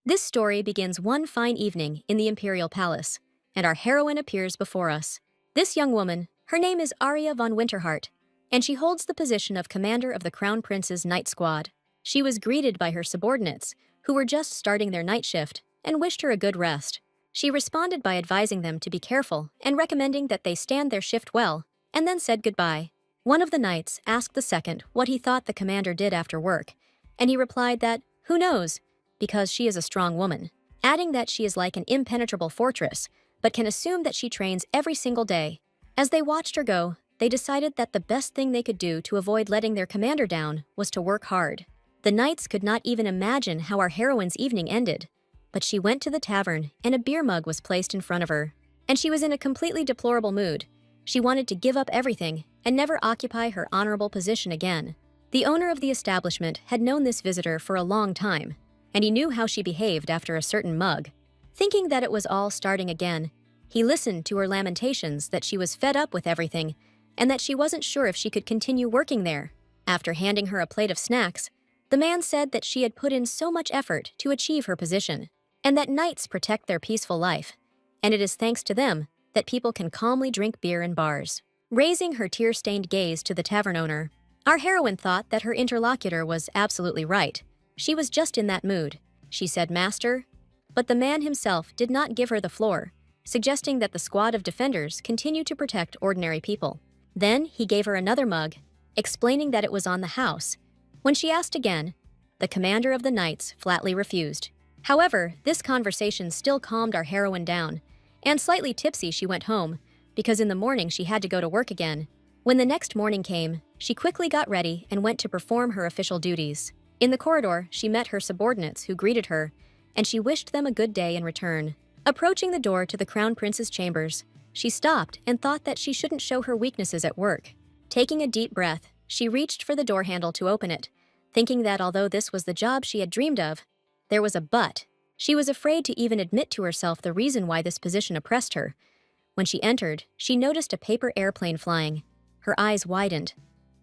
This story begins one fine evening in the Imperial Palace, and our heroine appears before us. This young woman, her name is Arya von Winterhart, and she holds the position of commander of the Crown Prince's night squad. She was greeted by her subordinates, who were just starting their night shift, and wished her a good rest. She responded by advising them to be careful and recommending that they stand their shift well, and then said goodbye. One of the knights asked the second what he thought the commander did after work, and he replied that, "Who knows?" because she is a strong woman, adding that she is like an impenetrable fortress, but can assume that she trains every single day. As they watched her go, they decided that the best thing they could do to avoid letting their commander down was to work hard. The knights could not even imagine how our heroine's evening ended, but she went to the tavern and a beer mug was placed in front of her, and she was in a completely deplorable mood. She wanted to give up everything and never occupy her honorable position again. The owner of the establishment had known this visitor for a long time, and he knew how she behaved after a certain mug. Thinking that it was all starting again, he listened to her lamentations that she was fed up with everything and that she wasn't sure if she could continue working there. After handing her a plate of snacks, the man said that she had put in so much effort to achieve her position, and that knights protect their peaceful life, and it is thanks to them that people can calmly drink beer in bars. Raising her tear-stained gaze to the tavern owner, our heroine thought that her interlocutor was absolutely right. She was just in that mood. She said, "Master," but the man himself did not give her the floor, suggesting that the squad of defenders continue to protect ordinary people. Then he gave her another mug, explaining that it was on the house. When she asked again, the commander of the knights flatly refused. However, this conversation still calmed our heroine down, and slightly tipsy she went home, because in the morning she had to go to work again. When the next morning came, she quickly got ready and went to perform her official duties. In the corridor, she met her subordinates who greeted her, and she wished them a good day in return. Approaching the door to the Crown Prince's chambers, she stopped and thought that she shouldn't show her weaknesses at work. Taking a deep breath, she reached for the door handle to open it, thinking that although this was the job she had dreamed of, there was a but. She was afraid to even admit to herself the reason why this position oppressed her. When she entered, she noticed a paper airplane flying. Her eyes widened.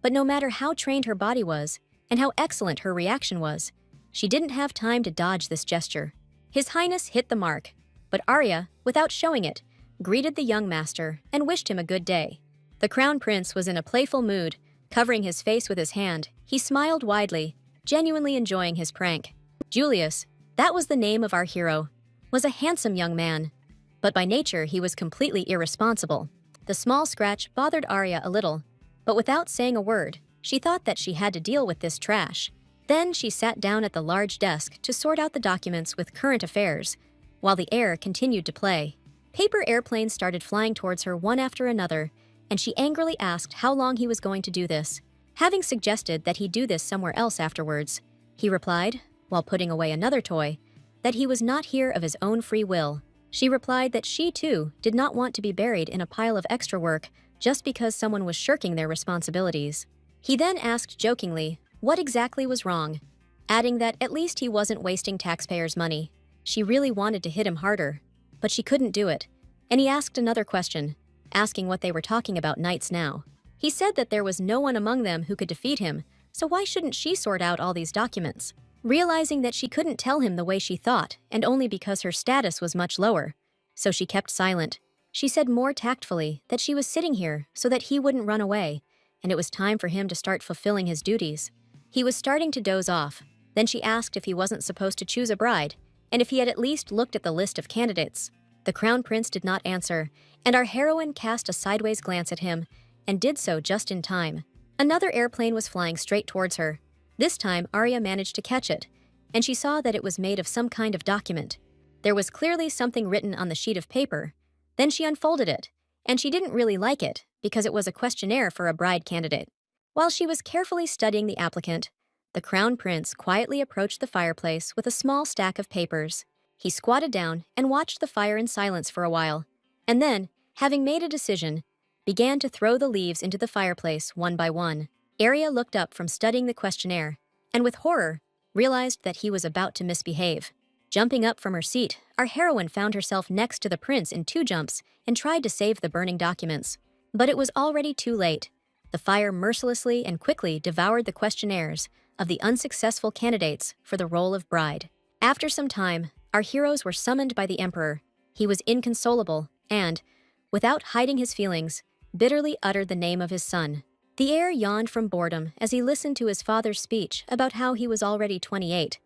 But no matter how trained her body was, and how excellent her reaction was, she didn't have time to dodge this gesture. His Highness hit the mark, but Arya, without showing it, greeted the young master and wished him a good day. The Crown Prince was in a playful mood, covering his face with his hand. He smiled widely, genuinely enjoying his prank. Julius, that was the name of our hero, was a handsome young man, but by nature he was completely irresponsible. The small scratch bothered Arya a little, but without saying a word, she thought that she had to deal with this trash. Then she sat down at the large desk to sort out the documents with current affairs, while the air continued to play. Paper airplanes started flying towards her one after another, and she angrily asked how long he was going to do this. Having suggested that he do this somewhere else afterwards, he replied, while putting away another toy, that he was not here of his own free will. She replied that she, too, did not want to be buried in a pile of extra work just because someone was shirking their responsibilities. He then asked jokingly what exactly was wrong, adding that at least he wasn't wasting taxpayers' money. She really wanted to hit him harder, but she couldn't do it, and he asked another question, asking what they were talking about knights now. He said that there was no one among them who could defeat him, so why shouldn't she sort out all these documents? Realizing that she couldn't tell him the way she thought, and only because her status was much lower, so she kept silent. She said more tactfully that she was sitting here so that he wouldn't run away, and it was time for him to start fulfilling his duties. He was starting to doze off. Then she asked if he wasn't supposed to choose a bride, and if he had at least looked at the list of candidates. The Crown Prince did not answer, and our heroine cast a sideways glance at him, and did so just in time. Another airplane was flying straight towards her. This time, Arya managed to catch it, and she saw that it was made of some kind of document. There was clearly something written on the sheet of paper. Then she unfolded it, and she didn't really like it because it was a questionnaire for a bride candidate. While she was carefully studying the applicant, the Crown Prince quietly approached the fireplace with a small stack of papers. He squatted down and watched the fire in silence for a while, and then, having made a decision, began to throw the leaves into the fireplace one by one. Arya looked up from studying the questionnaire, and with horror, realized that he was about to misbehave. Jumping up from her seat, our heroine found herself next to the prince in 2 jumps and tried to save the burning documents. But it was already too late. The fire mercilessly and quickly devoured the questionnaires of the unsuccessful candidates for the role of bride. After some time, our heroes were summoned by the emperor. He was inconsolable and, without hiding his feelings, bitterly uttered the name of his son. The heir yawned from boredom as he listened to his father's speech about how he was already 28,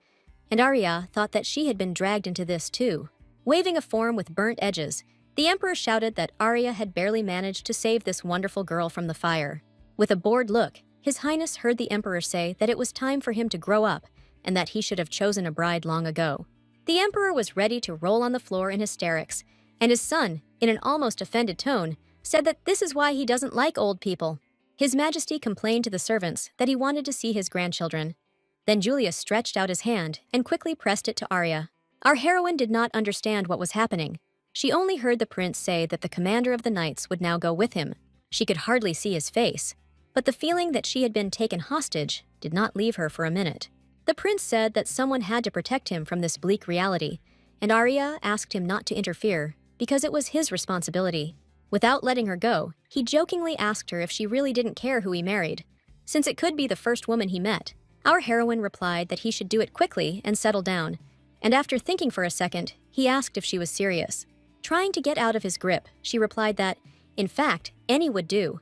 and Arya thought that she had been dragged into this too. Waving a form with burnt edges, the emperor shouted that Arya had barely managed to save this wonderful girl from the fire. With a bored look, His Highness heard the emperor say that it was time for him to grow up and that he should have chosen a bride long ago. The emperor was ready to roll on the floor in hysterics, and his son, in an almost offended tone, said that this is why he doesn't like old people. His Majesty complained to the servants that he wanted to see his grandchildren. Then Julius stretched out his hand and quickly pressed it to Arya. Our heroine did not understand what was happening. She only heard the prince say that the commander of the knights would now go with him. She could hardly see his face, but the feeling that she had been taken hostage did not leave her for a minute. The prince said that someone had to protect him from this bleak reality, and Arya asked him not to interfere because it was his responsibility. Without letting her go, he jokingly asked her if she really didn't care who he married, since it could be the first woman he met. Our heroine replied that he should do it quickly and settle down, and after thinking for a second, he asked if she was serious. Trying to get out of his grip, she replied that, in fact, any would do.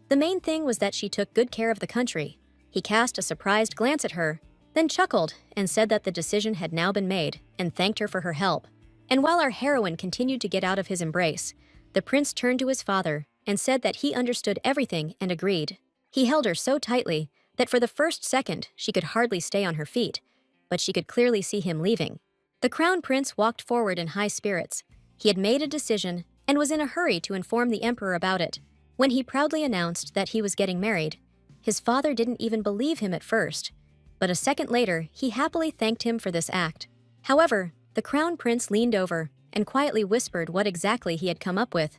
The main thing was that she took good care of the country. He cast a surprised glance at her, then chuckled and said that the decision had now been made and thanked her for her help. And while our heroine continued to get out of his embrace, the prince turned to his father and said that he understood everything and agreed. He held her so tightly that for the first second she could hardly stay on her feet, but she could clearly see him leaving. The crown prince walked forward in high spirits. He had made a decision and was in a hurry to inform the emperor about it. When he proudly announced that he was getting married, his father didn't even believe him at first, but a second later he happily thanked him for this act. However, the crown prince leaned over and quietly whispered what exactly he had come up with,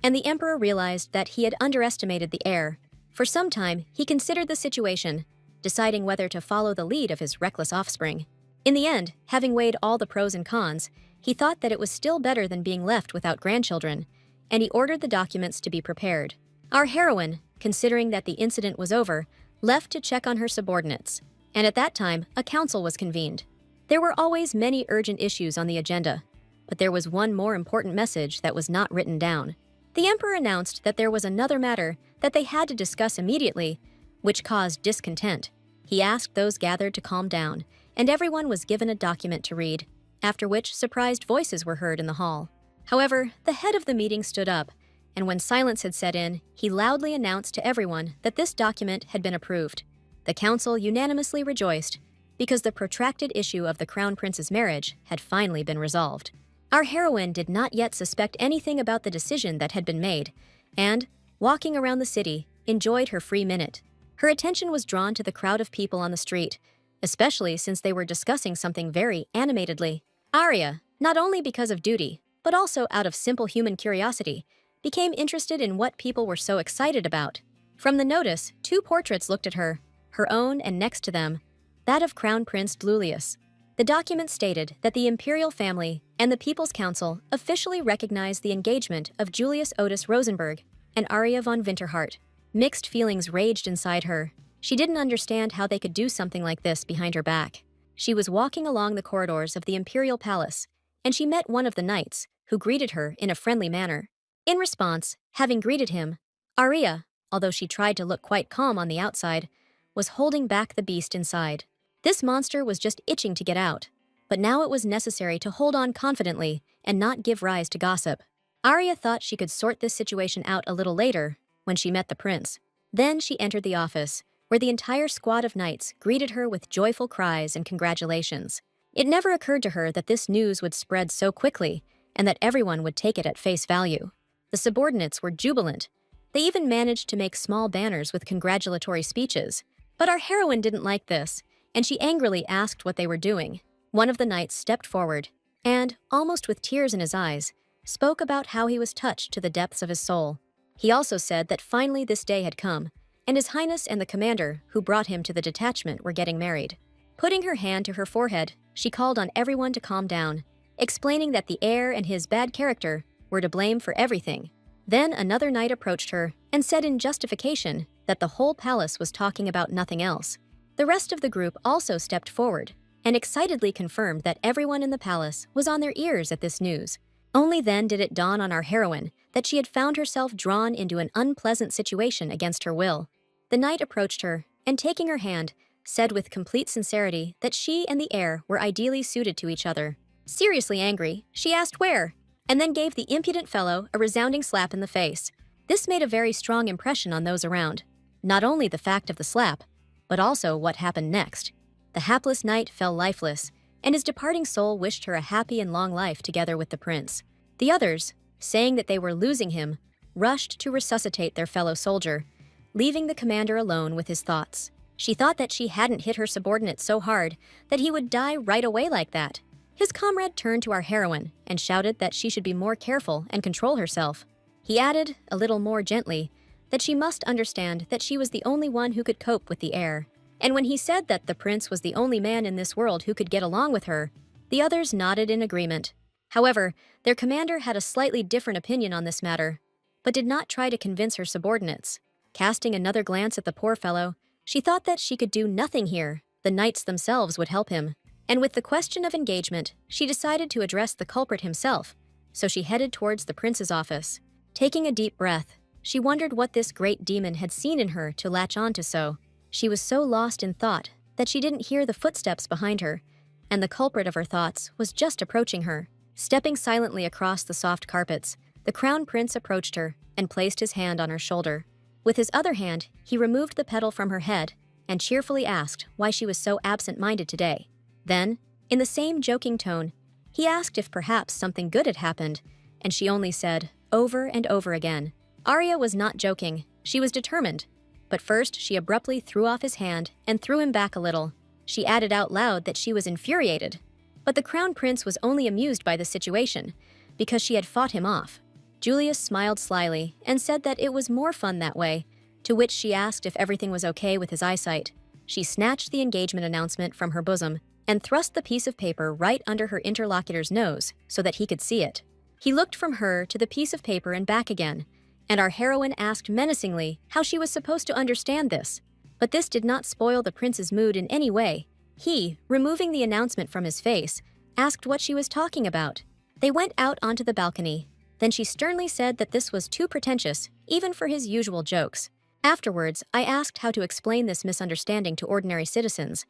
and the emperor realized that he had underestimated the heir. For some time, he considered the situation, deciding whether to follow the lead of his reckless offspring. In the end, having weighed all the pros and cons, he thought that it was still better than being left without grandchildren, and he ordered the documents to be prepared. Our heroine, considering that the incident was over, left to check on her subordinates, and at that time, a council was convened. There were always many urgent issues on the agenda, but there was one more important message that was not written down. The emperor announced that there was another matter that they had to discuss immediately, which caused discontent. He asked those gathered to calm down, and everyone was given a document to read, after which surprised voices were heard in the hall. However, the head of the meeting stood up, and when silence had set in, he loudly announced to everyone that this document had been approved. The council unanimously rejoiced, because the protracted issue of the crown prince's marriage had finally been resolved. Our heroine did not yet suspect anything about the decision that had been made, and, walking around the city, enjoyed her free minute. Her attention was drawn to the crowd of people on the street, especially since they were discussing something very animatedly. Arya, not only because of duty, but also out of simple human curiosity, became interested in what people were so excited about. From the notice, two portraits looked at her, her own and next to them, that of Crown Prince Julius. The document stated that the imperial family and the People's Council officially recognized the engagement of Julius Otis Rosenberg and Arya von Winterhart. Mixed feelings raged inside her. She didn't understand how they could do something like this behind her back. She was walking along the corridors of the imperial palace, and she met one of the knights, who greeted her in a friendly manner. In response, having greeted him, Arya, although she tried to look quite calm on the outside, was holding back the beast inside. This monster was just itching to get out, but now it was necessary to hold on confidently and not give rise to gossip. Arya thought she could sort this situation out a little later when she met the prince. Then she entered the office, where the entire squad of knights greeted her with joyful cries and congratulations. It never occurred to her that this news would spread so quickly and that everyone would take it at face value. The subordinates were jubilant. They even managed to make small banners with congratulatory speeches. But our heroine didn't like this, and she angrily asked what they were doing. One of the knights stepped forward and, almost with tears in his eyes, spoke about how he was touched to the depths of his soul. He also said that finally this day had come, and His Highness and the commander who brought him to the detachment were getting married. Putting her hand to her forehead, she called on everyone to calm down, explaining that the heir and his bad character were to blame for everything. Then another knight approached her and said in justification that the whole palace was talking about nothing else. The rest of the group also stepped forward, and excitedly confirmed that everyone in the palace was on their ears at this news. Only then did it dawn on our heroine that she had found herself drawn into an unpleasant situation against her will. The knight approached her, and taking her hand, said with complete sincerity that she and the heir were ideally suited to each other. Seriously angry, she asked where, and then gave the impudent fellow a resounding slap in the face. This made a very strong impression on those around. Not only the fact of the slap, but also what happened next. The hapless knight fell lifeless, and his departing soul wished her a happy and long life together with the prince. The others, saying that they were losing him, rushed to resuscitate their fellow soldier, leaving the commander alone with his thoughts. She thought that she hadn't hit her subordinate so hard that he would die right away like that. His comrade turned to our heroine and shouted that she should be more careful and control herself. He added, a little more gently, that she must understand that she was the only one who could cope with the heir. And when he said that the prince was the only man in this world who could get along with her, the others nodded in agreement. However, their commander had a slightly different opinion on this matter, but did not try to convince her subordinates. Casting another glance at the poor fellow, she thought that she could do nothing here. The knights themselves would help him. And with the question of engagement, she decided to address the culprit himself, so she headed towards the prince's office. Taking a deep breath, she wondered what this great demon had seen in her to latch on to so. She was so lost in thought that she didn't hear the footsteps behind her, and the culprit of her thoughts was just approaching her. Stepping silently across the soft carpets, the crown prince approached her and placed his hand on her shoulder. With his other hand, he removed the petal from her head and cheerfully asked why she was so absent-minded today. Then, in the same joking tone, he asked if perhaps something good had happened, and she only said, over and over again. Arya was not joking, she was determined. But first, she abruptly threw off his hand and threw him back a little. She added out loud that she was infuriated. But the crown prince was only amused by the situation, because she had fought him off. Julius smiled slyly and said that it was more fun that way, to which she asked if everything was okay with his eyesight. She snatched the engagement announcement from her bosom and thrust the piece of paper right under her interlocutor's nose so that he could see it. He looked from her to the piece of paper and back again, and our heroine asked menacingly how she was supposed to understand this. But this did not spoil the prince's mood in any way. He, removing the announcement from his face, asked what she was talking about. They went out onto the balcony. Then she sternly said that this was too pretentious, even for his usual jokes. Afterwards, I asked how to explain this misunderstanding to ordinary citizens,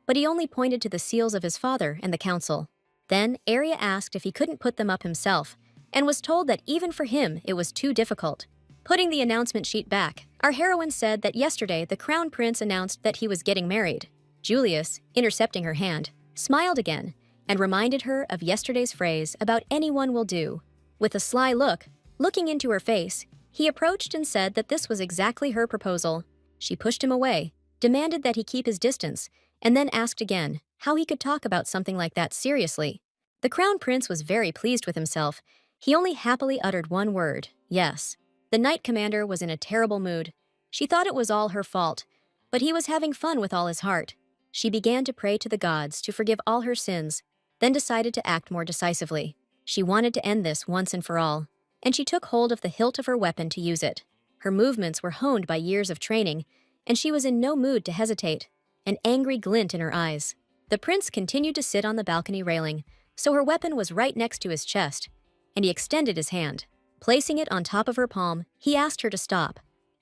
but he only pointed to the seals of his father and the council. Then Arya asked if he couldn't put them up himself, and was told that even for him it was too difficult. Putting the announcement sheet back, our heroine said that yesterday the crown prince announced that he was getting married. Julius, intercepting her hand, smiled again and reminded her of yesterday's phrase about anyone will do. With a sly look, looking into her face, he approached and said that this was exactly her proposal. She pushed him away, demanded that he keep his distance, and then asked again how he could talk about something like that seriously. The crown prince was very pleased with himself. He only happily uttered one word, yes. The knight commander was in a terrible mood. She thought it was all her fault, but he was having fun with all his heart. She began to pray to the gods to forgive all her sins, then decided to act more decisively. She wanted to end this once and for all, and she took hold of the hilt of her weapon to use it. Her movements were honed by years of training, and she was in no mood to hesitate, an angry glint in her eyes. The prince continued to sit on the balcony railing, so her weapon was right next to his chest, and he extended his hand. Placing it on top of her palm, he asked her to stop,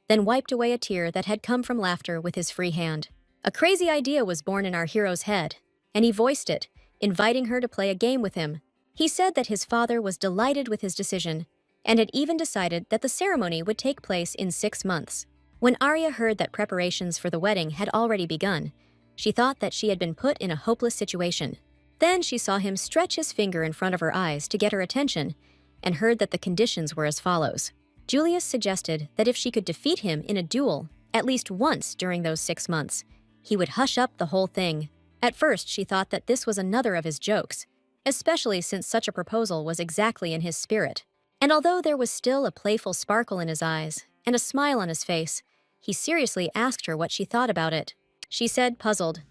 then wiped away a tear that had come from laughter with his free hand. A crazy idea was born in our hero's head, and he voiced it, inviting her to play a game with him. He said that his father was delighted with his decision, and had even decided that the ceremony would take place in 6 months. When Arya heard that preparations for the wedding had already begun, she thought that she had been put in a hopeless situation. Then she saw him stretch his finger in front of her eyes to get her attention, and heard that the conditions were as follows. Julius suggested that if she could defeat him in a duel at least once during those 6 months, he would hush up the whole thing. At first, she thought that this was another of his jokes, especially since such a proposal was exactly in his spirit. And although there was still a playful sparkle in his eyes and a smile on his face, he seriously asked her what she thought about it. She said, puzzled,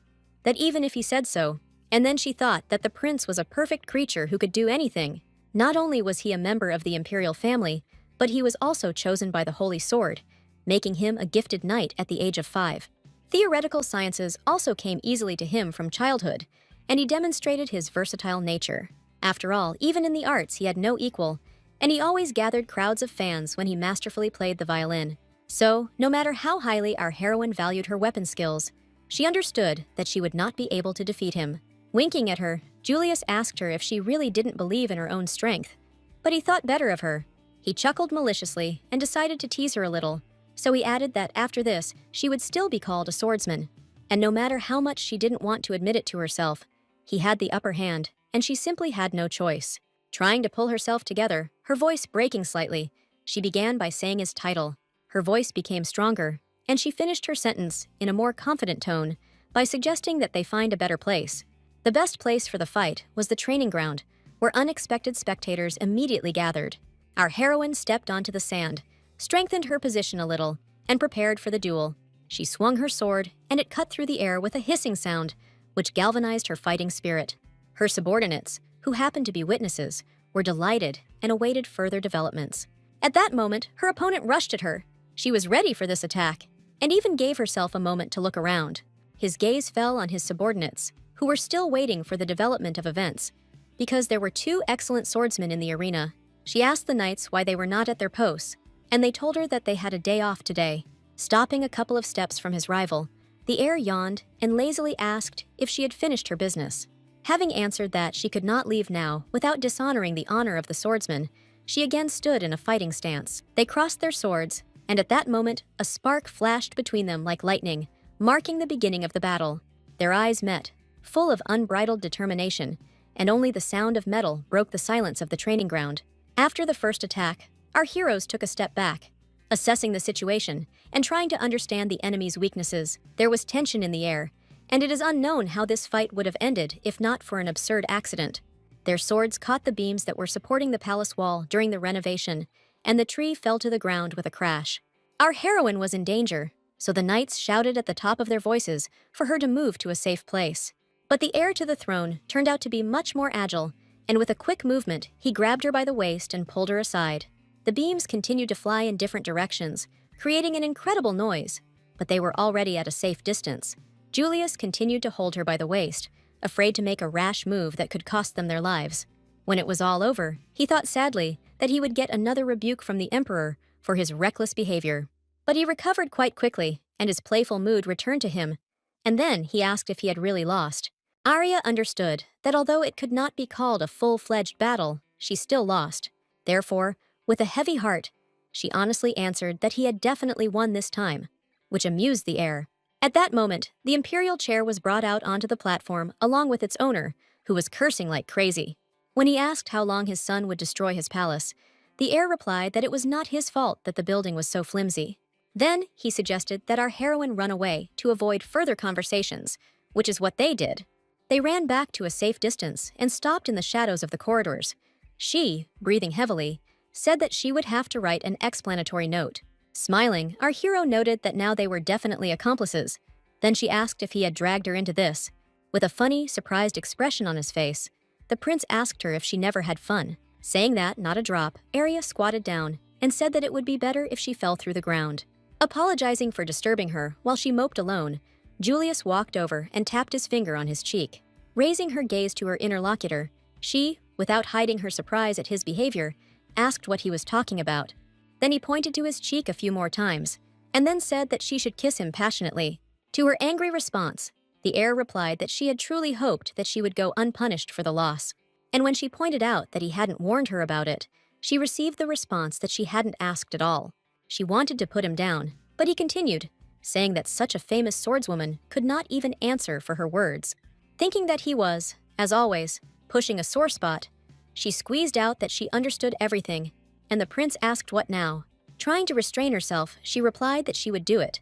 that even if he said so, and then she thought that the prince was a perfect creature who could do anything. Not only was he a member of the imperial family, but he was also chosen by the Holy Sword, making him a gifted knight at the age of 5. Theoretical sciences also came easily to him from childhood, and he demonstrated his versatile nature. After all, even in the arts, he had no equal, and he always gathered crowds of fans when he masterfully played the violin. So, no matter how highly our heroine valued her weapon skills, she understood that she would not be able to defeat him. Winking at her, Julius asked her if she really didn't believe in her own strength, but he thought better of her. He chuckled maliciously and decided to tease her a little, so he added that after this, she would still be called a swordsman. And no matter how much she didn't want to admit it to herself, he had the upper hand, and she simply had no choice. Trying to pull herself together, her voice breaking slightly, she began by saying his title. Her voice became stronger, and she finished her sentence in a more confident tone by suggesting that they find a better place. The best place for the fight was the training ground, where unexpected spectators immediately gathered. Our heroine stepped onto the sand, strengthened her position a little, and prepared for the duel. She swung her sword, and it cut through the air with a hissing sound, which galvanized her fighting spirit. Her subordinates, who happened to be witnesses, were delighted and awaited further developments. At that moment, her opponent rushed at her. She was ready for this attack, and even gave herself a moment to look around. His gaze fell on his subordinates, who were still waiting for the development of events. Because there were two excellent swordsmen in the arena, she asked the knights why they were not at their posts, and they told her that they had a day off today. Stopping a couple of steps from his rival, the heir yawned and lazily asked if she had finished her business. Having answered that she could not leave now without dishonoring the honor of the swordsman, she again stood in a fighting stance. They crossed their swords, and at that moment, a spark flashed between them like lightning, marking the beginning of the battle. Their eyes met, full of unbridled determination, and only the sound of metal broke the silence of the training ground. After the first attack, our heroes took a step back, assessing the situation and trying to understand the enemy's weaknesses. There was tension in the air, and it is unknown how this fight would have ended if not for an absurd accident. Their swords caught the beams that were supporting the palace wall during the renovation, and the tree fell to the ground with a crash. Our heroine was in danger, so the knights shouted at the top of their voices for her to move to a safe place. But the heir to the throne turned out to be much more agile, and with a quick movement, he grabbed her by the waist and pulled her aside. The beams continued to fly in different directions, creating an incredible noise, but they were already at a safe distance. Julius continued to hold her by the waist, afraid to make a rash move that could cost them their lives. When it was all over, he thought sadly that he would get another rebuke from the emperor for his reckless behavior. But he recovered quite quickly, and his playful mood returned to him, and then he asked if he had really lost. Arya understood that although it could not be called a full-fledged battle, she still lost. Therefore, with a heavy heart, she honestly answered that he had definitely won this time, which amused the heir. At that moment, the imperial chair was brought out onto the platform along with its owner, who was cursing like crazy. When he asked how long his son would destroy his palace, the heir replied that it was not his fault that the building was so flimsy. Then he suggested that our heroine run away to avoid further conversations, which is what they did. They ran back to a safe distance and stopped in the shadows of the corridors. She, breathing heavily, said that she would have to write an explanatory note. Smiling, our hero noted that now they were definitely accomplices. Then she asked if he had dragged her into this. With a funny, surprised expression on his face, the prince asked her if she never had fun. Saying that, not a drop, Arya squatted down and said that it would be better if she fell through the ground. Apologizing for disturbing her while she moped alone, Julius walked over and tapped his finger on his cheek. Raising her gaze to her interlocutor, she, without hiding her surprise at his behavior, asked what he was talking about. Then he pointed to his cheek a few more times, and then said that she should kiss him passionately. To her angry response, the heir replied that she had truly hoped that she would go unpunished for the loss. And when she pointed out that he hadn't warned her about it, she received the response that she hadn't asked at all. She wanted to put him down, but he continued, saying that such a famous swordswoman could not even answer for her words. Thinking that he was, as always, pushing a sore spot, she squeezed out that she understood everything, and the prince asked what now. Trying to restrain herself, she replied that she would do it.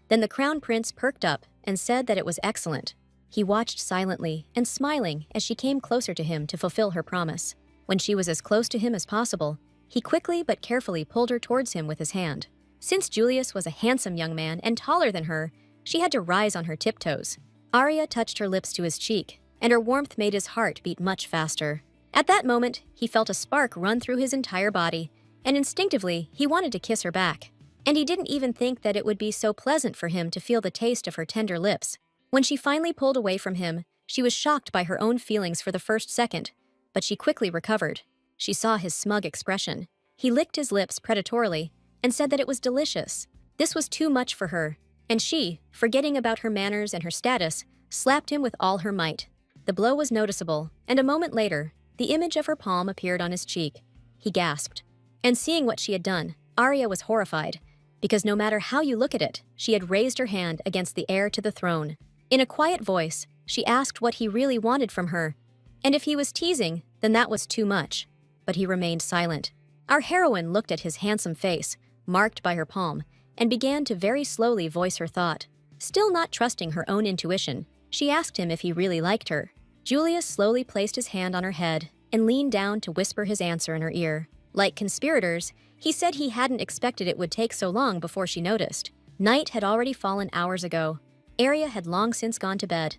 Then the crown prince perked up and said that it was excellent. He watched silently and smiling as she came closer to him to fulfill her promise. When she was as close to him as possible, he quickly but carefully pulled her towards him with his hand. Since Julius was a handsome young man and taller than her, she had to rise on her tiptoes. Arya touched her lips to his cheek, and her warmth made his heart beat much faster. At that moment, he felt a spark run through his entire body, and instinctively, he wanted to kiss her back. And he didn't even think that it would be so pleasant for him to feel the taste of her tender lips. When she finally pulled away from him, She was shocked by her own feelings for the first second, but she quickly recovered. She saw his smug expression. He licked his lips predatorily and said that it was delicious. This was too much for her, and she, forgetting about her manners and her status, slapped him with all her might. The blow was noticeable, and a moment later, the image of her palm appeared on his cheek. He gasped. And seeing what she had done, Arya was horrified, because no matter how you look at it, she had raised her hand against the heir to the throne. In a quiet voice, she asked what he really wanted from her, and if he was teasing, then that was too much. But he remained silent. Our heroine looked at his handsome face, marked by her palm, and began to very slowly voice her thought. Still not trusting her own intuition, she asked him if he really liked her. Julius slowly placed his hand on her head and leaned down to whisper his answer in her ear. Like conspirators, he said he hadn't expected it would take so long before she noticed. Night had already fallen hours ago. Arya had long since gone to bed,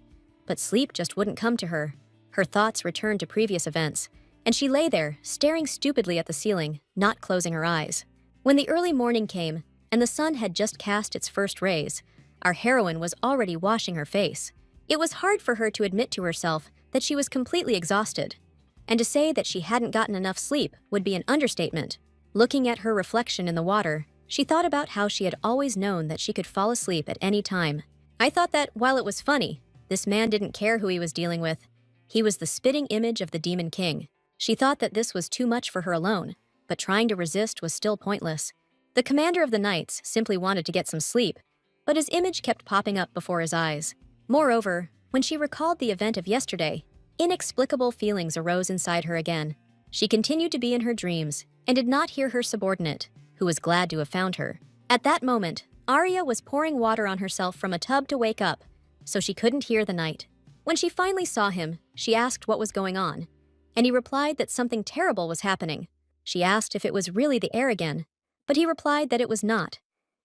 but sleep just wouldn't come to her. Her thoughts returned to previous events, and she lay there, staring stupidly at the ceiling, not closing her eyes. When the early morning came, and the sun had just cast its first rays, our heroine was already washing her face. It was hard for her to admit to herself that she was completely exhausted, and to say that she hadn't gotten enough sleep would be an understatement. Looking at her reflection in the water, she thought about how she had always known that she could fall asleep at any time. I thought that, while it was funny, this man didn't care who he was dealing with. He was the spitting image of the Demon King. She thought that this was too much for her alone, but trying to resist was still pointless. The commander of the knights simply wanted to get some sleep, but his image kept popping up before his eyes. Moreover, when she recalled the event of yesterday, inexplicable feelings arose inside her again. She continued to be in her dreams and did not hear her subordinate, who was glad to have found her. At that moment, Arya was pouring water on herself from a tub to wake up, so she couldn't hear the knight. When she finally saw him, she asked what was going on, and he replied that something terrible was happening. She asked if it was really the heir again, but he replied that it was not,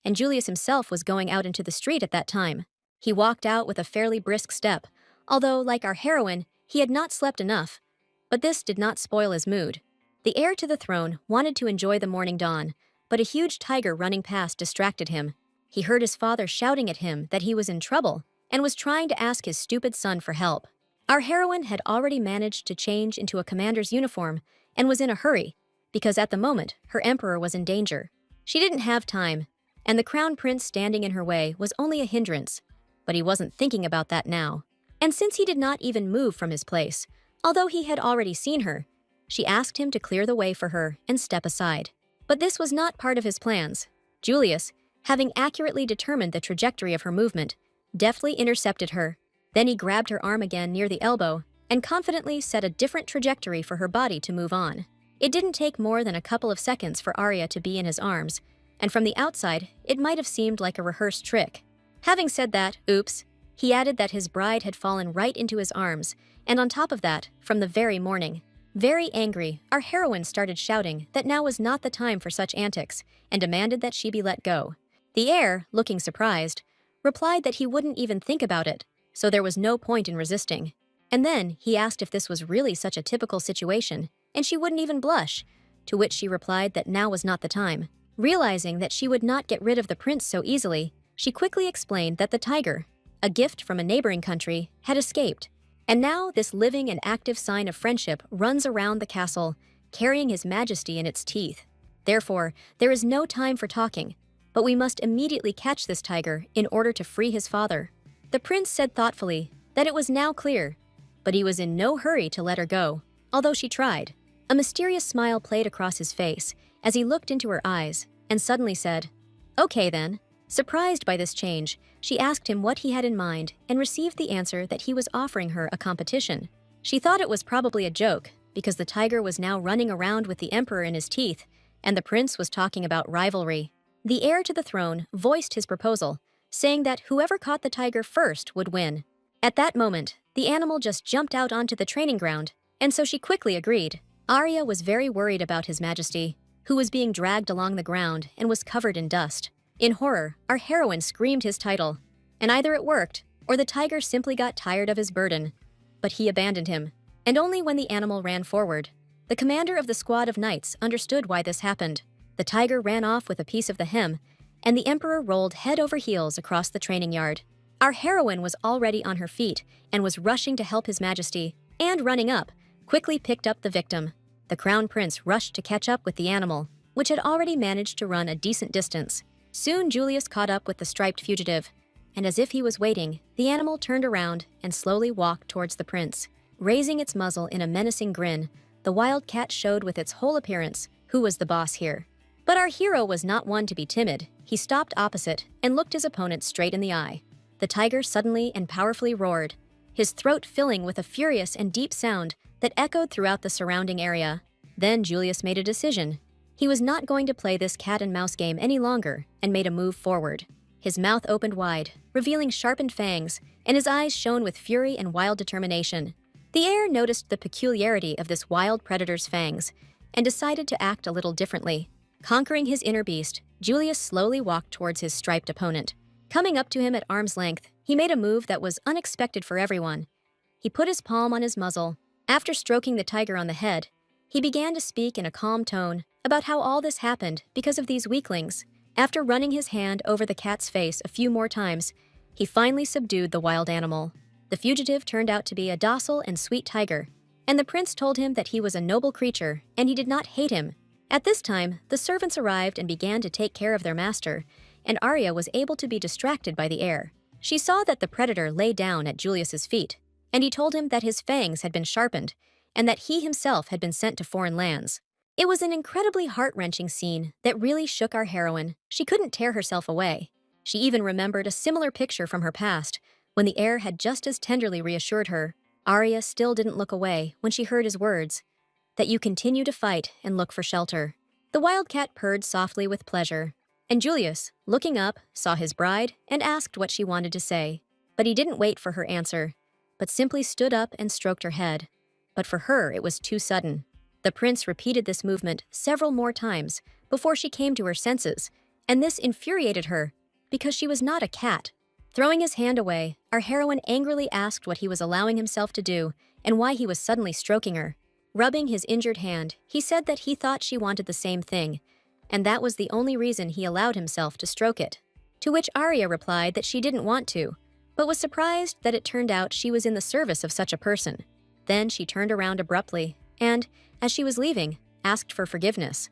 and Julius himself was going out into the street at that time. He walked out with a fairly brisk step, although, like our heroine, he had not slept enough, but this did not spoil his mood. The heir to the throne wanted to enjoy the morning dawn, but a huge tiger running past distracted him. He heard his father shouting at him that he was in trouble and was trying to ask his stupid son for help. Our heroine had already managed to change into a commander's uniform and was in a hurry, because at the moment, her emperor was in danger. She didn't have time, and the crown prince standing in her way was only a hindrance, but he wasn't thinking about that now. And since he did not even move from his place, although he had already seen her, she asked him to clear the way for her and step aside. But this was not part of his plans. Julius, having accurately determined the trajectory of her movement, deftly intercepted her. Then he grabbed her arm again near the elbow and confidently set a different trajectory for her body to move on. It didn't take more than a couple of seconds for Arya to be in his arms, and from the outside, it might have seemed like a rehearsed trick. Having said that, oops, he added that his bride had fallen right into his arms, and on top of that, from the very morning. Very angry, our heroine started shouting that now was not the time for such antics, and demanded that she be let go. The heir, looking surprised, replied that he wouldn't even think about it, so there was no point in resisting. And then he asked if this was really such a typical situation, and she wouldn't even blush, to which she replied that now was not the time. Realizing that she would not get rid of the prince so easily, she quickly explained that the tiger, a gift from a neighboring country, had escaped, and now this living and active sign of friendship runs around the castle, carrying his majesty in its teeth. Therefore, there is no time for talking, but we must immediately catch this tiger in order to free his father. The prince said thoughtfully that it was now clear, but he was in no hurry to let her go, although she tried. A mysterious smile played across his face as he looked into her eyes and suddenly said, "Okay then." Surprised by this change, she asked him what he had in mind and received the answer that he was offering her a competition. She thought it was probably a joke because the tiger was now running around with the emperor in his teeth and the prince was talking about rivalry. The heir to the throne voiced his proposal, saying that whoever caught the tiger first would win. At that moment, the animal just jumped out onto the training ground, and so she quickly agreed. Arya was very worried about His Majesty, who was being dragged along the ground and was covered in dust. In horror, our heroine screamed his title, and either it worked, or the tiger simply got tired of his burden. But he abandoned him, and only when the animal ran forward. The commander of the squad of knights understood why this happened. The tiger ran off with a piece of the hem, and the emperor rolled head over heels across the training yard. Our heroine was already on her feet and was rushing to help His Majesty, and running up, quickly picked up the victim. The crown prince rushed to catch up with the animal, which had already managed to run a decent distance. Soon Julius caught up with the striped fugitive, and as if he was waiting, the animal turned around and slowly walked towards the prince. Raising its muzzle in a menacing grin, the wild cat showed with its whole appearance who was the boss here. But our hero was not one to be timid. He stopped opposite and looked his opponent straight in the eye. The tiger suddenly and powerfully roared, his throat filling with a furious and deep sound that echoed throughout the surrounding area. Then Julius made a decision. He was not going to play this cat-and-mouse game any longer and made a move forward. His mouth opened wide, revealing sharpened fangs, and his eyes shone with fury and wild determination. The heir noticed the peculiarity of this wild predator's fangs and decided to act a little differently. Conquering his inner beast, Julius slowly walked towards his striped opponent. Coming up to him at arm's length, he made a move that was unexpected for everyone. He put his palm on his muzzle. After stroking the tiger on the head, he began to speak in a calm tone about how all this happened because of these weaklings. After running his hand over the cat's face a few more times, he finally subdued the wild animal. The fugitive turned out to be a docile and sweet tiger, and the prince told him that he was a noble creature and he did not hate him. At this time, the servants arrived and began to take care of their master, and Arya was able to be distracted by the heir. She saw that the predator lay down at Julius's feet, and he told him that his fangs had been sharpened and that he himself had been sent to foreign lands. It was an incredibly heart-wrenching scene that really shook our heroine. She couldn't tear herself away. She even remembered a similar picture from her past, when the heir had just as tenderly reassured her. Arya still didn't look away when she heard his words, that you continue to fight and look for shelter. The wildcat purred softly with pleasure, and Julius, looking up, saw his bride and asked what she wanted to say. But he didn't wait for her answer, but simply stood up and stroked her head. But for her, it was too sudden. The prince repeated this movement several more times before she came to her senses, and this infuriated her because she was not a cat. Throwing his hand away, our heroine angrily asked what he was allowing himself to do and why he was suddenly stroking her. Rubbing his injured hand, he said that he thought she wanted the same thing, and that was the only reason he allowed himself to stroke it. To which Arya replied that she didn't want to, but was surprised that it turned out she was in the service of such a person. Then she turned around abruptly and, as she was leaving, asked for forgiveness.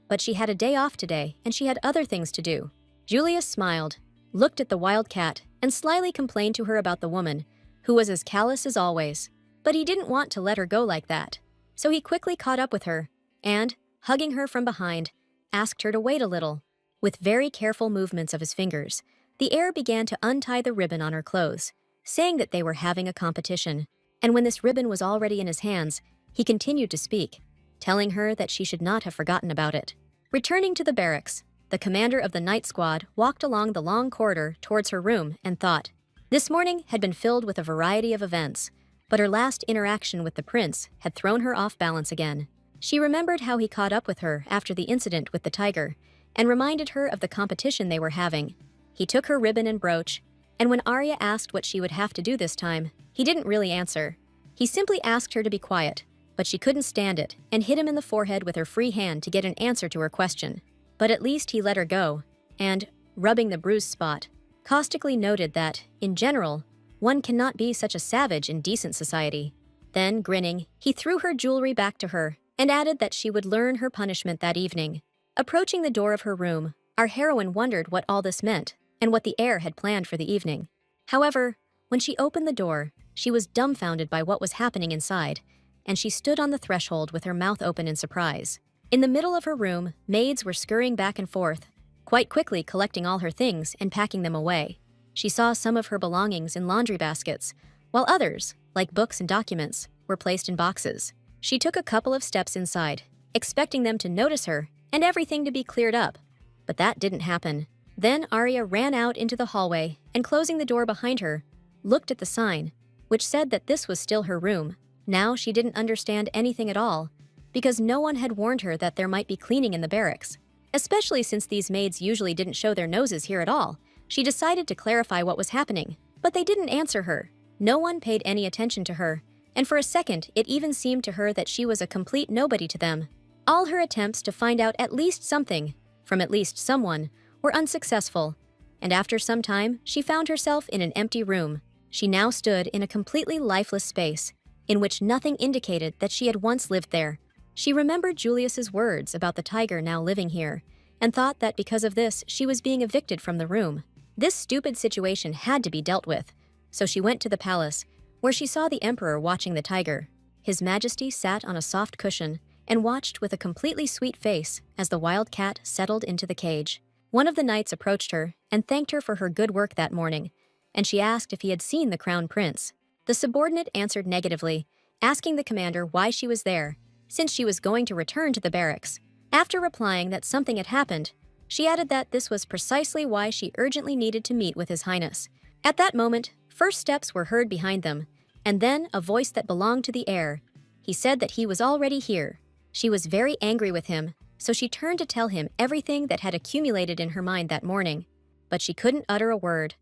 But she had a day off today and she had other things to do. Julius smiled, looked at the wild cat, and slyly complained to her about the woman, who was as callous as always. But he didn't want to let her go like that. So he quickly caught up with her and, hugging her from behind, asked her to wait a little. With very careful movements of his fingers, the heir began to untie the ribbon on her clothes, saying that they were having a competition. And when this ribbon was already in his hands, he continued to speak, telling her that she should not have forgotten about it. Returning to the barracks, the commander of the night squad walked along the long corridor towards her room and thought. This morning had been filled with a variety of events, but her last interaction with the prince had thrown her off balance again. She remembered how he caught up with her after the incident with the tiger, and reminded her of the competition they were having. He took her ribbon and brooch, and when Arya asked what she would have to do this time, he didn't really answer. He simply asked her to be quiet, but she couldn't stand it and hit him in the forehead with her free hand to get an answer to her question. But at least he let her go, and, rubbing the bruised spot, caustically noted that, in general, one cannot be such a savage in decent society. Then, grinning, he threw her jewelry back to her and added that she would learn her punishment that evening. Approaching the door of her room, our heroine wondered what all this meant and what the heir had planned for the evening. However, when she opened the door, she was dumbfounded by what was happening inside, and she stood on the threshold with her mouth open in surprise. In the middle of her room, maids were scurrying back and forth, quite quickly collecting all her things and packing them away. She saw some of her belongings in laundry baskets, while others, like books and documents, were placed in boxes. She took a couple of steps inside, expecting them to notice her and everything to be cleared up, but that didn't happen. Then Arya ran out into the hallway and, closing the door behind her, looked at the sign, which said that this was still her room. Now she didn't understand anything at all, because no one had warned her that there might be cleaning in the barracks, especially since these maids usually didn't show their noses here at all. She decided to clarify what was happening, but they didn't answer her. No one paid any attention to her, and for a second it even seemed to her that she was a complete nobody to them. All her attempts to find out at least something from at least someone were unsuccessful, and after some time, she found herself in an empty room. She now stood in a completely lifeless space, in which nothing indicated that she had once lived there. She remembered Julius's words about the tiger now living here, and thought that because of this, she was being evicted from the room. This stupid situation had to be dealt with, so she went to the palace, where she saw the emperor watching the tiger. His Majesty sat on a soft cushion and watched with a completely sweet face as the wild cat settled into the cage. One of the knights approached her and thanked her for her good work that morning, and she asked if he had seen the crown prince. The subordinate answered negatively, asking the commander why she was there, since she was going to return to the barracks. After replying that something had happened, she added that this was precisely why she urgently needed to meet with His Highness. At that moment, first steps were heard behind them, and then a voice that belonged to the air. He said that he was already here. She was very angry with him, so she turned to tell him everything that had accumulated in her mind that morning. But she couldn't utter a word.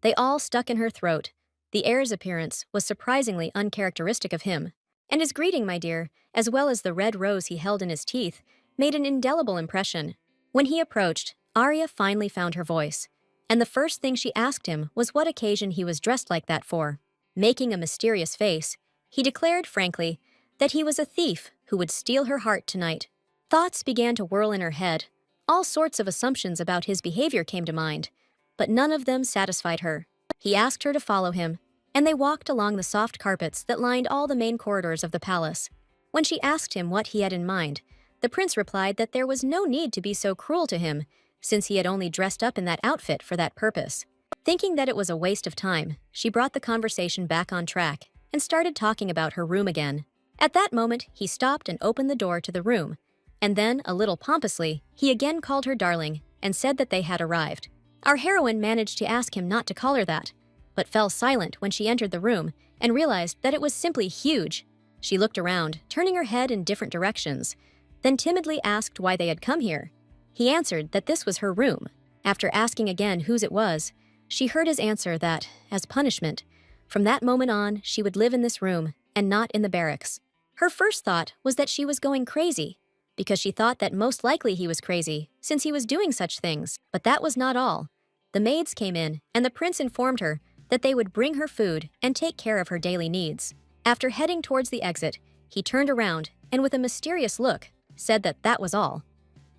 They all stuck in her throat. The heir's appearance was surprisingly uncharacteristic of him, and his greeting, my dear, as well as the red rose he held in his teeth, made an indelible impression. When he approached, Arya finally found her voice, and the first thing she asked him was what occasion he was dressed like that for. Making a mysterious face, he declared frankly that he was a thief who would steal her heart tonight. Thoughts began to whirl in her head. All sorts of assumptions about his behavior came to mind, but none of them satisfied her. He asked her to follow him, and they walked along the soft carpets that lined all the main corridors of the palace. When she asked him what he had in mind, the prince replied that there was no need to be so cruel to him, since he had only dressed up in that outfit for that purpose. Thinking that it was a waste of time, she brought the conversation back on track and started talking about her room again. At that moment, he stopped and opened the door to the room, and then, a little pompously, he again called her darling and said that they had arrived. Our heroine managed to ask him not to call her that, but fell silent when she entered the room and realized that it was simply huge. She looked around, turning her head in different directions, then timidly asked why they had come here. He answered that this was her room. After asking again whose it was, she heard his answer that, as punishment, from that moment on, she would live in this room and not in the barracks. Her first thought was that she was going crazy, because she thought that most likely he was crazy, since he was doing such things. But that was not all. The maids came in, and the prince informed her that they would bring her food and take care of her daily needs. After heading towards the exit, he turned around and with a mysterious look, said that that was all.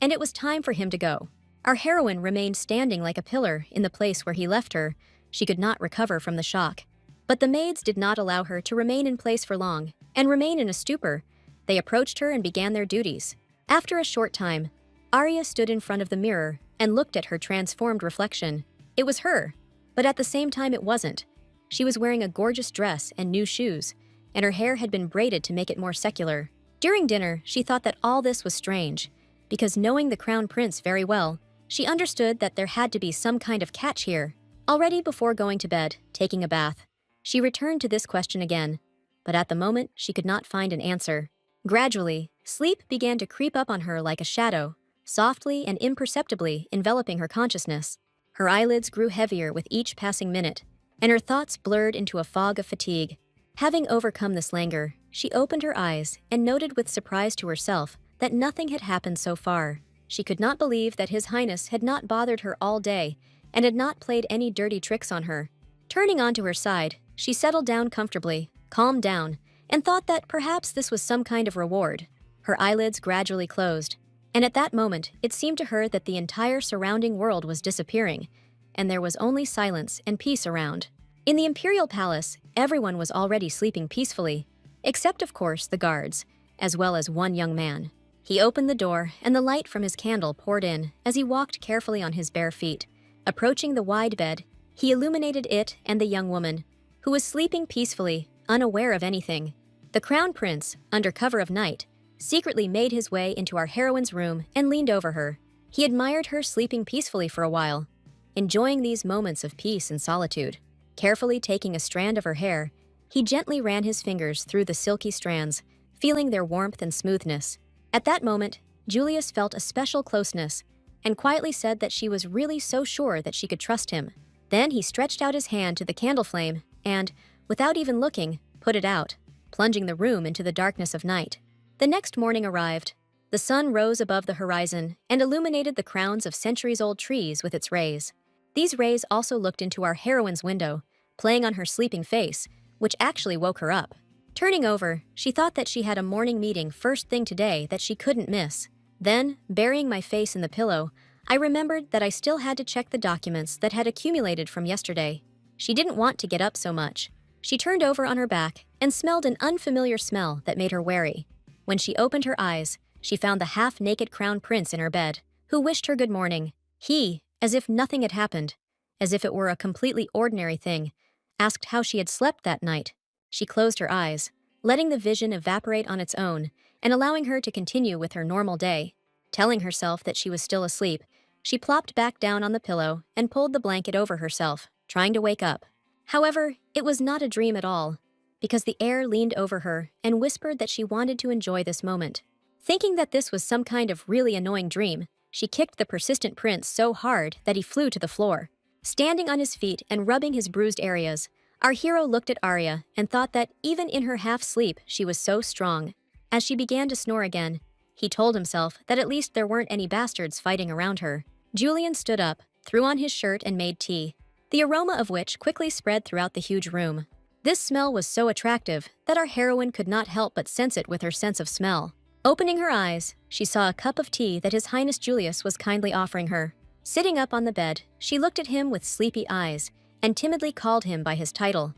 And it was time for him to go. Our heroine remained standing like a pillar in the place where he left her. She could not recover from the shock. But the maids did not allow her to remain in place for long and remain in a stupor. They approached her and began their duties. After a short time, Arya stood in front of the mirror and looked at her transformed reflection. It was her, but at the same time it wasn't. She was wearing a gorgeous dress and new shoes, and her hair had been braided to make it more secular. During dinner, she thought that all this was strange, because knowing the crown prince very well, she understood that there had to be some kind of catch here. Already before going to bed, taking a bath, she returned to this question again, but at the moment she could not find an answer. Gradually, sleep began to creep up on her like a shadow, softly and imperceptibly enveloping her consciousness. Her eyelids grew heavier with each passing minute, and her thoughts blurred into a fog of fatigue. Having overcome this languor, she opened her eyes and noted with surprise to herself that nothing had happened so far. She could not believe that His Highness had not bothered her all day and had not played any dirty tricks on her. Turning onto her side, she settled down comfortably, calmed down, and thought that perhaps this was some kind of reward. Her eyelids gradually closed, and at that moment it seemed to her that the entire surrounding world was disappearing, and there was only silence and peace around. In the imperial palace, everyone was already sleeping peacefully, except of course the guards, as well as one young man. He opened the door, and the light from his candle poured in as he walked carefully on his bare feet. Approaching the wide bed, he illuminated it and the young woman, who was sleeping peacefully, unaware of anything. The crown prince, under cover of night, secretly made his way into our heroine's room and leaned over her. He admired her sleeping peacefully for a while, enjoying these moments of peace and solitude. Carefully taking a strand of her hair, he gently ran his fingers through the silky strands, feeling their warmth and smoothness. At that moment, Julius felt a special closeness and quietly said that she was really so sure that she could trust him. Then he stretched out his hand to the candle flame and, without even looking, put it out, plunging the room into the darkness of night. The next morning arrived. The sun rose above the horizon and illuminated the crowns of centuries-old trees with its rays. These rays also looked into our heroine's window, playing on her sleeping face, which actually woke her up. Turning over, she thought that she had a morning meeting first thing today that she couldn't miss. Then, burying my face in the pillow, I remembered that I still had to check the documents that had accumulated from yesterday. She didn't want to get up so much. She turned over on her back and smelled an unfamiliar smell that made her wary. When she opened her eyes, she found the half-naked crown prince in her bed, who wished her good morning. He, as if nothing had happened, as if it were a completely ordinary thing, asked how she had slept that night. She closed her eyes, letting the vision evaporate on its own and allowing her to continue with her normal day. Telling herself that she was still asleep, she plopped back down on the pillow and pulled the blanket over herself, trying to wake up. However, it was not a dream at all, because the air leaned over her and whispered that she wanted to enjoy this moment. Thinking that this was some kind of really annoying dream, she kicked the persistent prince so hard that he flew to the floor. Standing on his feet and rubbing his bruised areas, our hero looked at Arya and thought that even in her half-sleep she was so strong. As she began to snore again, he told himself that at least there weren't any bastards fighting around her. Julian stood up, threw on his shirt and made tea, the aroma of which quickly spread throughout the huge room. This smell was so attractive that our heroine could not help but sense it with her sense of smell. Opening her eyes, she saw a cup of tea that His Highness Julius was kindly offering her. Sitting up on the bed, she looked at him with sleepy eyes and timidly called him by his title.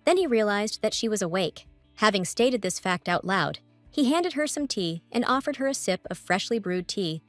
Then he realized that she was awake. Having stated this fact out loud, he handed her some tea and offered her a sip of freshly brewed tea,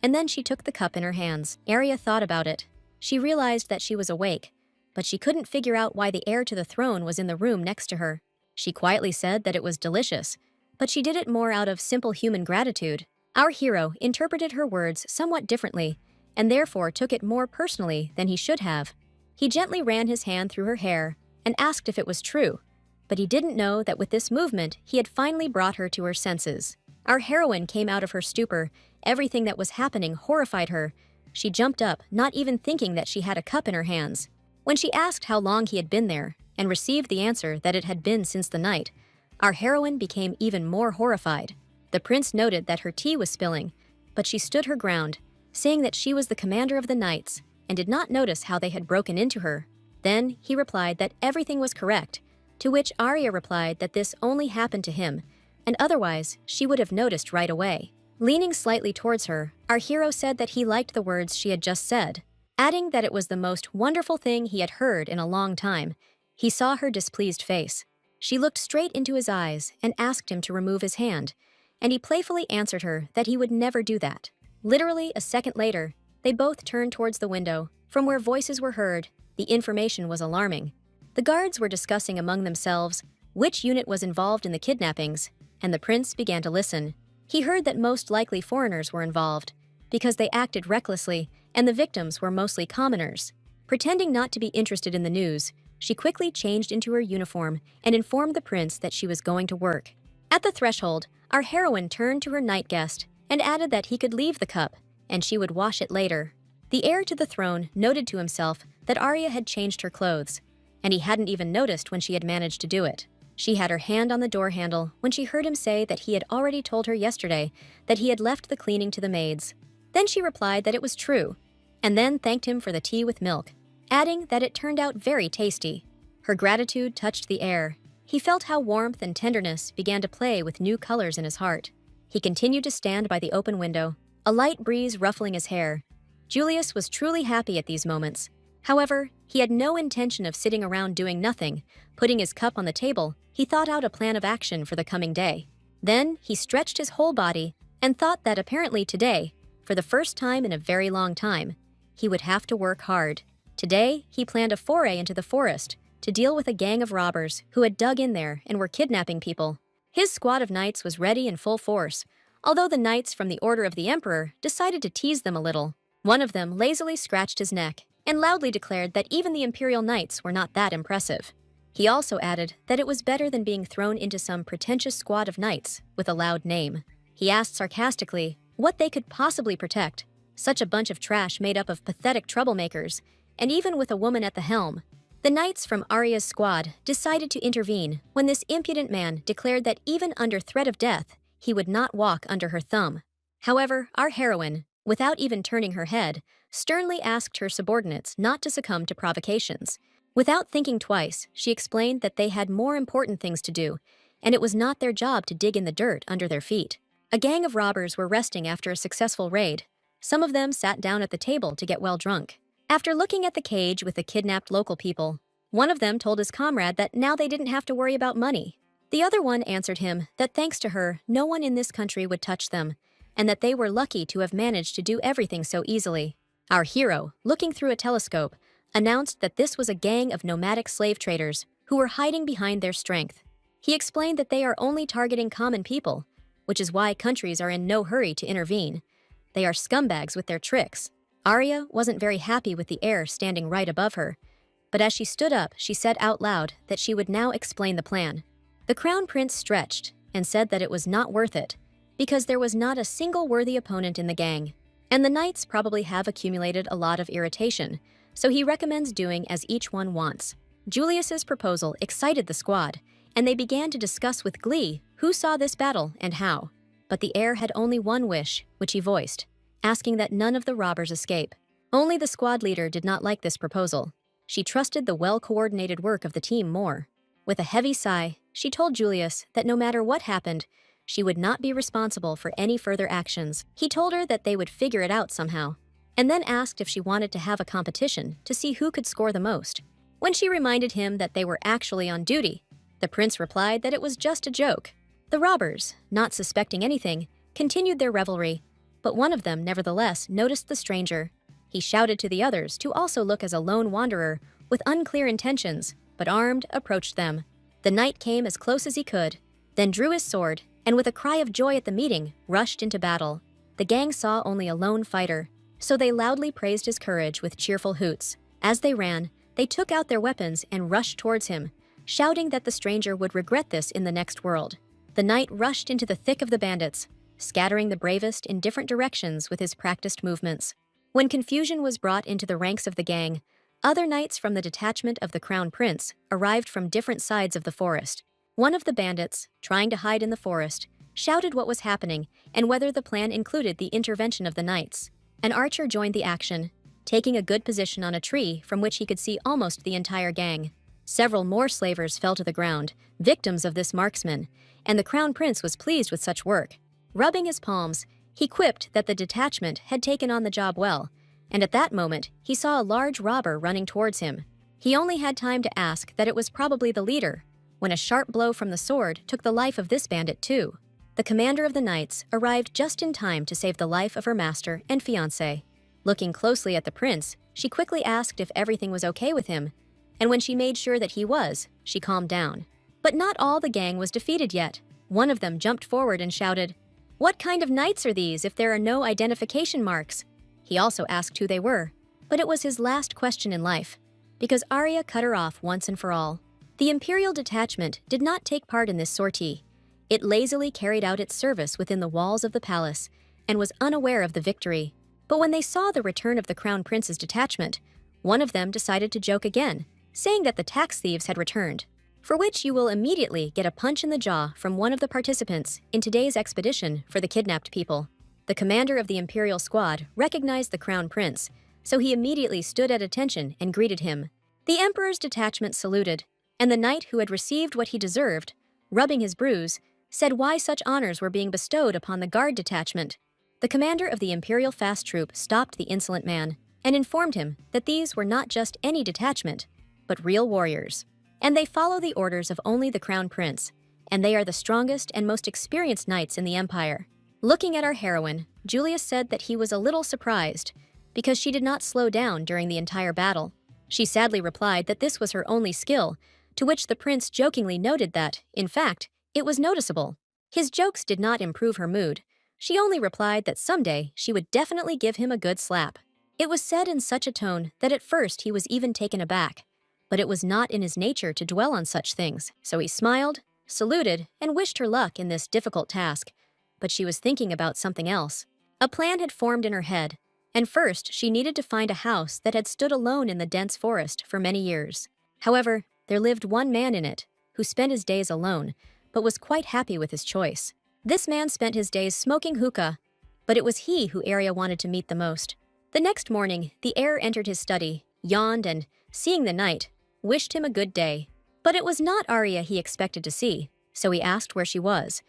and then she took the cup in her hands. Arya thought about it. She realized that she was awake, but she couldn't figure out why the heir to the throne was in the room next to her. She quietly said that it was delicious, but she did it more out of simple human gratitude. Our hero interpreted her words somewhat differently, and therefore took it more personally than he should have. He gently ran his hand through her hair and asked if it was true, but he didn't know that with this movement he had finally brought her to her senses. Our heroine came out of her stupor. Everything that was happening horrified her. She jumped up, not even thinking that she had a cup in her hands. When she asked how long he had been there, and received the answer that it had been since the night, our heroine became even more horrified. The prince noted that her tea was spilling, but she stood her ground, saying that she was the commander of the knights, and did not notice how they had broken into her. Then he replied that everything was correct, to which Arya replied that this only happened to him, and otherwise she would have noticed right away. Leaning slightly towards her, our hero said that he liked the words she had just said, adding that it was the most wonderful thing he had heard in a long time. He saw her displeased face. She looked straight into his eyes and asked him to remove his hand, and he playfully answered her that he would never do that. Literally a second later, they both turned towards the window, from where voices were heard. The information was alarming. The guards were discussing among themselves which unit was involved in the kidnappings, and the prince began to listen. He heard that most likely foreigners were involved, because they acted recklessly, and the victims were mostly commoners. Pretending not to be interested in the news, she quickly changed into her uniform and informed the prince that she was going to work. At the threshold, our heroine turned to her night guest and added that he could leave the cup, and she would wash it later. The heir to the throne noted to himself that Arya had changed her clothes, and he hadn't even noticed when she had managed to do it. She had her hand on the door handle when she heard him say that he had already told her yesterday that he had left the cleaning to the maids. Then she replied that it was true, and then thanked him for the tea with milk, adding that it turned out very tasty. Her gratitude touched the air. He felt how warmth and tenderness began to play with new colors in his heart. He continued to stand by the open window, a light breeze ruffling his hair. Julius was truly happy at these moments. However, he had no intention of sitting around doing nothing. Putting his cup on the table, he thought out a plan of action for the coming day. Then he stretched his whole body and thought that apparently today, for the first time in a very long time, he would have to work hard. Today, he planned a foray into the forest to deal with a gang of robbers who had dug in there and were kidnapping people. His squad of knights was ready in full force, although the knights from the Order of the Emperor decided to tease them a little. One of them lazily scratched his neck and loudly declared that even the Imperial Knights were not that impressive. He also added that it was better than being thrown into some pretentious squad of knights with a loud name. He asked sarcastically what they could possibly protect, such a bunch of trash made up of pathetic troublemakers, and even with a woman at the helm. The knights from Arya's squad decided to intervene when this impudent man declared that even under threat of death, he would not walk under her thumb. However, our heroine, without even turning her head, sternly asked her subordinates not to succumb to provocations. Without thinking twice, she explained that they had more important things to do, and it was not their job to dig in the dirt under their feet. A gang of robbers were resting after a successful raid. Some of them sat down at the table to get well drunk. After looking at the cage with the kidnapped local people, one of them told his comrade that now they didn't have to worry about money. The other one answered him that thanks to her, no one in this country would touch them, and that they were lucky to have managed to do everything so easily. Our hero, looking through a telescope, announced that this was a gang of nomadic slave traders who were hiding behind their strength. He explained that they are only targeting common people, which is why countries are in no hurry to intervene. They are scumbags with their tricks. Arya wasn't very happy with the heir standing right above her, but as she stood up, she said out loud that she would now explain the plan. The crown prince stretched and said that it was not worth it, because there was not a single worthy opponent in the gang, and the knights probably have accumulated a lot of irritation, so he recommends doing as each one wants. Julius's proposal excited the squad, and they began to discuss with glee who saw this battle and how. But the heir had only one wish, which he voiced, asking that none of the robbers escape. Only the squad leader did not like this proposal. She trusted the well-coordinated work of the team more. With a heavy sigh, she told Julius that no matter what happened, she would not be responsible for any further actions. He told her that they would figure it out somehow, and then asked if she wanted to have a competition to see who could score the most. When she reminded him that they were actually on duty, the prince replied that it was just a joke. The robbers, not suspecting anything, continued their revelry, but one of them nevertheless noticed the stranger. He shouted to the others to also look as a lone wanderer with unclear intentions, but armed, approached them. The knight came as close as he could, then drew his sword, and with a cry of joy at the meeting, rushed into battle. The gang saw only a lone fighter, so they loudly praised his courage with cheerful hoots. As they ran, they took out their weapons and rushed towards him, shouting that the stranger would regret this in the next world. The knight rushed into the thick of the bandits, scattering the bravest in different directions with his practiced movements. When confusion was brought into the ranks of the gang, other knights from the detachment of the crown prince arrived from different sides of the forest. One of the bandits, trying to hide in the forest, shouted what was happening and whether the plan included the intervention of the knights. An archer joined the action, taking a good position on a tree from which he could see almost the entire gang. Several more slavers fell to the ground, victims of this marksman, and the crown prince was pleased with such work. Rubbing his palms, he quipped that the detachment had taken on the job well, and at that moment he saw a large robber running towards him. He only had time to ask that it was probably the leader, when a sharp blow from the sword took the life of this bandit too. The commander of the knights arrived just in time to save the life of her master and fiancé. Looking closely at the prince, she quickly asked if everything was okay with him, and when she made sure that he was, she calmed down. But not all the gang was defeated yet. One of them jumped forward and shouted, "What kind of knights are these if there are no identification marks?" He also asked who they were, but it was his last question in life, because Arya cut her off once and for all. The Imperial detachment did not take part in this sortie. It lazily carried out its service within the walls of the palace and was unaware of the victory. But when they saw the return of the Crown Prince's detachment, one of them decided to joke again, saying that the tax thieves had returned, for which you will immediately get a punch in the jaw from one of the participants in today's expedition for the kidnapped people. The commander of the Imperial squad recognized the Crown Prince, so he immediately stood at attention and greeted him. The Emperor's detachment saluted, and the knight who had received what he deserved, rubbing his bruise, said why such honors were being bestowed upon the guard detachment. The commander of the Imperial fast troop stopped the insolent man and informed him that these were not just any detachment, but real warriors. And they follow the orders of only the Crown Prince, and they are the strongest and most experienced knights in the Empire. Looking at our heroine, Julius said that he was a little surprised because she did not slow down during the entire battle. She sadly replied that this was her only skill, to which the prince jokingly noted that, in fact, it was noticeable. His jokes did not improve her mood. She only replied that someday she would definitely give him a good slap. It was said in such a tone that at first he was even taken aback, but it was not in his nature to dwell on such things, so he smiled, saluted, and wished her luck in this difficult task. But she was thinking about something else. A plan had formed in her head, and first she needed to find a house that had stood alone in the dense forest for many years. However, there lived one man in it, who spent his days alone, but was quite happy with his choice. This man spent his days smoking hookah, but it was he who Arya wanted to meet the most. The next morning, the heir entered his study, yawned, and, seeing the knight, wished him a good day. But it was not Arya he expected to see, so he asked where she was,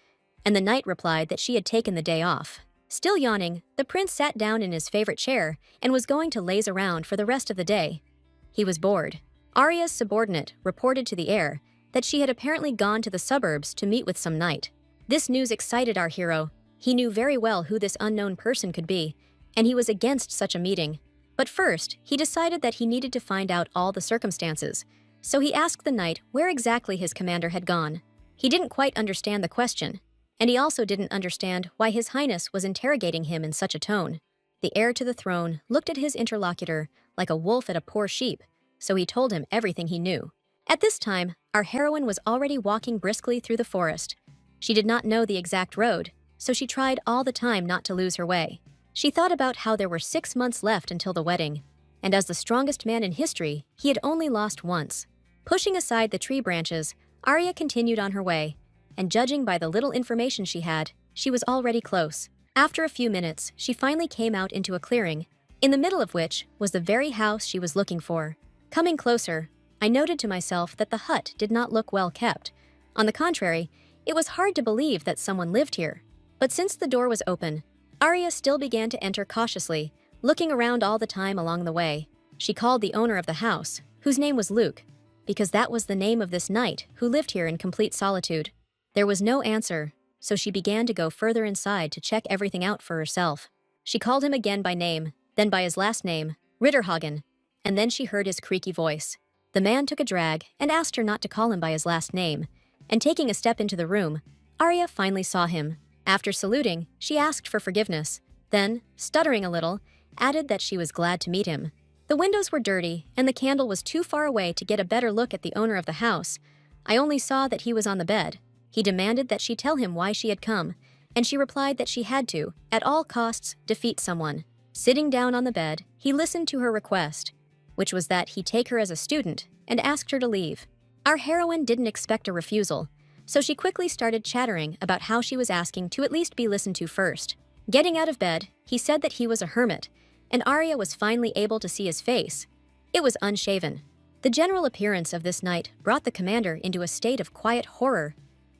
and the knight replied that she had taken the day off. Still yawning, the prince sat down in his favorite chair and was going to laze around for the rest of the day. He was bored. Arya's subordinate reported to the heir that she had apparently gone to the suburbs to meet with some knight. This news excited our hero. He knew very well who this unknown person could be, and he was against such a meeting. But first, he decided that he needed to find out all the circumstances, so he asked the knight where exactly his commander had gone. He didn't quite understand the question, and he also didn't understand why His Highness was interrogating him in such a tone. The heir to the throne looked at his interlocutor like a wolf at a poor sheep, so he told him everything he knew. At this time, our heroine was already walking briskly through the forest. She did not know the exact road, so she tried all the time not to lose her way. She thought about how there were 6 months left until the wedding, and as the strongest man in history, he had only lost once. Pushing aside the tree branches, Arya continued on her way, and judging by the little information she had, she was already close. After a few minutes, she finally came out into a clearing, in the middle of which was the very house she was looking for. Coming closer, I noted to myself that the hut did not look well kept. On the contrary, it was hard to believe that someone lived here. But since the door was open, Arya still began to enter cautiously, looking around all the time along the way. She called the owner of the house, whose name was Luke, because that was the name of this knight who lived here in complete solitude. There was no answer, so she began to go further inside to check everything out for herself. She called him again by name, then by his last name, Ritterhagen, and then she heard his creaky voice. The man took a drag and asked her not to call him by his last name, and taking a step into the room, Arya finally saw him. After saluting, she asked for forgiveness, then, stuttering a little, added that she was glad to meet him. The windows were dirty, and the candle was too far away to get a better look at the owner of the house. I only saw that he was on the bed. He demanded that she tell him why she had come, and she replied that she had to, at all costs, defeat someone. Sitting down on the bed, he listened to her request, which was that he take her as a student, and asked her to leave. Our heroine didn't expect a refusal, so she quickly started chattering about how she was asking to at least be listened to first. Getting out of bed, he said that he was a hermit, and Arya was finally able to see his face. It was unshaven. The general appearance of this knight brought the commander into a state of quiet horror.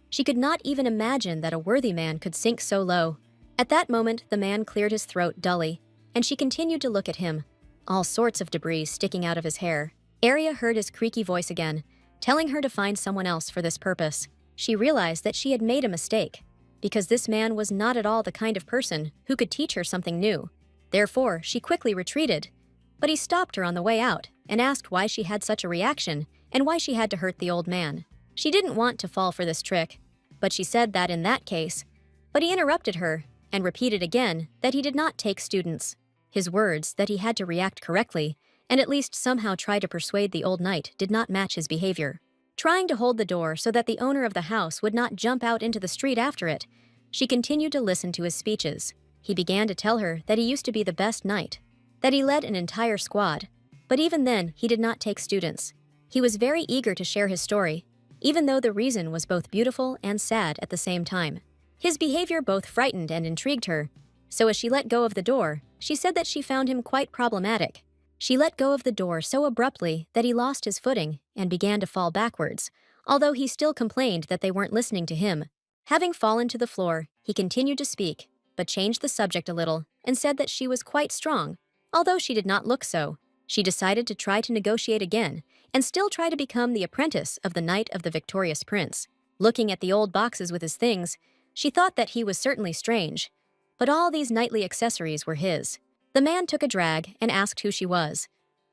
She could not even imagine that a worthy man could sink so low. At that moment, the man cleared his throat dully, and she continued to look at him, all sorts of debris sticking out of his hair. Arya heard his creaky voice again, telling her to find someone else for this purpose. She realized that she had made a mistake, because this man was not at all the kind of person who could teach her something new. Therefore, she quickly retreated, but he stopped her on the way out and asked why she had such a reaction and why she had to hurt the old man. She didn't want to fall for this trick, but she said that in that case, but he interrupted her and repeated again that he did not take students. His words that he had to react correctly and at least somehow try to persuade the old knight did not match his behavior. Trying to hold the door so that the owner of the house would not jump out into the street after it, she continued to listen to his speeches. He began to tell her that he used to be the best knight, that he led an entire squad, but even then he did not take students. He was very eager to share his story, even though the reason was both beautiful and sad at the same time. His behavior both frightened and intrigued her, so as she let go of the door, she said that she found him quite problematic. She let go of the door so abruptly that he lost his footing and began to fall backwards, although he still complained that they weren't listening to him. Having fallen to the floor, he continued to speak, but changed the subject a little and said that she was quite strong. Although she did not look so, she decided to try to negotiate again and still try to become the apprentice of the knight of the victorious prince. Looking at the old boxes with his things, she thought that he was certainly strange, but all these knightly accessories were his. The man took a drag and asked who she was,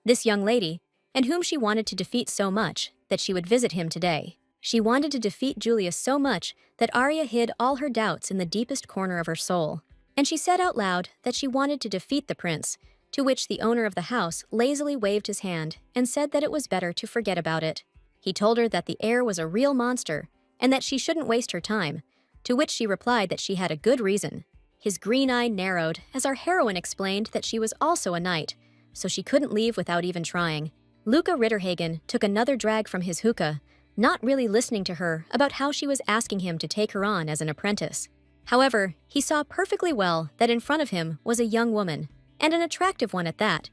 this young lady, and whom she wanted to defeat so much that she would visit him today. She wanted to defeat Julius so much that Arya hid all her doubts in the deepest corner of her soul, and she said out loud that she wanted to defeat the prince, to which the owner of the house lazily waved his hand and said that it was better to forget about it. He told her that the heir was a real monster and that she shouldn't waste her time, to which she replied that she had a good reason. His green eye narrowed as our heroine explained that she was also a knight, so she couldn't leave without even trying. Luca Ritterhagen took another drag from his hookah, not really listening to her about how she was asking him to take her on as an apprentice. However, he saw perfectly well that in front of him was a young woman, and an attractive one at that.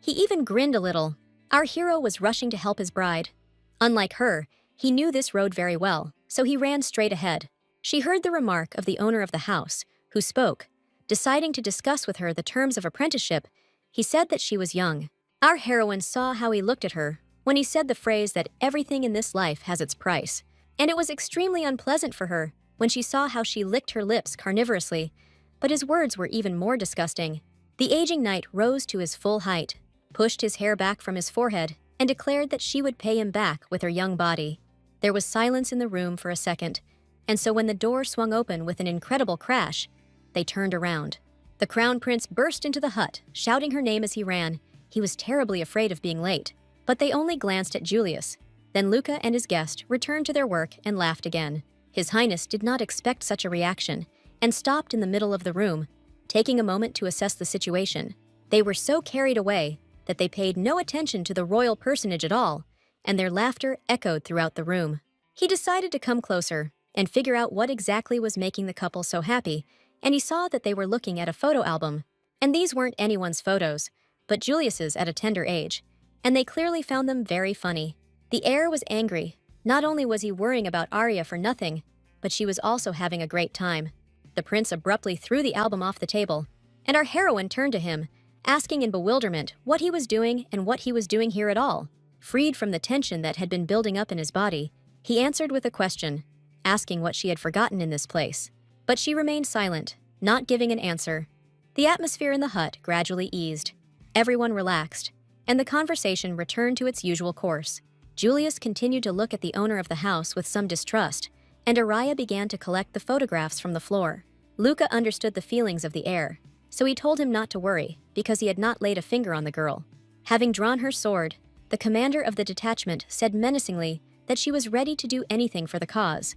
He even grinned a little. Our hero was rushing to help his bride. Unlike her, he knew this road very well, so he ran straight ahead. She heard the remark of the owner of the house, who spoke. Deciding to discuss with her the terms of apprenticeship, he said that she was young. Our heroine saw how he looked at her when he said the phrase that everything in this life has its price, and it was extremely unpleasant for her when she saw how she licked her lips carnivorously, but his words were even more disgusting. The aging knight rose to his full height, pushed his hair back from his forehead, and declared that she would pay him back with her young body. There was silence in the room for a second, and so when the door swung open with an incredible crash, they turned around. The crown prince burst into the hut, shouting her name as he ran. He was terribly afraid of being late, but they only glanced at Julius. Then Luca and his guest returned to their work and laughed again. His Highness did not expect such a reaction and stopped in the middle of the room, taking a moment to assess the situation. They were so carried away that they paid no attention to the royal personage at all, and their laughter echoed throughout the room. He decided to come closer and figure out what exactly was making the couple so happy, and he saw that they were looking at a photo album. And these weren't anyone's photos, but Julius's at a tender age, and they clearly found them very funny. The heir was angry. Not only was he worrying about Arya for nothing, but she was also having a great time. The prince abruptly threw the album off the table, and our heroine turned to him, asking in bewilderment what he was doing and what he was doing here at all. Freed from the tension that had been building up in his body, he answered with a question, asking what she had forgotten in this place. But she remained silent, not giving an answer. The atmosphere in the hut gradually eased. Everyone relaxed, and the conversation returned to its usual course. Julius continued to look at the owner of the house with some distrust, and Arya began to collect the photographs from the floor. Luca understood the feelings of the heir, so he told him not to worry, because he had not laid a finger on the girl. Having drawn her sword, the commander of the detachment said menacingly that she was ready to do anything for the cause.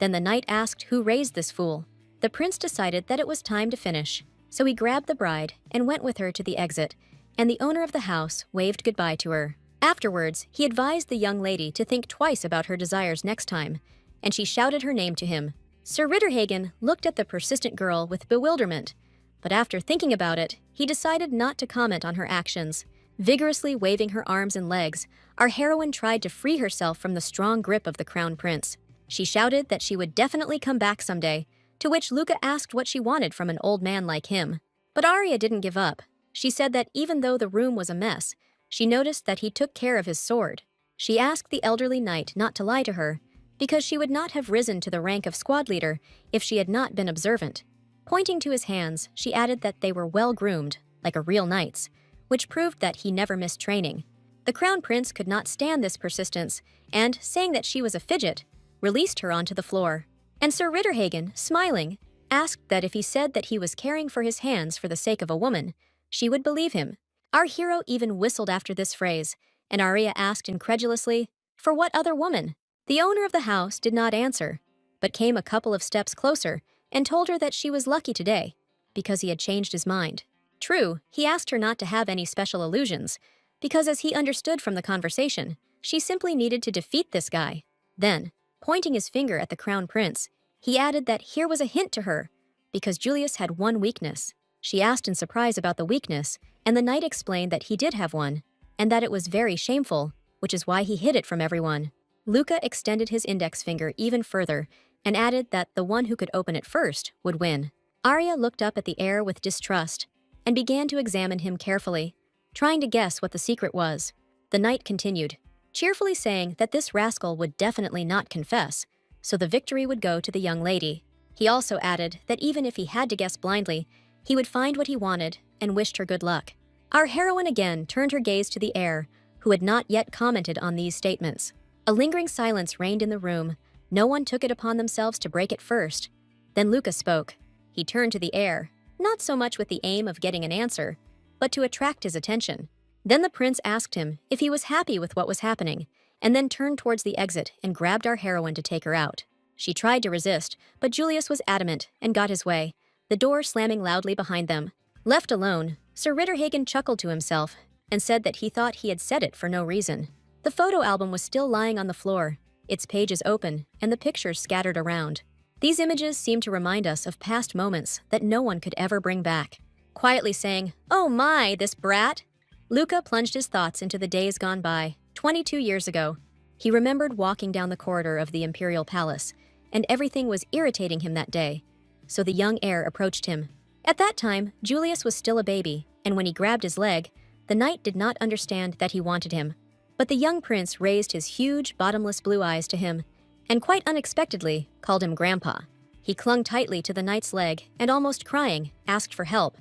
Then the knight asked who raised this fool. The prince decided that it was time to finish, so he grabbed the bride and went with her to the exit, and the owner of the house waved goodbye to her. Afterwards, he advised the young lady to think twice about her desires next time, and she shouted her name to him. Sir Ritterhagen looked at the persistent girl with bewilderment, but after thinking about it, he decided not to comment on her actions. Vigorously waving her arms and legs, our heroine tried to free herself from the strong grip of the crown prince. She shouted that she would definitely come back someday, to which Luca asked what she wanted from an old man like him. But Arya didn't give up. She said that even though the room was a mess, she noticed that he took care of his sword. She asked the elderly knight not to lie to her, because she would not have risen to the rank of squad leader if she had not been observant. Pointing to his hands, she added that they were well-groomed, like a real knight's, which proved that he never missed training. The crown prince could not stand this persistence, and, saying that she was a fidget, released her onto the floor. And Sir Ritterhagen, smiling, asked that if he said that he was caring for his hands for the sake of a woman, she would believe him. Our hero even whistled after this phrase, and Arya asked incredulously, "For what other woman?" The owner of the house did not answer, but came a couple of steps closer and told her that she was lucky today, because he had changed his mind. True, he asked her not to have any special illusions, because as he understood from the conversation, she simply needed to defeat this guy. Then, pointing his finger at the crown prince, he added that here was a hint to her, because Julius had one weakness. She asked in surprise about the weakness, and the knight explained that he did have one, and that it was very shameful, which is why he hid it from everyone. Luca extended his index finger even further and added that the one who could open it first would win. Arya looked up at the heir with distrust and began to examine him carefully, trying to guess what the secret was. The knight continued, cheerfully saying that this rascal would definitely not confess, so the victory would go to the young lady. He also added that even if he had to guess blindly, he would find what he wanted and wished her good luck. Our heroine again turned her gaze to the heir, who had not yet commented on these statements. A lingering silence reigned in the room. No one took it upon themselves to break it first. Then Luca spoke. He turned to the heir, not so much with the aim of getting an answer, but to attract his attention. Then the prince asked him if he was happy with what was happening, and then turned towards the exit and grabbed our heroine to take her out. She tried to resist, but Julius was adamant and got his way, the door slamming loudly behind them. Left alone, Sir Ritterhagen chuckled to himself and said that he thought he had said it for no reason. The photo album was still lying on the floor, its pages open and the pictures scattered around. These images seem to remind us of past moments that no one could ever bring back. Quietly saying, "Oh my, this brat!" Luca plunged his thoughts into the days gone by, 22 years ago. He remembered walking down the corridor of the imperial palace, and everything was irritating him that day. So the young heir approached him. At that time, Julius was still a baby, and when he grabbed his leg, the knight did not understand that he wanted him. But the young prince raised his huge, bottomless blue eyes to him, and quite unexpectedly called him Grandpa. He clung tightly to the knight's leg and, almost crying, asked for help.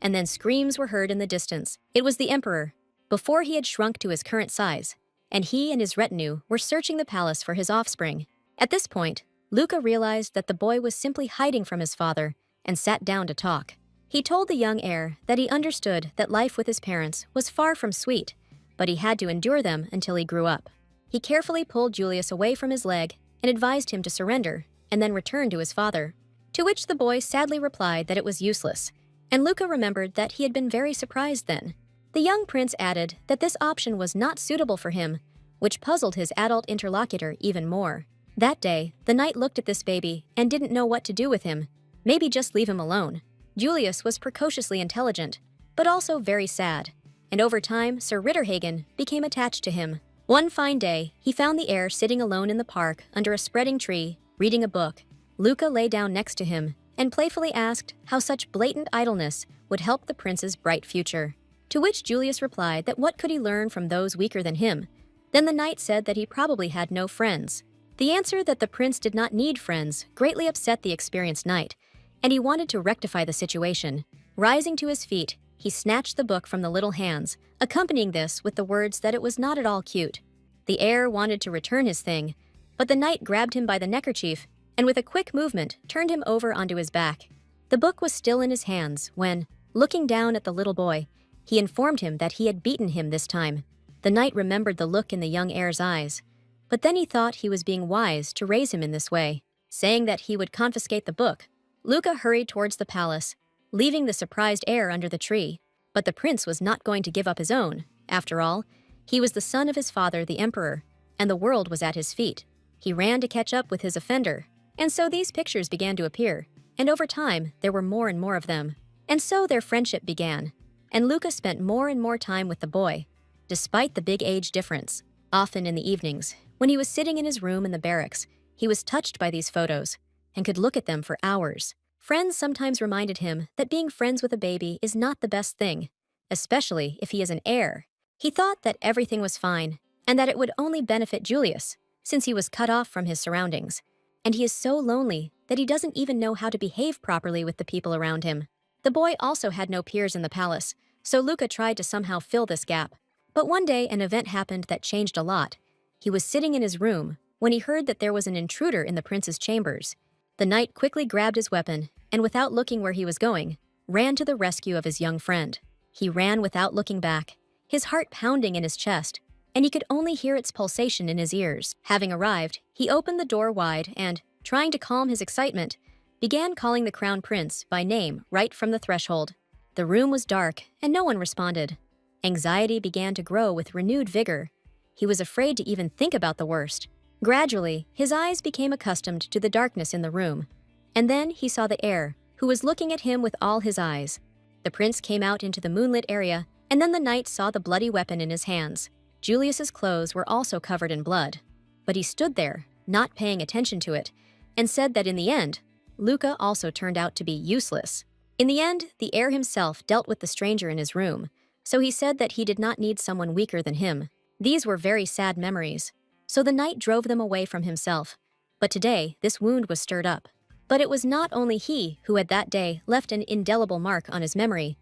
And then screams were heard in the distance. It was the emperor, before he had shrunk to his current size, and he and his retinue were searching the palace for his offspring. At this point, Luca realized that the boy was simply hiding from his father and sat down to talk. He told the young heir that he understood that life with his parents was far from sweet, but he had to endure them until he grew up. He carefully pulled Julius away from his leg and advised him to surrender and then return to his father, to which the boy sadly replied that it was useless, and Luca remembered that he had been very surprised then. The young prince added that this option was not suitable for him, which puzzled his adult interlocutor even more. That day, the knight looked at this baby and didn't know what to do with him. Maybe just leave him alone. Julius was precociously intelligent, but also very sad, and over time, Sir Ritterhagen became attached to him. One fine day, he found the heir sitting alone in the park under a spreading tree, reading a book. Luca lay down next to him and playfully asked how such blatant idleness would help the prince's bright future. To which Julius replied that what could he learn from those weaker than him? Then the knight said that he probably had no friends. The answer that the prince did not need friends greatly upset the experienced knight, and he wanted to rectify the situation. Rising to his feet, he snatched the book from the little hands, accompanying this with the words that it was not at all cute. The heir wanted to return his thing, but the knight grabbed him by the neckerchief and with a quick movement turned him over onto his back. The book was still in his hands when, looking down at the little boy, he informed him that he had beaten him this time. The knight remembered the look in the young heir's eyes, but then he thought he was being wise to raise him in this way. Saying that he would confiscate the book, Luca hurried towards the palace, leaving the surprised heir under the tree. But the prince was not going to give up his own. After all, he was the son of his father, the emperor, and the world was at his feet. He ran to catch up with his offender, and so these pictures began to appear, and over time there were more and more of them. And so their friendship began, and Luca spent more and more time with the boy, despite the big age difference. Often in the evenings, when he was sitting in his room in the barracks, he was touched by these photos and could look at them for hours. Friends sometimes reminded him that being friends with a baby is not the best thing, especially if he is an heir. He thought that everything was fine and that it would only benefit Julius, since he was cut off from his surroundings. And he is so lonely that he doesn't even know how to behave properly with the people around him. The boy also had no peers in the palace, so Luca tried to somehow fill this gap. But one day an event happened that changed a lot. He was sitting in his room when he heard that there was an intruder in the prince's chambers. The knight quickly grabbed his weapon and, without looking where he was going, ran to the rescue of his young friend. He ran without looking back, his heart pounding in his chest, and he could only hear its pulsation in his ears. Having arrived, he opened the door wide and, trying to calm his excitement, began calling the crown prince by name right from the threshold. The room was dark and no one responded. Anxiety began to grow with renewed vigor. He was afraid to even think about the worst. Gradually, his eyes became accustomed to the darkness in the room, and then he saw the heir, who was looking at him with all his eyes. The prince came out into the moonlit area, and then the knight saw the bloody weapon in his hands. Julius's clothes were also covered in blood, but he stood there, not paying attention to it, and said that in the end, Luca also turned out to be useless. In the end, the heir himself dealt with the stranger in his room, so he said that he did not need someone weaker than him. These were very sad memories, so the knight drove them away from himself. But today, this wound was stirred up. But it was not only he who had that day left an indelible mark on his memory.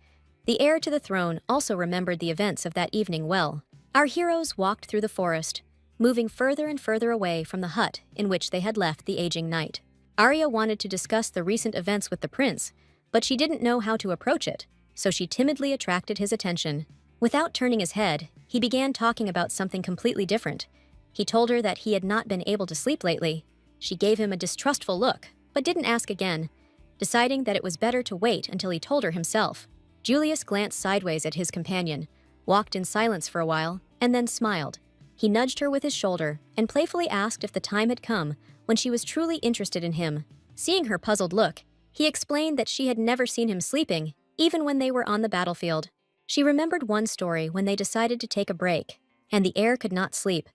The heir to the throne also remembered the events of that evening well. Our heroes walked through the forest, moving further and further away from the hut in which they had left the aging knight. Arya wanted to discuss the recent events with the prince, but she didn't know how to approach it, so she timidly attracted his attention. Without turning his head, he began talking about something completely different. He told her that he had not been able to sleep lately. She gave him a distrustful look, but didn't ask again, deciding that it was better to wait until he told her himself. Julius glanced sideways at his companion, walked in silence for a while, and then smiled. He nudged her with his shoulder and playfully asked if the time had come when she was truly interested in him. Seeing her puzzled look, he explained that she had never seen him sleeping, even when they were on the battlefield. She remembered one story when they decided to take a break, and the heir could not sleep,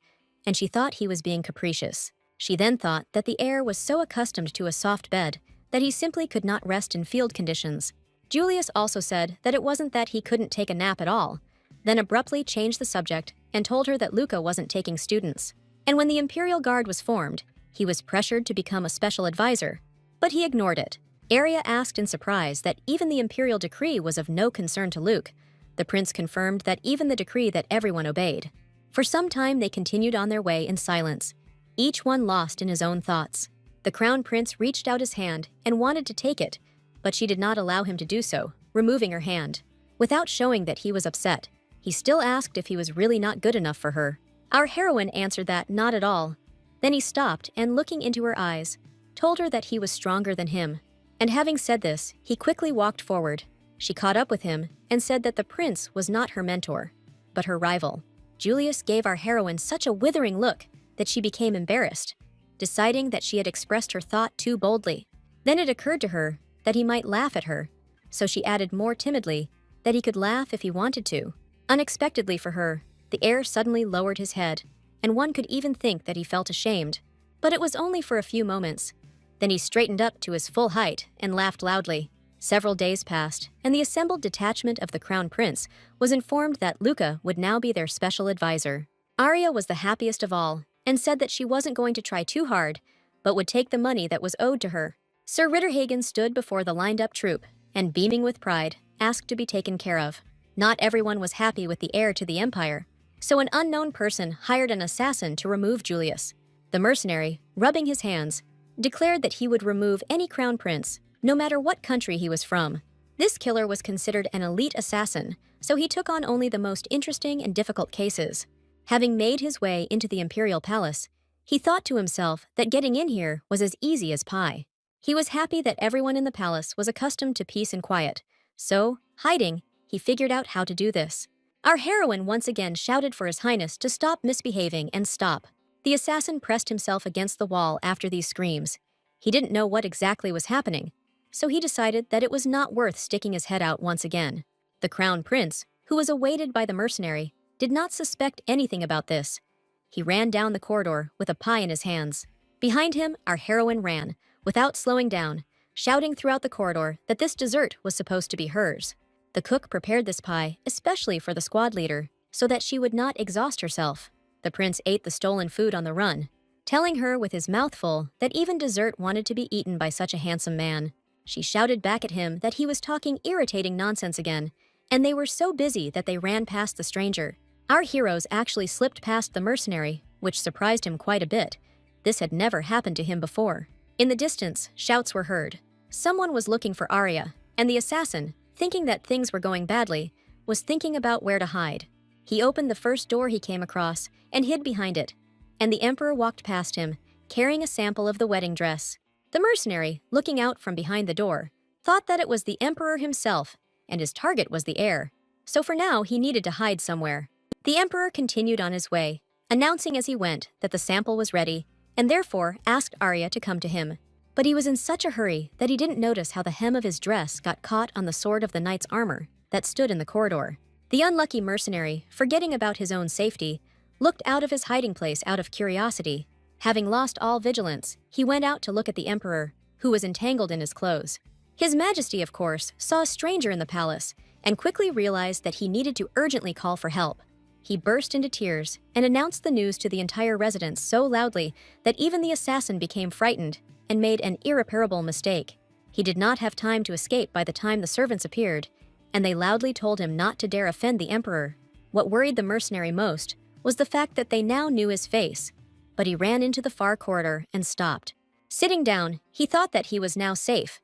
and she thought he was being capricious. She then thought that the heir was so accustomed to a soft bed that he simply could not rest in field conditions. Julius also said that it wasn't that he couldn't take a nap at all, then abruptly changed the subject and told her that Luca wasn't taking students. And when the Imperial Guard was formed, he was pressured to become a special advisor, but he ignored it. Arya asked in surprise that even the Imperial decree was of no concern to Luke. The prince confirmed that even the decree that everyone obeyed. For some time they continued on their way in silence, each one lost in his own thoughts. The crown prince reached out his hand and wanted to take it, but she did not allow him to do so, removing her hand. Without showing that he was upset, he still asked if he was really not good enough for her. Our heroine answered that not at all. Then he stopped and, looking into her eyes, told her that he was stronger than him. And having said this, he quickly walked forward. She caught up with him and said that the prince was not her mentor, but her rival. Julius gave our heroine such a withering look that she became embarrassed, deciding that she had expressed her thought too boldly. Then it occurred to her that he might laugh at her, so she added more timidly that he could laugh if he wanted to. Unexpectedly for her, the heir suddenly lowered his head, and one could even think that he felt ashamed. But it was only for a few moments. Then he straightened up to his full height and laughed loudly. Several days passed, and the assembled detachment of the crown prince was informed that Luca would now be their special advisor. Arya was the happiest of all, and said that she wasn't going to try too hard, but would take the money that was owed to her. Sir Ritterhagen stood before the lined-up troop, and beaming with pride, asked to be taken care of. Not everyone was happy with the heir to the empire, so an unknown person hired an assassin to remove Julius. The mercenary, rubbing his hands, declared that he would remove any crown prince, no matter what country he was from. This killer was considered an elite assassin, so he took on only the most interesting and difficult cases. Having made his way into the imperial palace, he thought to himself that getting in here was as easy as pie. He was happy that everyone in the palace was accustomed to peace and quiet, so, hiding, he figured out how to do this. Our heroine once again shouted for His Highness to stop misbehaving and stop. The assassin pressed himself against the wall after these screams. He didn't know what exactly was happening, so he decided that it was not worth sticking his head out once again. The crown prince, who was awaited by the mercenary, did not suspect anything about this. He ran down the corridor with a pie in his hands. Behind him, our heroine ran, without slowing down, shouting throughout the corridor that this dessert was supposed to be hers. The cook prepared this pie especially for the squad leader, so that she would not exhaust herself. The prince ate the stolen food on the run, telling her with his mouth full that even dessert wanted to be eaten by such a handsome man. She shouted back at him that he was talking irritating nonsense again, and they were so busy that they ran past the stranger. Our heroes actually slipped past the mercenary, which surprised him quite a bit. This had never happened to him before. In the distance, shouts were heard. Someone was looking for Arya, and the assassin, thinking that things were going badly, was thinking about where to hide. He opened the first door he came across and hid behind it, and the emperor walked past him, carrying a sample of the wedding dress. The mercenary, looking out from behind the door, thought that it was the emperor himself, and his target was the heir. So for now, he needed to hide somewhere. The emperor continued on his way, announcing as he went that the sample was ready, and therefore asked Arya to come to him. But he was in such a hurry that he didn't notice how the hem of his dress got caught on the sword of the knight's armor that stood in the corridor. The unlucky mercenary, forgetting about his own safety, looked out of his hiding place out of curiosity. Having lost all vigilance, he went out to look at the emperor, who was entangled in his clothes. His Majesty, of course, saw a stranger in the palace and quickly realized that he needed to urgently call for help. He burst into tears and announced the news to the entire residence so loudly that even the assassin became frightened and made an irreparable mistake. He did not have time to escape by the time the servants appeared, and they loudly told him not to dare offend the emperor. What worried the mercenary most was the fact that they now knew his face, but he ran into the far corridor and stopped. Sitting down, he thought that he was now safe,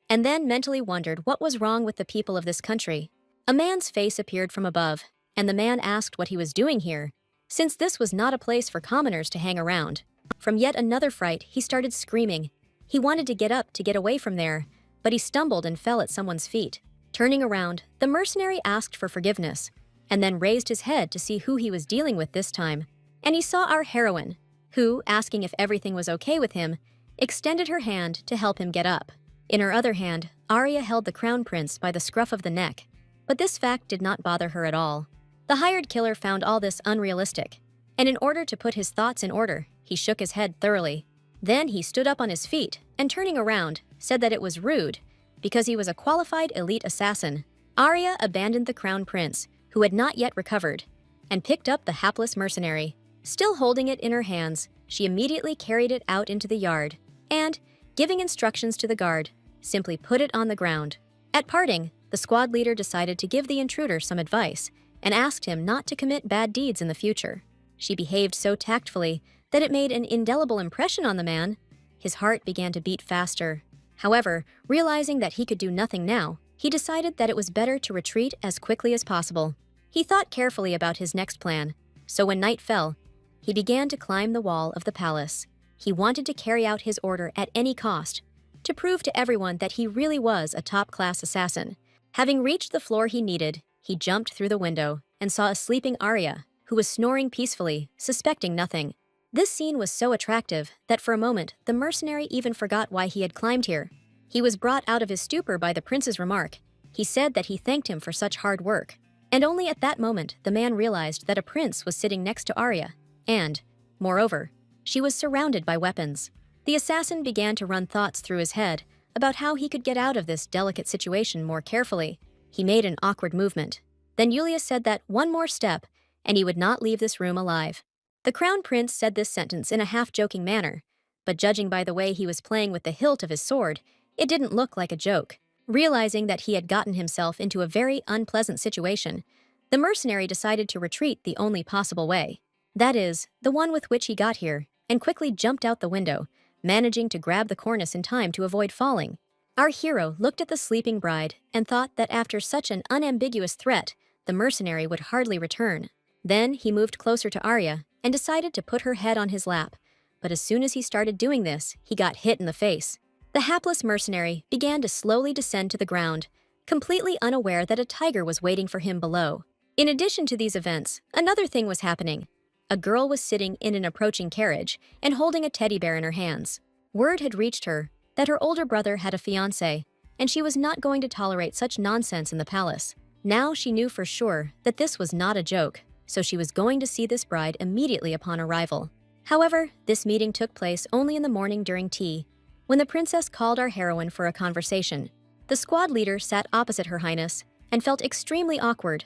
and then mentally wondered what was wrong with the people of this country. A man's face appeared from above, and the man asked what he was doing here, since this was not a place for commoners to hang around. From yet another fright, he started screaming. He wanted to get up to get away from there, but he stumbled and fell at someone's feet. Turning around, the mercenary asked for forgiveness, and then raised his head to see who he was dealing with this time. And he saw our heroine, who, asking if everything was okay with him, extended her hand to help him get up. In her other hand, Arya held the crown prince by the scruff of the neck, but this fact did not bother her at all. The hired killer found all this unrealistic, and in order to put his thoughts in order, he shook his head thoroughly. Then he stood up on his feet and, turning around, said that it was rude because he was a qualified elite assassin. Arya abandoned the crown prince, who had not yet recovered, and picked up the hapless mercenary. Still holding it in her hands, she immediately carried it out into the yard and, giving instructions to the guard, simply put it on the ground. At parting, the squad leader decided to give the intruder some advice and asked him not to commit bad deeds in the future. She behaved so tactfully that it made an indelible impression on the man. His heart began to beat faster. However, realizing that he could do nothing now, he decided that it was better to retreat as quickly as possible. He thought carefully about his next plan, so when night fell, he began to climb the wall of the palace. He wanted to carry out his order at any cost, to prove to everyone that he really was a top-class assassin. Having reached the floor he needed, he jumped through the window and saw a sleeping Arya, who was snoring peacefully, suspecting nothing. This scene was so attractive that for a moment the mercenary even forgot why he had climbed here. He was brought out of his stupor by the prince's remark. He said that he thanked him for such hard work. And only at that moment the man realized that a prince was sitting next to Arya, and, moreover, she was surrounded by weapons. The assassin began to run thoughts through his head about how he could get out of this delicate situation more carefully. He made an awkward movement. Then Julius said that one more step, and he would not leave this room alive. The crown prince said this sentence in a half-joking manner, but judging by the way he was playing with the hilt of his sword, it didn't look like a joke. Realizing that he had gotten himself into a very unpleasant situation, the mercenary decided to retreat the only possible way. That is, the one with which he got here, and quickly jumped out the window, managing to grab the cornice in time to avoid falling. Our hero looked at the sleeping bride and thought that after such an unambiguous threat, the mercenary would hardly return. Then he moved closer to Arya and decided to put her head on his lap, but as soon as he started doing this, he got hit in the face. The hapless mercenary began to slowly descend to the ground, completely unaware that a tiger was waiting for him below. In addition to these events, another thing was happening. A girl was sitting in an approaching carriage and holding a teddy bear in her hands. Word had reached her that her older brother had a fiancé, and she was not going to tolerate such nonsense in the palace. Now she knew for sure that this was not a joke, so she was going to see this bride immediately upon arrival. However, this meeting took place only in the morning during tea, when the princess called our heroine for a conversation. The squad leader sat opposite Her Highness and felt extremely awkward,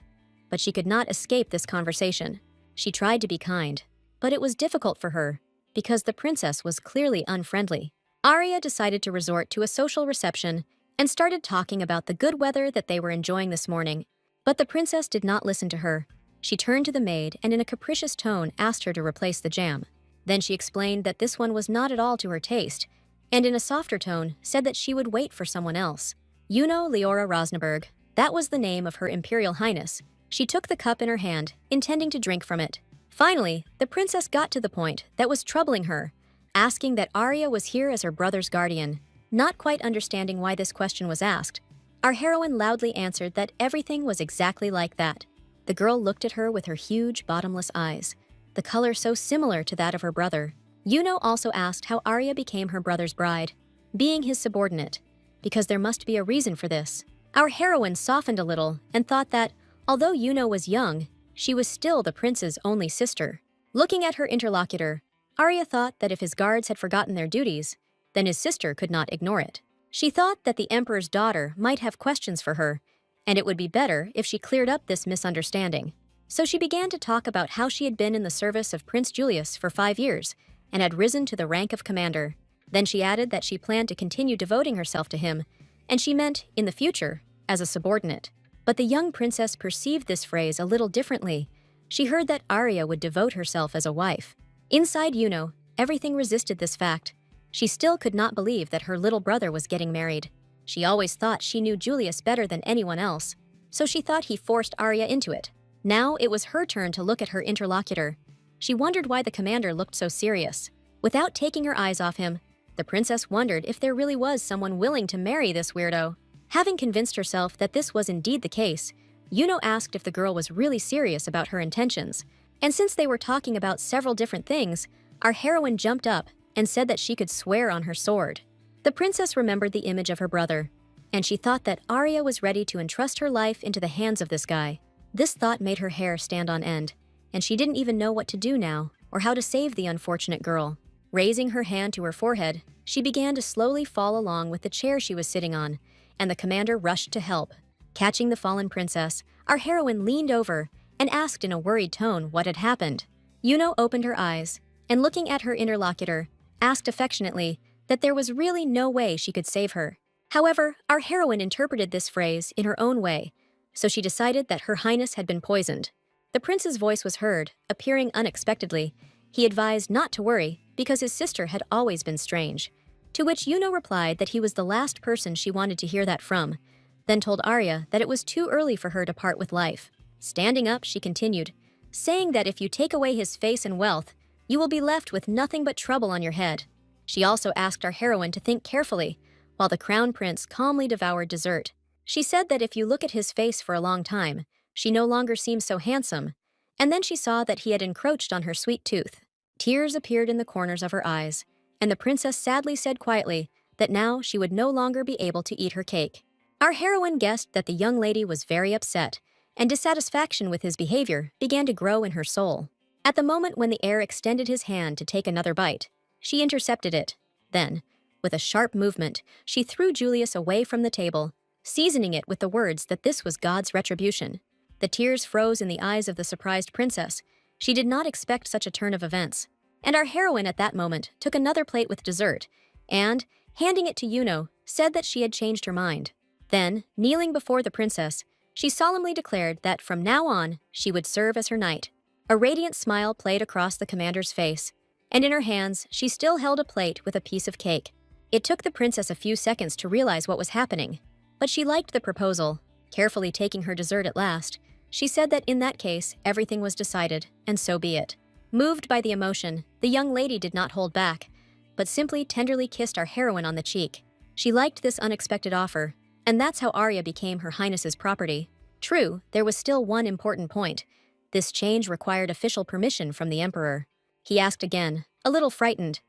but she could not escape this conversation. She tried to be kind, but it was difficult for her because the princess was clearly unfriendly. Arya decided to resort to a social reception and started talking about the good weather that they were enjoying this morning. But the princess did not listen to her. She turned to the maid and in a capricious tone asked her to replace the jam. Then she explained that this one was not at all to her taste, and in a softer tone said that she would wait for someone else. Yuno Leora Rosnaburg, that was the name of her Imperial Highness. She took the cup in her hand, intending to drink from it. Finally, the princess got to the point that was troubling her, asking that Arya was here as her brother's guardian. Not quite understanding why this question was asked, our heroine loudly answered that everything was exactly like that. The girl looked at her with her huge, bottomless eyes, the color so similar to that of her brother. Yuno also asked how Arya became her brother's bride, being his subordinate, because there must be a reason for this. Our heroine softened a little and thought that, although Yuno was young, she was still the prince's only sister. Looking at her interlocutor, Arya thought that if his guards had forgotten their duties, then his sister could not ignore it. She thought that the emperor's daughter might have questions for her, and it would be better if she cleared up this misunderstanding. So she began to talk about how she had been in the service of Prince Julius for 5 years and had risen to the rank of commander. Then she added that she planned to continue devoting herself to him, and she meant, in the future, as a subordinate. But the young princess perceived this phrase a little differently. She heard that Arya would devote herself as a wife. Inside Yuno, everything resisted this fact. She still could not believe that her little brother was getting married. She always thought she knew Julius better than anyone else, so she thought he forced Arya into it. Now it was her turn to look at her interlocutor. She wondered why the commander looked so serious. Without taking her eyes off him, the princess wondered if there really was someone willing to marry this weirdo. Having convinced herself that this was indeed the case, Yuno asked if the girl was really serious about her intentions. And since they were talking about several different things, our heroine jumped up and said that she could swear on her sword. The princess remembered the image of her brother, and she thought that Arya was ready to entrust her life into the hands of this guy. This thought made her hair stand on end, and she didn't even know what to do now or how to save the unfortunate girl. Raising her hand to her forehead, she began to slowly fall along with the chair she was sitting on, and the commander rushed to help. Catching the fallen princess, our heroine leaned over and asked in a worried tone what had happened. Yuno opened her eyes, and looking at her interlocutor, asked affectionately that there was really no way she could save her. However, our heroine interpreted this phrase in her own way, so she decided that Her Highness had been poisoned. The prince's voice was heard, appearing unexpectedly. He advised not to worry because his sister had always been strange, to which Yuno replied that he was the last person she wanted to hear that from, then told Arya that it was too early for her to part with life. Standing up, she continued, saying that if you take away his face and wealth, you will be left with nothing but trouble on your head. She also asked our heroine to think carefully, while the crown prince calmly devoured dessert. She said that if you look at his face for a long time, she no longer seems so handsome, and then she saw that he had encroached on her sweet tooth. Tears appeared in the corners of her eyes, and the princess sadly said quietly that now she would no longer be able to eat her cake. Our heroine guessed that the young lady was very upset, and dissatisfaction with his behavior began to grow in her soul. At the moment when the heir extended his hand to take another bite, she intercepted it. Then, with a sharp movement, she threw Julius away from the table, seasoning it with the words that this was God's retribution. The tears froze in the eyes of the surprised princess. She did not expect such a turn of events. And our heroine at that moment took another plate with dessert and, handing it to Yuno, said that she had changed her mind. Then, kneeling before the princess, she solemnly declared that from now on she would serve as her knight. A radiant smile played across the commander's face, and in her hands she still held a plate with a piece of cake. It took the princess a few seconds to realize what was happening, but she liked the proposal. Carefully taking her dessert at last, she said that in that case everything was decided, and so be it. Moved by the emotion, the young lady did not hold back, but simply tenderly kissed our heroine on the cheek. She liked this unexpected offer, and that's how Arya became Her Highness's property. True, there was still one important point. This change required official permission from the emperor. He asked again, a little frightened,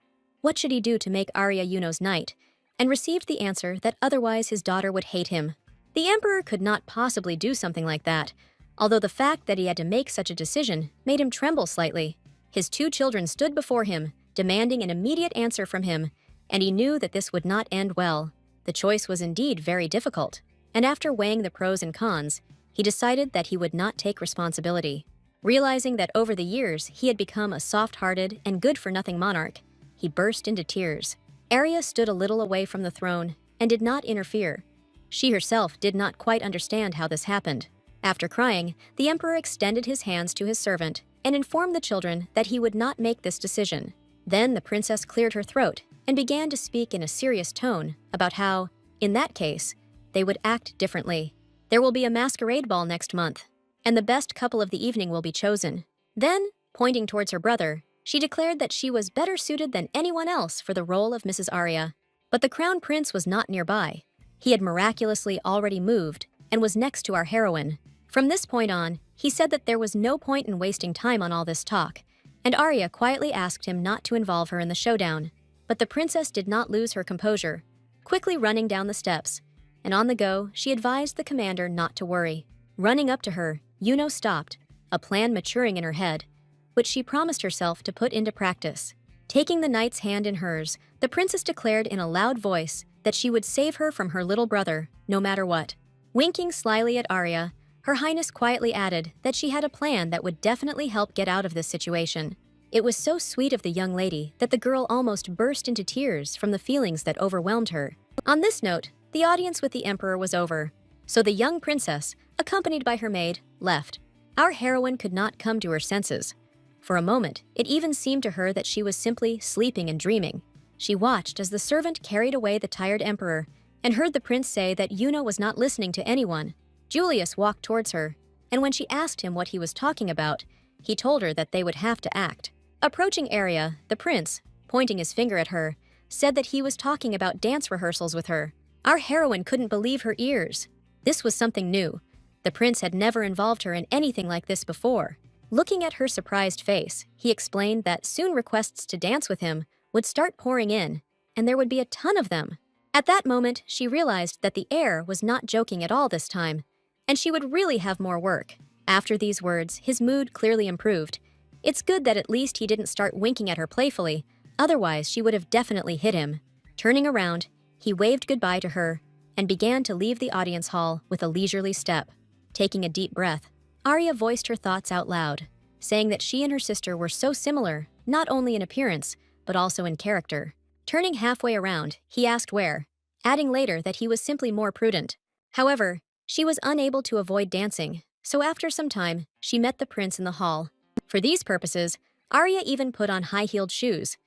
what should he do to make Arya Yuno's knight, and received the answer that otherwise his daughter would hate him. The emperor could not possibly do something like that, although the fact that he had to make such a decision made him tremble slightly. His 2 children stood before him, demanding an immediate answer from him, and he knew that this would not end well. The choice was indeed very difficult, and after weighing the pros and cons, he decided that he would not take responsibility. Realizing that over the years he had become a soft-hearted and good-for-nothing monarch, he burst into tears. Arya stood a little away from the throne and did not interfere. She herself did not quite understand how this happened. After crying, the emperor extended his hands to his servant and informed the children that he would not make this decision. Then the princess cleared her throat and began to speak in a serious tone about how, in that case, they would act differently. There will be a masquerade ball next month, and the best couple of the evening will be chosen. Then, pointing towards her brother, she declared that she was better suited than anyone else for the role of Mrs. Arya. But the crown prince was not nearby. He had miraculously already moved and was next to our heroine. From this point on, he said that there was no point in wasting time on all this talk, and Arya quietly asked him not to involve her in the showdown. But the princess did not lose her composure, quickly running down the steps, and on the go, she advised the commander not to worry. Running up to her, Yuno stopped, a plan maturing in her head, which she promised herself to put into practice. Taking the knight's hand in hers, the princess declared in a loud voice that she would save her from her little brother, no matter what. Winking slyly at Arya, Her Highness quietly added that she had a plan that would definitely help get out of this situation. It was so sweet of the young lady that the girl almost burst into tears from the feelings that overwhelmed her. On this note, the audience with the emperor was over, so the young princess, accompanied by her maid, left. Our heroine could not come to her senses. For a moment, it even seemed to her that she was simply sleeping and dreaming. She watched as the servant carried away the tired emperor and heard the prince say that Yuno was not listening to anyone. Julius walked towards her, and when she asked him what he was talking about, he told her that they would have to act. Approaching Arya, the prince, pointing his finger at her, said that he was talking about dance rehearsals with her. Our heroine couldn't believe her ears. This was something new. The prince had never involved her in anything like this before. Looking at her surprised face, he explained that soon requests to dance with him would start pouring in, and there would be a ton of them. At that moment, she realized that the heir was not joking at all this time, and she would really have more work. After these words, his mood clearly improved. It's good that at least he didn't start winking at her playfully, otherwise she would have definitely hit him. Turning around, he waved goodbye to her and began to leave the audience hall with a leisurely step. Taking a deep breath, Arya voiced her thoughts out loud, saying that she and her sister were so similar, not only in appearance, but also in character. Turning halfway around, he asked where, adding later that he was simply more prudent. However, she was unable to avoid dancing, so after some time, she met the prince in the hall. For these purposes, Arya even put on high-heeled shoes.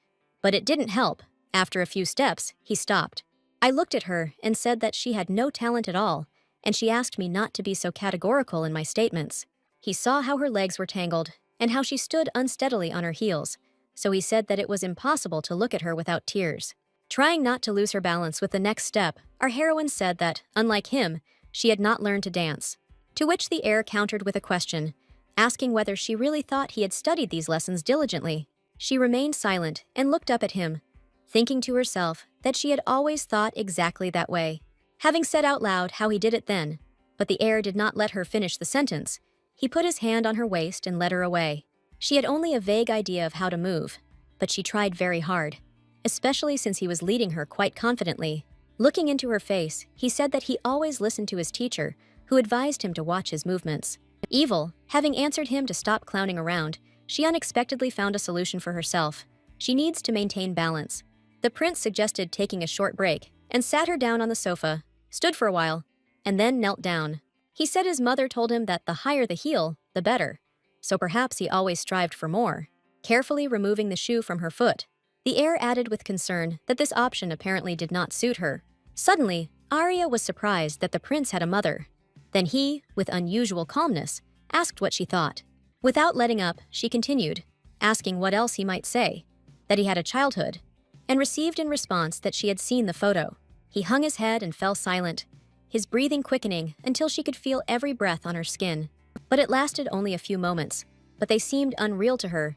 But it didn't help. After a few steps, he stopped. I looked at her and said that she had no talent at all, and she asked me not to be so categorical in my statements. He saw how her legs were tangled and how she stood unsteadily on her heels, so he said that it was impossible to look at her without tears. Trying not to lose her balance with the next step, our heroine said that, unlike him, she had not learned to dance. To which the heir countered with a question, asking whether she really thought he had studied these lessons diligently. She remained silent and looked up at him, thinking to herself that she had always thought exactly that way. Having said out loud how he did it then, but the heir did not let her finish the sentence, he put his hand on her waist and led her away. She had only a vague idea of how to move, but she tried very hard, especially since he was leading her quite confidently. Looking into her face, he said that he always listened to his teacher, who advised him to watch his movements. Evil, having answered him to stop clowning around, she unexpectedly found a solution for herself. She needs to maintain balance. The prince suggested taking a short break and sat her down on the sofa, stood for a while, and then knelt down. He said his mother told him that the higher the heel, the better, so perhaps he always strived for more. Carefully removing the shoe from her foot, the heir added with concern that this option apparently did not suit her. Suddenly, Arya was surprised that the prince had a mother. Then he, with unusual calmness, asked what she thought. Without letting up, she continued, asking what else he might say, that he had a childhood, and received in response that she had seen the photo. He hung his head and fell silent, his breathing quickening until she could feel every breath on her skin. But it lasted only a few moments, but they seemed unreal to her.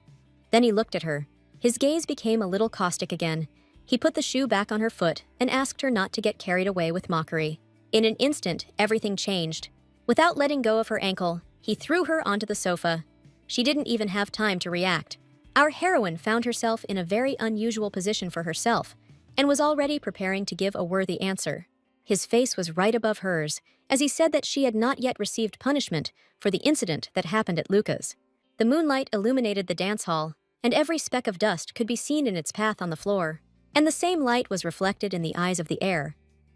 Then he looked at her. His gaze became a little caustic again. He put the shoe back on her foot and asked her not to get carried away with mockery. In an instant, everything changed. Without letting go of her ankle, he threw her onto the sofa. She didn't even have time to react. Our heroine found herself in a very unusual position for herself and was already preparing to give a worthy answer. His face was right above hers, as he said that she had not yet received punishment for the incident that happened at Luca's. The moonlight illuminated the dance hall, and every speck of dust could be seen in its path on the floor, and the same light was reflected in the eyes of the heir.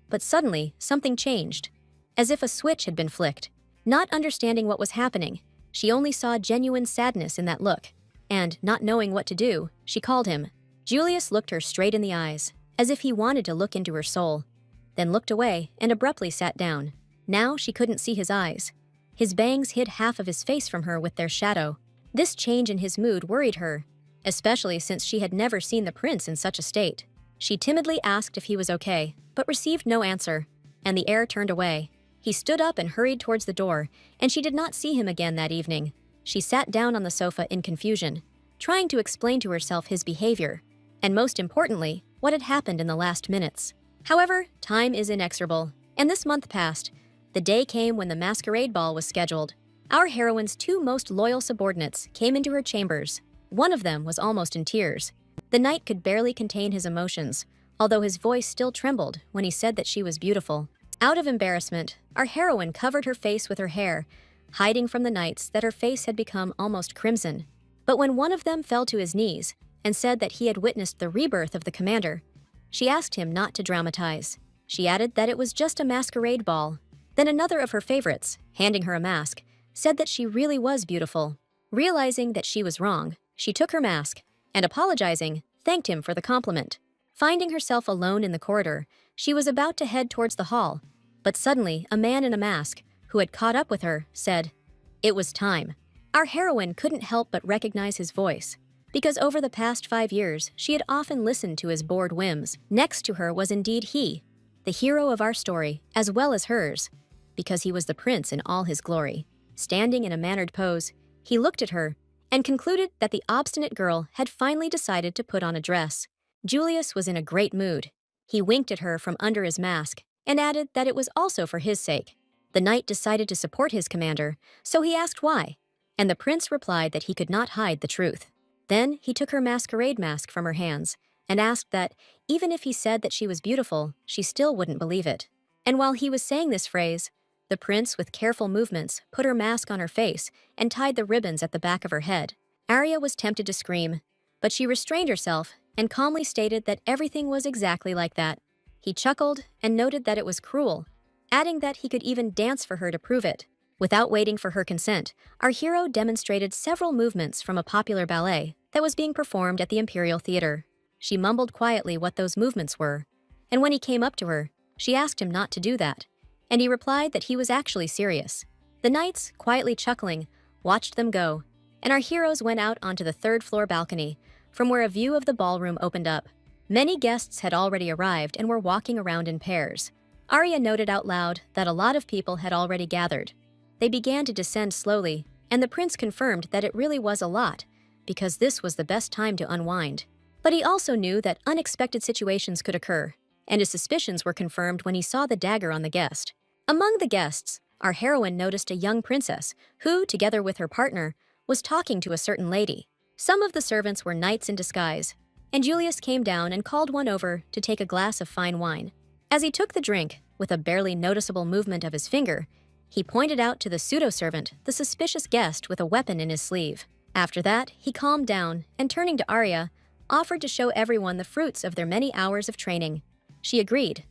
But suddenly, something changed, as if a switch had been flicked. Not understanding what was happening, she only saw genuine sadness in that look, and, not knowing what to do, she called him. Julius looked her straight in the eyes, as if he wanted to look into her soul, then looked away and abruptly sat down. Now she couldn't see his eyes. His bangs hid half of his face from her with their shadow. This change in his mood worried her, especially since she had never seen the prince in such a state. She timidly asked if he was okay, but received no answer, and the heir turned away. He stood up and hurried towards the door, and she did not see him again that evening. She sat down on the sofa in confusion, trying to explain to herself his behavior, and most importantly, what had happened in the last minutes. However, time is inexorable, and this month passed. The day came when the masquerade ball was scheduled. Our heroine's two most loyal subordinates came into her chambers. One of them was almost in tears. The knight could barely contain his emotions, although his voice still trembled when he said that she was beautiful. Out of embarrassment, our heroine covered her face with her hair, hiding from the knights that her face had become almost crimson. But when one of them fell to his knees and said that he had witnessed the rebirth of the commander, she asked him not to dramatize. She added that it was just a masquerade ball. Then another of her favorites, handing her a mask, said that she really was beautiful. Realizing that she was wrong, she took her mask and, apologizing, thanked him for the compliment. Finding herself alone in the corridor, she was about to head towards the hall, but suddenly a man in a mask, who had caught up with her, said, "It was time." Our heroine couldn't help but recognize his voice, because over the past 5 years, she had often listened to his bored whims. Next to her was indeed he, the hero of our story, as well as hers, because he was the prince in all his glory. Standing in a mannered pose, he looked at her and concluded that the obstinate girl had finally decided to put on a dress. Julius was in a great mood. He winked at her from under his mask and added that it was also for his sake. The knight decided to support his commander, so he asked why, and the prince replied that he could not hide the truth. Then he took her masquerade mask from her hands and asked that, even if he said that she was beautiful, she still wouldn't believe it. And while he was saying this phrase, the prince, with careful movements, put her mask on her face and tied the ribbons at the back of her head. Arya was tempted to scream, but she restrained herself and calmly stated that everything was exactly like that. He chuckled and noted that it was cruel, adding that he could even dance for her to prove it. Without waiting for her consent, our hero demonstrated several movements from a popular ballet that was being performed at the Imperial Theater. She mumbled quietly what those movements were, and when he came up to her, she asked him not to do that, and he replied that he was actually serious. The knights, quietly chuckling, watched them go, and our heroes went out onto the third-floor balcony, from where a view of the ballroom opened up. Many guests had already arrived and were walking around in pairs. Arya noted out loud that a lot of people had already gathered. They began to descend slowly, and the prince confirmed that it really was a lot, because this was the best time to unwind. But he also knew that unexpected situations could occur, and his suspicions were confirmed when he saw the dagger on the guest. Among the guests, our heroine noticed a young princess who, together with her partner, was talking to a certain lady. Some of the servants were knights in disguise, and Julius came down and called one over to take a glass of fine wine. As he took the drink, with a barely noticeable movement of his finger, he pointed out to the pseudo-servant the suspicious guest with a weapon in his sleeve. After that, he calmed down and, turning to Arya, offered to show everyone the fruits of their many hours of training. She agreed,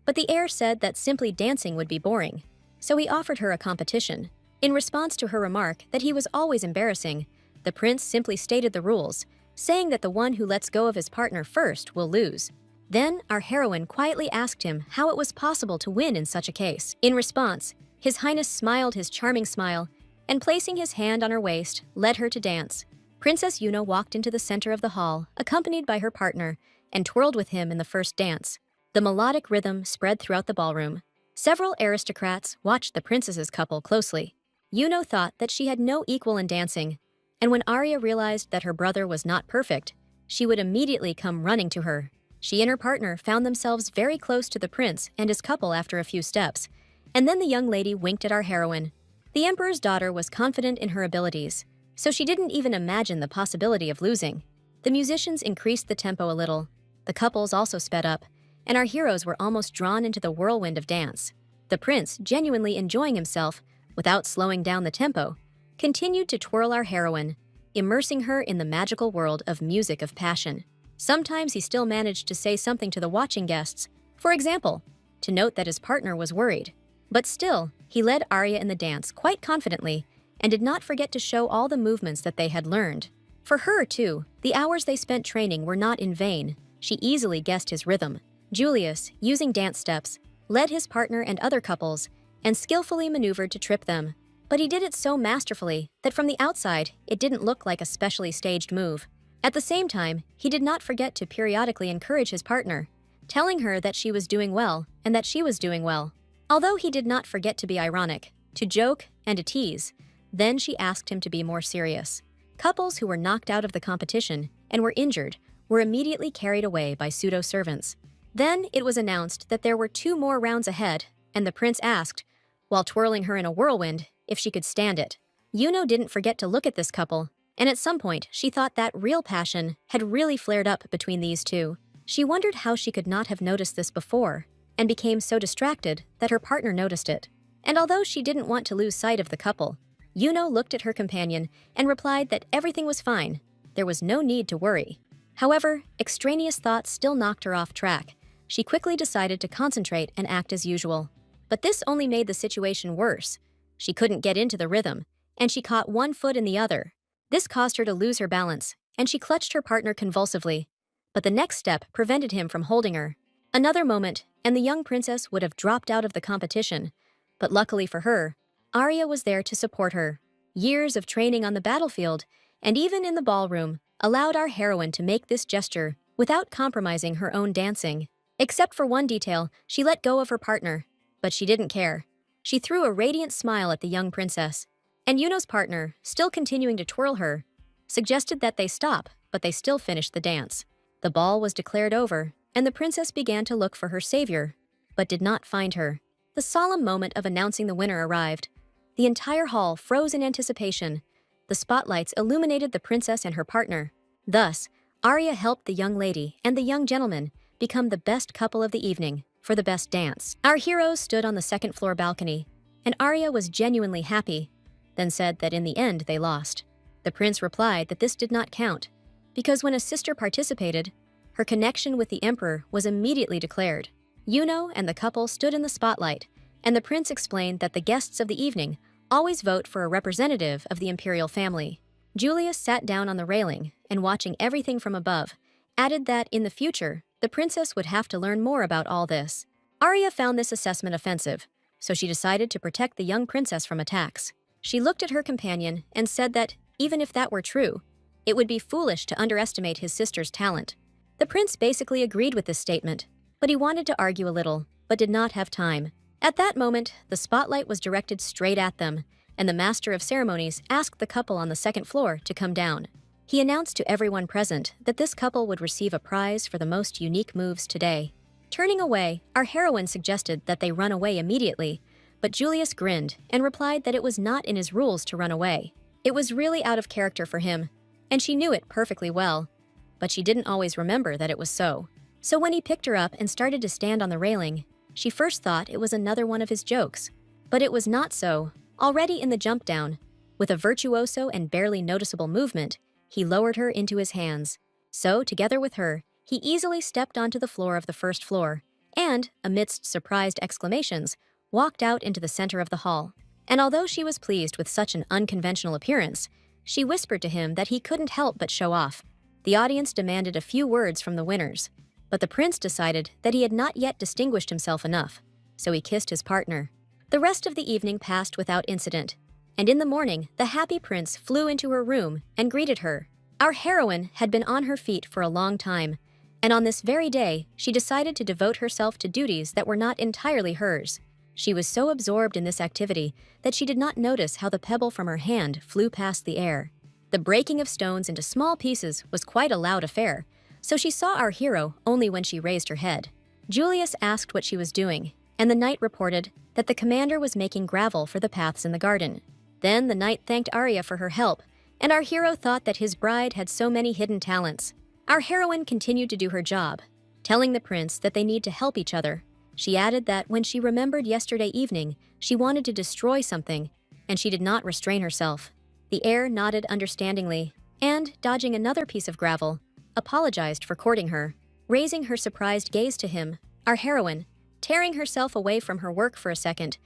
but the heir said that simply dancing would be boring, so he offered her a competition. In response to her remark that he was always embarrassing, the prince simply stated the rules, saying that the one who lets go of his partner first will lose. Then our heroine quietly asked him how it was possible to win in such a case. In response, His Highness smiled his charming smile and, placing his hand on her waist, led her to dance. Princess Yuno walked into the center of the hall, accompanied by her partner, and twirled with him in the first dance. The melodic rhythm spread throughout the ballroom. Several aristocrats watched the princess's couple closely. Yuno thought that she had no equal in dancing, and when Arya realized that her brother was not perfect, she would immediately come running to her. She and her partner found themselves very close to the prince and his couple after a few steps, and then the young lady winked at our heroine. The emperor's daughter was confident in her abilities, so she didn't even imagine the possibility of losing. The musicians increased the tempo a little. The couples also sped up, and our heroes were almost drawn into the whirlwind of dance. The prince, genuinely enjoying himself, without slowing down the tempo, continued to twirl our heroine, immersing her in the magical world of music of passion. Sometimes he still managed to say something to the watching guests, for example, to note that his partner was worried. But still, he led Arya in the dance quite confidently and did not forget to show all the movements that they had learned. For her, too, the hours they spent training were not in vain. She easily guessed his rhythm. Julius, using dance steps, led his partner and other couples and skillfully maneuvered to trip them. But he did it so masterfully that from the outside, it didn't look like a specially staged move. At the same time, he did not forget to periodically encourage his partner, telling her that she was doing well and that she was doing well. Although he did not forget to be ironic, to joke, and to tease, then she asked him to be more serious. Couples who were knocked out of the competition and were injured were immediately carried away by pseudo-servants. Then it was announced that there were 2 more rounds ahead, and the prince asked, while twirling her in a whirlwind, if she could stand it. Yuno didn't forget to look at this couple, and at some point she thought that real passion had really flared up between these two. She wondered how she could not have noticed this before, and became so distracted that her partner noticed it. And although she didn't want to lose sight of the couple, Yuno looked at her companion and replied that everything was fine. There was no need to worry. However, extraneous thoughts still knocked her off track. She quickly decided to concentrate and act as usual. But this only made the situation worse. She couldn't get into the rhythm, and she caught one foot in the other. This caused her to lose her balance, and she clutched her partner convulsively. But the next step prevented him from holding her. Another moment, and the young princess would have dropped out of the competition. But luckily for her, Arya was there to support her. Years of training on the battlefield, and even in the ballroom, allowed our heroine to make this gesture without compromising her own dancing. Except for one detail, she let go of her partner. But she didn't care. She threw a radiant smile at the young princess, and Yuno's partner, still continuing to twirl her, suggested that they stop, but they still finished the dance. The ball was declared over, and the princess began to look for her savior, but did not find her. The solemn moment of announcing the winner arrived. The entire hall froze in anticipation. The spotlights illuminated the princess and her partner. Thus, Arya helped the young lady and the young gentleman become the best couple of the evening for the best dance. Our heroes stood on the second-floor balcony, and Arya was genuinely happy, then said that in the end they lost. The prince replied that this did not count, because when a sister participated, her connection with the emperor was immediately declared. Yuno and the couple stood in the spotlight, and the prince explained that the guests of the evening always vote for a representative of the imperial family. Julius sat down on the railing and, watching everything from above, added that in the future, the princess would have to learn more about all this. Arya found this assessment offensive, so she decided to protect the young princess from attacks. She looked at her companion and said that, even if that were true, it would be foolish to underestimate his sister's talent. The prince basically agreed with this statement, but he wanted to argue a little, but did not have time. At that moment, the spotlight was directed straight at them, and the master of ceremonies asked the couple on the second floor to come down. He announced to everyone present that this couple would receive a prize for the most unique moves today. Turning away, our heroine suggested that they run away immediately, but Julius grinned and replied that it was not in his rules to run away. It was really out of character for him, and she knew it perfectly well, but she didn't always remember that it was so. So when he picked her up and started to stand on the railing, she first thought it was another one of his jokes. But it was not so. Already in the jump down, with a virtuoso and barely noticeable movement, he lowered her into his hands. So, together with her, he easily stepped onto the floor of the first floor and, amidst surprised exclamations, walked out into the center of the hall. And although she was pleased with such an unconventional appearance, she whispered to him that he couldn't help but show off. The audience demanded a few words from the winners, but the prince decided that he had not yet distinguished himself enough, so he kissed his partner. The rest of the evening passed without incident, and in the morning, the happy prince flew into her room and greeted her. Our heroine had been on her feet for a long time, and on this very day, she decided to devote herself to duties that were not entirely hers. She was so absorbed in this activity that she did not notice how the pebble from her hand flew past the air. The breaking of stones into small pieces was quite a loud affair, so she saw our hero only when she raised her head. Julius asked what she was doing, and the knight reported that the commander was making gravel for the paths in the garden. Then the knight thanked Arya for her help, and our hero thought that his bride had so many hidden talents. Our heroine continued to do her job, telling the prince that they need to help each other. She added that when she remembered yesterday evening, she wanted to destroy something, and she did not restrain herself. The heir nodded understandingly, and, dodging another piece of gravel, apologized for courting her. Raising her surprised gaze to him, our heroine, tearing herself away from her work for a second,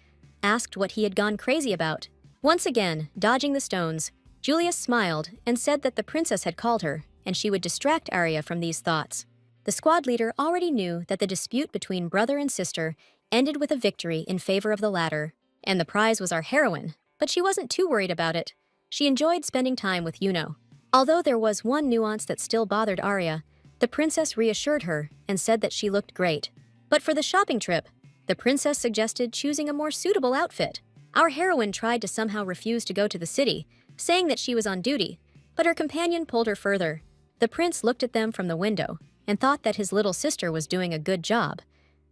asked what he had gone crazy about. Once again, dodging the stones, Julius smiled and said that the princess had called her, and she would distract Arya from these thoughts. The squad leader already knew that the dispute between brother and sister ended with a victory in favor of the latter, and the prize was our heroine, but she wasn't too worried about it. She enjoyed spending time with Yuno. Although there was one nuance that still bothered Arya, the princess reassured her and said that she looked great. But for the shopping trip, the princess suggested choosing a more suitable outfit. Our heroine tried to somehow refuse to go to the city, saying that she was on duty, but her companion pulled her further. The prince looked at them from the window and thought that his little sister was doing a good job,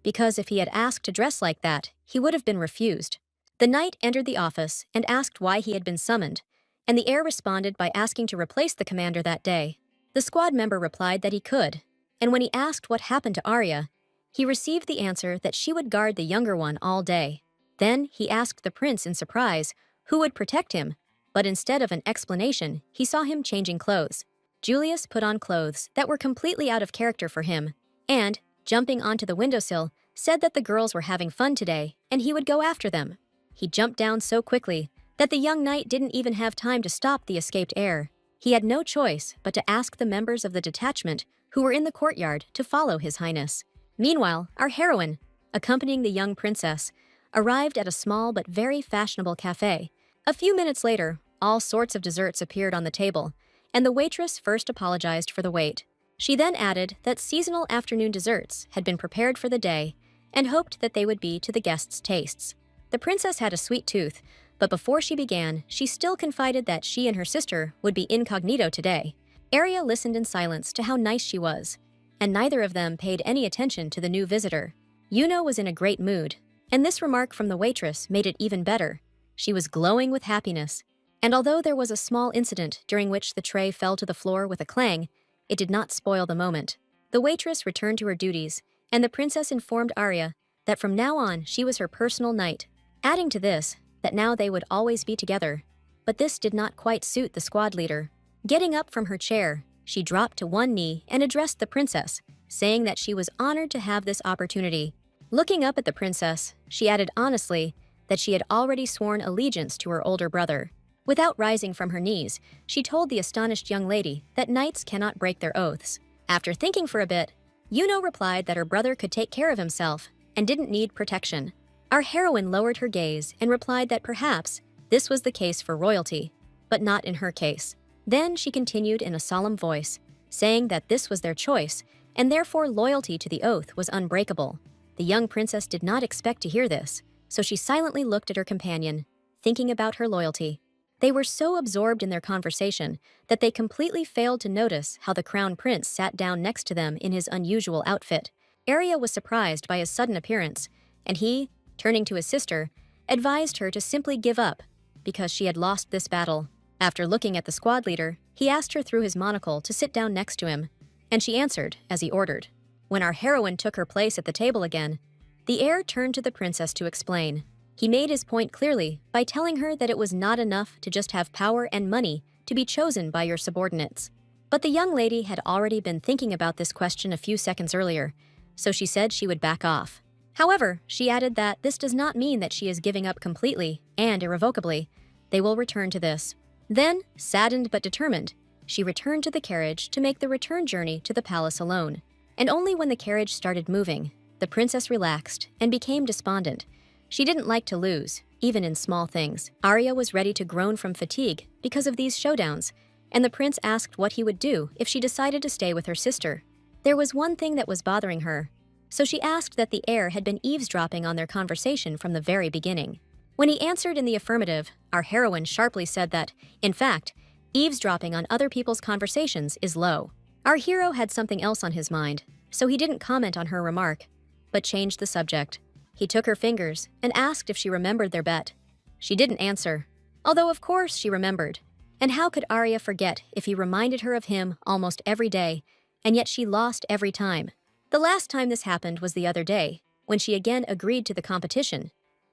because if he had asked to dress like that, he would have been refused. The knight entered the office and asked why he had been summoned, and the heir responded by asking to replace the commander that day. The squad member replied that he could, and when he asked what happened to Arya, he received the answer that she would guard the younger one all day. Then he asked the prince in surprise who would protect him, but instead of an explanation, he saw him changing clothes. Julius put on clothes that were completely out of character for him, and, jumping onto the windowsill, said that the girls were having fun today and he would go after them. He jumped down so quickly that the young knight didn't even have time to stop the escaped heir. He had no choice but to ask the members of the detachment who were in the courtyard to follow His Highness. Meanwhile, our heroine, accompanying the young princess, arrived at a small but very fashionable cafe. A few minutes later, all sorts of desserts appeared on the table, and the waitress first apologized for the wait. She then added that seasonal afternoon desserts had been prepared for the day and hoped that they would be to the guests' tastes. The princess had a sweet tooth, but before she began, she still confided that she and her sister would be incognito today. Arya listened in silence to how nice she was, and neither of them paid any attention to the new visitor. Yuno was in a great mood, and this remark from the waitress made it even better. She was glowing with happiness, and although there was a small incident during which the tray fell to the floor with a clang, it did not spoil the moment. The waitress returned to her duties, and the princess informed Arya that from now on she was her personal knight, adding to this that now they would always be together. But this did not quite suit the squad leader. Getting up from her chair, she dropped to one knee and addressed the princess, saying that she was honored to have this opportunity. Looking up at the princess, she added honestly that she had already sworn allegiance to her older brother. Without rising from her knees, she told the astonished young lady that knights cannot break their oaths. After thinking for a bit, Yuno replied that her brother could take care of himself and didn't need protection. Our heroine lowered her gaze and replied that perhaps this was the case for royalty, but not in her case. Then she continued in a solemn voice, saying that this was their choice, and therefore loyalty to the oath was unbreakable. The young princess did not expect to hear this, so she silently looked at her companion, thinking about her loyalty. They were so absorbed in their conversation that they completely failed to notice how the crown prince sat down next to them in his unusual outfit. Arya was surprised by his sudden appearance, and he, turning to his sister, advised her to simply give up because she had lost this battle. After looking at the squad leader, he asked her through his monocle to sit down next to him, and she answered as he ordered. When our heroine took her place at the table again, the heir turned to the princess to explain. He made his point clearly by telling her that it was not enough to just have power and money to be chosen by your subordinates. But the young lady had already been thinking about this question a few seconds earlier, so she said she would back off. However, she added that this does not mean that she is giving up completely and irrevocably. They will return to this. Then, saddened but determined, she returned to the carriage to make the return journey to the palace alone. And only when the carriage started moving, the princess relaxed and became despondent. She didn't like to lose, even in small things. Arya was ready to groan from fatigue because of these showdowns, and the prince asked what he would do if she decided to stay with her sister. There was one thing that was bothering her, so she asked that the heir had been eavesdropping on their conversation from the very beginning. When he answered in the affirmative, our heroine sharply said that, in fact, eavesdropping on other people's conversations is low. Our hero had something else on his mind, so he didn't comment on her remark, but changed the subject. He took her fingers and asked if she remembered their bet. She didn't answer, although of course she remembered. And how could Arya forget if he reminded her of him almost every day, and yet she lost every time? The last time this happened was the other day, when she again agreed to the competition.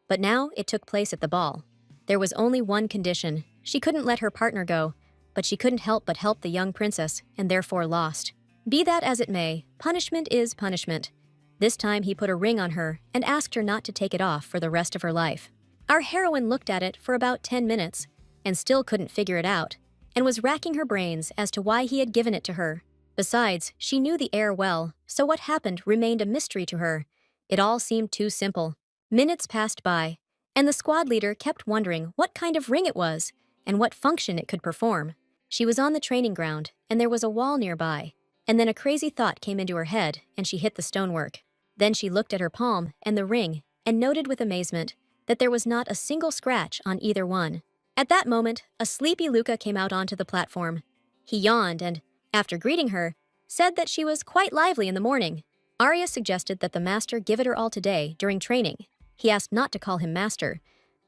But now it took place at the ball. There was only one condition. She couldn't let her partner go, but she couldn't help but help the young princess, and therefore lost. Be that as it may, punishment is punishment. This time he put a ring on her and asked her not to take it off for the rest of her life. Our heroine looked at it for about 10 minutes and still couldn't figure it out, and was racking her brains as to why he had given it to her. Besides, she knew the heir well, so what happened remained a mystery to her. It all seemed too simple. Minutes passed by, and the squad leader kept wondering what kind of ring it was and what function it could perform. She was on the training ground, and there was a wall nearby, and then a crazy thought came into her head, and she hit the stonework. Then she looked at her palm and the ring and noted with amazement that there was not a single scratch on either one. At that moment, a sleepy Luca came out onto the platform. He yawned and, after greeting her, said that she was quite lively in the morning. Arya suggested that the master give it her all today during training. He asked not to call him master.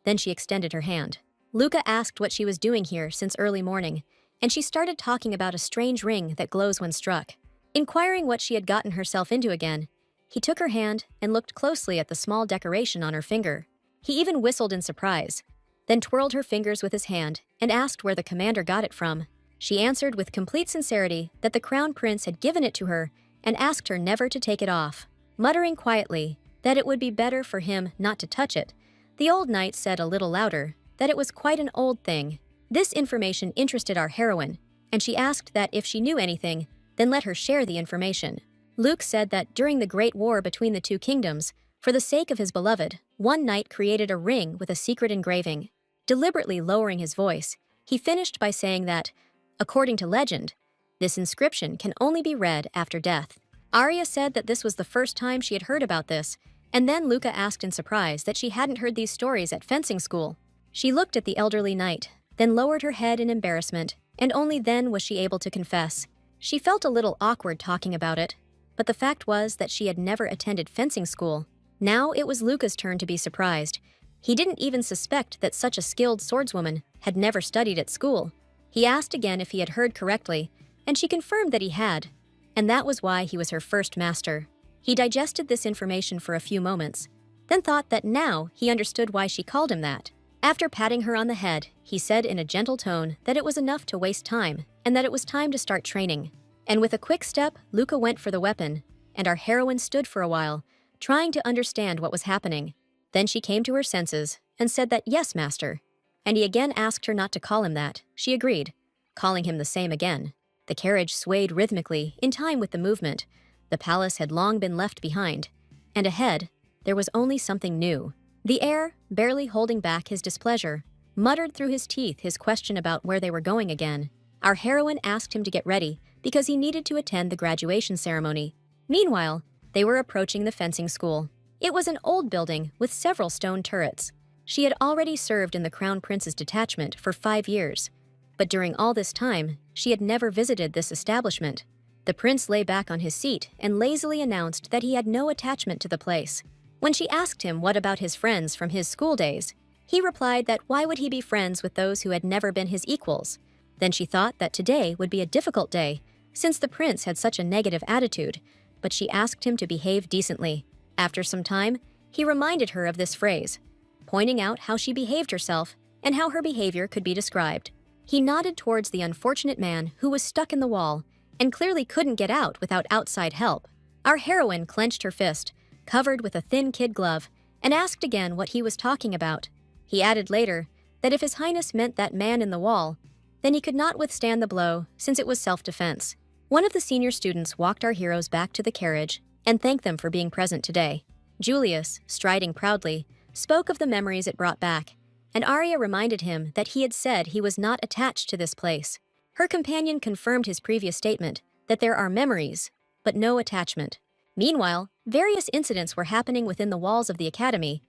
Then she extended her hand. Luca asked what she was doing here since early morning, and she started talking about a strange ring that glows when struck. Inquiring what she had gotten herself into again, he took her hand and looked closely at the small decoration on her finger. He even whistled in surprise, then twirled her fingers with his hand and asked where the commander got it from. She answered with complete sincerity that the crown prince had given it to her and asked her never to take it off. Muttering quietly that it would be better for him not to touch it, the old knight said a little louder that it was quite an old thing. This information interested our heroine, and she asked that if she knew anything, then let her share the information. Luke said that during the Great War between the two kingdoms, for the sake of his beloved, one knight created a ring with a secret engraving. Deliberately lowering his voice, he finished by saying that, according to legend, this inscription can only be read after death. Arya said that this was the first time she had heard about this, and then Luca asked in surprise that she hadn't heard these stories at fencing school. She looked at the elderly knight, then lowered her head in embarrassment, and only then was she able to confess. She felt a little awkward talking about it. but the fact was that she had never attended fencing school. Now it was Luca's turn to be surprised. He didn't even suspect that such a skilled swordswoman had never studied at school. He asked again if he had heard correctly, and she confirmed that he had, and that was why he was her first master. He digested this information for a few moments, then thought that now he understood why she called him that. After patting her on the head, he said in a gentle tone that it was enough to waste time and that it was time to start training. And with a quick step, Luca went for the weapon, and our heroine stood for a while, trying to understand what was happening. Then she came to her senses and said that yes, master. And he again asked her not to call him that. She agreed, calling him the same again. The carriage swayed rhythmically, in time with the movement. The palace had long been left behind, and ahead, there was only something new. The heir, barely holding back his displeasure, muttered through his teeth his question about where they were going again. Our heroine asked him to get ready because he needed to attend the graduation ceremony. Meanwhile, they were approaching the fencing school. It was an old building with several stone turrets. She had already served in the Crown Prince's detachment for 5 years, but during all this time, she had never visited this establishment. The prince lay back on his seat and lazily announced that he had no attachment to the place. When she asked him what about his friends from his school days, he replied that why would he be friends with those who had never been his equals? Then she thought that today would be a difficult day, since the prince had such a negative attitude, but she asked him to behave decently. After some time, he reminded her of this phrase, pointing out how she behaved herself and how her behavior could be described. He nodded towards the unfortunate man who was stuck in the wall and clearly couldn't get out without outside help. Our heroine clenched her fist, covered with a thin kid glove, and asked again what he was talking about. He added later that if His Highness meant that man in the wall, then he could not withstand the blow since it was self-defense. One of the senior students walked our heroes back to the carriage and thanked them for being present today. Julius, striding proudly, spoke of the memories it brought back, and Arya reminded him that he had said he was not attached to this place. Her companion confirmed his previous statement that there are memories, but no attachment. Meanwhile, various incidents were happening within the walls of the academy.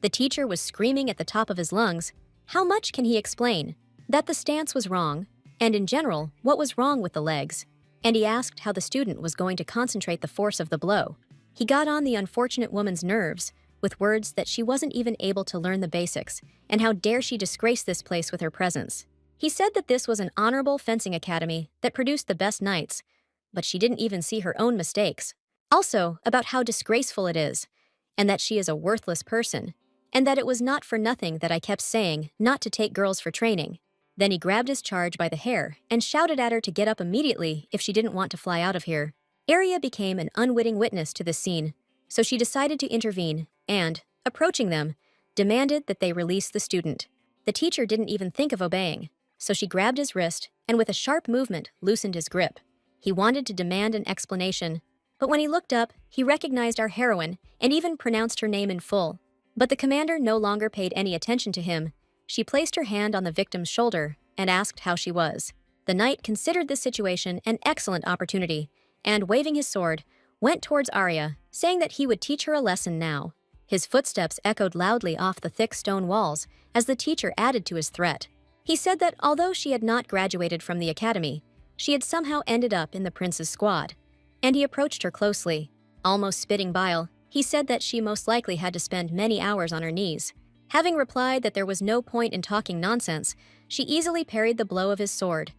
The teacher was screaming at the top of his lungs. How much can he explain? That the stance was wrong, and in general, what was wrong with the legs. And he asked how the student was going to concentrate the force of the blow. He got on the unfortunate woman's nerves with words that she wasn't even able to learn the basics, and how dare she disgrace this place with her presence. He said that this was an honorable fencing academy that produced the best knights, but she didn't even see her own mistakes. Also, about how disgraceful it is, and that she is a worthless person, and that it was not for nothing that I kept saying not to take girls for training. Then he grabbed his charge by the hair and shouted at her to get up immediately if she didn't want to fly out of here. Arya became an unwitting witness to this scene, so she decided to intervene and, approaching them, demanded that they release the student. The teacher didn't even think of obeying, so she grabbed his wrist and with a sharp movement loosened his grip. He wanted to demand an explanation, but when he looked up, he recognized our heroine and even pronounced her name in full. But the commander no longer paid any attention to him. She placed her hand on the victim's shoulder and asked how she was. The knight considered this situation an excellent opportunity and, waving his sword, went towards Arya, saying that he would teach her a lesson now. His footsteps echoed loudly off the thick stone walls as the teacher added to his threat. He said that although she had not graduated from the academy, she had somehow ended up in the prince's squad. And he approached her closely. Almost spitting bile, he said that she most likely had to spend many hours on her knees. Having replied that there was no point in talking nonsense, she easily parried the blow of his sword.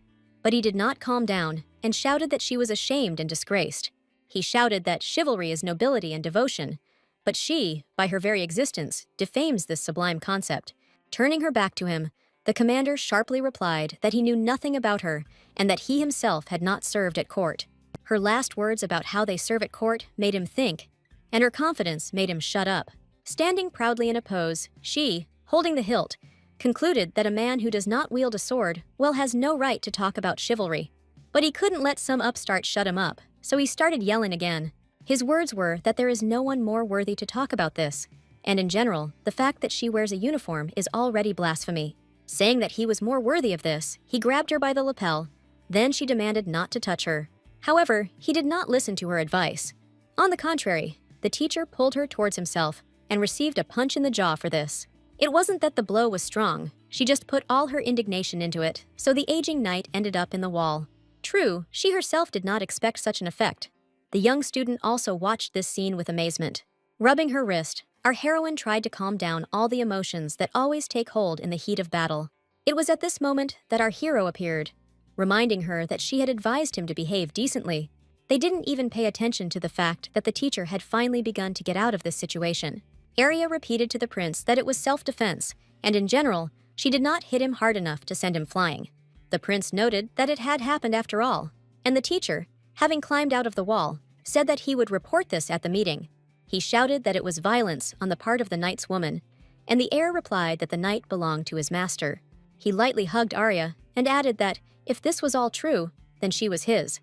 But he did not calm down and shouted that she was ashamed and disgraced. He shouted that chivalry is nobility and devotion, but she, by her very existence, defames this sublime concept. Turning her back to him, the commander sharply replied that he knew nothing about her and that he himself had not served at court. Her last words about how they serve at court made him think, and her confidence made him shut up. Standing proudly in a pose, she, holding the hilt, concluded that a man who does not wield a sword, well, has no right to talk about chivalry. But he couldn't let some upstart shut him up, so he started yelling again. His words were that there is no one more worthy to talk about this, and in general, the fact that she wears a uniform is already blasphemy. Saying that he was more worthy of this, he grabbed her by the lapel. Then she demanded not to touch her. However, he did not listen to her advice. On the contrary, the teacher pulled her towards himself and received a punch in the jaw for this. It wasn't that the blow was strong, she just put all her indignation into it, so the aging knight ended up in the wall. True, she herself did not expect such an effect. The young student also watched this scene with amazement. Rubbing her wrist, our heroine tried to calm down all the emotions that always take hold in the heat of battle. It was at this moment that our hero appeared, reminding her that she had advised him to behave decently. They didn't even pay attention to the fact that the teacher had finally begun to get out of this situation. Arya repeated to the prince that it was self-defense, and in general, she did not hit him hard enough to send him flying. The prince noted that it had happened after all, and the teacher, having climbed out of the wall, said that he would report this at the meeting. He shouted that it was violence on the part of the knight's woman, and the heir replied that the knight belonged to his master. He lightly hugged Arya and added that if this was all true, then she was his,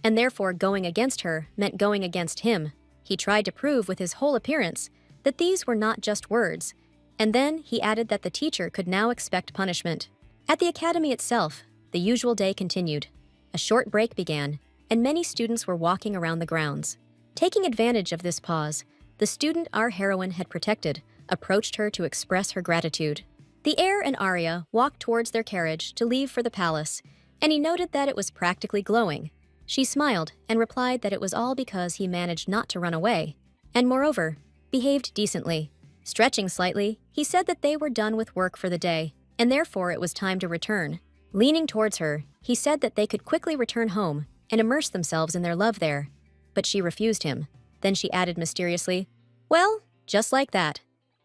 and therefore going against her meant going against him. He tried to prove with his whole appearance that these were not just words, and then he added that the teacher could now expect punishment. At the academy itself, the usual day continued. A short break began, and many students were walking around the grounds. Taking advantage of this pause, the student our heroine had protected approached her to express her gratitude. The heir and Arya walked towards their carriage to leave for the palace, and he noted that it was practically glowing. She smiled and replied that it was all because he managed not to run away, and moreover, behaved decently. Stretching slightly, he said that they were done with work for the day, and therefore it was time to return. Leaning towards her, he said that they could quickly return home and immerse themselves in their love there. But she refused him. Then she added mysteriously, "Well, just like that."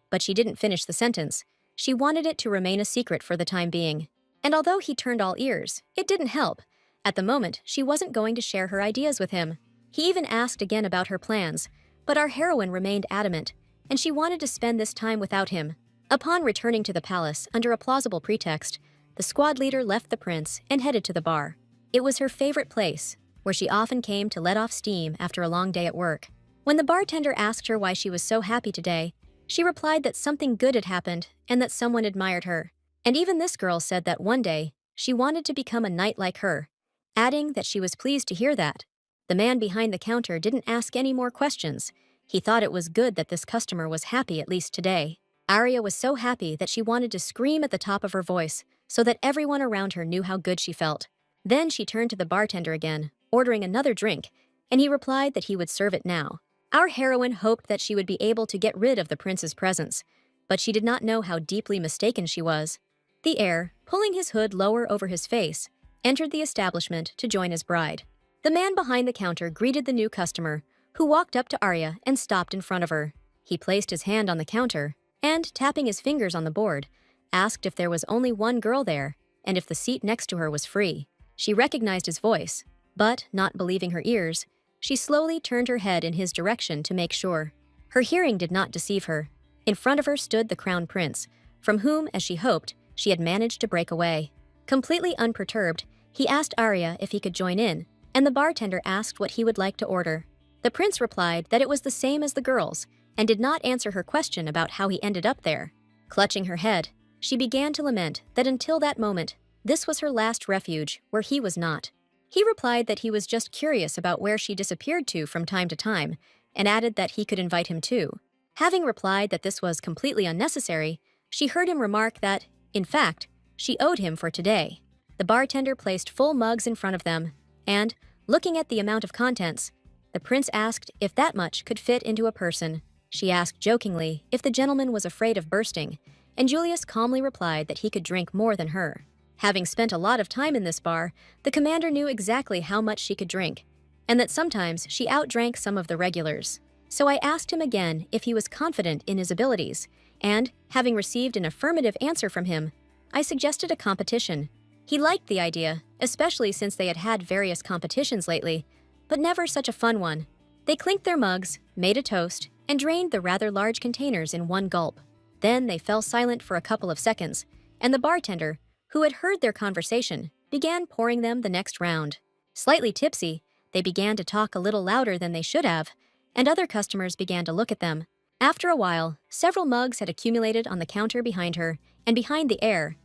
But she didn't finish the sentence. She wanted it to remain a secret for the time being. And although he turned all ears, it didn't help. At the moment, she wasn't going to share her ideas with him. He even asked again about her plans, but our heroine remained adamant, and she wanted to spend this time without him. Upon returning to the palace under a plausible pretext, the squad leader left the prince and headed to the bar. It was her favorite place, where she often came to let off steam after a long day at work. When the bartender asked her why she was so happy today, she replied that something good had happened and that someone admired her. And even this girl said that one day, she wanted to become a knight like her, adding that she was pleased to hear that. The man behind the counter didn't ask any more questions. He thought it was good that this customer was happy at least today. Arya was so happy that she wanted to scream at the top of her voice so that everyone around her knew how good she felt. Then she turned to the bartender again, ordering another drink, and he replied that he would serve it now. Our heroine hoped that she would be able to get rid of the prince's presence, but she did not know how deeply mistaken she was. The heir, pulling his hood lower over his face, entered the establishment to join his bride. The man behind the counter greeted the new customer, who walked up to Arya and stopped in front of her. He placed his hand on the counter and, tapping his fingers on the board, asked if there was only one girl there and if the seat next to her was free. She recognized his voice, but, not believing her ears, she slowly turned her head in his direction to make sure. Her hearing did not deceive her. In front of her stood the crown prince, from whom, as she hoped, she had managed to break away. Completely unperturbed, he asked Arya if he could join in, and the bartender asked what he would like to order. The prince replied that it was the same as the girls, and did not answer her question about how he ended up there. Clutching her head, she began to lament that until that moment, this was her last refuge, where he was not. He replied that he was just curious about where she disappeared to from time to time, and added that he could invite him too. Having replied that this was completely unnecessary, she heard him remark that, in fact, she owed him for today. The bartender placed full mugs in front of them, and, looking at the amount of contents, the prince asked if that much could fit into a person. She asked jokingly if the gentleman was afraid of bursting, and Julius calmly replied that he could drink more than her. Having spent a lot of time in this bar, the commander knew exactly how much she could drink, and that sometimes she outdrank some of the regulars. So I asked him again if he was confident in his abilities, and, having received an affirmative answer from him, I suggested a competition. He liked the idea, especially since they had had various competitions lately, but never such a fun one. They clinked their mugs, made a toast, and drained the rather large containers in one gulp. Then they fell silent for a couple of seconds, and the bartender, who had heard their conversation, began pouring them the next round. Slightly tipsy, they began to talk a little louder than they should have, and other customers began to look at them. After a while, several mugs had accumulated on the counter behind her and behind the heir,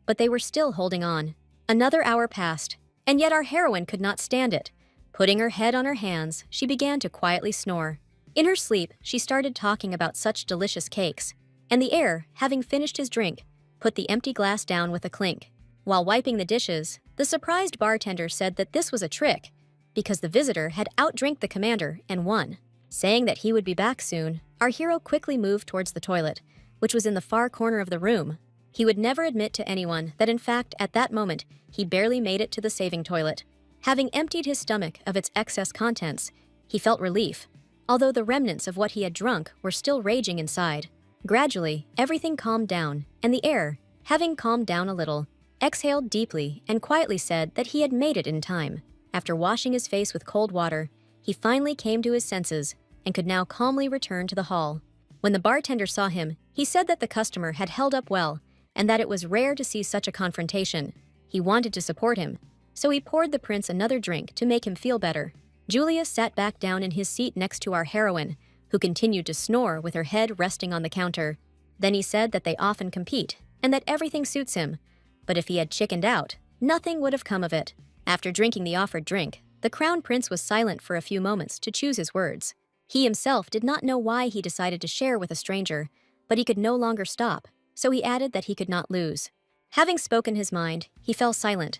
but they were still holding on. Another hour passed, and yet our heroine could not stand it. Putting her head on her hands, she began to quietly snore. In her sleep, she started talking about such delicious cakes, and the heir, having finished his drink, put the empty glass down with a clink. While wiping the dishes, the surprised bartender said that this was a trick, because the visitor had outdrank the commander and won. Saying that he would be back soon, our hero quickly moved towards the toilet, which was in the far corner of the room. He would never admit to anyone that in fact at that moment he barely made it to the saving toilet. Having emptied his stomach of its excess contents, he felt relief, although the remnants of what he had drunk were still raging inside. Gradually, everything calmed down, and the air, having calmed down a little, exhaled deeply and quietly said that he had made it in time. After washing his face with cold water, he finally came to his senses and could now calmly return to the hall. When the bartender saw him, he said that the customer had held up well and that it was rare to see such a confrontation. He wanted to support him, so he poured the prince another drink to make him feel better. Julius sat back down in his seat next to our heroine, who continued to snore with her head resting on the counter. Then he said that they often compete and that everything suits him, but if he had chickened out, nothing would have come of it. After drinking the offered drink, the crown prince was silent for a few moments to choose his words. He himself did not know why he decided to share with a stranger, but he could no longer stop, so he added that he could not lose. Having spoken his mind, he fell silent,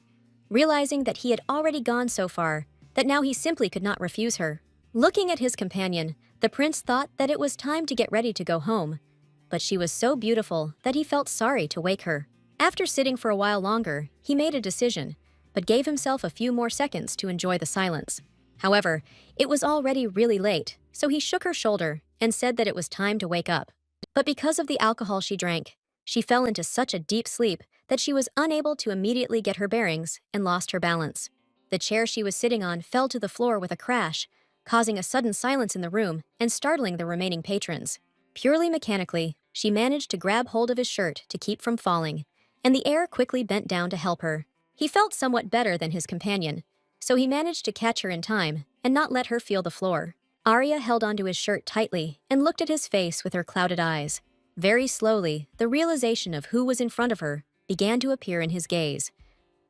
realizing that he had already gone so far that now he simply could not refuse her. Looking at his companion, the prince thought that it was time to get ready to go home, but she was so beautiful that he felt sorry to wake her. After sitting for a while longer, he made a decision, but gave himself a few more seconds to enjoy the silence. However, it was already really late, so he shook her shoulder and said that it was time to wake up. But because of the alcohol she drank, she fell into such a deep sleep that she was unable to immediately get her bearings and lost her balance. The chair she was sitting on fell to the floor with a crash, causing a sudden silence in the room and startling the remaining patrons. Purely mechanically, she managed to grab hold of his shirt to keep from falling, and the heir quickly bent down to help her. He felt somewhat better than his companion, so he managed to catch her in time and not let her feel the floor. Arya held onto his shirt tightly and looked at his face with her clouded eyes. Very slowly, the realization of who was in front of her began to appear in his gaze.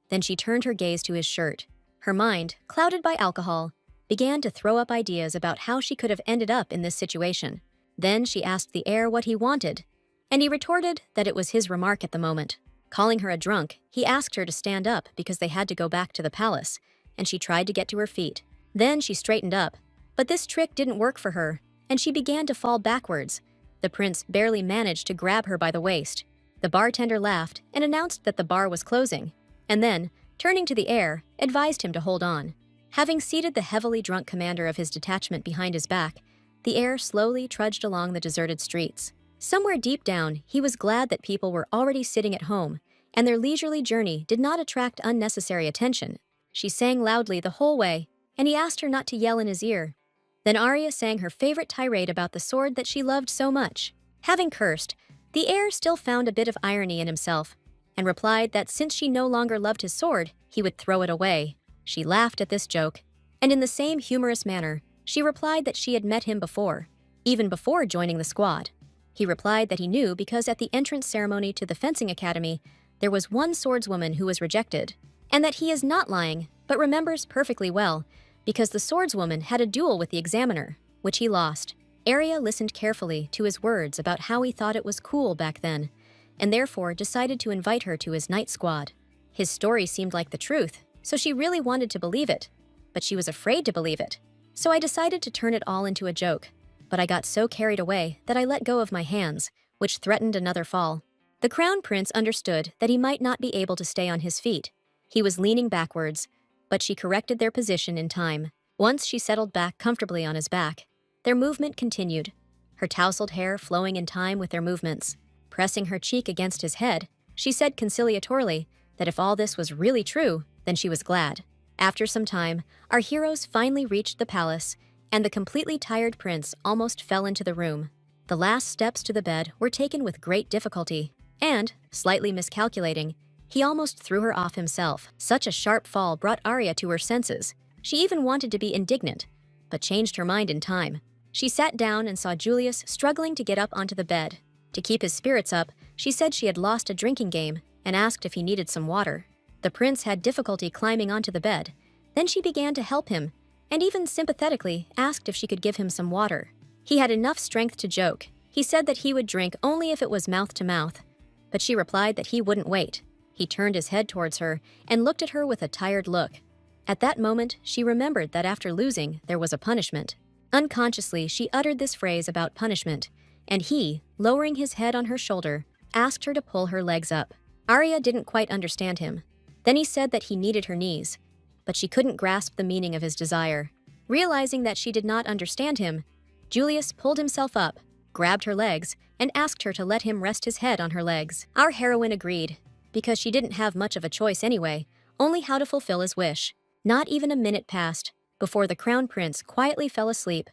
Then she turned her gaze to his shirt. Her mind, clouded by alcohol, began to throw up ideas about how she could have ended up in this situation. Then she asked the heir what he wanted, and he retorted that it was his remark at the moment. Calling her a drunk, he asked her to stand up because they had to go back to the palace, and she tried to get to her feet. Then she straightened up, but this trick didn't work for her, and she began to fall backwards. The prince barely managed to grab her by the waist. The bartender laughed and announced that the bar was closing, and then, turning to the heir, advised him to hold on. Having seated the heavily drunk commander of his detachment behind his back, the heir slowly trudged along the deserted streets. Somewhere deep down, he was glad that people were already sitting at home, and their leisurely journey did not attract unnecessary attention. She sang loudly the whole way, and he asked her not to yell in his ear. Then Arya sang her favorite tirade about the sword that she loved so much. Having cursed, the heir still found a bit of irony in himself, and replied that since she no longer loved his sword, he would throw it away. She laughed at this joke, and in the same humorous manner, she replied that she had met him before, even before joining the squad. He replied that he knew because at the entrance ceremony to the fencing academy, there was one swordswoman who was rejected, and that he is not lying, but remembers perfectly well, because the swordswoman had a duel with the examiner, which he lost. Arya listened carefully to his words about how he thought it was cool back then, and therefore decided to invite her to his night squad. His story seemed like the truth, so she really wanted to believe it, but she was afraid to believe it. So I decided to turn it all into a joke, but I got so carried away that I let go of my hands, which threatened another fall. The crown prince understood that he might not be able to stay on his feet. He was leaning backwards, but she corrected their position in time. Once she settled back comfortably on his back, their movement continued, her tousled hair flowing in time with their movements. Pressing her cheek against his head, she said conciliatorily that if all this was really true, then she was glad. After some time, our heroes finally reached the palace, and the completely tired prince almost fell into the room. The last steps to the bed were taken with great difficulty, and, slightly miscalculating, he almost threw her off himself. Such a sharp fall brought Arya to her senses. She even wanted to be indignant, but changed her mind in time. She sat down and saw Julius struggling to get up onto the bed. To keep his spirits up, she said she had lost a drinking game and asked if he needed some water. The prince had difficulty climbing onto the bed. Then she began to help him, and even sympathetically asked if she could give him some water. He had enough strength to joke. He said that he would drink only if it was mouth to mouth, but she replied that he wouldn't wait. He turned his head towards her and looked at her with a tired look. At that moment, she remembered that after losing, there was a punishment. Unconsciously, she uttered this phrase about punishment, and he, lowering his head on her shoulder, asked her to pull her legs up. Arya didn't quite understand him. Then he said that he needed her knees, but she couldn't grasp the meaning of his desire. Realizing that she did not understand him, Julius pulled himself up, grabbed her legs, and asked her to let him rest his head on her legs. Our heroine agreed, because she didn't have much of a choice anyway, only how to fulfill his wish. Not even a minute passed before the crown prince quietly fell asleep,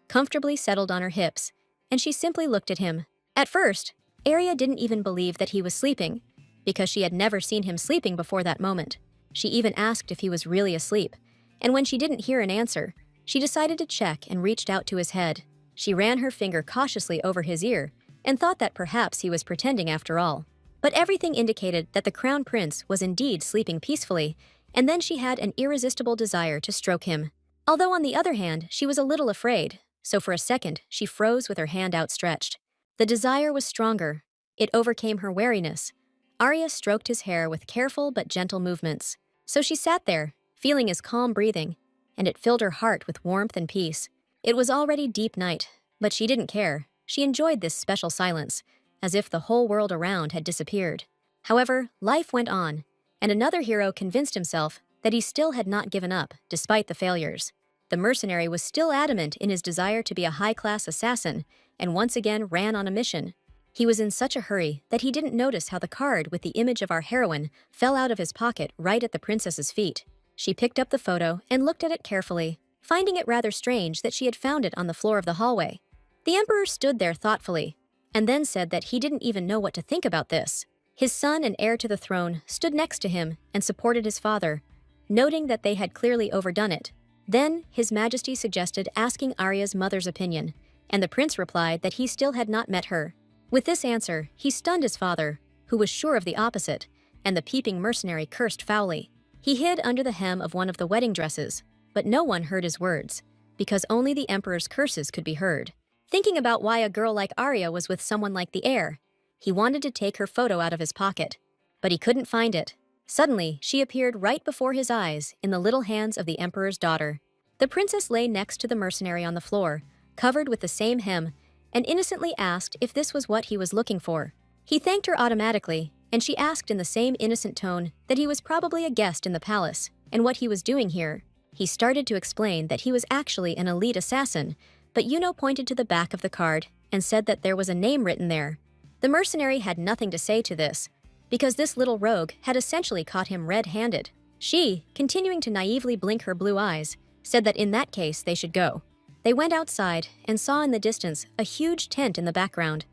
comfortably settled on her hips, and she simply looked at him. At first, Arya didn't even believe that he was sleeping, because she had never seen him sleeping before that moment. She even asked if he was really asleep, and when she didn't hear an answer, she decided to check and reached out to his head. She ran her finger cautiously over his ear and thought that perhaps he was pretending after all. But everything indicated that the crown prince was indeed sleeping peacefully, and then she had an irresistible desire to stroke him. Although on the other hand, she was a little afraid, so for a second she froze with her hand outstretched. The desire was stronger. It overcame her wariness. Arya stroked his hair with careful but gentle movements. So she sat there, feeling his calm breathing, and it filled her heart with warmth and peace. It was already deep night, but she didn't care. She enjoyed this special silence, as if the whole world around had disappeared. However, life went on, and another hero convinced himself that he still had not given up, despite the failures. The mercenary was still adamant in his desire to be a high-class assassin, and once again ran on a mission. He was in such a hurry that he didn't notice how the card with the image of our heroine fell out of his pocket right at the princess's feet. She picked up the photo and looked at it carefully, finding it rather strange that she had found it on the floor of the hallway. The emperor stood there thoughtfully, and then said that he didn't even know what to think about this. His son and heir to the throne stood next to him and supported his father, noting that they had clearly overdone it. Then, His Majesty suggested asking Arya's mother's opinion, and the prince replied that he still had not met her. With this answer, he stunned his father, who was sure of the opposite, and the peeping mercenary cursed foully. He hid under the hem of one of the wedding dresses, but no one heard his words, because only the emperor's curses could be heard. Thinking about why a girl like Arya was with someone like the heir, he wanted to take her photo out of his pocket, but he couldn't find it. Suddenly, she appeared right before his eyes in the little hands of the emperor's daughter. The princess lay next to the mercenary on the floor, covered with the same hem, and innocently asked if this was what he was looking for. He thanked her automatically, and she asked in the same innocent tone that he was probably a guest in the palace, and what he was doing here. He started to explain that he was actually an elite assassin, but Yuno pointed to the back of the card and said that there was a name written there. The mercenary had nothing to say to this, because this little rogue had essentially caught him red-handed. She, continuing to naively blink her blue eyes, said that in that case they should go. They went outside and saw in the distance a huge tent in the background,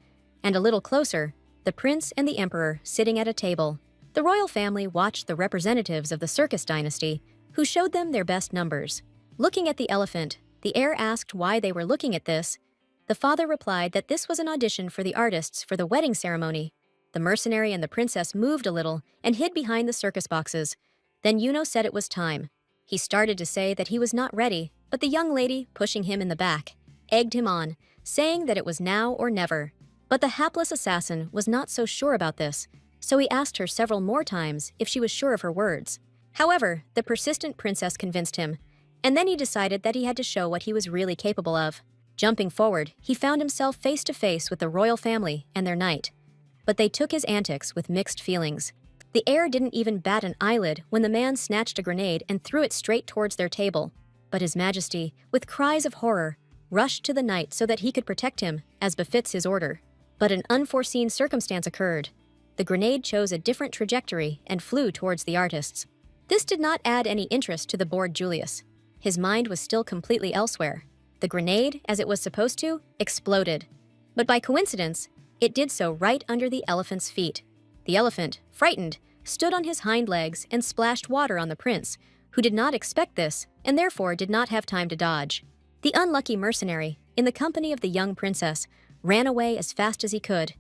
and a little closer, the prince and the emperor sitting at a table. The royal family watched the representatives of the circus dynasty, who showed them their best numbers. Looking at the elephant, the heir asked why they were looking at this. The father replied that this was an audition for the artists for the wedding ceremony. The mercenary and the princess moved a little and hid behind the circus boxes. Then Yuno said it was time. He started to say that he was not ready, but the young lady, pushing him in the back, egged him on, saying that it was now or never. But the hapless assassin was not so sure about this, so he asked her several more times if she was sure of her words. However, the persistent princess convinced him, and then he decided that he had to show what he was really capable of. Jumping forward, he found himself face to face with the royal family and their knight. But they took his antics with mixed feelings. The heir didn't even bat an eyelid when the man snatched a grenade and threw it straight towards their table. But His Majesty, with cries of horror, rushed to the knight so that he could protect him, as befits his order. But an unforeseen circumstance occurred. The grenade chose a different trajectory and flew towards the artists. This did not add any interest to the bored Julius. His mind was still completely elsewhere. The grenade, as it was supposed to, exploded. But by coincidence, it did so right under the elephant's feet. The elephant, frightened, stood on his hind legs and splashed water on the prince, who did not expect this and therefore did not have time to dodge. The unlucky mercenary, in the company of the young princess, ran away as fast as he could,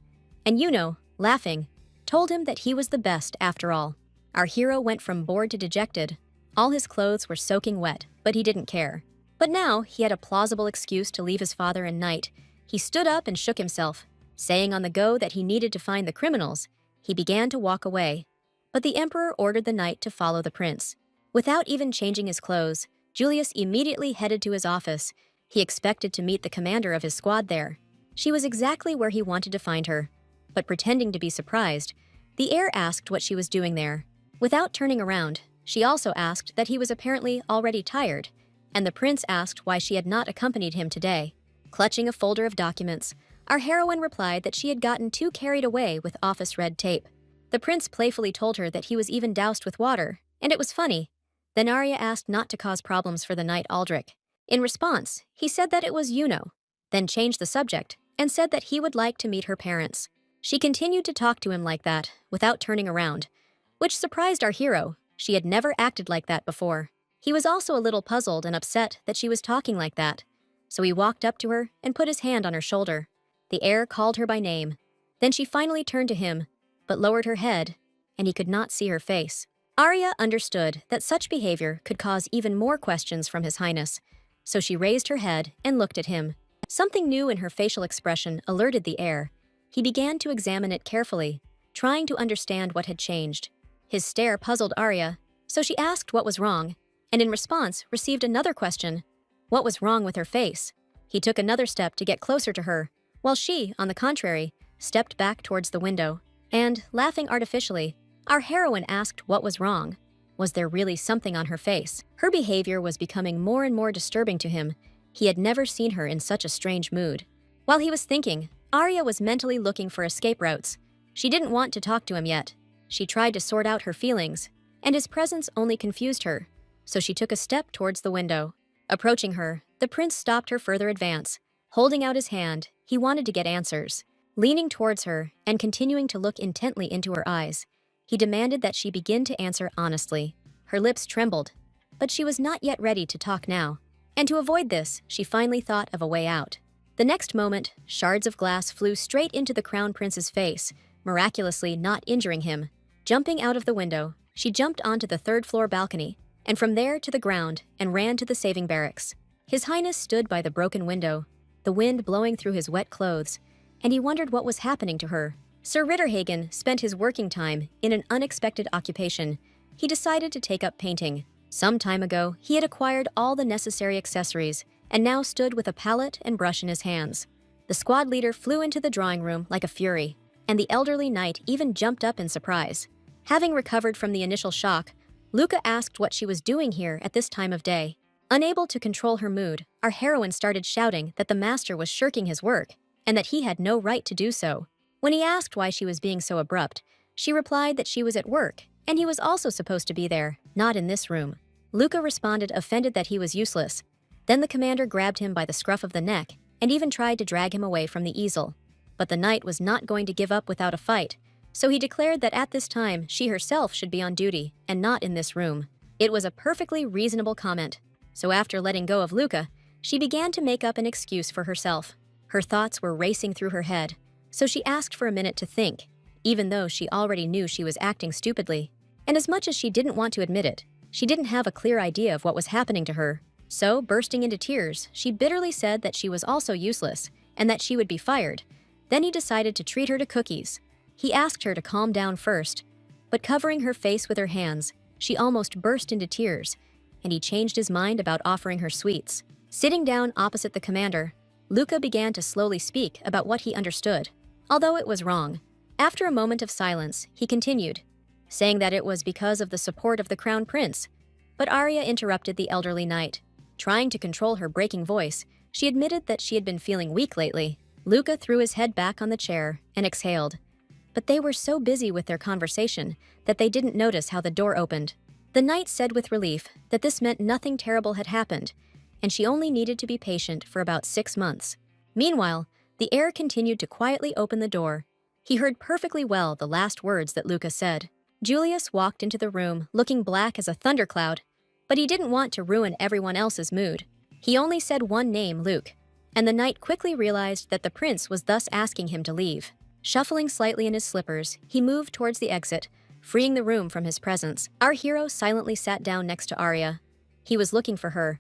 and Yuno, laughing, told him that he was the best after all. Our hero went from bored to dejected. All his clothes were soaking wet, but he didn't care. But now he had a plausible excuse to leave his father and knight. He stood up and shook himself, saying on the go that he needed to find the criminals. He began to walk away, but the emperor ordered the knight to follow the prince. Without even changing his clothes, Julius immediately headed to his office. He expected to meet the commander of his squad there. She was exactly where he wanted to find her. But pretending to be surprised, the heir asked what she was doing there. Without turning around, she also asked that he was apparently already tired, and the prince asked why she had not accompanied him today. Clutching a folder of documents, our heroine replied that she had gotten too carried away with office red tape. The prince playfully told her that he was even doused with water, and it was funny. Then Arya asked not to cause problems for the knight Aldrich. In response, he said that it was Yuno, then changed the subject and said that he would like to meet her parents. She continued to talk to him like that, without turning around, which surprised our hero. She had never acted like that before. He was also a little puzzled and upset that she was talking like that, so he walked up to her and put his hand on her shoulder. The heir called her by name. Then she finally turned to him, but lowered her head, and he could not see her face. Arya understood that such behavior could cause even more questions from His Highness, so she raised her head and looked at him. Something new in her facial expression alerted the heir. He began to examine it carefully, trying to understand what had changed. His stare puzzled Arya, so she asked what was wrong, and in response received another question. What was wrong with her face? He took another step to get closer to her, while she, on the contrary, stepped back towards the window. And, laughing artificially, our heroine asked what was wrong. Was there really something on her face? Her behavior was becoming more and more disturbing to him. He had never seen her in such a strange mood. While he was thinking, Arya was mentally looking for escape routes. She didn't want to talk to him yet. She tried to sort out her feelings, and his presence only confused her, so she took a step towards the window. Approaching her, the prince stopped her further advance. Holding out his hand, he wanted to get answers. Leaning towards her and continuing to look intently into her eyes, he demanded that she begin to answer honestly. Her lips trembled, but she was not yet ready to talk now. And to avoid this, she finally thought of a way out. The next moment, shards of glass flew straight into the crown prince's face, miraculously not injuring him. Jumping out of the window, she jumped onto the third-floor balcony, and from there to the ground and ran to the saving barracks. His Highness stood by the broken window, the wind blowing through his wet clothes, and he wondered what was happening to her. Sir Ritterhagen spent his working time in an unexpected occupation. He decided to take up painting. Some time ago, he had acquired all the necessary accessories and now stood with a palette and brush in his hands. The squad leader flew into the drawing room like a fury, and the elderly knight even jumped up in surprise. Having recovered from the initial shock, Luca asked what she was doing here at this time of day. Unable to control her mood, our heroine started shouting that the master was shirking his work and that he had no right to do so. When he asked why she was being so abrupt, she replied that she was at work and he was also supposed to be there, not in this room. Luca responded, offended that he was useless. Then the commander grabbed him by the scruff of the neck and even tried to drag him away from the easel. But the knight was not going to give up without a fight, so he declared that at this time she herself should be on duty and not in this room. It was a perfectly reasonable comment, so after letting go of Luca, she began to make up an excuse for herself. Her thoughts were racing through her head, so she asked for a minute to think, even though she already knew she was acting stupidly. And as much as she didn't want to admit it, she didn't have a clear idea of what was happening to her. So, bursting into tears, she bitterly said that she was also useless and that she would be fired. Then he decided to treat her to cookies. He asked her to calm down first, but covering her face with her hands, she almost burst into tears, and he changed his mind about offering her sweets. Sitting down opposite the commander, Luca began to slowly speak about what he understood, although it was wrong. After a moment of silence, he continued, saying that it was because of the support of the crown prince. But Arya interrupted the elderly knight. Trying to control her breaking voice, she admitted that she had been feeling weak lately. Luca threw his head back on the chair and exhaled. But they were so busy with their conversation that they didn't notice how the door opened. The knight said with relief that this meant nothing terrible had happened, and she only needed to be patient for about 6 months. Meanwhile, the heir continued to quietly open the door. He heard perfectly well the last words that Luca said. Julius walked into the room looking black as a thundercloud, but he didn't want to ruin everyone else's mood. He only said one name, Luke, and the knight quickly realized that the prince was thus asking him to leave. Shuffling slightly in his slippers, he moved towards the exit, freeing the room from his presence. Our hero silently sat down next to Arya. He was looking for her,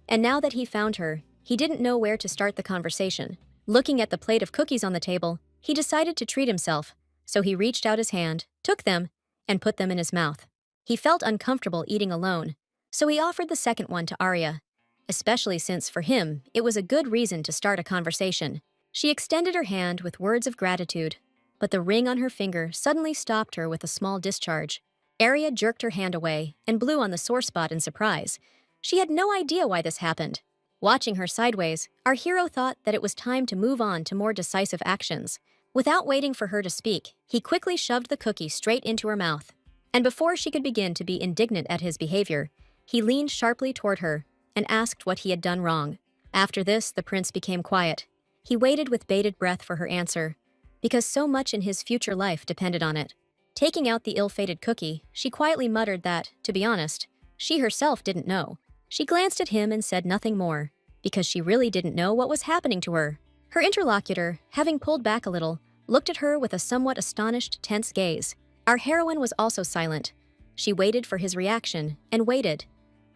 and now that he found her, he didn't know where to start the conversation. Looking at the plate of cookies on the table, he decided to treat himself, so he reached out his hand, took them, and put them in his mouth. He felt uncomfortable eating alone, so he offered the second one to Arya, especially since for him it was a good reason to start a conversation. She extended her hand with words of gratitude, but the ring on her finger suddenly stopped her with a small discharge. Arya jerked her hand away and blew on the sore spot in surprise. She had no idea why this happened. Watching her sideways, our hero thought that it was time to move on to more decisive actions. Without waiting for her to speak, he quickly shoved the cookie straight into her mouth. And before she could begin to be indignant at his behavior, he leaned sharply toward her and asked what he had done wrong. After this, the prince became quiet. He waited with bated breath for her answer, because so much in his future life depended on it. Taking out the ill-fated cookie, she quietly muttered that, to be honest, she herself didn't know. She glanced at him and said nothing more, because she really didn't know what was happening to her. Her interlocutor, having pulled back a little, looked at her with a somewhat astonished, tense gaze. Our heroine was also silent. She waited for his reaction, and waited.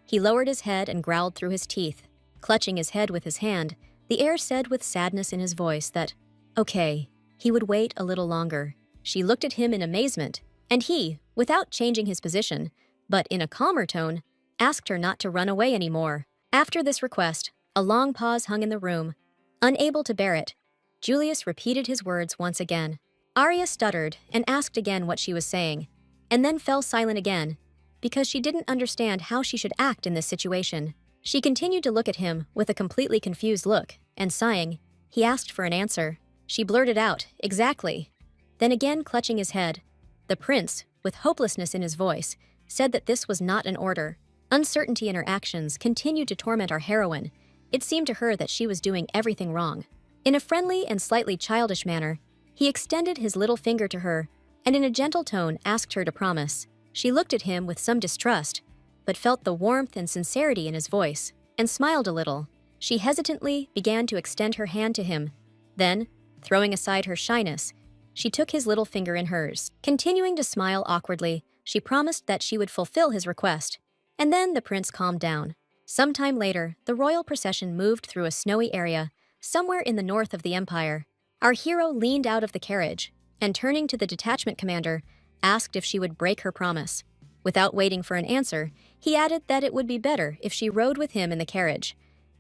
He lowered his head and growled through his teeth. Clutching his head with his hand, the heir said with sadness in his voice that, okay, he would wait a little longer. She looked at him in amazement, and he, without changing his position, but in a calmer tone, asked her not to run away anymore. After this request, a long pause hung in the room. Unable to bear it, Julius repeated his words once again. Arya stuttered and asked again what she was saying, and then fell silent again, because she didn't understand how she should act in this situation. She continued to look at him with a completely confused look, and sighing, he asked for an answer. She blurted out, exactly. Then again clutching his head, the prince, with hopelessness in his voice, said that this was not an order. Uncertainty in her actions continued to torment our heroine. It seemed to her that she was doing everything wrong. In a friendly and slightly childish manner, he extended his little finger to her, and in a gentle tone asked her to promise. She looked at him with some distrust, but felt the warmth and sincerity in his voice, and smiled a little. She hesitantly began to extend her hand to him. Then, throwing aside her shyness, she took his little finger in hers. Continuing to smile awkwardly, she promised that she would fulfill his request, and then the prince calmed down. Sometime later, the royal procession moved through a snowy area, somewhere in the north of the empire. Our hero leaned out of the carriage, and turning to the detachment commander, asked if she would break her promise. Without waiting for an answer, he added that it would be better if she rode with him in the carriage,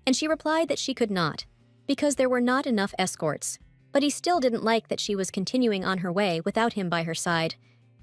and she replied that she could not, because there were not enough escorts. But he still didn't like that she was continuing on her way without him by her side,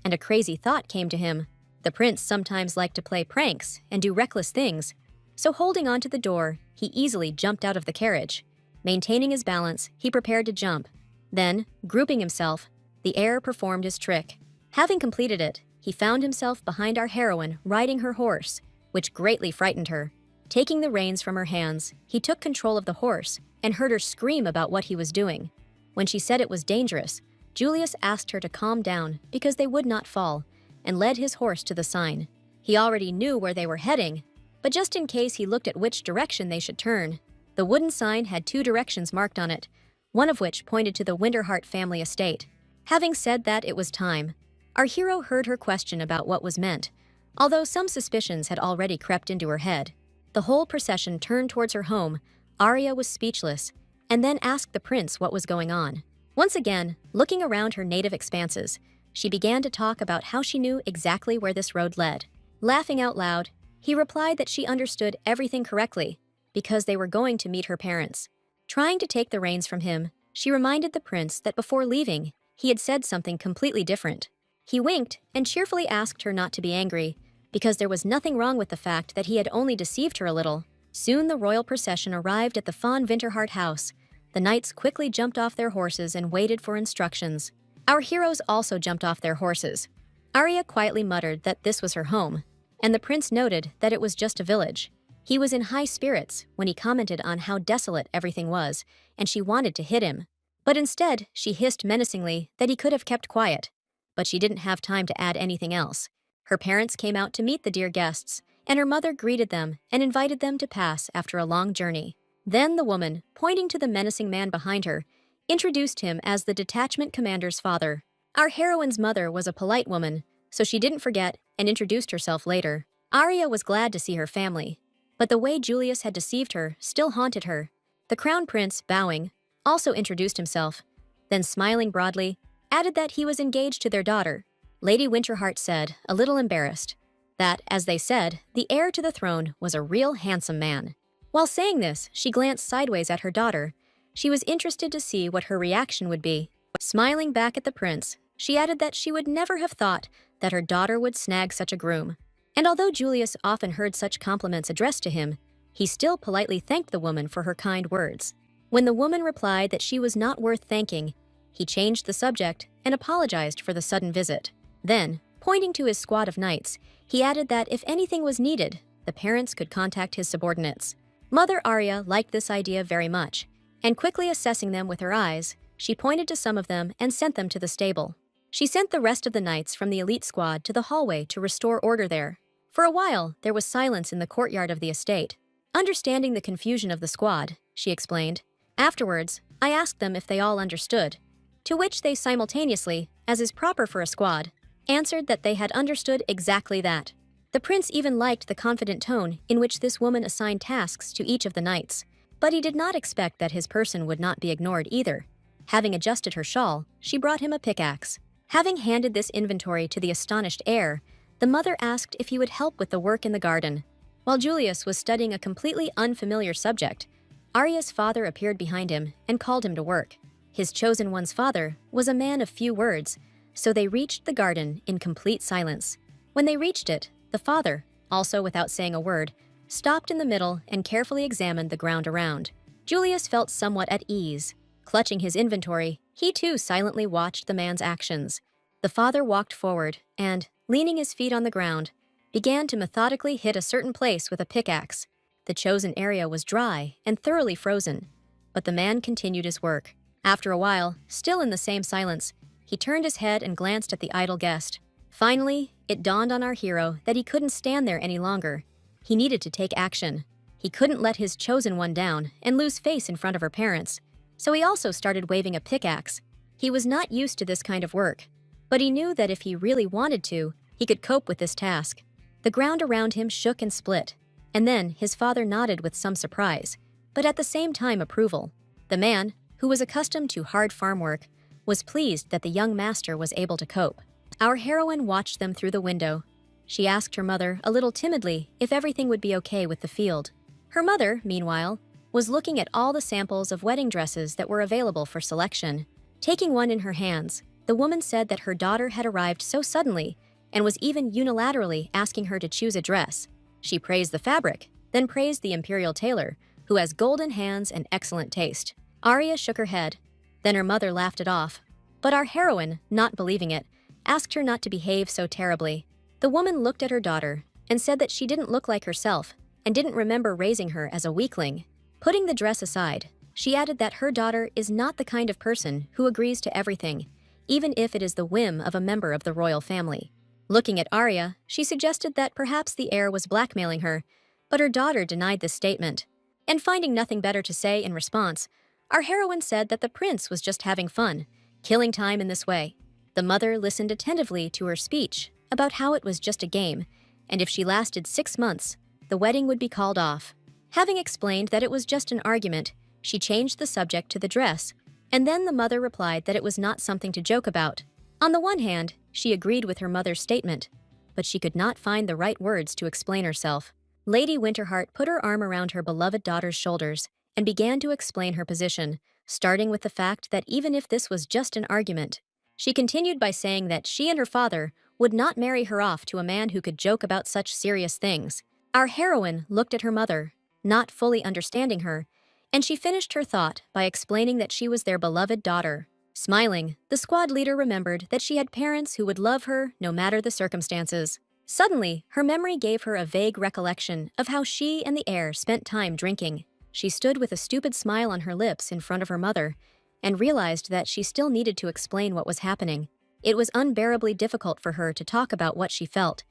and a crazy thought came to him. The prince sometimes liked to play pranks and do reckless things, so holding onto the door, he easily jumped out of the carriage. Maintaining his balance, he prepared to jump. Then, grouping himself, the heir performed his trick. Having completed it, he found himself behind our heroine riding her horse, which greatly frightened her. Taking the reins from her hands, he took control of the horse and heard her scream about what he was doing. When she said it was dangerous, Julius asked her to calm down because they would not fall, and led his horse to the sign. He already knew where they were heading, but just in case he looked at which direction they should turn. The wooden sign had 2 directions marked on it, one of which pointed to the Winterhart family estate. Having said that it was time, our hero heard her question about what was meant, although some suspicions had already crept into her head. The whole procession turned towards her home. Arya was speechless, and then asked the prince what was going on. Once again, looking around her native expanses, she began to talk about how she knew exactly where this road led. Laughing out loud, he replied that she understood everything correctly, because they were going to meet her parents. Trying to take the reins from him, she reminded the prince that before leaving, he had said something completely different. He winked and cheerfully asked her not to be angry, because there was nothing wrong with the fact that he had only deceived her a little. Soon the royal procession arrived at the von Winterhart house. The knights quickly jumped off their horses and waited for instructions. Our heroes also jumped off their horses. Arya quietly muttered that this was her home, and the prince noted that it was just a village. He was in high spirits when he commented on how desolate everything was, and she wanted to hit him. But instead, she hissed menacingly that he could have kept quiet. But she didn't have time to add anything else. Her parents came out to meet the dear guests, and her mother greeted them and invited them to pass after a long journey. Then the woman, pointing to the menacing man behind her, introduced him as the detachment commander's father. Our heroine's mother was a polite woman, so she didn't forget and introduced herself later. Arya was glad to see her family, but the way Julius had deceived her still haunted her. The crown prince, bowing, also introduced himself, then smiling broadly, added that he was engaged to their daughter. Lady Winterhart said, a little embarrassed, that, as they said, the heir to the throne was a real handsome man. While saying this, she glanced sideways at her daughter. She was interested to see what her reaction would be. Smiling back at the prince, she added that she would never have thought that her daughter would snag such a groom. And although Julius often heard such compliments addressed to him, he still politely thanked the woman for her kind words. When the woman replied that she was not worth thanking, he changed the subject and apologized for the sudden visit. Then, pointing to his squad of knights, he added that if anything was needed, the parents could contact his subordinates. Mother Arya liked this idea very much, and quickly assessing them with her eyes, she pointed to some of them and sent them to the stable. She sent the rest of the knights from the elite squad to the hallway to restore order there. For a while, there was silence in the courtyard of the estate. Understanding the confusion of the squad, she explained. Afterwards, I asked them if they all understood, to which they simultaneously, as is proper for a squad, answered that they had understood exactly that. The prince even liked the confident tone in which this woman assigned tasks to each of the knights, but he did not expect that his person would not be ignored either. Having adjusted her shawl, she brought him a pickaxe. Having handed this inventory to the astonished heir, the mother asked if he would help with the work in the garden. While Julius was studying a completely unfamiliar subject, Arya's father appeared behind him and called him to work. His chosen one's father was a man of few words, so they reached the garden in complete silence. When they reached it, the father, also without saying a word, stopped in the middle and carefully examined the ground around. Julius felt somewhat at ease. Clutching his inventory, he too silently watched the man's actions. The father walked forward and, leaning his feet on the ground, began to methodically hit a certain place with a pickaxe. The chosen area was dry and thoroughly frozen, but the man continued his work. After a while, still in the same silence, he turned his head and glanced at the idle guest. Finally, it dawned on our hero that he couldn't stand there any longer. He needed to take action. He couldn't let his chosen one down and lose face in front of her parents, so he also started waving a pickaxe. He was not used to this kind of work, but he knew that if he really wanted to, he could cope with this task. The ground around him shook and split, and then his father nodded with some surprise, but at the same time approval. The man, who was accustomed to hard farm work, was pleased that the young master was able to cope. Our heroine watched them through the window. She asked her mother, a little timidly, if everything would be okay with the field. Her mother, meanwhile, was looking at all the samples of wedding dresses that were available for selection. Taking one in her hands, the woman said that her daughter had arrived so suddenly and was even unilaterally asking her to choose a dress. She praised the fabric, then praised the imperial tailor, who has golden hands and excellent taste. Arya shook her head. Then her mother laughed it off. But our heroine, not believing it, asked her not to behave so terribly. The woman looked at her daughter and said that she didn't look like herself and didn't remember raising her as a weakling. Putting the dress aside, she added that her daughter is not the kind of person who agrees to everything, even if it is the whim of a member of the royal family. Looking at Arya, she suggested that perhaps the heir was blackmailing her, but her daughter denied this statement. And finding nothing better to say in response, our heroine said that the prince was just having fun, killing time in this way. The mother listened attentively to her speech about how it was just a game, and if she lasted 6 months, the wedding would be called off. Having explained that it was just an argument, she changed the subject to the dress, and then the mother replied that it was not something to joke about. On the one hand, she agreed with her mother's statement, but she could not find the right words to explain herself. Lady Winterheart put her arm around her beloved daughter's shoulders and began to explain her position, starting with the fact that even if this was just an argument, she continued by saying that she and her father would not marry her off to a man who could joke about such serious things. Our heroine looked at her mother, not fully understanding her, and she finished her thought by explaining that she was their beloved daughter. Smiling, the squad leader remembered that she had parents who would love her no matter the circumstances. Suddenly, her memory gave her a vague recollection of how she and the heir spent time drinking. She stood with a stupid smile on her lips in front of her mother and realized that she still needed to explain what was happening. It was unbearably difficult for her to talk about what she felt,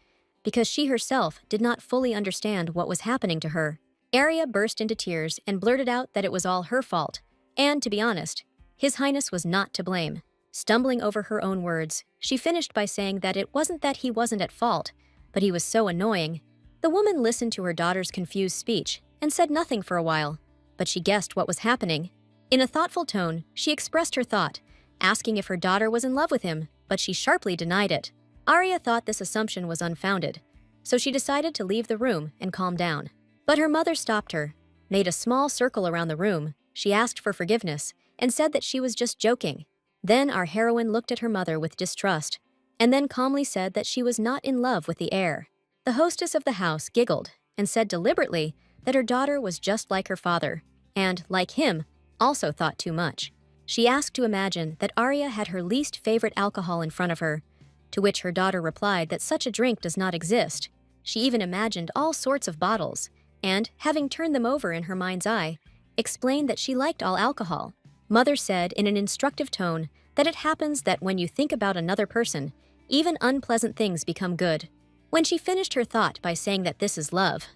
because she herself did not fully understand what was happening to her. Arya burst into tears and blurted out that it was all her fault, and, to be honest, His Highness was not to blame. Stumbling over her own words, she finished by saying that it wasn't that he wasn't at fault, but he was so annoying. The woman listened to her daughter's confused speech and said nothing for a while, but she guessed what was happening. In a thoughtful tone, she expressed her thought, asking if her daughter was in love with him, but she sharply denied it. Arya thought this assumption was unfounded, so she decided to leave the room and calm down. But her mother stopped her, made a small circle around the room, she asked for forgiveness, and said that she was just joking. Then our heroine looked at her mother with distrust, and then calmly said that she was not in love with the heir. The hostess of the house giggled and said deliberately that her daughter was just like her father, and, like him, also thought too much. She asked to imagine that Arya had her least favorite alcohol in front of her, to which her daughter replied that such a drink does not exist. She even imagined all sorts of bottles, and, having turned them over in her mind's eye, explained that she liked all alcohol. Mother said in an instructive tone that it happens that when you think about another person, even unpleasant things become good. When she finished her thought by saying that this is love,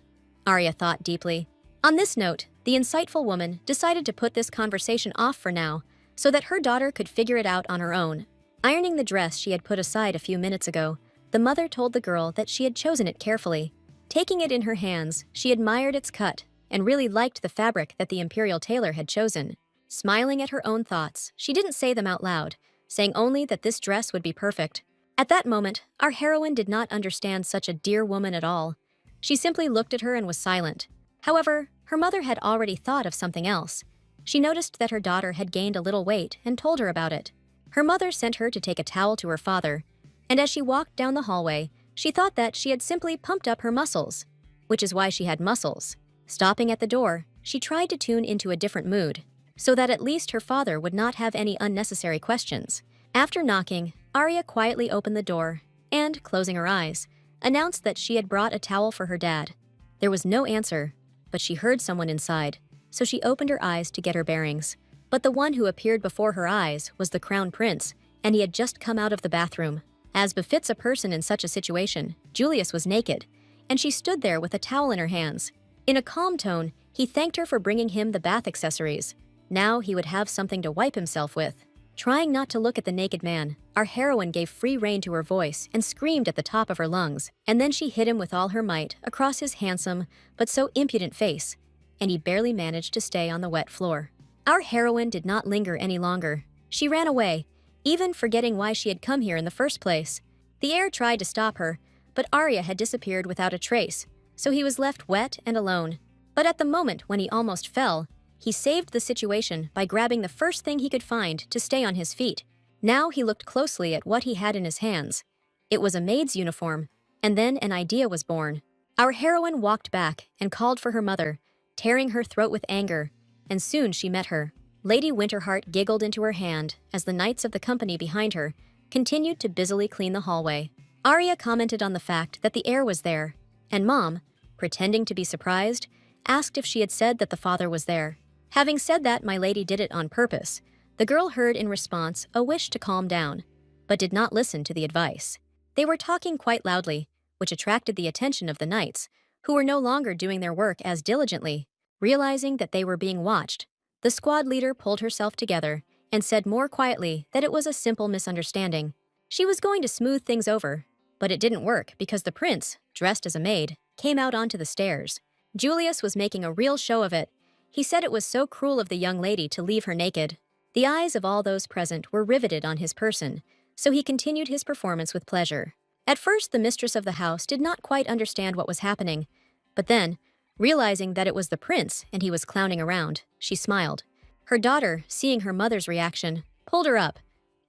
Arya thought deeply. On this note, the insightful woman decided to put this conversation off for now so that her daughter could figure it out on her own. Ironing the dress she had put aside a few minutes ago, the mother told the girl that she had chosen it carefully. Taking it in her hands, she admired its cut and really liked the fabric that the imperial tailor had chosen. Smiling at her own thoughts, she didn't say them out loud, saying only that this dress would be perfect. At that moment, our heroine did not understand such a dear woman at all. She simply looked at her and was silent. However, her mother had already thought of something else. She noticed that her daughter had gained a little weight and told her about it. Her mother sent her to take a towel to her father, and as she walked down the hallway, she thought that she had simply pumped up her muscles, which is why she had muscles. Stopping at the door, she tried to tune into a different mood, so that at least her father would not have any unnecessary questions. After knocking, Arya quietly opened the door and, closing her eyes, announced that she had brought a towel for her dad. There was no answer, but she heard someone inside, so she opened her eyes to get her bearings. But the one who appeared before her eyes was the crown prince, and he had just come out of the bathroom. As befits a person in such a situation, Julius was naked, and she stood there with a towel in her hands. In a calm tone, he thanked her for bringing him the bath accessories. Now he would have something to wipe himself with. Trying not to look at the naked man, our heroine gave free rein to her voice and screamed at the top of her lungs, and then she hit him with all her might across his handsome but so impudent face, and he barely managed to stay on the wet floor. Our heroine did not linger any longer. She ran away, even forgetting why she had come here in the first place. The heir tried to stop her, but Arya had disappeared without a trace, so he was left wet and alone. But at the moment when he almost fell, he saved the situation by grabbing the first thing he could find to stay on his feet. Now he looked closely at what he had in his hands. It was a maid's uniform, and then an idea was born. Our heroine walked back and called for her mother, tearing her throat with anger, and soon she met her. Lady Winterheart giggled into her hand as the knights of the company behind her continued to busily clean the hallway. Arya commented on the fact that the heir was there, and Mom, pretending to be surprised, asked if she had said that the father was there. Having said that my lady did it on purpose, the girl heard in response a wish to calm down, but did not listen to the advice. They were talking quite loudly, which attracted the attention of the knights, who were no longer doing their work as diligently. Realizing that they were being watched, the squad leader pulled herself together and said more quietly that it was a simple misunderstanding. She was going to smooth things over, but it didn't work because the prince, dressed as a maid, came out onto the stairs. Julius was making a real show of it. He said it was so cruel of the young lady to leave her naked. The eyes of all those present were riveted on his person, so he continued his performance with pleasure. At first, the mistress of the house did not quite understand what was happening, but then, realizing that it was the prince and he was clowning around, she smiled. Her daughter, seeing her mother's reaction, pulled her up,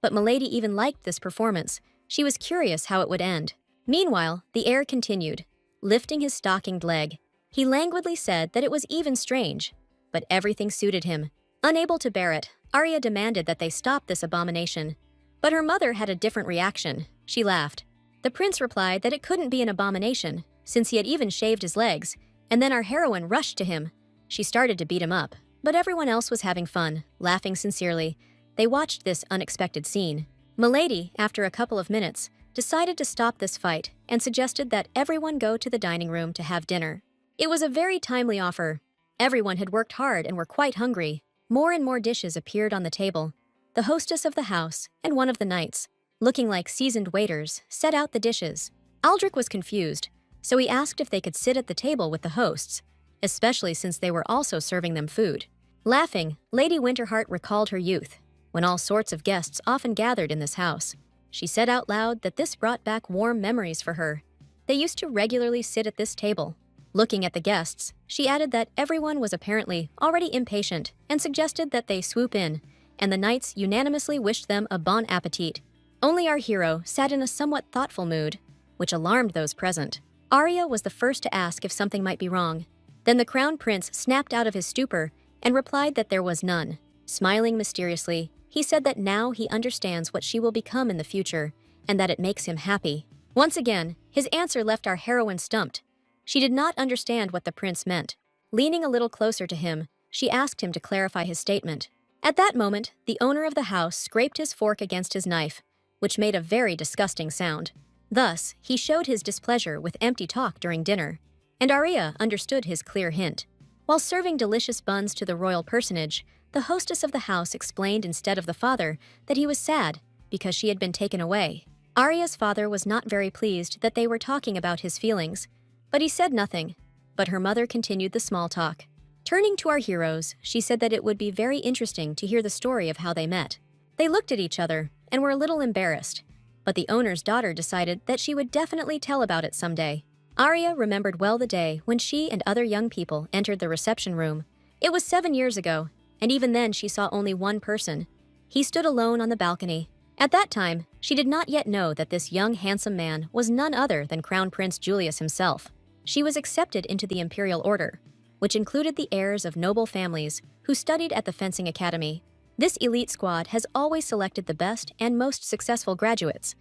but Milady even liked this performance. She was curious how it would end. Meanwhile, the heir continued, lifting his stockinged leg. He languidly said that it was even strange, but everything suited him. Unable to bear it, Arya demanded that they stop this abomination. But her mother had a different reaction. She laughed. The prince replied that it couldn't be an abomination, since he had even shaved his legs, and then our heroine rushed to him. She started to beat him up, but everyone else was having fun, laughing sincerely. They watched this unexpected scene. Milady, after a couple of minutes, decided to stop this fight and suggested that everyone go to the dining room to have dinner. It was a very timely offer. Everyone had worked hard and were quite hungry. More and more dishes appeared on the table. The hostess of the house and one of the knights, looking like seasoned waiters, set out the dishes. Aldrich was confused, so he asked if they could sit at the table with the hosts, especially since they were also serving them food. Laughing, Lady Winterheart recalled her youth, when all sorts of guests often gathered in this house. She said out loud that this brought back warm memories for her. They used to regularly sit at this table. Looking at the guests, she added that everyone was apparently already impatient and suggested that they swoop in, and the knights unanimously wished them a bon appetit. Only our hero sat in a somewhat thoughtful mood, which alarmed those present. Arya was the first to ask if something might be wrong. Then the crown prince snapped out of his stupor and replied that there was none. Smiling mysteriously, he said that now he understands what she will become in the future, and that it makes him happy. Once again, his answer left our heroine stumped. She did not understand what the prince meant. Leaning a little closer to him, she asked him to clarify his statement. At that moment, the owner of the house scraped his fork against his knife, which made a very disgusting sound. Thus, he showed his displeasure with empty talk during dinner, and Arya understood his clear hint. While serving delicious buns to the royal personage, the hostess of the house explained instead of the father that he was sad because she had been taken away. Arya's father was not very pleased that they were talking about his feelings, but he said nothing. But her mother continued the small talk. Turning to our heroes, she said that it would be very interesting to hear the story of how they met. They looked at each other and were a little embarrassed, but the owner's daughter decided that she would definitely tell about it someday. Arya remembered well the day when she and other young people entered the reception room. It was 7 years ago, and even then she saw only one person. He stood alone on the balcony. At that time, she did not yet know that this young, handsome man was none other than Crown Prince Julius himself. She was accepted into the imperial order, which included the heirs of noble families who studied at the fencing academy. This elite squad has always selected the best and most successful graduates,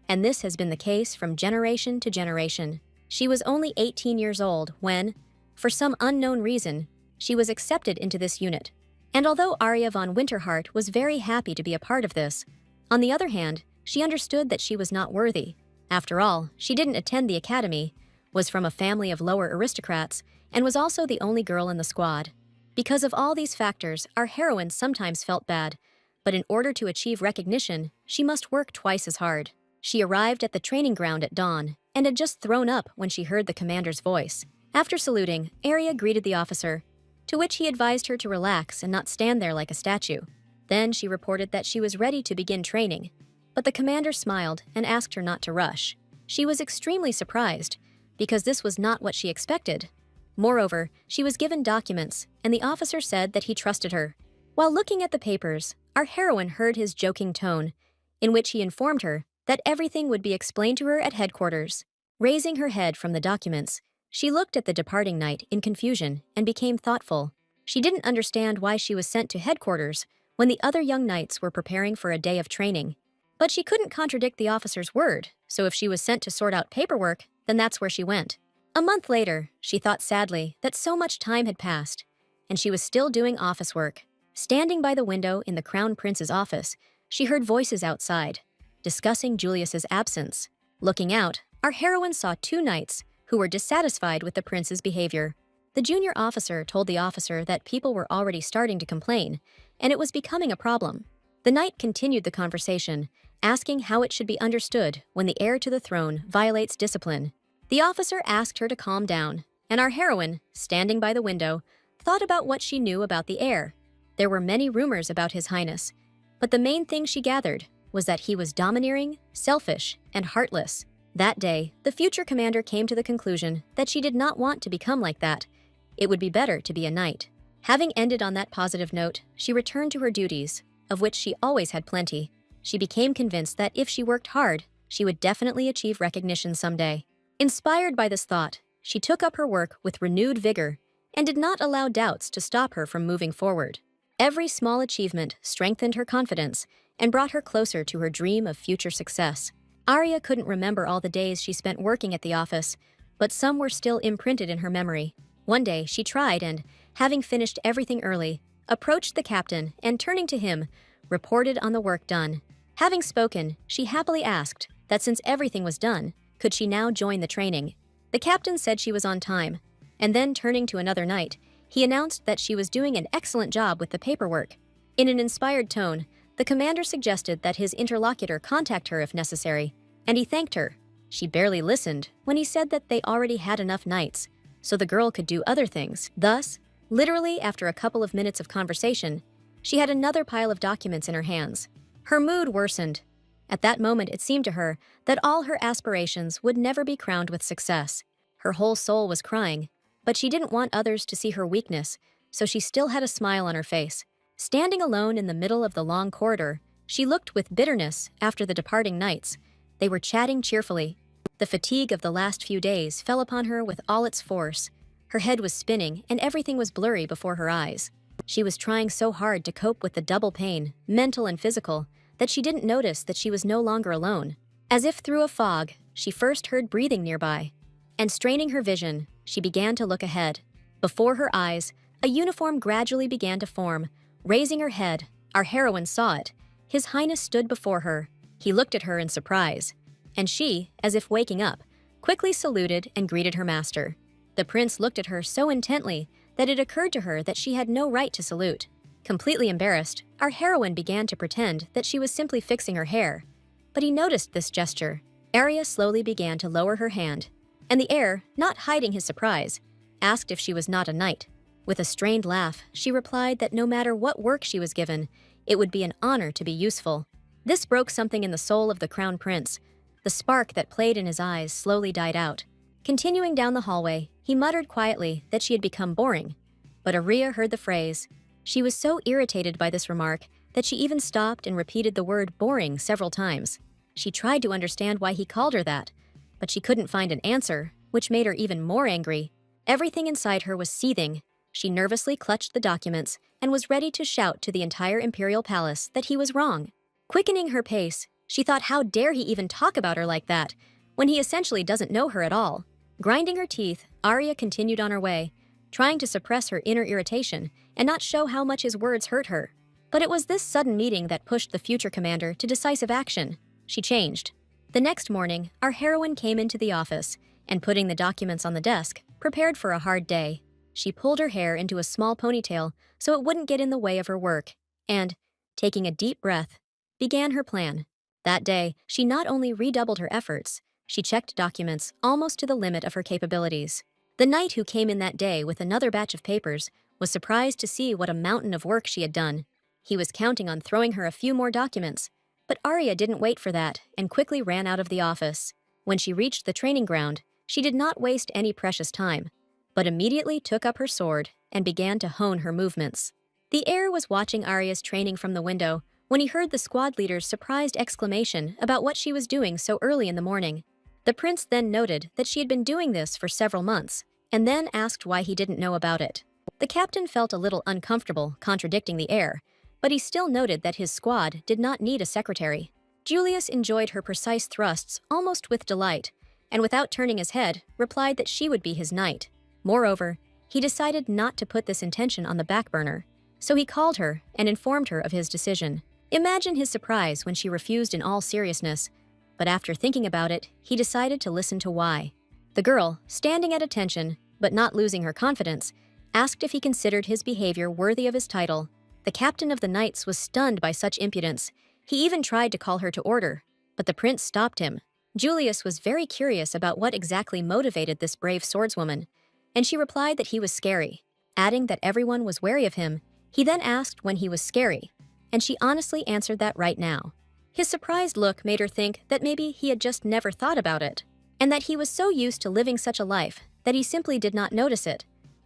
and this has been the case from generation to generation. She was only 18 years old when, for some unknown reason, she was accepted into this unit. And although Arya von Winterhart was very happy to be a part of this, on the other hand, she understood that she was not worthy. After all, she didn't attend the academy, was from a family of lower aristocrats, and was also the only girl in the squad. Because of all these factors, our heroine sometimes felt bad, but in order to achieve recognition, she must work twice as hard. She arrived at the training ground at dawn and had just thrown up when she heard the commander's voice. After saluting, Arya greeted the officer, to which he advised her to relax and not stand there like a statue. Then she reported that she was ready to begin training, but the commander smiled and asked her not to rush. She was extremely surprised, because this was not what she expected. Moreover, she was given documents, and the officer said that he trusted her. While looking at the papers, our heroine heard his joking tone, in which he informed her that everything would be explained to her at headquarters. Raising her head from the documents, she looked at the departing knight in confusion and became thoughtful. She didn't understand why she was sent to headquarters when the other young knights were preparing for a day of training. But she couldn't contradict the officer's word, so if she was sent to sort out paperwork, then that's where she went. A month later, she thought sadly that so much time had passed, and she was still doing office work. Standing by the window in the Crown Prince's office, she heard voices outside, discussing Julius's absence. Looking out, our heroine saw 2 knights who were dissatisfied with the prince's behavior. The junior officer told the officer that people were already starting to complain, and it was becoming a problem. The knight continued the conversation, asking how it should be understood when the heir to the throne violates discipline. The officer asked her to calm down, and our heroine, standing by the window, thought about what she knew about the heir. There were many rumors about His Highness, but the main thing she gathered was that he was domineering, selfish, and heartless. That day, the future commander came to the conclusion that she did not want to become like that. It would be better to be a knight. Having ended on that positive note, she returned to her duties, of which she always had plenty. She became convinced that if she worked hard, she would definitely achieve recognition someday. Inspired by this thought, she took up her work with renewed vigor and did not allow doubts to stop her from moving forward. Every small achievement strengthened her confidence and brought her closer to her dream of future success. Arya couldn't remember all the days she spent working at the office, but some were still imprinted in her memory. One day, she tried and, having finished everything early, approached the captain and, turning to him, reported on the work done. Having spoken, she happily asked that since everything was done, could she now join the training. The captain said she was on time, and then turning to another knight, he announced that she was doing an excellent job with the paperwork. In an inspired tone, the commander suggested that his interlocutor contact her if necessary, and he thanked her. She barely listened when he said that they already had enough knights, so the girl could do other things. Thus, literally after a couple of minutes of conversation, she had another pile of documents in her hands. Her mood worsened. At that moment, it seemed to her that all her aspirations would never be crowned with success. Her whole soul was crying, but she didn't want others to see her weakness, so she still had a smile on her face. Standing alone in the middle of the long corridor, she looked with bitterness after the departing knights. They were chatting cheerfully. The fatigue of the last few days fell upon her with all its force. Her head was spinning and everything was blurry before her eyes. She was trying so hard to cope with the double pain, mental and physical, that she didn't notice that she was no longer alone. As if through a fog, she first heard breathing nearby. And straining her vision, she began to look ahead. Before her eyes, a uniform gradually began to form. Raising her head, our heroine saw it. His Highness stood before her. He looked at her in surprise. And she, as if waking up, quickly saluted and greeted her master. The prince looked at her so intently that it occurred to her that she had no right to salute. Completely embarrassed, our heroine began to pretend that she was simply fixing her hair. But he noticed this gesture. Arya slowly began to lower her hand, and the heir, not hiding his surprise, asked if she was not a knight. With a strained laugh, she replied that no matter what work she was given, it would be an honor to be useful. This broke something in the soul of the crown prince. The spark that played in his eyes slowly died out. Continuing down the hallway, he muttered quietly that she had become boring. But Arya heard the phrase. She was so irritated by this remark that she even stopped and repeated the word boring several times. She tried to understand why he called her that, but she couldn't find an answer, which made her even more angry. Everything inside her was seething. She nervously clutched the documents and was ready to shout to the entire imperial palace that he was wrong. Quickening her pace, she thought how dare he even talk about her like that, when he essentially doesn't know her at all. Grinding her teeth, Arya continued on her way, trying to suppress her inner irritation and not show how much his words hurt her. But it was this sudden meeting that pushed the future commander to decisive action. She changed. The next morning, our heroine came into the office and, putting the documents on the desk, prepared for a hard day. She pulled her hair into a small ponytail so it wouldn't get in the way of her work and, taking a deep breath, began her plan. That day, she not only redoubled her efforts, she checked documents almost to the limit of her capabilities. The knight who came in that day with another batch of papers was surprised to see what a mountain of work she had done. He was counting on throwing her a few more documents, but Arya didn't wait for that and quickly ran out of the office. When she reached the training ground, she did not waste any precious time, but immediately took up her sword and began to hone her movements. The heir was watching Arya's training from the window when he heard the squad leader's surprised exclamation about what she was doing so early in the morning. The prince then noted that she had been doing this for several months, and then asked why he didn't know about it. The captain felt a little uncomfortable contradicting the heir, but he still noted that his squad did not need a secretary. Julius enjoyed her precise thrusts almost with delight, and without turning his head, replied that she would be his knight. Moreover, he decided not to put this intention on the back burner, so he called her and informed her of his decision. Imagine his surprise when she refused in all seriousness, but after thinking about it, he decided to listen to why. The girl, standing at attention, but not losing her confidence, asked if he considered his behavior worthy of his title. The captain of the knights was stunned by such impudence. He even tried to call her to order, but the prince stopped him. Julius was very curious about what exactly motivated this brave swordswoman, and she replied that he was scary. Adding that everyone was wary of him, he then asked when he was scary, and she honestly answered that right now. His surprised look made her think that maybe he had just never thought about it, and that he was so used to living such a life that he simply did not notice it.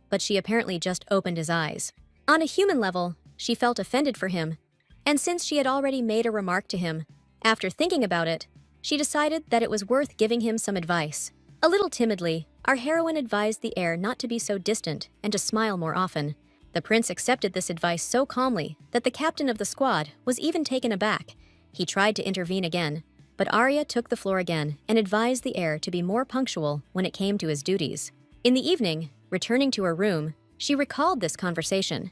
But she apparently just opened his eyes. On a human level, she felt offended for him, and since she had already made a remark to him, after thinking about it, she decided that it was worth giving him some advice. A little timidly, our heroine advised the heir not to be so distant and to smile more often. The prince accepted this advice so calmly that the captain of the squad was even taken aback. He tried to intervene again, but Arya took the floor again and advised the heir to be more punctual when it came to his duties. In the evening, returning to her room, she recalled this conversation.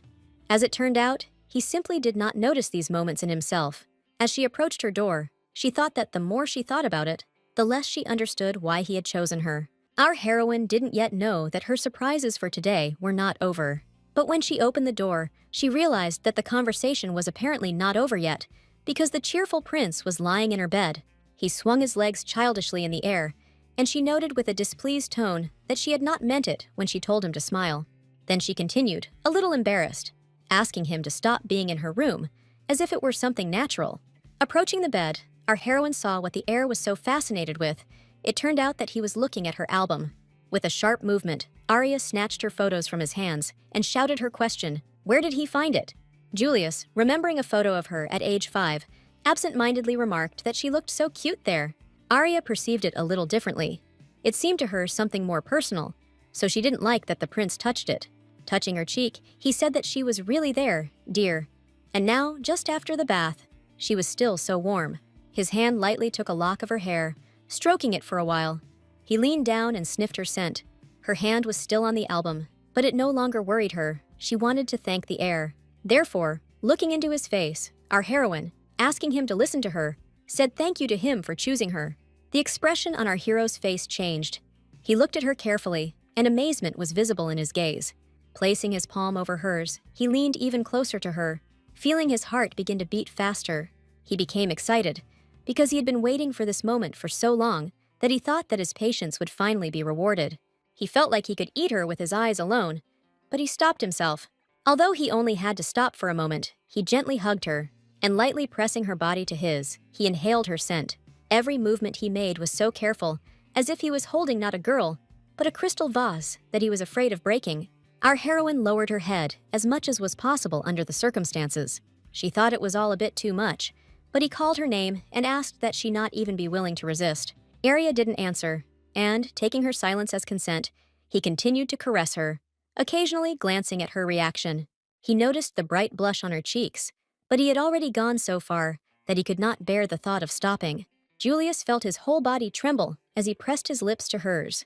As it turned out, he simply did not notice these moments in himself. As she approached her door, she thought that the more she thought about it, the less she understood why he had chosen her. Our heroine didn't yet know that her surprises for today were not over. But when she opened the door, she realized that the conversation was apparently not over yet, because the cheerful prince was lying in her bed. He swung his legs childishly in the air, and she noted with a displeased tone that she had not meant it when she told him to smile. Then she continued, a little embarrassed, asking him to stop being in her room, as if it were something natural. Approaching the bed, Our heroine saw what the heir was so fascinated with. It turned out that he was looking at her album. With a sharp movement, Arya snatched her photos from his hands and shouted her question, "Where did he find it?" Julius, remembering a photo of her at age 5, absent-mindedly remarked that she looked so cute there. Arya perceived it a little differently. It seemed to her something more personal, so she didn't like that the prince touched it. Touching her cheek, he said that she was really there, dear. And now, just after the bath, she was still so warm. His hand lightly took a lock of her hair, stroking it for a while. He leaned down and sniffed her scent. Her hand was still on the album, but it no longer worried her. She wanted to thank the heir. Therefore, looking into his face, our heroine, asking him to listen to her, said thank you to him for choosing her. The expression on our hero's face changed. He looked at her carefully, and amazement was visible in his gaze. Placing his palm over hers, he leaned even closer to her, feeling his heart begin to beat faster. He became excited, because he had been waiting for this moment for so long that he thought that his patience would finally be rewarded. He felt like he could eat her with his eyes alone, but he stopped himself. Although he only had to stop for a moment, he gently hugged her, and lightly pressing her body to his, he inhaled her scent. Every movement he made was so careful, as if he was holding not a girl, but a crystal vase that he was afraid of breaking. Our heroine lowered her head as much as was possible under the circumstances. She thought it was all a bit too much, but he called her name and asked that she not even be willing to resist. Arya didn't answer, and, taking her silence as consent, he continued to caress her, occasionally glancing at her reaction. He noticed the bright blush on her cheeks, but he had already gone so far that he could not bear the thought of stopping. Julius felt his whole body tremble as he pressed his lips to hers.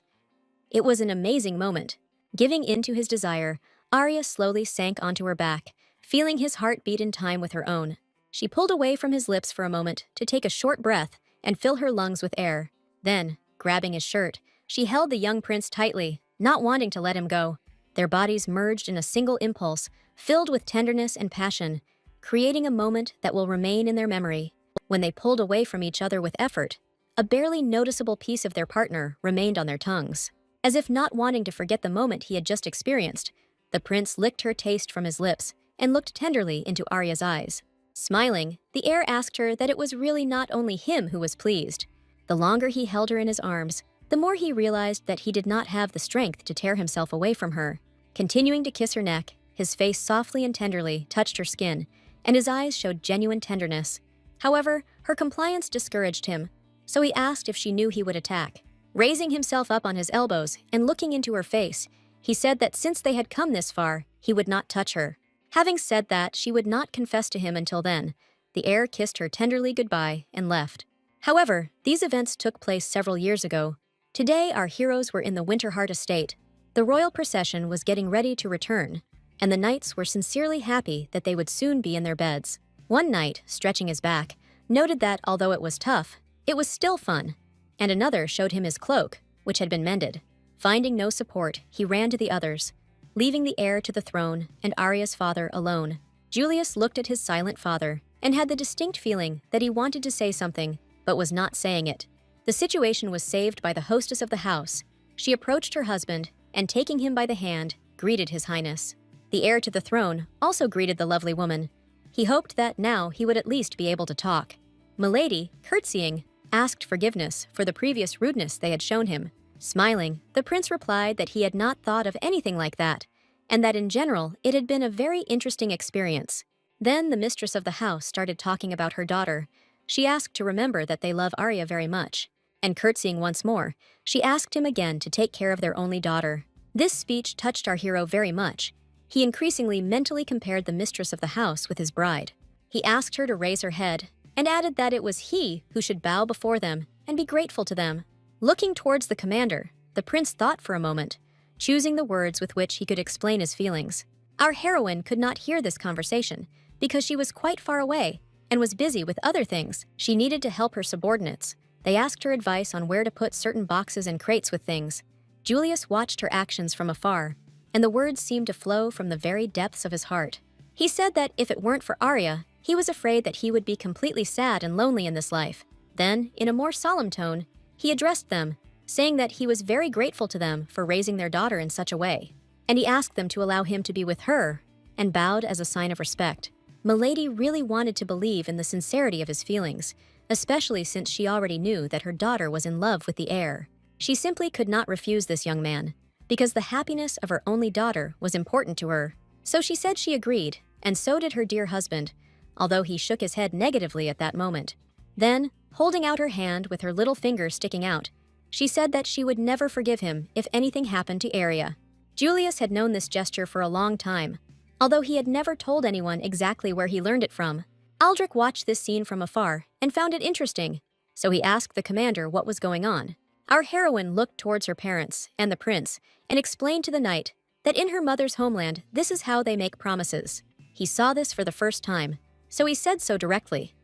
It was an amazing moment. Giving in to his desire, Arya slowly sank onto her back, feeling his heart beat in time with her own. She pulled away from his lips for a moment to take a short breath and fill her lungs with air. Then, grabbing his shirt, she held the young prince tightly, not wanting to let him go. Their bodies merged in a single impulse, filled with tenderness and passion, creating a moment that will remain in their memory. When they pulled away from each other with effort, a barely noticeable piece of their partner remained on their tongues. As if not wanting to forget the moment he had just experienced, the prince licked her taste from his lips and looked tenderly into Arya's eyes. Smiling, the heir asked her that it was really not only him who was pleased. The longer he held her in his arms, the more he realized that he did not have the strength to tear himself away from her. Continuing to kiss her neck, his face softly and tenderly touched her skin, and his eyes showed genuine tenderness. However, her compliance discouraged him, so he asked if she knew he would attack. Raising himself up on his elbows and looking into her face, he said that since they had come this far, he would not touch her. Having said that she would not confess to him until then, the heir kissed her tenderly goodbye and left. However, these events took place several years ago. Today, our heroes were in the Winterheart estate. The royal procession was getting ready to return, and the knights were sincerely happy that they would soon be in their beds. One knight, stretching his back, noted that although it was tough, it was still fun, and another showed him his cloak, which had been mended. Finding no support, he ran to the others, leaving the heir to the throne and Arya's father alone. Julius looked at his silent father and had the distinct feeling that he wanted to say something, but was not saying it. The situation was saved by the hostess of the house. She approached her husband and, taking him by the hand, greeted His Highness. The heir to the throne also greeted the lovely woman. He hoped that now he would at least be able to talk. Milady, curtsying, asked forgiveness for the previous rudeness they had shown him. Smiling, the prince replied that he had not thought of anything like that, and that in general it had been a very interesting experience. Then the mistress of the house started talking about her daughter. She asked to remember that they love Arya very much, and curtsying once more, she asked him again to take care of their only daughter. This speech touched our hero very much. He increasingly mentally compared the mistress of the house with his bride. He asked her to raise her head, and added that it was he who should bow before them and be grateful to them. Looking towards the commander, the prince thought for a moment, choosing the words with which he could explain his feelings. Our heroine could not hear this conversation because she was quite far away and was busy with other things. She needed to help her subordinates. They asked her advice on where to put certain boxes and crates with things. Julius watched her actions from afar, and the words seemed to flow from the very depths of his heart. He said that if it weren't for Arya, he was afraid that he would be completely sad and lonely in this life. Then, in a more solemn tone, he addressed them, saying that he was very grateful to them for raising their daughter in such a way, and he asked them to allow him to be with her, and bowed as a sign of respect. Milady really wanted to believe in the sincerity of his feelings, especially since she already knew that her daughter was in love with the heir. She simply could not refuse this young man, because the happiness of her only daughter was important to her. So she said she agreed, and so did her dear husband, although he shook his head negatively at that moment. Then, holding out her hand with her little finger sticking out, she said that she would never forgive him if anything happened to Arya. Julius had known this gesture for a long time, although he had never told anyone exactly where he learned it from. Aldrich watched this scene from afar and found it interesting, so he asked the commander what was going on. Our heroine looked towards her parents and the prince and explained to the knight that in her mother's homeland, this is how they make promises. He saw this for the first time, so he said so directly.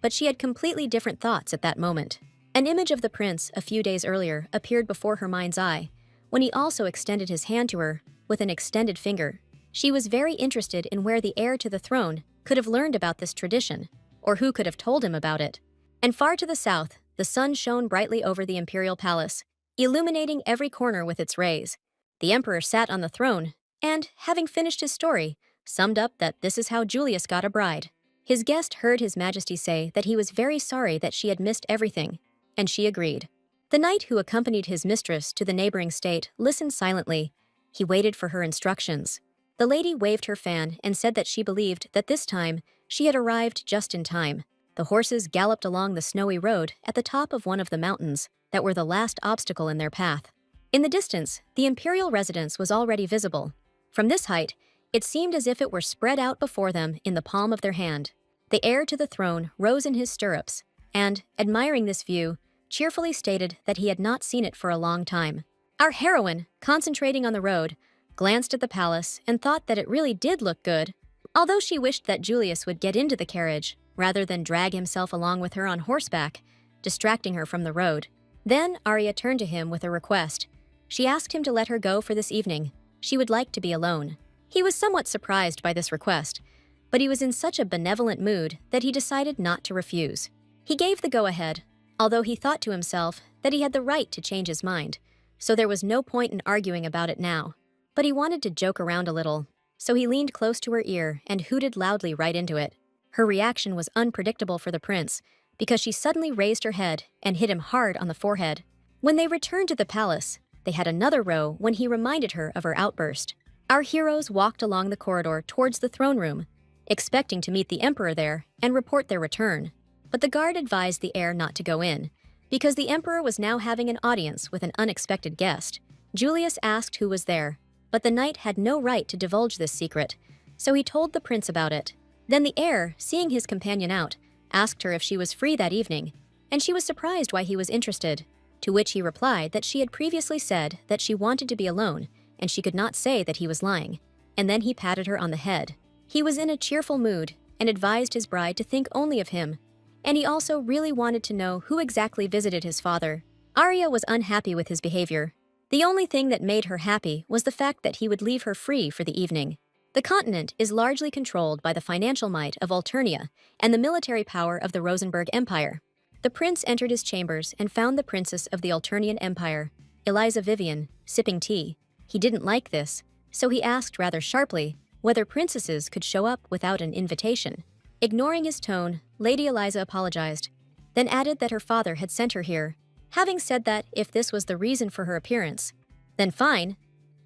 But she had completely different thoughts at that moment. An image of the prince a few days earlier appeared before her mind's eye, when he also extended his hand to her with an extended finger. She was very interested in where the heir to the throne could have learned about this tradition, or who could have told him about it. And far to the south, the sun shone brightly over the imperial palace, illuminating every corner with its rays. The emperor sat on the throne, and, having finished his story, summed up that this is how Julius got a bride. His guest heard His Majesty say that he was very sorry that she had missed everything, and she agreed. The knight who accompanied his mistress to the neighboring state listened silently. He waited for her instructions. The lady waved her fan and said that she believed that this time she had arrived just in time. The horses galloped along the snowy road at the top of one of the mountains that were the last obstacle in their path. In the distance, the imperial residence was already visible. From this height, it seemed as if it were spread out before them in the palm of their hand. The heir to the throne rose in his stirrups and, admiring this view, cheerfully stated that he had not seen it for a long time. Our heroine, concentrating on the road, glanced at the palace and thought that it really did look good, although she wished that Julius would get into the carriage rather than drag himself along with her on horseback, distracting her from the road. Then Arya turned to him with a request. She asked him to let her go for this evening. She would like to be alone. He was somewhat surprised by this request, but he was in such a benevolent mood that he decided not to refuse. He gave the go-ahead, although he thought to himself that he had the right to change his mind, so there was no point in arguing about it now. But he wanted to joke around a little, so he leaned close to her ear and hooted loudly right into it. Her reaction was unpredictable for the prince, because she suddenly raised her head and hit him hard on the forehead. When they returned to the palace, they had another row when he reminded her of her outburst. Our heroes walked along the corridor towards the throne room, expecting to meet the emperor there and report their return. But the guard advised the heir not to go in, because the emperor was now having an audience with an unexpected guest. Julius asked who was there, but the knight had no right to divulge this secret, so he told the prince about it. Then the heir, seeing his companion out, asked her if she was free that evening, and she was surprised why he was interested, to which he replied that she had previously said that she wanted to be alone, and she could not say that he was lying, and then he patted her on the head. He was in a cheerful mood and advised his bride to think only of him, and he also really wanted to know who exactly visited his father. Arya was unhappy with his behavior. The only thing that made her happy was the fact that he would leave her free for the evening. The continent is largely controlled by the financial might of Alternia and the military power of the Rosenberg Empire. The prince entered his chambers and found the princess of the Alternian Empire, Eliza Vivian, sipping tea. He didn't like this, so he asked rather sharply whether princesses could show up without an invitation. Ignoring his tone, Lady Eliza apologized, then added that her father had sent her here, having said that if this was the reason for her appearance, then fine.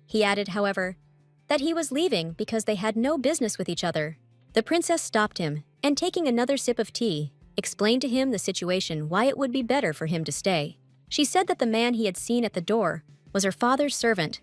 He added, however, that he was leaving because they had no business with each other. The princess stopped him, and taking another sip of tea, explained to him the situation why it would be better for him to stay. She said that the man he had seen at the door was her father's servant,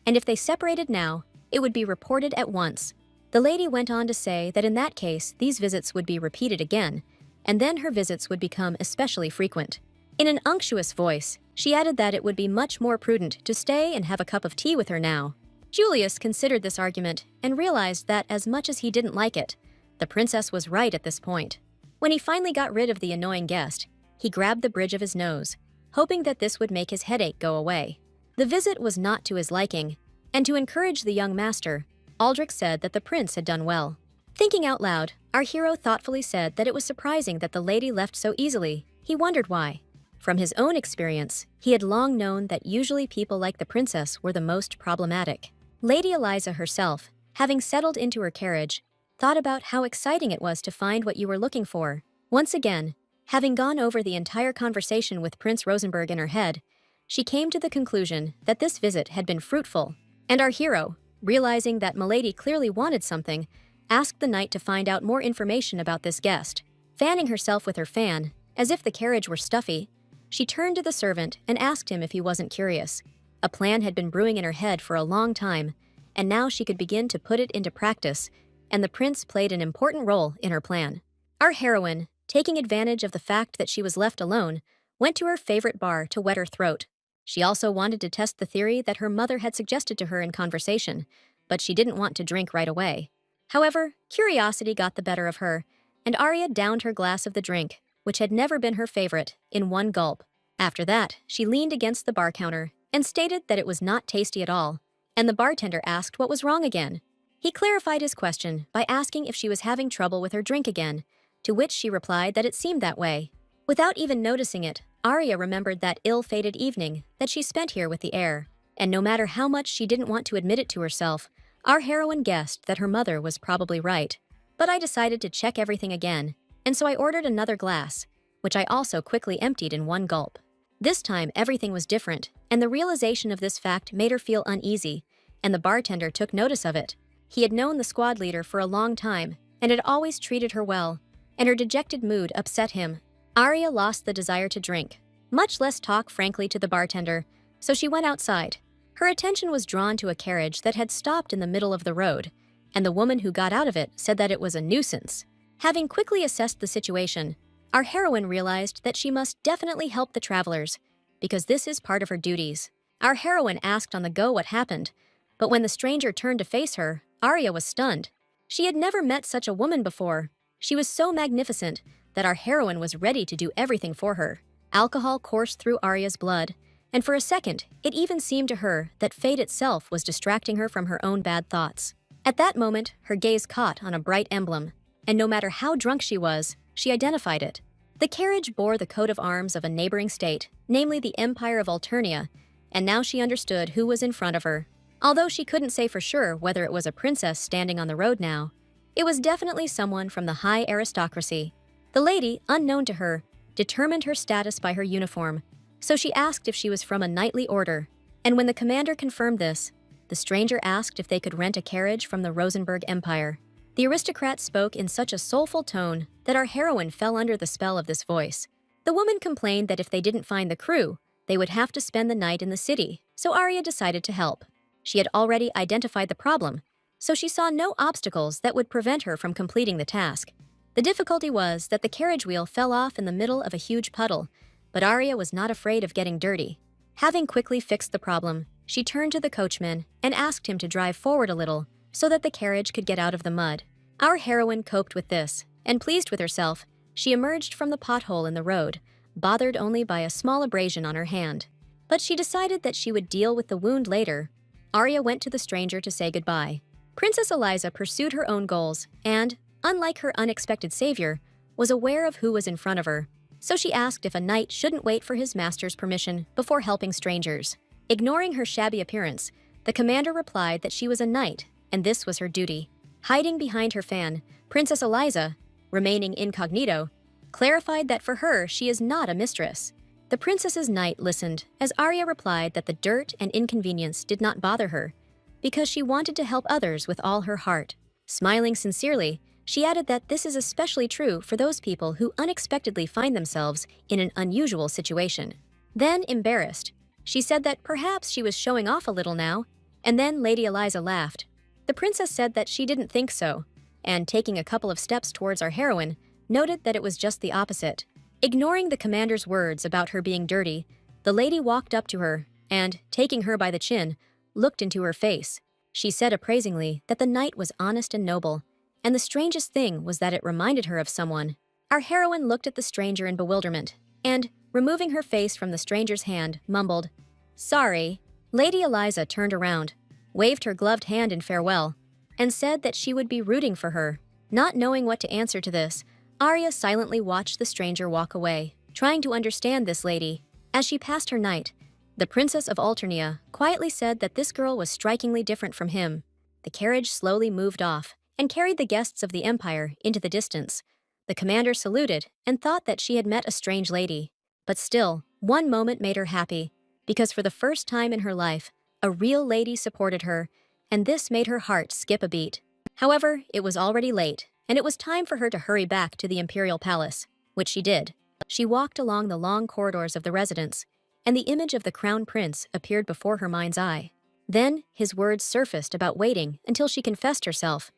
and if they separated now, it would be reported at once. The lady went on to say that in that case, these visits would be repeated again, and then her visits would become especially frequent. In an unctuous voice, she added that it would be much more prudent to stay and have a cup of tea with her now. Julius considered this argument and realized that as much as he didn't like it, the princess was right at this point. When he finally got rid of the annoying guest, he grabbed the bridge of his nose, hoping that this would make his headache go away. The visit was not to his liking, and to encourage the young master, Aldrich said that the prince had done well. Thinking out loud, our hero thoughtfully said that it was surprising that the lady left so easily. He wondered why. From his own experience, he had long known that usually people like the princess were the most problematic. Lady Eliza herself, having settled into her carriage, thought about how exciting it was to find what you were looking for. Once again, having gone over the entire conversation with Prince Rosenberg in her head, she came to the conclusion that this visit had been fruitful. And our hero, realizing that Milady clearly wanted something, asked the knight to find out more information about this guest. Fanning herself with her fan, as if the carriage were stuffy, she turned to the servant and asked him if he wasn't curious. A plan had been brewing in her head for a long time, and now she could begin to put it into practice, and the prince played an important role in her plan. Our heroine, taking advantage of the fact that she was left alone, went to her favorite bar to wet her throat. She also wanted to test the theory that her mother had suggested to her in conversation, but she didn't want to drink right away. However, curiosity got the better of her, and Arya downed her glass of the drink, which had never been her favorite, in one gulp. After that, she leaned against the bar counter and stated that it was not tasty at all, and the bartender asked what was wrong again. He clarified his question by asking if she was having trouble with her drink again, to which she replied that it seemed that way. Without even noticing it, Arya remembered that ill-fated evening that she spent here with the heir, and no matter how much she didn't want to admit it to herself, our heroine guessed that her mother was probably right. But I decided to check everything again, and so I ordered another glass, which I also quickly emptied in one gulp. This time everything was different, and the realization of this fact made her feel uneasy, and the bartender took notice of it. He had known the squad leader for a long time, and had always treated her well, and her dejected mood upset him. Arya lost the desire to drink, much less talk frankly to the bartender, so she went outside. Her attention was drawn to a carriage that had stopped in the middle of the road, and the woman who got out of it said that it was a nuisance. Having quickly assessed the situation, our heroine realized that she must definitely help the travelers, because this is part of her duties. Our heroine asked on the go what happened, but when the stranger turned to face her, Arya was stunned. She had never met such a woman before. She was so magnificent that our heroine was ready to do everything for her. Alcohol coursed through Arya's blood, and for a second, it even seemed to her that fate itself was distracting her from her own bad thoughts. At that moment, her gaze caught on a bright emblem, and no matter how drunk she was, she identified it. The carriage bore the coat of arms of a neighboring state, namely the Empire of Alternia, and now she understood who was in front of her. Although she couldn't say for sure whether it was a princess standing on the road now, it was definitely someone from the high aristocracy. The lady, unknown to her, determined her status by her uniform, so she asked if she was from a knightly order, and when the commander confirmed this, the stranger asked if they could rent a carriage from the Rosenberg Empire. The aristocrat spoke in such a soulful tone that our heroine fell under the spell of this voice. The woman complained that if they didn't find the crew, they would have to spend the night in the city, so Arya decided to help. She had already identified the problem, so she saw no obstacles that would prevent her from completing the task. The difficulty was that the carriage wheel fell off in the middle of a huge puddle, but Arya was not afraid of getting dirty. Having quickly fixed the problem, she turned to the coachman and asked him to drive forward a little so that the carriage could get out of the mud. Our heroine coped with this, and pleased with herself, she emerged from the pothole in the road, bothered only by a small abrasion on her hand. But she decided that she would deal with the wound later. Arya went to the stranger to say goodbye. Princess Eliza pursued her own goals and, unlike her unexpected savior, was aware of who was in front of her, so she asked if a knight shouldn't wait for his master's permission before helping strangers. Ignoring her shabby appearance, the commander replied that she was a knight, and this was her duty. Hiding behind her fan, Princess Eliza, remaining incognito, clarified that for her she is not a mistress. The princess's knight listened as Arya replied that the dirt and inconvenience did not bother her, because she wanted to help others with all her heart. Smiling sincerely, she added that this is especially true for those people who unexpectedly find themselves in an unusual situation. Then, embarrassed, she said that perhaps she was showing off a little now, and then Lady Eliza laughed. The princess said that she didn't think so, and taking a couple of steps towards our heroine, noted that it was just the opposite. Ignoring the commander's words about her being dirty, the lady walked up to her and, taking her by the chin, looked into her face. She said appraisingly that the knight was honest and noble, and the strangest thing was that it reminded her of someone. Our heroine looked at the stranger in bewilderment, and, removing her face from the stranger's hand, mumbled, "Sorry." Lady Eliza turned around, waved her gloved hand in farewell, and said that she would be rooting for her. Not knowing what to answer to this, Arya silently watched the stranger walk away, trying to understand this lady. As she passed her knight, the Princess of Alternia quietly said that this girl was strikingly different from him. The carriage slowly moved off, and carried the guests of the empire into the distance. The commander saluted and thought that she had met a strange lady. But still, one moment made her happy, because for the first time in her life, a real lady supported her, and this made her heart skip a beat. However, it was already late, and it was time for her to hurry back to the imperial palace, which she did. She walked along the long corridors of the residence, and the image of the crown prince appeared before her mind's eye. Then, his words surfaced about waiting until she confessed herself.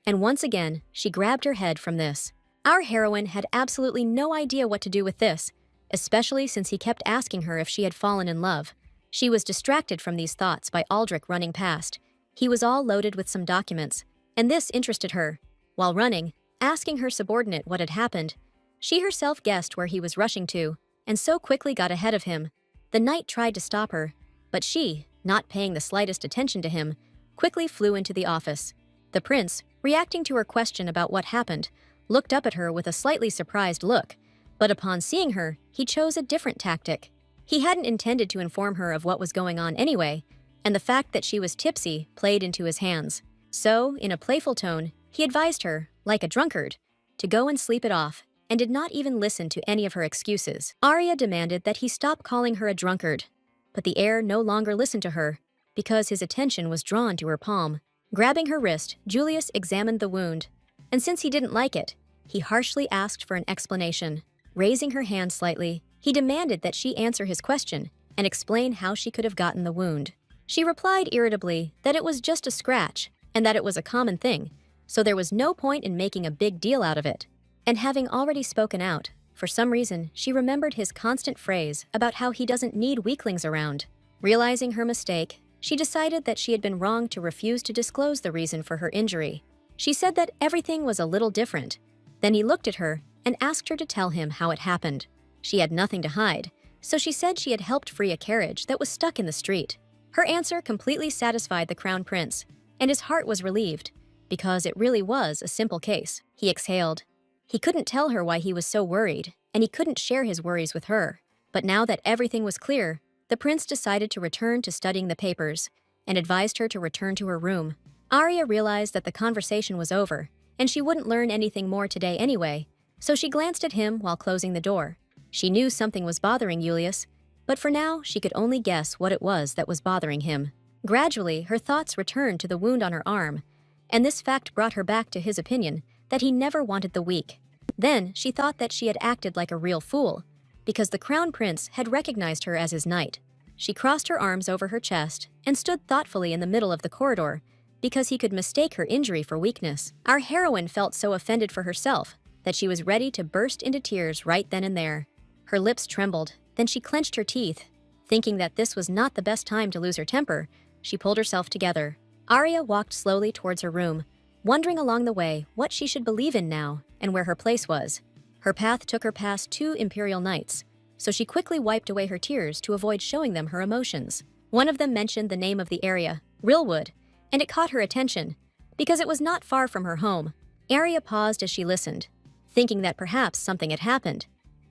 And once again, she grabbed her head from this. Our heroine had absolutely no idea what to do with this, especially since he kept asking her if she had fallen in love. She was distracted from these thoughts by Aldrich running past. He was all loaded with some documents, and this interested her. While running, asking her subordinate what had happened, she herself guessed where he was rushing to, and so quickly got ahead of him. The knight tried to stop her, but she, not paying the slightest attention to him, quickly flew into the office. The prince, reacting to her question about what happened, looked up at her with a slightly surprised look, but upon seeing her, he chose a different tactic. He hadn't intended to inform her of what was going on anyway, and the fact that she was tipsy played into his hands. So, in a playful tone, he advised her, like a drunkard, to go and sleep it off, and did not even listen to any of her excuses. Arya demanded that he stop calling her a drunkard, but the heir no longer listened to her, because his attention was drawn to her palm. Grabbing her wrist, Julius examined the wound, and since he didn't like it, he harshly asked for an explanation. Raising her hand slightly, he demanded that she answer his question and explain how she could have gotten the wound. She replied irritably that it was just a scratch and that it was a common thing, so there was no point in making a big deal out of it. And having already spoken out, for some reason, she remembered his constant phrase about how he doesn't need weaklings around. Realizing her mistake, she decided that she had been wrong to refuse to disclose the reason for her injury. She said that everything was a little different. Then he looked at her and asked her to tell him how it happened. She had nothing to hide, so she said she had helped free a carriage that was stuck in the street. Her answer completely satisfied the crown prince, and his heart was relieved, because it really was a simple case. He exhaled. He couldn't tell her why he was so worried, and he couldn't share his worries with her. But now that everything was clear, the prince decided to return to studying the papers, and advised her to return to her room. Arya realized that the conversation was over, and she wouldn't learn anything more today anyway, so she glanced at him while closing the door. She knew something was bothering Julius, but for now she could only guess what it was that was bothering him. Gradually, her thoughts returned to the wound on her arm, and this fact brought her back to his opinion that he never wanted the weak. Then she thought that she had acted like a real fool, because the crown prince had recognized her as his knight. She crossed her arms over her chest and stood thoughtfully in the middle of the corridor, because he could mistake her injury for weakness. Our heroine felt so offended for herself that she was ready to burst into tears right then and there. Her lips trembled, then she clenched her teeth. Thinking that this was not the best time to lose her temper, she pulled herself together. Arya walked slowly towards her room, wondering along the way what she should believe in now and where her place was. Her path took her past 2 imperial knights, so she quickly wiped away her tears to avoid showing them her emotions. One of them mentioned the name of the area, Rillwood, and it caught her attention, because it was not far from her home. Arya paused as she listened, thinking that perhaps something had happened,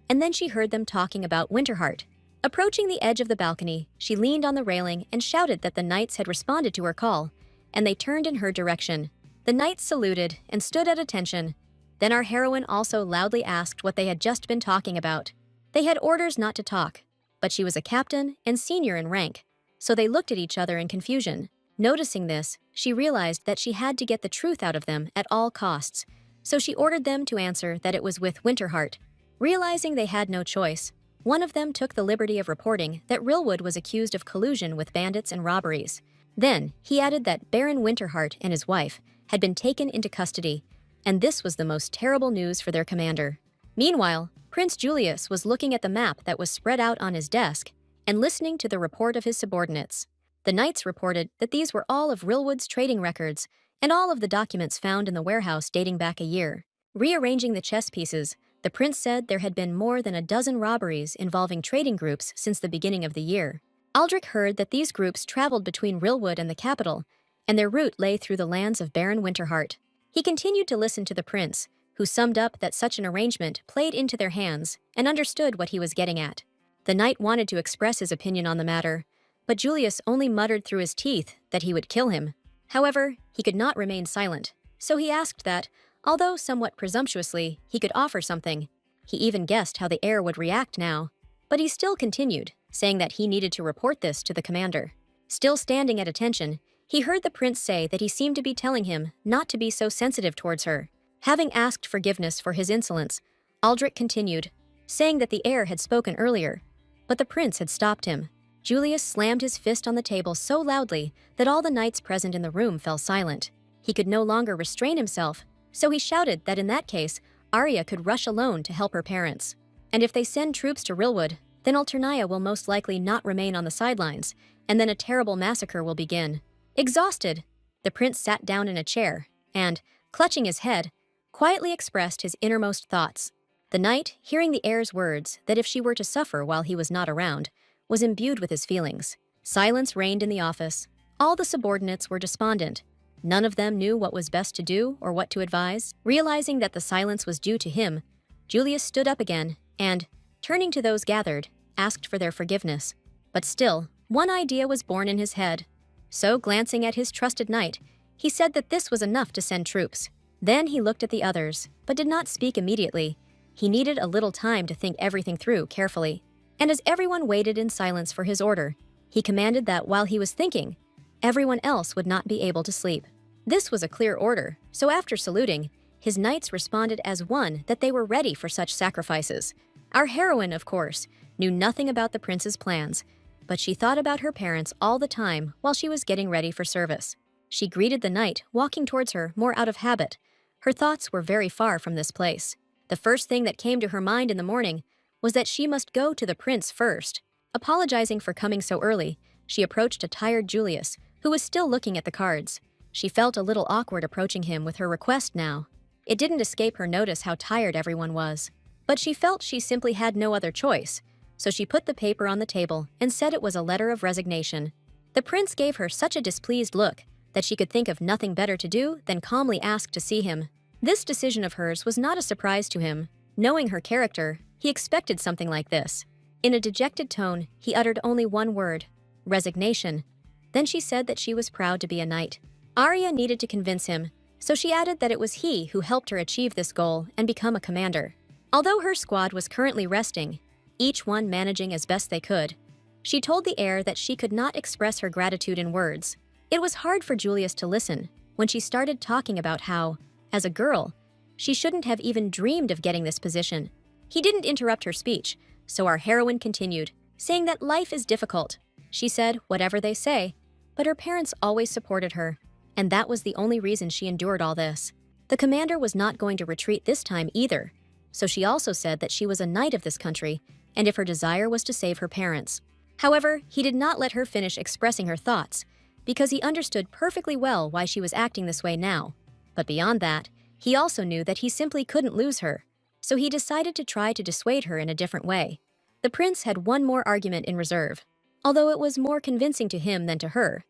and then she heard them talking about Winterheart. Approaching the edge of the balcony, she leaned on the railing and shouted that the knights had responded to her call, and they turned in her direction. The knights saluted and stood at attention. Then our heroine also loudly asked what they had just been talking about. They had orders not to talk, but she was a captain and senior in rank, so they looked at each other in confusion. Noticing this, she realized that she had to get the truth out of them at all costs, so she ordered them to answer that it was with Winterheart. Realizing they had no choice, one of them took the liberty of reporting that Rillwood was accused of collusion with bandits and robberies. Then, he added that Baron Winterheart and his wife had been taken into custody, and this was the most terrible news for their commander. Meanwhile, Prince Julius was looking at the map that was spread out on his desk and listening to the report of his subordinates. The knights reported that these were all of Rillwood's trading records and all of the documents found in the warehouse dating back a year. Rearranging the chess pieces, the prince said there had been more than a dozen robberies involving trading groups since the beginning of the year. Aldrich heard that these groups traveled between Rillwood and the capital, and their route lay through the lands of Baron Winterheart. He continued to listen to the prince, who summed up that such an arrangement played into their hands and understood what he was getting at. The knight wanted to express his opinion on the matter, but Julius only muttered through his teeth that he would kill him. However, he could not remain silent. So he asked that, although somewhat presumptuously, he could offer something. He even guessed how the heir would react now. But he still continued, saying that he needed to report this to the commander. Still standing at attention, he heard the prince say that he seemed to be telling him not to be so sensitive towards her. Having asked forgiveness for his insolence, Aldrich continued, saying that the heir had spoken earlier, but the prince had stopped him. Julius slammed his fist on the table so loudly that all the knights present in the room fell silent. He could no longer restrain himself, so he shouted that in that case, Arya could rush alone to help her parents. And if they send troops to Rilwood, then Alternia will most likely not remain on the sidelines, and then a terrible massacre will begin. Exhausted, the prince sat down in a chair and, clutching his head, quietly expressed his innermost thoughts. The knight, hearing the heir's words that if she were to suffer while he was not around, was imbued with his feelings. Silence reigned in the office. All the subordinates were despondent. None of them knew what was best to do or what to advise. Realizing that the silence was due to him, Julius stood up again and, turning to those gathered, asked for their forgiveness. But still, one idea was born in his head. So, glancing at his trusted knight, he said that this was enough to send troops. Then he looked at the others, but did not speak immediately. He needed a little time to think everything through carefully. And as everyone waited in silence for his order, he commanded that while he was thinking, everyone else would not be able to sleep. This was a clear order, so after saluting, his knights responded as one that they were ready for such sacrifices. Our heroine, of course, knew nothing about the prince's plans, but she thought about her parents all the time while she was getting ready for service. She greeted the knight, walking towards her more out of habit. Her thoughts were very far from this place. The first thing that came to her mind in the morning was that she must go to the prince first. Apologizing for coming so early, she approached a tired Julius, who was still looking at the cards. She felt a little awkward approaching him with her request now. It didn't escape her notice how tired everyone was. But she felt she simply had no other choice, so she put the paper on the table and said it was a letter of resignation. The prince gave her such a displeased look that she could think of nothing better to do than calmly ask to see him. This decision of hers was not a surprise to him. Knowing her character, he expected something like this. In a dejected tone, he uttered only one word, resignation. Then she said that she was proud to be a knight. Arya needed to convince him, so she added that it was he who helped her achieve this goal and become a commander. Although her squad was currently resting, each one managing as best they could, she told the heir that she could not express her gratitude in words. It was hard for Julius to listen when she started talking about how, as a girl, she shouldn't have even dreamed of getting this position. He didn't interrupt her speech, so our heroine continued, saying that life is difficult. She said, whatever they say, but her parents always supported her, and that was the only reason she endured all this. The commander was not going to retreat this time either, so she also said that she was a knight of this country, and if her desire was to save her parents. However, he did not let her finish expressing her thoughts, because he understood perfectly well why she was acting this way now. But beyond that, he also knew that he simply couldn't lose her, so he decided to try to dissuade her in a different way. The prince had one more argument in reserve, although it was more convincing to him than to her.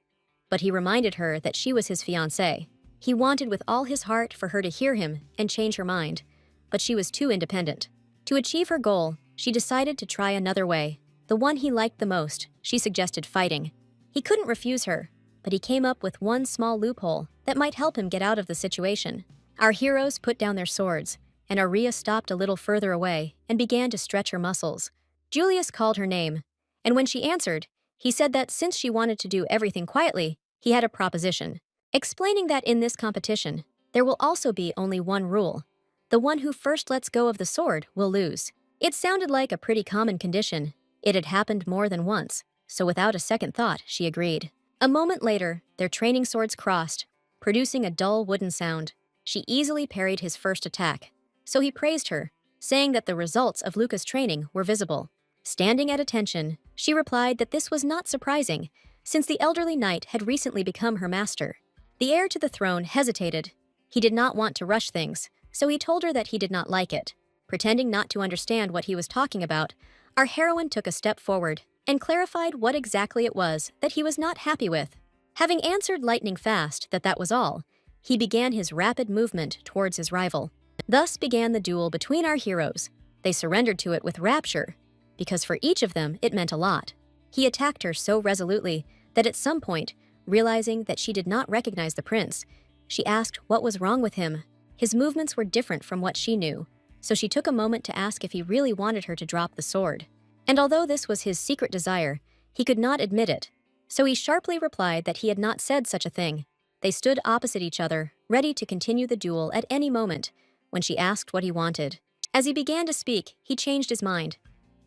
But he reminded her that she was his fiancée. He wanted with all his heart for her to hear him and change her mind, but she was too independent. To achieve her goal, she decided to try another way. The one he liked the most, she suggested fighting. He couldn't refuse her, but he came up with one small loophole that might help him get out of the situation. Our heroes put down their swords, and Arya stopped a little further away and began to stretch her muscles. Julius called her name, and when she answered, he said that since she wanted to do everything quietly, he had a proposition, explaining that in this competition, there will also be only one rule. The one who first lets go of the sword will lose. It sounded like a pretty common condition. It had happened more than once, so without a second thought, she agreed. A moment later, their training swords crossed, producing a dull wooden sound. She easily parried his first attack, so he praised her, saying that the results of Luca's training were visible. Standing at attention, she replied that this was not surprising, since the elderly knight had recently become her master. The heir to the throne hesitated. He did not want to rush things, so he told her that he did not like it. Pretending not to understand what he was talking about, our heroine took a step forward and clarified what exactly it was that he was not happy with. Having answered lightning fast that that was all, he began his rapid movement towards his rival. Thus began the duel between our heroes. They surrendered to it with rapture, because for each of them it meant a lot. He attacked her so resolutely that at some point, realizing that she did not recognize the prince, She asked what was wrong with him. His movements were different from what she knew, so she took a moment to ask if he really wanted her to drop the sword. And although this was his secret desire, he could not admit it, so he sharply replied that he had not said such a thing. They stood opposite each other, ready to continue the duel at any moment, when she asked what he wanted. As he began to speak, he changed his mind.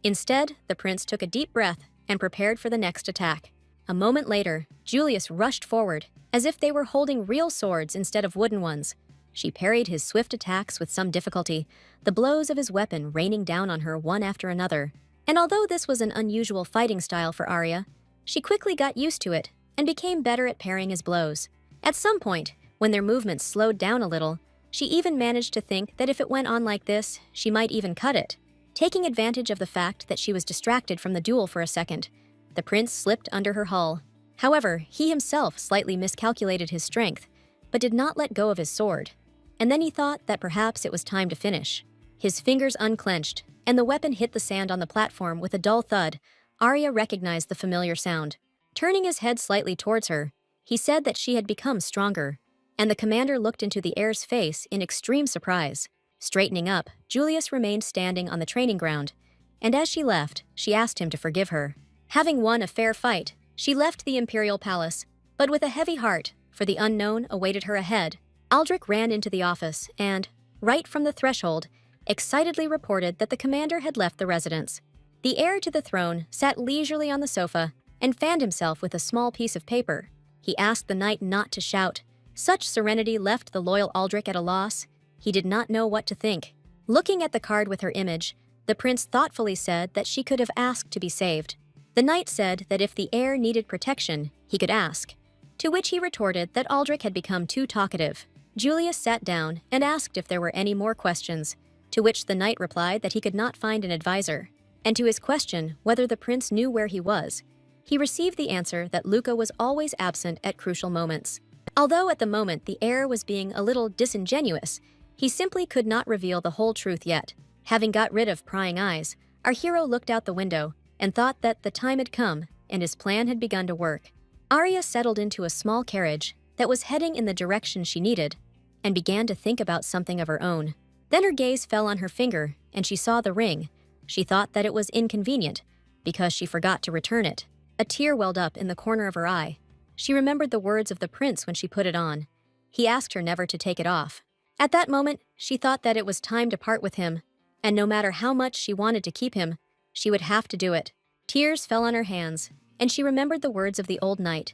Instead, the prince took a deep breath and prepared for the next attack. A moment later, Julius rushed forward, as if they were holding real swords instead of wooden ones. She parried his swift attacks with some difficulty, the blows of his weapon raining down on her one after another. And although this was an unusual fighting style for Arya, she quickly got used to it and became better at parrying his blows. At some point, when their movements slowed down a little, she even managed to think that if it went on like this, she might even cut it. Taking advantage of the fact that she was distracted from the duel for a second, the prince slipped under her hull. However, he himself slightly miscalculated his strength, but did not let go of his sword. And then he thought that perhaps it was time to finish. His fingers unclenched, and the weapon hit the sand on the platform with a dull thud. Arya recognized the familiar sound. Turning his head slightly towards her, he said that she had become stronger, and the commander looked into the heir's face in extreme surprise. Straightening up, Julius remained standing on the training ground, and as she left, she asked him to forgive her. Having won a fair fight, she left the imperial palace, but with a heavy heart, for the unknown awaited her ahead. Aldrich ran into the office and, right from the threshold, excitedly reported that the commander had left the residence. The heir to the throne sat leisurely on the sofa and fanned himself with a small piece of paper. He asked the knight not to shout. Such serenity left the loyal Aldrich at a loss. He did not know what to think. Looking at the card with her image, the prince thoughtfully said that she could have asked to be saved. The knight said that if the heir needed protection, he could ask, to which he retorted that Aldrich had become too talkative. Julius sat down and asked if there were any more questions, to which the knight replied that he could not find an advisor. And to his question whether the prince knew where he was, he received the answer that Luca was always absent at crucial moments. Although at the moment the heir was being a little disingenuous, he simply could not reveal the whole truth yet. Having got rid of prying eyes, our hero looked out the window and thought that the time had come and his plan had begun to work. Arya settled into a small carriage that was heading in the direction she needed and began to think about something of her own. Then her gaze fell on her finger and she saw the ring. She thought that it was inconvenient because she forgot to return it. A tear welled up in the corner of her eye. She remembered the words of the prince when she put it on. He asked her never to take it off. At that moment, she thought that it was time to part with him, and no matter how much she wanted to keep him, she would have to do it. Tears fell on her hands, and she remembered the words of the old knight,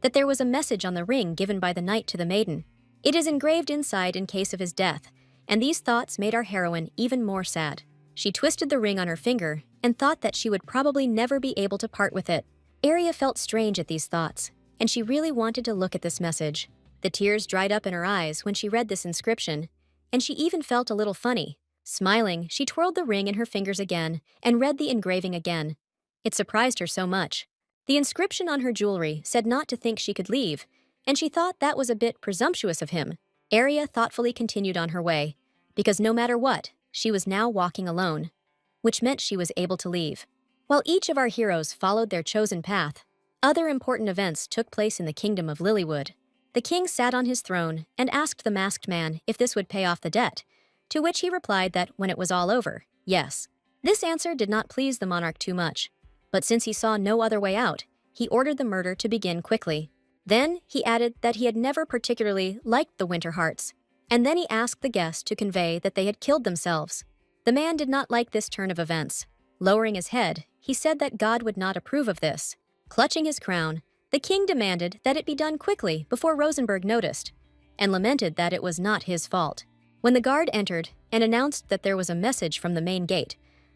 that there was a message on the ring given by the knight to the maiden. It is engraved inside in case of his death, and these thoughts made our heroine even more sad. She twisted the ring on her finger and thought that she would probably never be able to part with it. Arya felt strange at these thoughts, and she really wanted to look at this message. The tears dried up in her eyes when she read this inscription, and she even felt a little funny. Smiling, she twirled the ring in her fingers again and read the engraving again. It surprised her so much. The inscription on her jewelry said not to think she could leave, and she thought that was a bit presumptuous of him. Arya thoughtfully continued on her way, because no matter what, she was now walking alone, which meant she was able to leave. While each of our heroes followed their chosen path, other important events took place in the kingdom of Lilywood. The king sat on his throne and asked the masked man if this would pay off the debt, to which he replied that when it was all over, yes. This answer did not please the monarch too much, but since he saw no other way out, he ordered the murder to begin quickly. Then he added that he had never particularly liked the Winterhearts, and then he asked the guests to convey that they had killed themselves. The man did not like this turn of events. Lowering his head, he said that God would not approve of this. Clutching his crown, the king demanded that it be done quickly before Rosenberg noticed, and lamented that it was not his fault. When the guard entered and announced that there was a message from the main gate,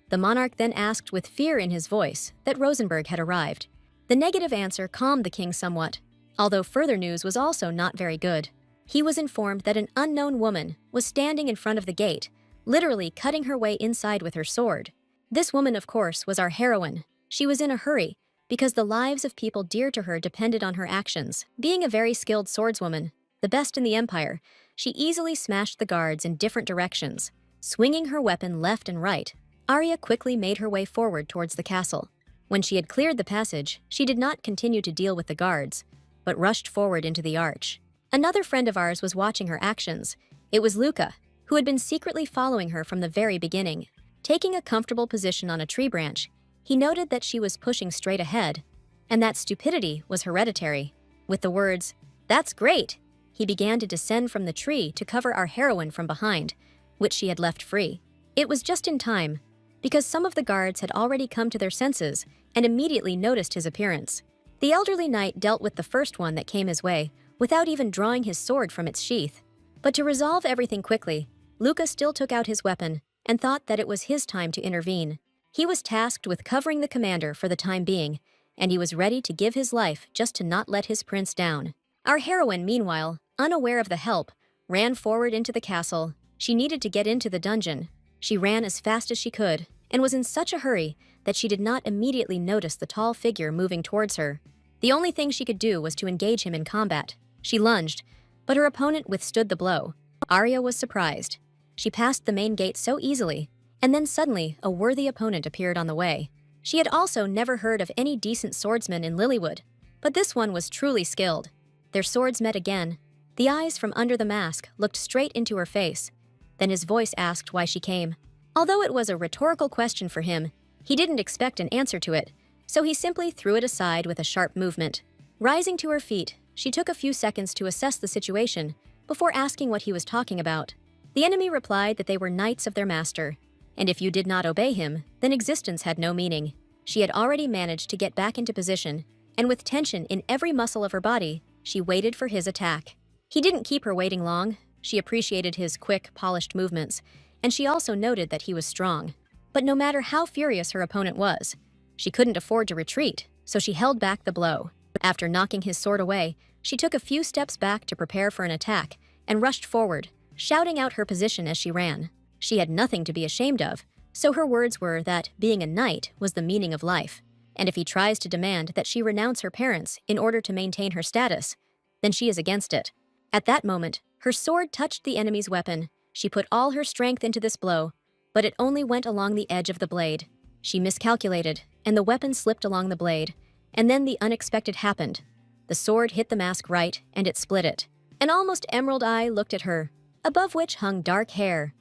the monarch then asked with fear in his voice that Rosenberg had arrived. The negative answer calmed the king somewhat, although further news was also not very good. He was informed that an unknown woman was standing in front of the gate, literally cutting her way inside with her sword. This woman, of course, was our heroine. She was in a hurry, because the lives of people dear to her depended on her actions. Being a very skilled swordswoman, the best in the Empire, she easily smashed the guards in different directions. Swinging her weapon left and right, Arya quickly made her way forward towards the castle. When she had cleared the passage, she did not continue to deal with the guards, but rushed forward into the arch. Another friend of ours was watching her actions. It was Luca, who had been secretly following her from the very beginning. Taking a comfortable position on a tree branch, he noted that she was pushing straight ahead, and that stupidity was hereditary. With the words, "That's great," he began to descend from the tree to cover our heroine from behind, which she had left free. It was just in time, because some of the guards had already come to their senses and immediately noticed his appearance. The elderly knight dealt with the first one that came his way without even drawing his sword from its sheath. But to resolve everything quickly, Luca still took out his weapon and thought that it was his time to intervene. He was tasked with covering the commander for the time being, and he was ready to give his life just to not let his prince down. Our heroine, meanwhile, unaware of the help, ran forward into the castle. She needed to get into the dungeon. She ran as fast as she could, and was in such a hurry that she did not immediately notice the tall figure moving towards her. The only thing she could do was to engage him in combat. She lunged, but her opponent withstood the blow. Arya was surprised. She passed the main gate so easily, and then suddenly a worthy opponent appeared on the way. She had also never heard of any decent swordsman in Lilywood, but this one was truly skilled. Their swords met again. The eyes from under the mask looked straight into her face. Then his voice asked why she came. Although it was a rhetorical question for him, he didn't expect an answer to it, so he simply threw it aside with a sharp movement. Rising to her feet, she took a few seconds to assess the situation before asking what he was talking about. The enemy replied that they were knights of their master, and if you did not obey him, then existence had no meaning. She had already managed to get back into position, and with tension in every muscle of her body, she waited for his attack. He didn't keep her waiting long. She appreciated his quick, polished movements, and she also noted that he was strong. But no matter how furious her opponent was, she couldn't afford to retreat, so she held back the blow. After knocking his sword away, she took a few steps back to prepare for an attack and rushed forward, shouting out her position as she ran. She had nothing to be ashamed of, so her words were that being a knight was the meaning of life, and if he tries to demand that she renounce her parents in order to maintain her status, then she is against it. At that moment, her sword touched the enemy's weapon. She put all her strength into this blow, but it only went along the edge of the blade. She miscalculated, and the weapon slipped along the blade, and then the unexpected happened. The sword hit the mask right, and it split it. An almost emerald eye looked at her, above which hung dark hair.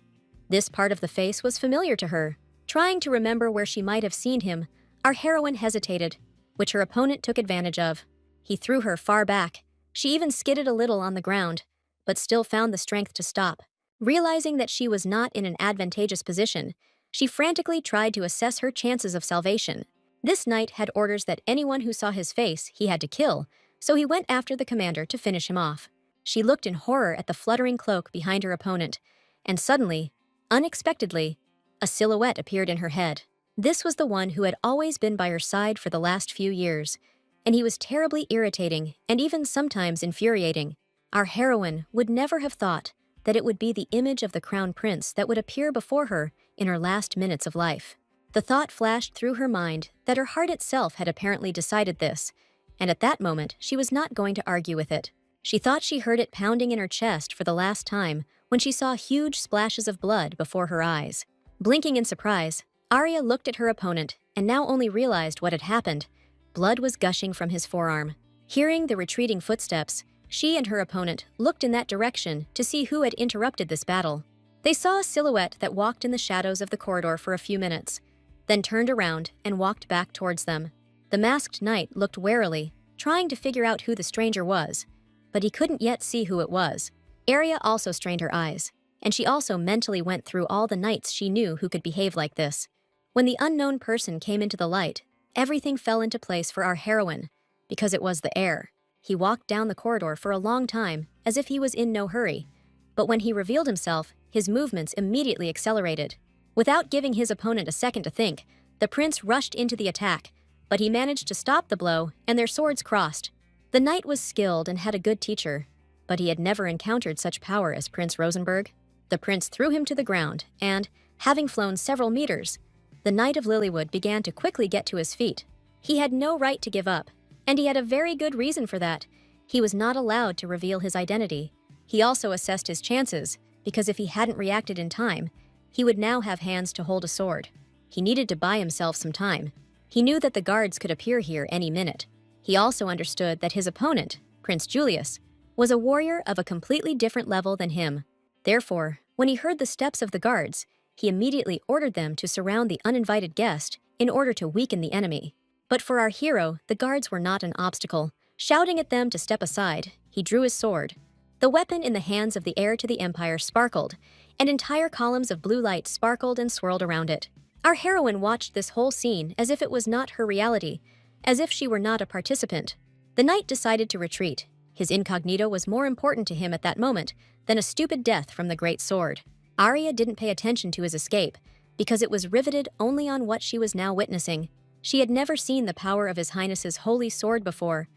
This part of the face was familiar to her. Trying to remember where she might have seen him, our heroine hesitated, which her opponent took advantage of. He threw her far back. She even skidded a little on the ground, but still found the strength to stop. Realizing that she was not in an advantageous position, she frantically tried to assess her chances of salvation. This knight had orders that anyone who saw his face he had to kill, so he went after the commander to finish him off. She looked in horror at the fluttering cloak behind her opponent, and suddenly, unexpectedly, a silhouette appeared in her head. This was the one who had always been by her side for the last few years, and he was terribly irritating and even sometimes infuriating. Our heroine would never have thought that it would be the image of the crown prince that would appear before her in her last minutes of life. The thought flashed through her mind that her heart itself had apparently decided this, and at that moment she was not going to argue with it. She thought she heard it pounding in her chest for the last time when she saw huge splashes of blood before her eyes. Blinking in surprise, Arya looked at her opponent and now only realized what had happened. Blood was gushing from his forearm. Hearing the retreating footsteps, she and her opponent looked in that direction to see who had interrupted this battle. They saw a silhouette that walked in the shadows of the corridor for a few minutes, then turned around and walked back towards them. The masked knight looked warily, trying to figure out who the stranger was, but he couldn't yet see who it was. Arya also strained her eyes, and she also mentally went through all the knights she knew who could behave like this. When the unknown person came into the light, everything fell into place for our heroine, because it was the heir. He walked down the corridor for a long time, as if he was in no hurry, but when he revealed himself, his movements immediately accelerated. Without giving his opponent a second to think, the prince rushed into the attack, but he managed to stop the blow, and their swords crossed. The knight was skilled and had a good teacher, but he had never encountered such power as Prince Rosenberg. The prince threw him to the ground, and, having flown several meters, the Knight of Lilywood began to quickly get to his feet. He had no right to give up, and he had a very good reason for that. He was not allowed to reveal his identity. He also assessed his chances, because if he hadn't reacted in time, he would now have hands to hold a sword. He needed to buy himself some time. He knew that the guards could appear here any minute. He also understood that his opponent, Prince Julius, was a warrior of a completely different level than him. Therefore, when he heard the steps of the guards, he immediately ordered them to surround the uninvited guest in order to weaken the enemy. But for our hero, the guards were not an obstacle. Shouting at them to step aside, he drew his sword. The weapon in the hands of the heir to the empire sparkled, and entire columns of blue light sparkled and swirled around it. Our heroine watched this whole scene as if it was not her reality, as if she were not a participant. The knight decided to retreat. His incognito was more important to him at that moment than a stupid death from the great sword. Arya didn't pay attention to his escape, because it was riveted only on what she was now witnessing. She had never seen the power of His Highness's holy sword before,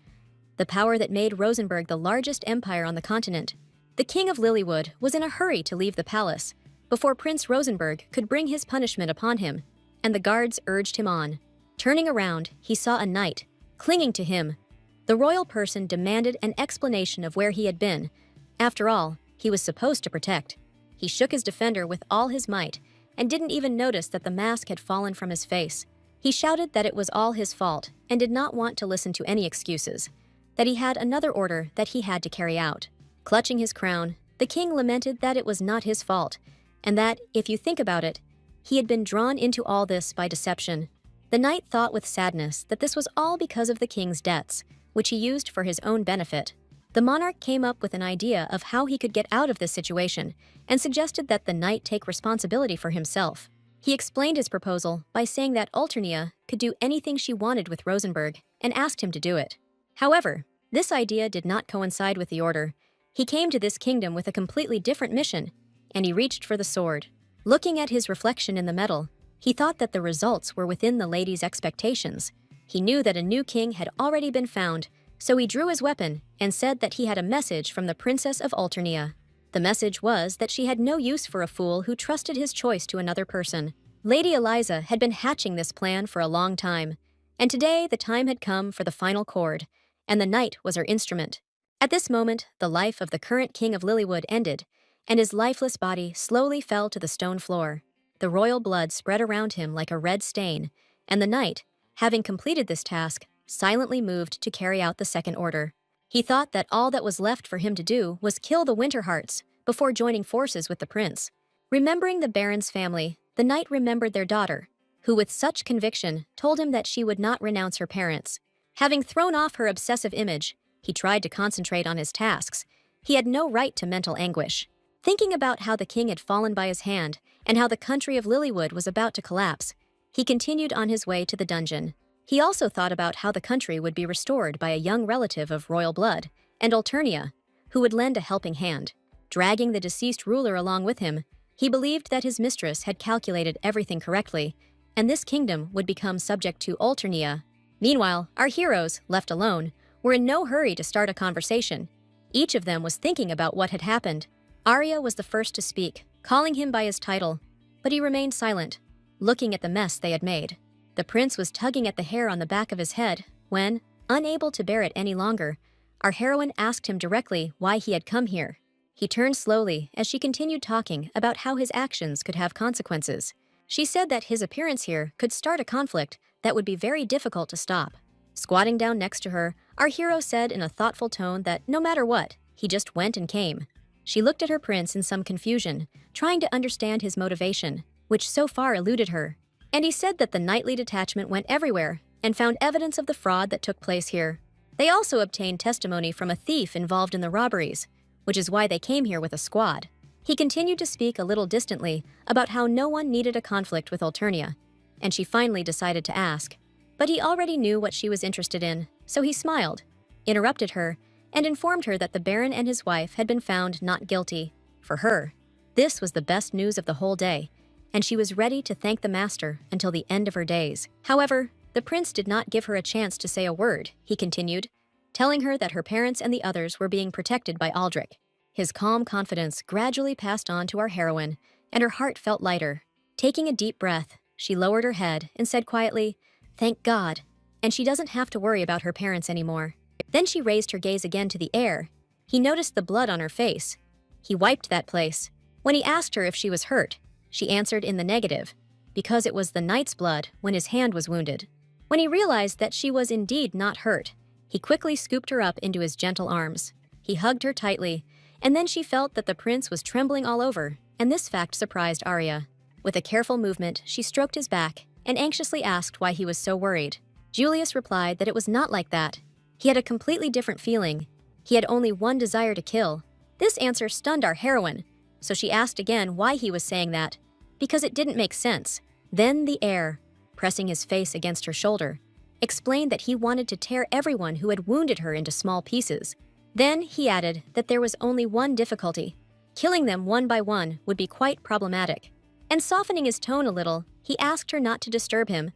the power that made Rosenborg the largest empire on the continent. The King of Lilywood was in a hurry to leave the palace before Prince Rosenborg could bring his punishment upon him, and the guards urged him on. Turning around, he saw a knight clinging to him. The royal person demanded an explanation of where he had been. After all, he was supposed to protect. He shook his defender with all his might and didn't even notice that the mask had fallen from his face. He shouted that it was all his fault and did not want to listen to any excuses, that he had another order that he had to carry out. Clutching his crown, the king lamented that it was not his fault, and that, if you think about it, he had been drawn into all this by deception. The knight thought with sadness that this was all because of the king's debts, which he used for his own benefit. The monarch came up with an idea of how he could get out of this situation and suggested that the knight take responsibility for himself. He explained his proposal by saying that Alternia could do anything she wanted with Rosenborg and asked him to do it. However, this idea did not coincide with the order. He came to this kingdom with a completely different mission, and he reached for the sword. Looking at his reflection in the metal, he thought that the results were within the lady's expectations. He knew that a new king had already been found, so he drew his weapon and said that he had a message from the Princess of Alternia. The message was that she had no use for a fool who trusted his choice to another person. Lady Eliza had been hatching this plan for a long time, and today the time had come for the final chord, and the knight was her instrument. At this moment, the life of the current king of Lilywood ended, and his lifeless body slowly fell to the stone floor. The royal blood spread around him like a red stain, and the knight, having completed this task, silently moved to carry out the second order. He thought that all that was left for him to do was kill the Winterhearts before joining forces with the prince. Remembering the baron's family, the knight remembered their daughter, who with such conviction told him that she would not renounce her parents. Having thrown off her obsessive image, he tried to concentrate on his tasks. He had no right to mental anguish. Thinking about how the king had fallen by his hand and how the country of Lilywood was about to collapse, he continued on his way to the dungeon. He also thought about how the country would be restored by a young relative of royal blood, and Alternia, who would lend a helping hand. Dragging the deceased ruler along with him, he believed that his mistress had calculated everything correctly, and this kingdom would become subject to Alternia. Meanwhile, our heroes, left alone, were in no hurry to start a conversation. Each of them was thinking about what had happened. Arya was the first to speak, calling him by his title, but he remained silent, looking at the mess they had made. The prince was tugging at the hair on the back of his head when, unable to bear it any longer, our heroine asked him directly why he had come here. He turned slowly as she continued talking about how his actions could have consequences. She said that his appearance here could start a conflict that would be very difficult to stop. Squatting down next to her, our hero said in a thoughtful tone that no matter what, he just went and came. She looked at her prince in some confusion, trying to understand his motivation, which so far eluded her. And he said that the knightly detachment went everywhere and found evidence of the fraud that took place here. They also obtained testimony from a thief involved in the robberies, which is why they came here with a squad. He continued to speak a little distantly about how no one needed a conflict with Alternia, and she finally decided to ask. But he already knew what she was interested in, so he smiled, interrupted her, and informed her that the Baron and his wife had been found not guilty. For her, this was the best news of the whole day, and she was ready to thank the master until the end of her days. However, the prince did not give her a chance to say a word, he continued, telling her that her parents and the others were being protected by Aldrich. His calm confidence gradually passed on to our heroine, and her heart felt lighter. Taking a deep breath, she lowered her head and said quietly, "Thank God," and she doesn't have to worry about her parents anymore. Then she raised her gaze again to the air. He noticed the blood on her face. He wiped that place. When he asked her if she was hurt, she answered in the negative, because it was the knight's blood when his hand was wounded. When he realized that she was indeed not hurt, he quickly scooped her up into his gentle arms. He hugged her tightly, and then she felt that the prince was trembling all over, and this fact surprised Arya. With a careful movement, she stroked his back and anxiously asked why he was so worried. Julius replied that it was not like that. He had a completely different feeling. He had only one desire to kill. This answer stunned our heroine, so she asked again why he was saying that, because it didn't make sense. Then the heir, pressing his face against her shoulder, explained that he wanted to tear everyone who had wounded her into small pieces. Then he added that there was only one difficulty. Killing them one by one would be quite problematic. And softening his tone a little, he asked her not to disturb him.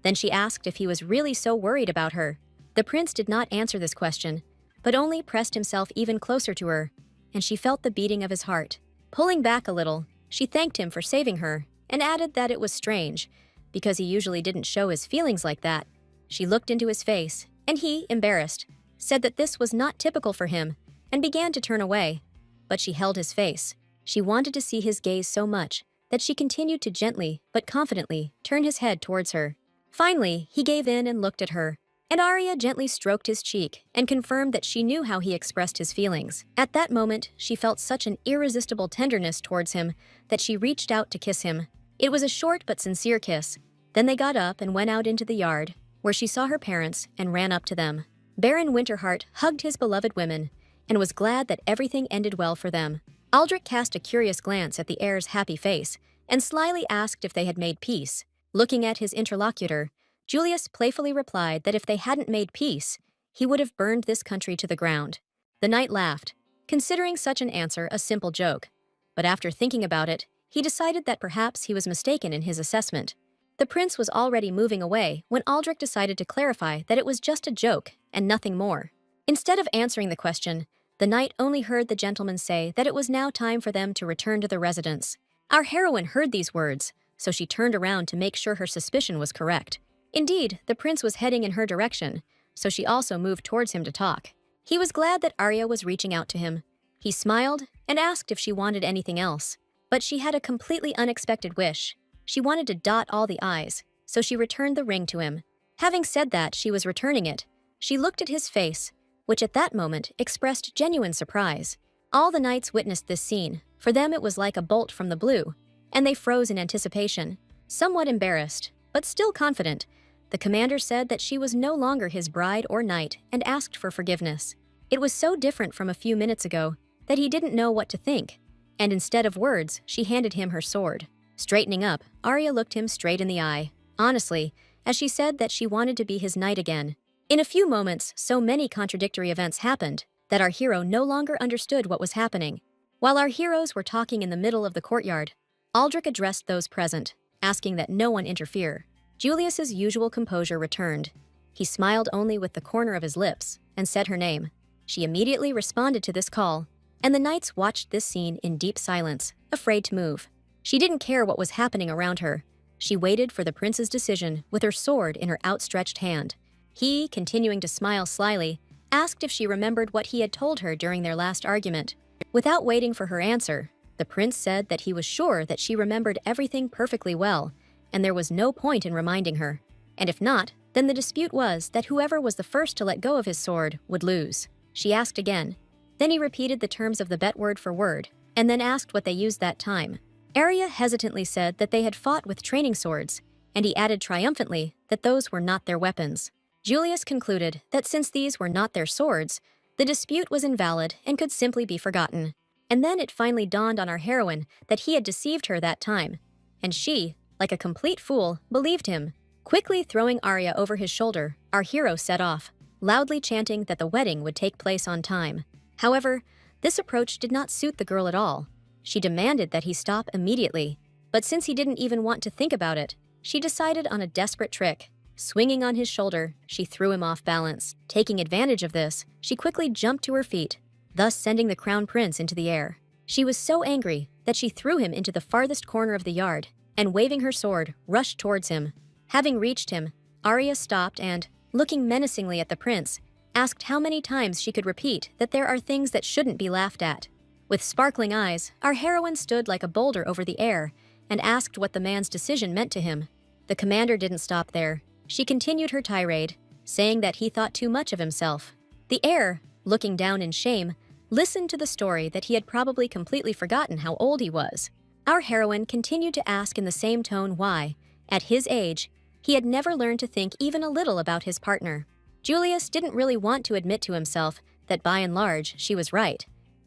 Then she asked if he was really so worried about her. The prince did not answer this question, but only pressed himself even closer to her, and she felt the beating of his heart. Pulling back a little, she thanked him for saving her, and added that it was strange, because he usually didn't show his feelings like that. She looked into his face, and he, embarrassed, said that this was not typical for him, and began to turn away. But she held his face. She wanted to see his gaze so much that she continued to gently, but confidently, turn his head towards her. Finally, he gave in and looked at her, and Arya gently stroked his cheek and confirmed that she knew how he expressed his feelings. At that moment, she felt such an irresistible tenderness towards him that she reached out to kiss him. It was a short but sincere kiss. Then they got up and went out into the yard, where she saw her parents and ran up to them. Baron Winterheart hugged his beloved women and was glad that everything ended well for them. Aldrich cast a curious glance at the heir's happy face and slyly asked if they had made peace. Looking at his interlocutor, Julius playfully replied that if they hadn't made peace, he would have burned this country to the ground. The knight laughed, considering such an answer a simple joke. But after thinking about it, he decided that perhaps he was mistaken in his assessment. The prince was already moving away when Aldrich decided to clarify that it was just a joke and nothing more. Instead of answering the question, the knight only heard the gentleman say that it was now time for them to return to the residence. Our heroine heard these words, so she turned around to make sure her suspicion was correct. Indeed, the prince was heading in her direction, so she also moved towards him to talk. He was glad that Arya was reaching out to him. He smiled and asked if she wanted anything else, but she had a completely unexpected wish. She wanted to dot all the I's, so she returned the ring to him. Having said that she was returning it, she looked at his face, which at that moment expressed genuine surprise. All the knights witnessed this scene. For them it was like a bolt from the blue, and they froze in anticipation. Somewhat embarrassed, but still confident, the commander said that she was no longer his bride or knight and asked for forgiveness. It was so different from a few minutes ago that he didn't know what to think, and instead of words, she handed him her sword. Straightening up, Arya looked him straight in the eye, honestly, as she said that she wanted to be his knight again. In a few moments, so many contradictory events happened that our hero no longer understood what was happening. While our heroes were talking in the middle of the courtyard, Aldrich addressed those present, asking that no one interfere. Julius's usual composure returned. He smiled only with the corner of his lips and said her name. She immediately responded to this call, and the knights watched this scene in deep silence, afraid to move. She didn't care what was happening around her. She waited for the prince's decision with her sword in her outstretched hand. He, continuing to smile slyly, asked if she remembered what he had told her during their last argument. Without waiting for her answer, the prince said that he was sure that she remembered everything perfectly well, and there was no point in reminding her. And if not, then the dispute was that whoever was the first to let go of his sword would lose. She asked again. Then he repeated the terms of the bet word for word, and then asked what they used that time. Arya hesitantly said that they had fought with training swords, and he added triumphantly that those were not their weapons. Julius concluded that since these were not their swords, the dispute was invalid and could simply be forgotten. And then it finally dawned on our heroine that he had deceived her that time, and she, like a complete fool, believed him. Quickly throwing Arya over his shoulder, our hero set off, loudly chanting that the wedding would take place on time. However, this approach did not suit the girl at all. She demanded that he stop immediately, but since he didn't even want to think about it, she decided on a desperate trick. Swinging on his shoulder, she threw him off balance. Taking advantage of this, she quickly jumped to her feet, thus sending the crown prince into the air. She was so angry that she threw him into the farthest corner of the yard, and waving her sword, rushed towards him. Having reached him, Arya stopped and, looking menacingly at the prince, asked how many times she could repeat that there are things that shouldn't be laughed at. With sparkling eyes, our heroine stood like a boulder over the air and asked what the man's decision meant to him. The commander didn't stop there. She continued her tirade, saying that he thought too much of himself. The heir, looking down in shame, listened to the story that he had probably completely forgotten how old he was. Our heroine continued to ask in the same tone why, at his age, he had never learned to think even a little about his partner. Julius didn't really want to admit to himself that by and large she was right,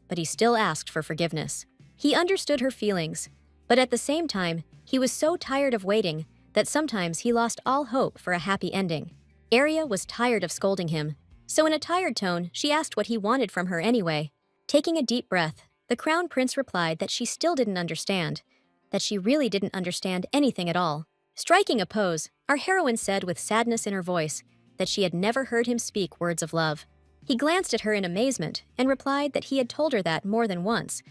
but he still asked for forgiveness. He understood her feelings, but at the same time, he was so tired of waiting that sometimes he lost all hope for a happy ending. Arya was tired of scolding him, so in a tired tone, she asked what he wanted from her anyway. Taking a deep breath, the Crown Prince replied that she still didn't understand, that she really didn't understand anything at all. Striking a pose, our heroine said with sadness in her voice that she had never heard him speak words of love. He glanced at her in amazement and replied that he had told her that more than once,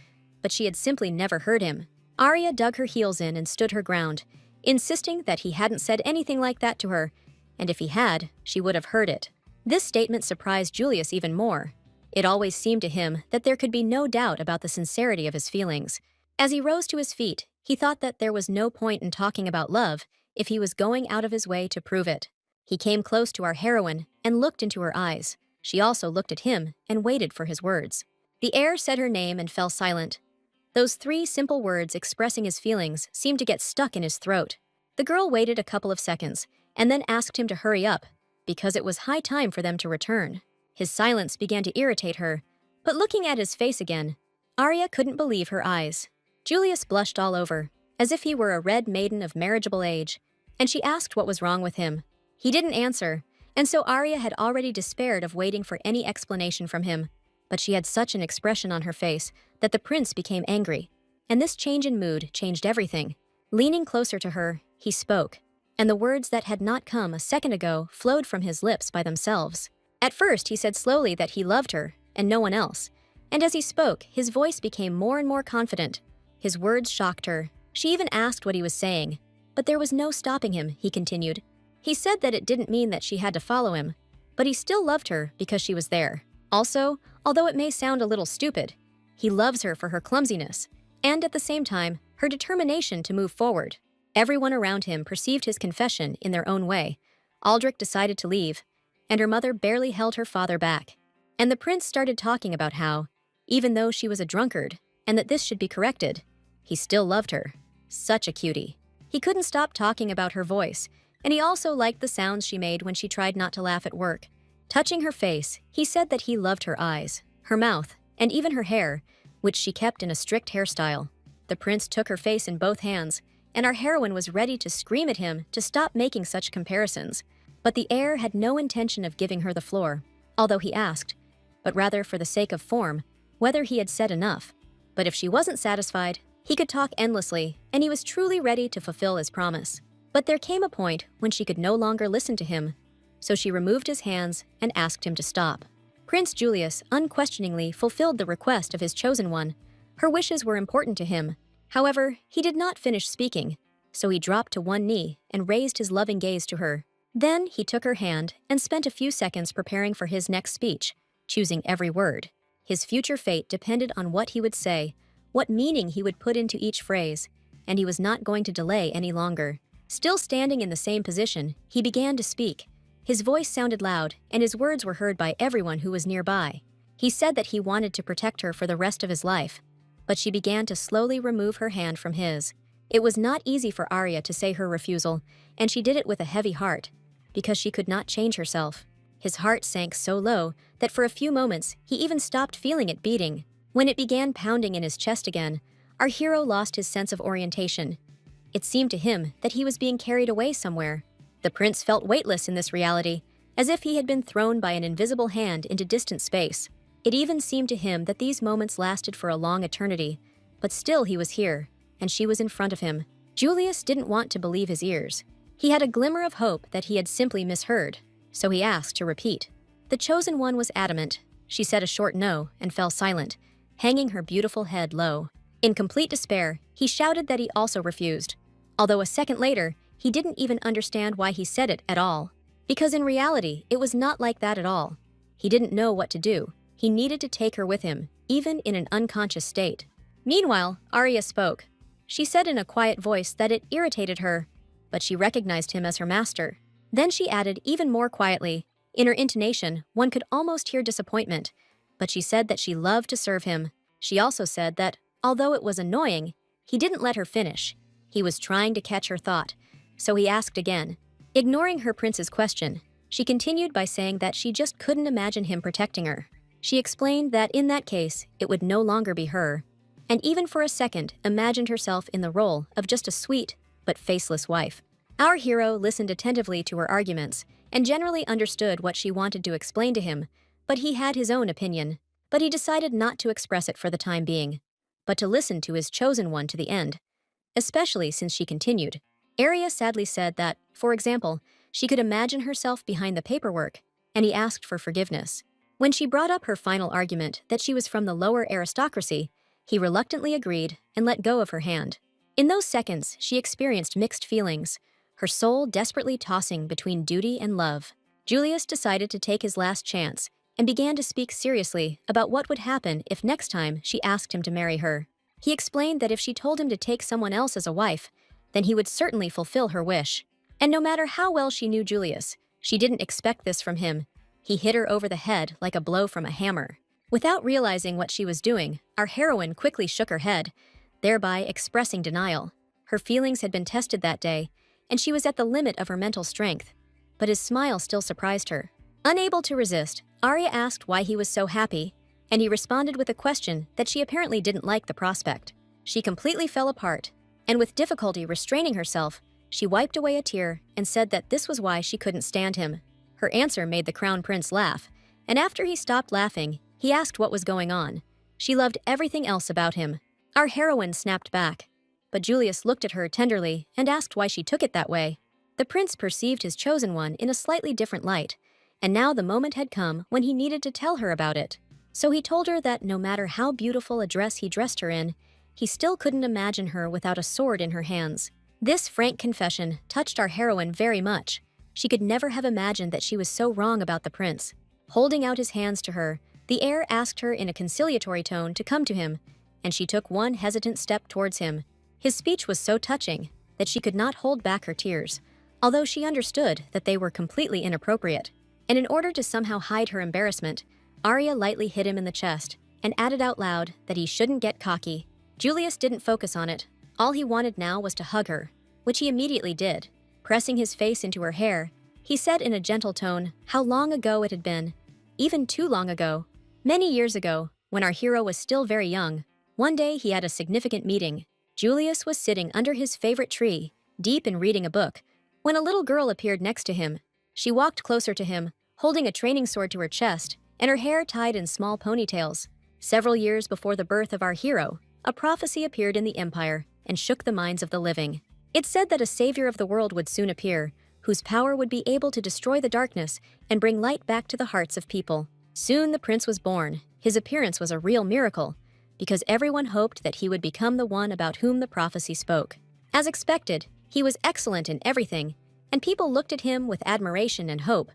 but she had simply never heard him. Arya dug her heels in and stood her ground, insisting that he hadn't said anything like that to her, and if he had, she would have heard it. This statement surprised Julius even more. It always seemed to him that there could be no doubt about the sincerity of his feelings. As he rose to his feet, he thought that there was no point in talking about love if he was going out of his way to prove it. He came close to our heroine and looked into her eyes. She also looked at him and waited for his words. The heir said her name and fell silent. Those 3 simple words expressing his feelings seemed to get stuck in his throat. The girl waited a couple of seconds and then asked him to hurry up, because it was high time for them to return. His silence began to irritate her, but looking at his face again, Arya couldn't believe her eyes. Julius blushed all over, as if he were a red maiden of marriageable age, and she asked what was wrong with him. He didn't answer, and so Arya had already despaired of waiting for any explanation from him. But she had such an expression on her face that the prince became angry, and this change in mood changed everything. Leaning closer to her, he spoke, and the words that had not come a second ago flowed from his lips by themselves. At first, he said slowly that he loved her, and no one else, and as he spoke, his voice became more and more confident. His words shocked her. She even asked what he was saying, but there was no stopping him, he continued. He said that it didn't mean that she had to follow him, but he still loved her because she was there. Also, although it may sound a little stupid, he loves her for her clumsiness, and at the same time, her determination to move forward. Everyone around him perceived his confession in their own way. Aldrich decided to leave, and her mother barely held her father back. And the prince started talking about how, even though she was a drunkard, and that this should be corrected, he still loved her. Such a cutie. He couldn't stop talking about her voice, and he also liked the sounds she made when she tried not to laugh at work. Touching her face, he said that he loved her eyes, her mouth, and even her hair, which she kept in a strict hairstyle. The prince took her face in both hands, and our heroine was ready to scream at him to stop making such comparisons. But the heir had no intention of giving her the floor, although he asked, but rather for the sake of form, whether he had said enough. But if she wasn't satisfied, he could talk endlessly, and he was truly ready to fulfill his promise. But there came a point when she could no longer listen to him, so she removed his hands and asked him to stop. Prince Julius unquestioningly fulfilled the request of his chosen one. Her wishes were important to him. However, he did not finish speaking, so he dropped to one knee and raised his loving gaze to her. Then he took her hand and spent a few seconds preparing for his next speech, choosing every word. His future fate depended on what he would say, what meaning he would put into each phrase, and he was not going to delay any longer. Still standing in the same position, he began to speak. His voice sounded loud, and his words were heard by everyone who was nearby. He said that he wanted to protect her for the rest of his life, but she began to slowly remove her hand from his. It was not easy for Arya to say her refusal, and she did it with a heavy heart, because she could not change herself. His heart sank so low that for a few moments he even stopped feeling it beating. When it began pounding in his chest again, our hero lost his sense of orientation. It seemed to him that he was being carried away somewhere. The prince felt weightless in this reality, as if he had been thrown by an invisible hand into distant space. It even seemed to him that these moments lasted for a long eternity, but still he was here, and she was in front of him. Julius didn't want to believe his ears. He had a glimmer of hope that he had simply misheard, so he asked to repeat. The chosen one was adamant. She said a short no and fell silent, hanging her beautiful head low. In complete despair, he shouted that he also refused, although a second later, he didn't even understand why he said it at all, because in reality, it was not like that at all. He didn't know what to do. He needed to take her with him, even in an unconscious state. Meanwhile, Arya spoke. She said in a quiet voice that it irritated her, but she recognized him as her master. Then she added even more quietly. In her intonation, one could almost hear disappointment, but she said that she loved to serve him. She also said that, although it was annoying, he didn't let her finish. He was trying to catch her thought, so he asked again. Ignoring her prince's question, she continued by saying that she just couldn't imagine him protecting her. She explained that in that case, it would no longer be her, and even for a second imagined herself in the role of just a sweet but faceless wife. Our hero listened attentively to her arguments and generally understood what she wanted to explain to him, but he had his own opinion. But he decided not to express it for the time being, but to listen to his chosen one to the end, especially since she continued. Arya sadly said that, for example, she could imagine herself behind the paperwork, and he asked for forgiveness. When she brought up her final argument that she was from the lower aristocracy, he reluctantly agreed and let go of her hand. In those seconds, she experienced mixed feelings, her soul desperately tossing between duty and love. Julius decided to take his last chance and began to speak seriously about what would happen if next time she asked him to marry her. He explained that if she told him to take someone else as a wife, then he would certainly fulfill her wish. And no matter how well she knew Julius, she didn't expect this from him. He hit her over the head like a blow from a hammer. Without realizing what she was doing, our heroine quickly shook her head, thereby expressing denial. Her feelings had been tested that day, and she was at the limit of her mental strength. But his smile still surprised her. Unable to resist, Arya asked why he was so happy, and he responded with a question that she apparently didn't like the prospect. She completely fell apart, and with difficulty restraining herself, she wiped away a tear and said that this was why she couldn't stand him. Her answer made the crown prince laugh, and after he stopped laughing, he asked what was going on. She loved everything else about him. Our heroine snapped back, but Julius looked at her tenderly and asked why she took it that way. The prince perceived his chosen one in a slightly different light, and now the moment had come when he needed to tell her about it. So he told her that no matter how beautiful a dress he dressed her in, he still couldn't imagine her without a sword in her hands. This frank confession touched our heroine very much. She could never have imagined that she was so wrong about the prince. Holding out his hands to her, the heir asked her in a conciliatory tone to come to him, and she took one hesitant step towards him. His speech was so touching that she could not hold back her tears, although she understood that they were completely inappropriate. And in order to somehow hide her embarrassment, Arya lightly hit him in the chest and added out loud that he shouldn't get cocky. Julius didn't focus on it. All he wanted now was to hug her, which he immediately did. Pressing his face into her hair, he said in a gentle tone how long ago it had been, even too long ago. Many years ago, when our hero was still very young, one day he had a significant meeting. Julius was sitting under his favorite tree, deep in reading a book, when a little girl appeared next to him. She walked closer to him, holding a training sword to her chest, and her hair tied in small ponytails. Several years before the birth of our hero, a prophecy appeared in the Empire and shook the minds of the living. It said that a savior of the world would soon appear, whose power would be able to destroy the darkness and bring light back to the hearts of people. Soon the prince was born. His appearance was a real miracle, because everyone hoped that he would become the one about whom the prophecy spoke. As expected, he was excellent in everything, and people looked at him with admiration and hope,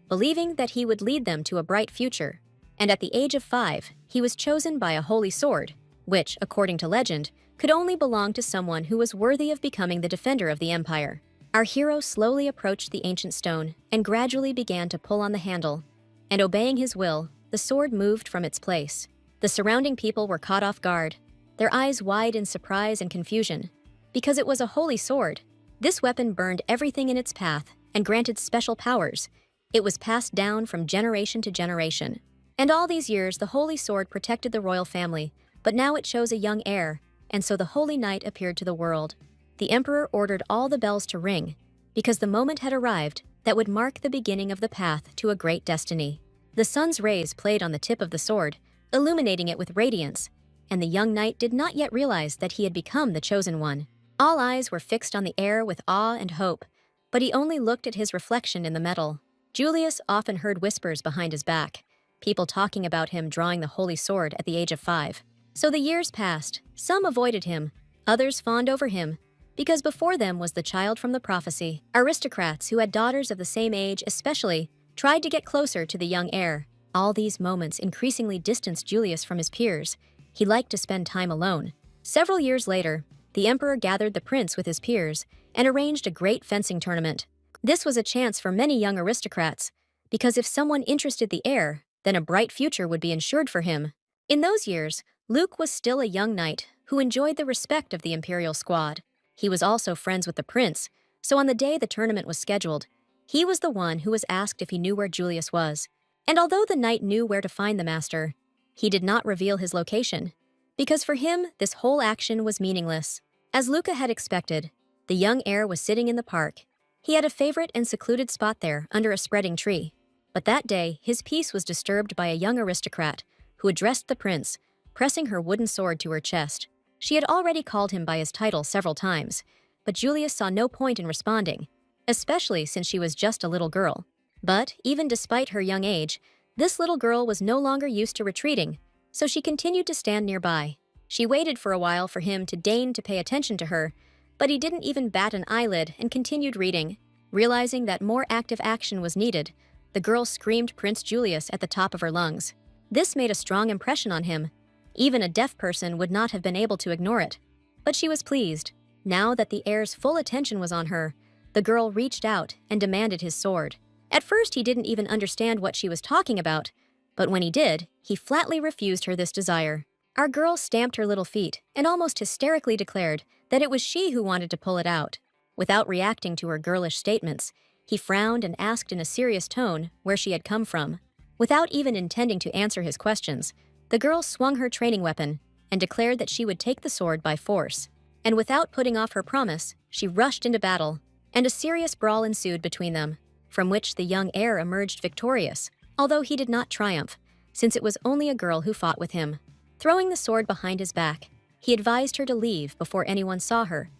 believing that he would lead them to a bright future. And at the age of 5, he was chosen by a holy sword, which, according to legend, could only belong to someone who was worthy of becoming the defender of the empire. Our hero slowly approached the ancient stone and gradually began to pull on the handle, and obeying his will, the sword moved from its place. The surrounding people were caught off guard, their eyes wide in surprise and confusion. Because it was a holy sword, this weapon burned everything in its path and granted special powers. It was passed down from generation to generation. And all these years, the holy sword protected the royal family, but now it chose a young heir, and so the holy knight appeared to the world. The emperor ordered all the bells to ring, because the moment had arrived that would mark the beginning of the path to a great destiny. The sun's rays played on the tip of the sword, illuminating it with radiance, and the young knight did not yet realize that he had become the chosen one. All eyes were fixed on the heir with awe and hope, but he only looked at his reflection in the metal. Julius often heard whispers behind his back, people talking about him drawing the holy sword at the age of 5. So the years passed. Some avoided him, others fawned over him, because before them was the child from the prophecy. Aristocrats who had daughters of the same age especially tried to get closer to the young heir. All these moments increasingly distanced Julius from his peers. He liked to spend time alone. Several years later, the emperor gathered the prince with his peers and arranged a great fencing tournament. This was a chance for many young aristocrats, because if someone interested the heir, then a bright future would be ensured for him. In those years, Luke was still a young knight who enjoyed the respect of the Imperial squad. He was also friends with the prince, so on the day the tournament was scheduled, he was the one who was asked if he knew where Julius was. And although the knight knew where to find the master, he did not reveal his location, because for him, this whole action was meaningless. As Luca had expected, the young heir was sitting in the park. He had a favorite and secluded spot there under a spreading tree. But that day, his peace was disturbed by a young aristocrat who addressed the prince, pressing her wooden sword to her chest. She had already called him by his title several times, but Julius saw no point in responding, especially since she was just a little girl. But even despite her young age, this little girl was no longer used to retreating, so she continued to stand nearby. She waited for a while for him to deign to pay attention to her, but he didn't even bat an eyelid and continued reading. Realizing that more active action was needed, the girl screamed Prince Julius at the top of her lungs. This made a strong impression on him. Even a deaf person would not have been able to ignore it. But she was pleased. Now that the heir's full attention was on her, the girl reached out and demanded his sword. At first, he didn't even understand what she was talking about, but when he did, he flatly refused her this desire. Our girl stamped her little feet and almost hysterically declared that it was she who wanted to pull it out. Without reacting to her girlish statements, he frowned and asked in a serious tone where she had come from. Without even intending to answer his questions, the girl swung her training weapon and declared that she would take the sword by force. And without putting off her promise, she rushed into battle, and a serious brawl ensued between them, from which the young heir emerged victorious, although he did not triumph, since it was only a girl who fought with him. Throwing the sword behind his back, he advised her to leave before anyone saw her,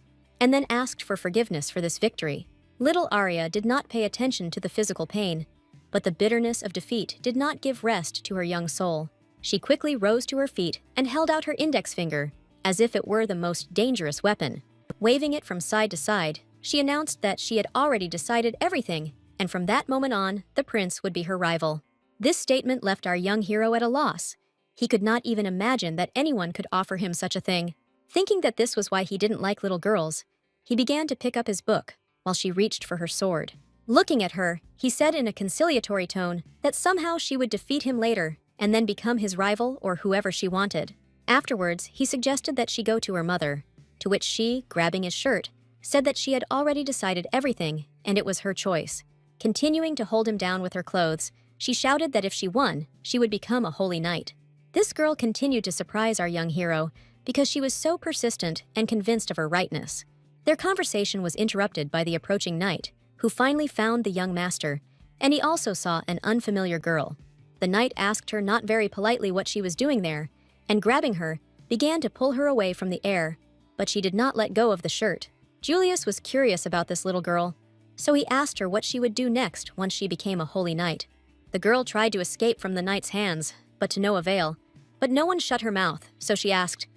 and then asked for forgiveness for this victory. Little Arya did not pay attention to the physical pain, but the bitterness of defeat did not give rest to her young soul. She quickly rose to her feet and held out her index finger, as if it were the most dangerous weapon. Waving it from side to side, she announced that she had already decided everything, and from that moment on, the prince would be her rival. This statement left our young hero at a loss. He could not even imagine that anyone could offer him such a thing. Thinking that this was why he didn't like little girls, he began to pick up his book while she reached for her sword. Looking at her, he said in a conciliatory tone that somehow she would defeat him later and then become his rival or whoever she wanted. Afterwards, he suggested that she go to her mother, to which she, grabbing his shirt, said that she had already decided everything and it was her choice. Continuing to hold him down with her clothes, she shouted that if she won, she would become a holy knight. This girl continued to surprise our young hero because she was so persistent and convinced of her rightness. Their conversation was interrupted by the approaching knight, who finally found the young master, and he also saw an unfamiliar girl. The knight asked her not very politely what she was doing there, and grabbing her, began to pull her away from the heir, but she did not let go of the shirt. Julius was curious about this little girl, so he asked her what she would do next once she became a holy knight. The girl tried to escape from the knight's hands, but to no avail. But no one shut her mouth, so she asked,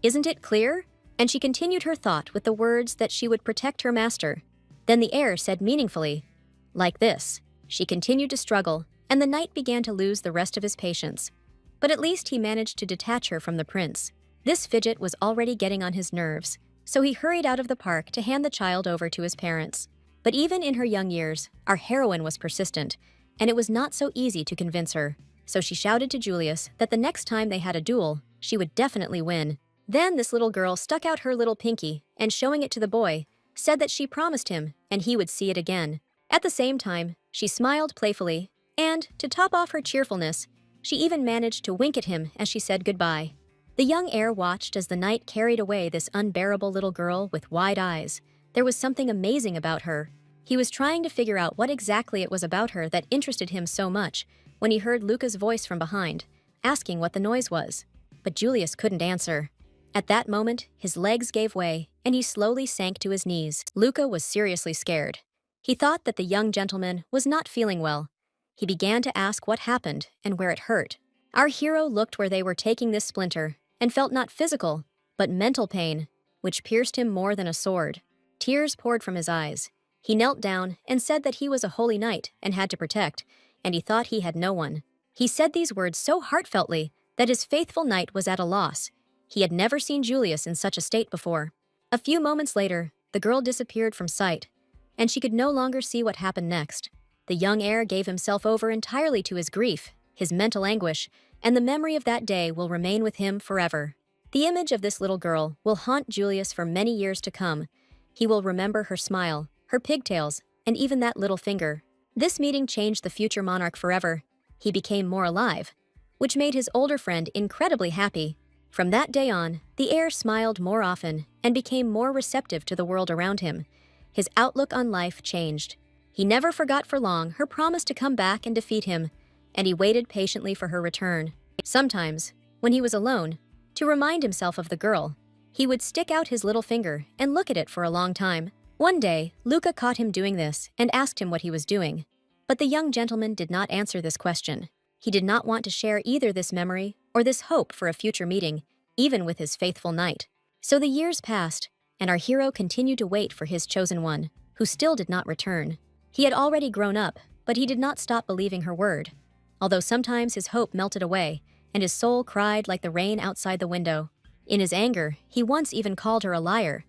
"Isn't it clear?" And she continued her thought with the words that she would protect her master. Then the heir said meaningfully, "Like this." She continued to struggle, and the knight began to lose the rest of his patience. But at least he managed to detach her from the prince. This fidget was already getting on his nerves, so he hurried out of the park to hand the child over to his parents. But even in her young years, our heroine was persistent, and it was not so easy to convince her. So she shouted to Julius that the next time they had a duel, she would definitely win. Then this little girl stuck out her little pinky and, showing it to the boy, said that she promised him and he would see it again. At the same time, she smiled playfully, and, to top off her cheerfulness, she even managed to wink at him as she said goodbye. The young heir watched as the knight carried away this unbearable little girl with wide eyes. There was something amazing about her. He was trying to figure out what exactly it was about her that interested him so much when he heard Luca's voice from behind, asking what the noise was. But Julius couldn't answer. At that moment, his legs gave way, and he slowly sank to his knees. Luca was seriously scared. He thought that the young gentleman was not feeling well. He began to ask what happened and where it hurt. Our hero looked where they were taking this splinter and felt not physical, but mental pain, which pierced him more than a sword. Tears poured from his eyes. He knelt down and said that he was a holy knight and had to protect, and he thought he had no one. He said these words so heartfeltly that his faithful knight was at a loss. He had never seen Julius in such a state before. A few moments later, the girl disappeared from sight, and she could no longer see what happened next. The young heir gave himself over entirely to his grief. his mental anguish, and the memory of that day will remain with him forever. The image of this little girl will haunt Julius for many years to come. He will remember her smile, her pigtails, and even that little finger. This meeting changed the future monarch forever. He became more alive, which made his older friend incredibly happy. From that day on, the heir smiled more often and became more receptive to the world around him. His outlook on life changed. He never forgot for long her promise to come back and defeat him, and he waited patiently for her return. Sometimes, when he was alone, to remind himself of the girl, he would stick out his little finger and look at it for a long time. One day, Luca caught him doing this and asked him what he was doing. But the young gentleman did not answer this question. He did not want to share either this memory or this hope for a future meeting, even with his faithful knight. So the years passed, and our hero continued to wait for his chosen one, who still did not return. He had already grown up, but he did not stop believing her word. Although sometimes his hope melted away, and his soul cried like the rain outside the window. In his anger, he once even called her a liar.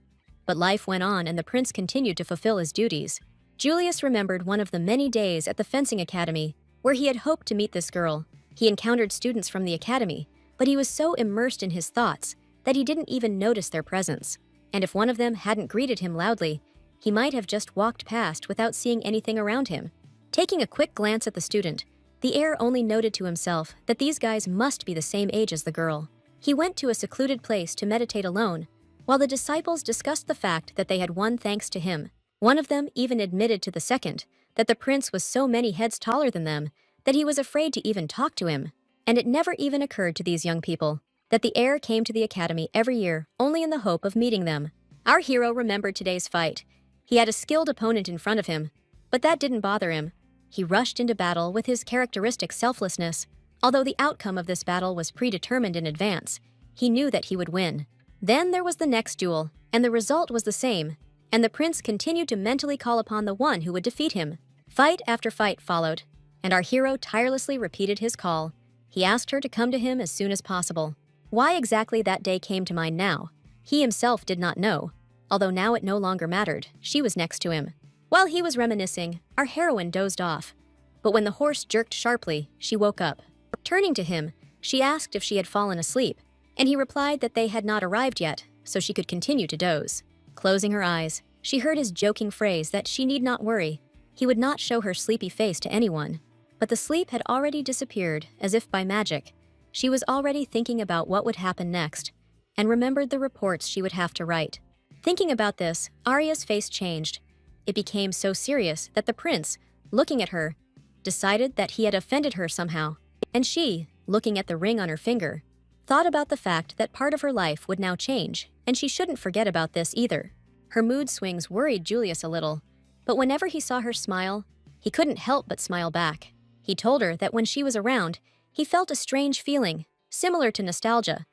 But life went on and the prince continued to fulfill his duties. Julius remembered one of the many days at the fencing academy where he had hoped to meet this girl. He encountered students from the academy, but he was so immersed in his thoughts that he didn't even notice their presence. And if one of them hadn't greeted him loudly, he might have just walked past without seeing anything around him. Taking a quick glance at the student, the heir only noted to himself that these guys must be the same age as the girl. He went to a secluded place to meditate alone, while the disciples discussed the fact that they had won thanks to him. One of them even admitted to the second that the prince was so many heads taller than them that he was afraid to even talk to him. And it never even occurred to these young people that the heir came to the academy every year only in the hope of meeting them. Our hero remembered today's fight. He had a skilled opponent in front of him, but that didn't bother him. He rushed into battle with his characteristic selflessness. Although the outcome of this battle was predetermined in advance, he knew that he would win. Then there was the next duel, and the result was the same, and the prince continued to mentally call upon the one who would defeat him. Fight after fight followed, and our hero tirelessly repeated his call. He asked her to come to him as soon as possible. Why exactly that day came to mind now, he himself did not know, although now it no longer mattered. She was next to him. While he was reminiscing, our heroine dozed off. But when the horse jerked sharply, she woke up. Turning to him, she asked if she had fallen asleep, and he replied that they had not arrived yet, so she could continue to doze. Closing her eyes, she heard his joking phrase that she need not worry. He would not show her sleepy face to anyone. But the sleep had already disappeared, as if by magic. She was already thinking about what would happen next, and remembered the reports she would have to write. Thinking about this, Arya's face changed. It became so serious that the prince, looking at her, decided that he had offended her somehow. And she, looking at the ring on her finger, thought about the fact that part of her life would now change, and she shouldn't forget about this either. Her mood swings worried Julius a little, but whenever he saw her smile, he couldn't help but smile back. He told her that when she was around, he felt a strange feeling, similar to nostalgia,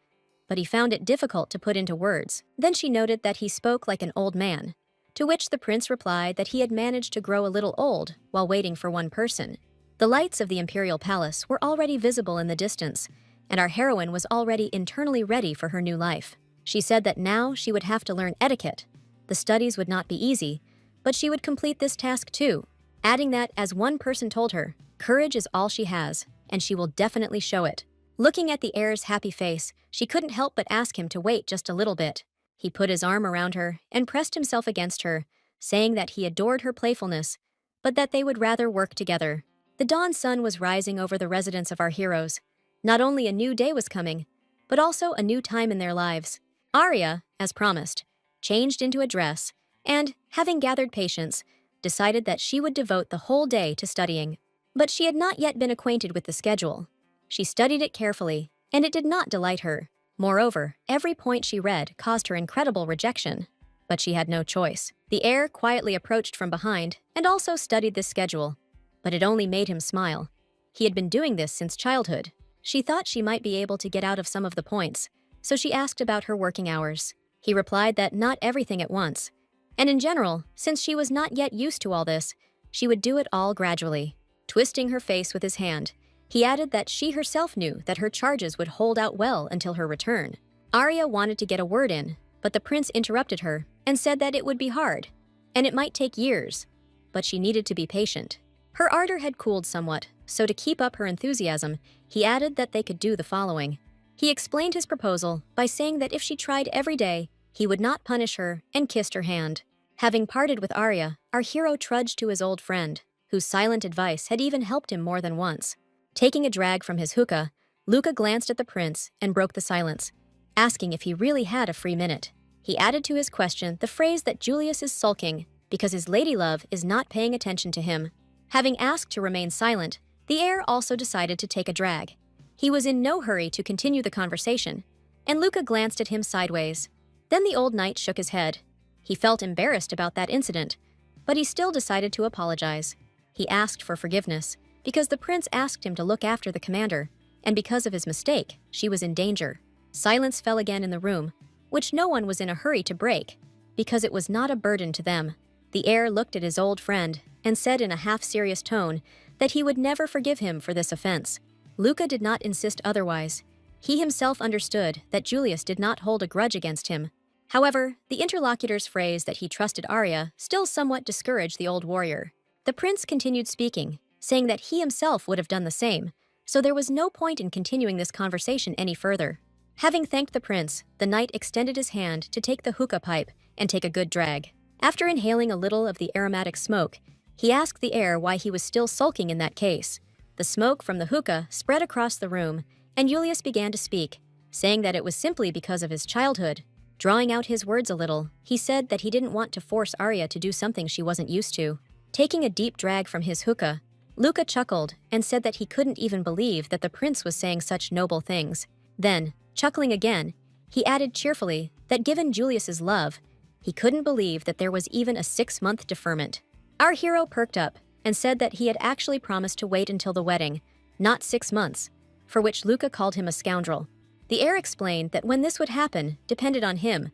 but he found it difficult to put into words. Then she noted that he spoke like an old man, to which the prince replied that he had managed to grow a little old while waiting for one person. The lights of the imperial palace were already visible in the distance, and our heroine was already internally ready for her new life. She said that now she would have to learn etiquette. The studies would not be easy, but she would complete this task too, adding that, as one person told her, courage is all she has, and she will definitely show it. Looking at the heir's happy face, she couldn't help but ask him to wait just a little bit. He put his arm around her and pressed himself against her, saying that he adored her playfulness, but that they would rather work together. The dawn sun was rising over the residence of our heroes. Not only a new day was coming, but also a new time in their lives. Arya, as promised, changed into a dress, and, having gathered patience, decided that she would devote the whole day to studying. But she had not yet been acquainted with the schedule. She studied it carefully, and it did not delight her. Moreover, every point she read caused her incredible rejection. But she had no choice. The heir quietly approached from behind and also studied this schedule, but it only made him smile. He had been doing this since childhood. She thought she might be able to get out of some of the points, so she asked about her working hours. He replied that not everything at once, and in general, since she was not yet used to all this, she would do it all gradually. Twisting her face with his hand, he added that she herself knew that her charges would hold out well until her return. Arya wanted to get a word in, but the prince interrupted her and said that it would be hard, and it might take years, but she needed to be patient. Her ardor had cooled somewhat, so to keep up her enthusiasm, he added that they could do the following. He explained his proposal by saying that if she tried every day, he would not punish her and kissed her hand. Having parted with Arya, our hero trudged to his old friend, whose silent advice had even helped him more than once. Taking a drag from his hookah, Luca glanced at the prince and broke the silence, asking if he really had a free minute. He added to his question the phrase that Julius is sulking because his ladylove is not paying attention to him. Having asked to remain silent, the heir also decided to take a drag. He was in no hurry to continue the conversation, and Luca glanced at him sideways. Then the old knight shook his head. He felt embarrassed about that incident, but he still decided to apologize. He asked for forgiveness because the prince asked him to look after the commander, and because of his mistake, she was in danger. Silence fell again in the room, which no one was in a hurry to break, because it was not a burden to them. The heir looked at his old friend and said in a half-serious tone that he would never forgive him for this offense. Luca did not insist otherwise. He himself understood that Julius did not hold a grudge against him. However, the interlocutor's phrase that he trusted Arya still somewhat discouraged the old warrior. The prince continued speaking, saying that he himself would have done the same, so there was no point in continuing this conversation any further. Having thanked the prince, the knight extended his hand to take the hookah pipe and take a good drag. After inhaling a little of the aromatic smoke, he asked the heir why he was still sulking in that case. The smoke from the hookah spread across the room, and Julius began to speak, saying that it was simply because of his childhood. Drawing out his words a little, he said that he didn't want to force Arya to do something she wasn't used to. Taking a deep drag from his hookah, Luca chuckled and said that he couldn't even believe that the prince was saying such noble things. Then, chuckling again, he added cheerfully that given Julius's love, he couldn't believe that there was even a 6-month deferment. Our hero perked up and said that he had actually promised to wait until the wedding, not 6 months, for which Luca called him a scoundrel. The heir explained that when this would happen depended on him,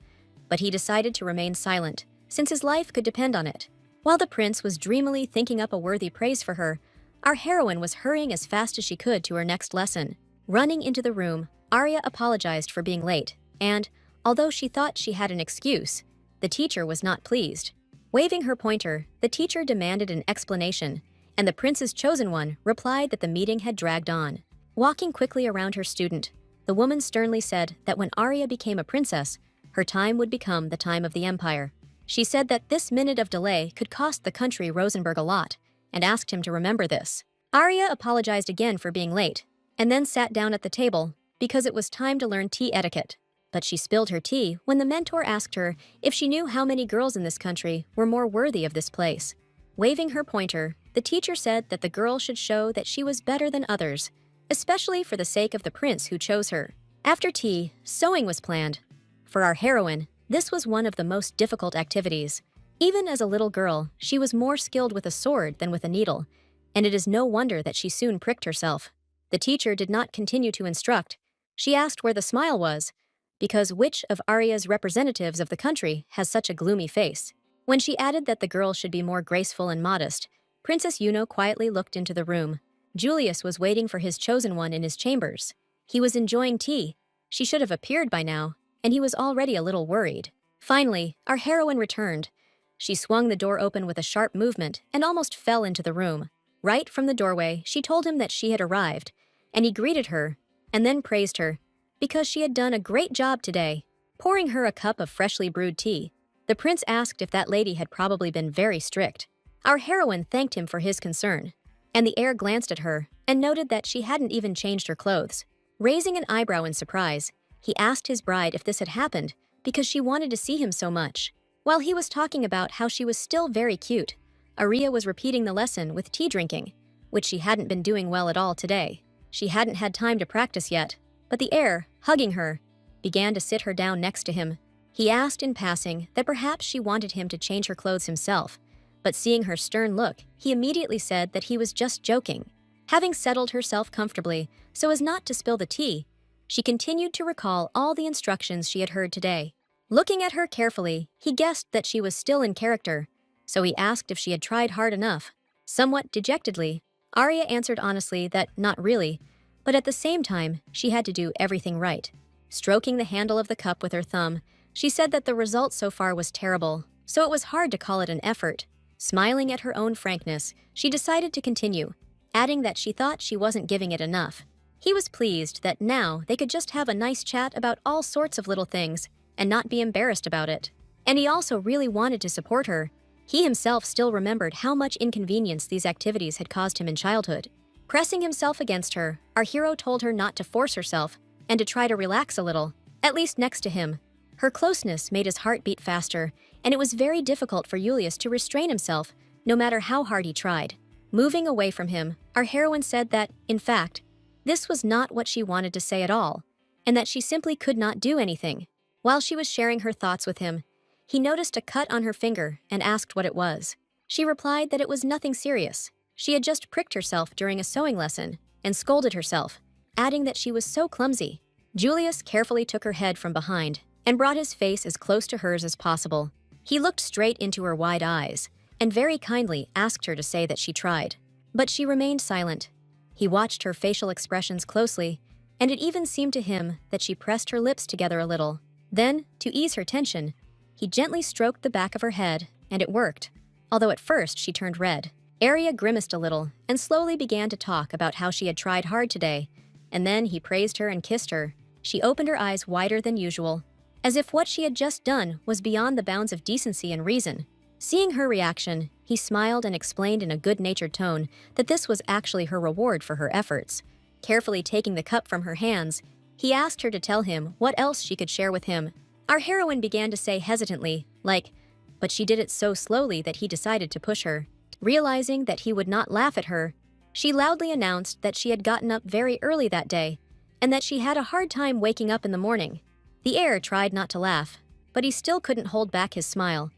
but he decided to remain silent, since his life could depend on it. While the prince was dreamily thinking up a worthy praise for her, our heroine was hurrying as fast as she could to her next lesson. Running into the room, Arya apologized for being late, and, although she thought she had an excuse, the teacher was not pleased. Waving her pointer, the teacher demanded an explanation, and the prince's chosen one replied that the meeting had dragged on. Walking quickly around her student, the woman sternly said that when Arya became a princess, her time would become the time of the empire. She said that this minute of delay could cost the country Rosenberg a lot, and asked him to remember this. Arya apologized again for being late, and then sat down at the table because it was time to learn tea etiquette. But she spilled her tea when the mentor asked her if she knew how many girls in this country were more worthy of this place. Waving her pointer, the teacher said that the girl should show that she was better than others, especially for the sake of the prince who chose her. After tea, sewing was planned. For our heroine, this was one of the most difficult activities. Even as a little girl, she was more skilled with a sword than with a needle, and it is no wonder that she soon pricked herself. The teacher did not continue to instruct. She asked where the smile was, because which of Arya's representatives of the country has such a gloomy face? When she added that the girl should be more graceful and modest, Princess Yuno quietly looked into the room. Julius was waiting for his chosen one in his chambers. He was enjoying tea. She should have appeared by now, and he was already a little worried. Finally, our heroine returned. She swung the door open with a sharp movement and almost fell into the room. Right from the doorway, she told him that she had arrived, and he greeted her, and then praised her, because she had done a great job today, pouring her a cup of freshly brewed tea. The prince asked if that lady had probably been very strict. Our heroine thanked him for his concern, and the heir glanced at her and noted that she hadn't even changed her clothes. Raising an eyebrow in surprise, he asked his bride if this had happened because she wanted to see him so much. While he was talking about how she was still very cute, Arya was repeating the lesson with tea drinking, which she hadn't been doing well at all today. She hadn't had time to practice yet, but the heir, hugging her, began to sit her down next to him. He asked in passing that perhaps she wanted him to change her clothes himself, but seeing her stern look, he immediately said that he was just joking. Having settled herself comfortably so as not to spill the tea, she continued to recall all the instructions she had heard today. Looking at her carefully, he guessed that she was still in character, so he asked if she had tried hard enough. Somewhat dejectedly, Arya answered honestly that not really, but at the same time, she had to do everything right. Stroking the handle of the cup with her thumb, she said that the result so far was terrible, so it was hard to call it an effort. Smiling at her own frankness, she decided to continue, adding that she thought she wasn't giving it enough. He was pleased that now they could just have a nice chat about all sorts of little things and not be embarrassed about it. And he also really wanted to support her. He himself still remembered how much inconvenience these activities had caused him in childhood. Pressing himself against her, our hero told her not to force herself and to try to relax a little, at least next to him. Her closeness made his heart beat faster, and it was very difficult for Julius to restrain himself, no matter how hard he tried. Moving away from him, our heroine said that, in fact, this was not what she wanted to say at all, and that she simply could not do anything. While she was sharing her thoughts with him, he noticed a cut on her finger and asked what it was. She replied that it was nothing serious. She had just pricked herself during a sewing lesson and scolded herself, adding that she was so clumsy. Julius carefully took her head from behind and brought his face as close to hers as possible. He looked straight into her wide eyes and very kindly asked her to say that she tried. But she remained silent. He watched her facial expressions closely, and it even seemed to him that she pressed her lips together a little. Then, to ease her tension, he gently stroked the back of her head, and it worked. Although at first she turned red. Arya grimaced a little and slowly began to talk about how she had tried hard today, and then he praised her and kissed her. She opened her eyes wider than usual, as if what she had just done was beyond the bounds of decency and reason. Seeing her reaction, he smiled and explained in a good-natured tone that this was actually her reward for her efforts. Carefully taking the cup from her hands, he asked her to tell him what else she could share with him. Our heroine began to say hesitantly, but she did it so slowly that he decided to push her. Realizing that he would not laugh at her, she loudly announced that she had gotten up very early that day and that she had a hard time waking up in the morning. The heir tried not to laugh, but he still couldn't hold back his smile.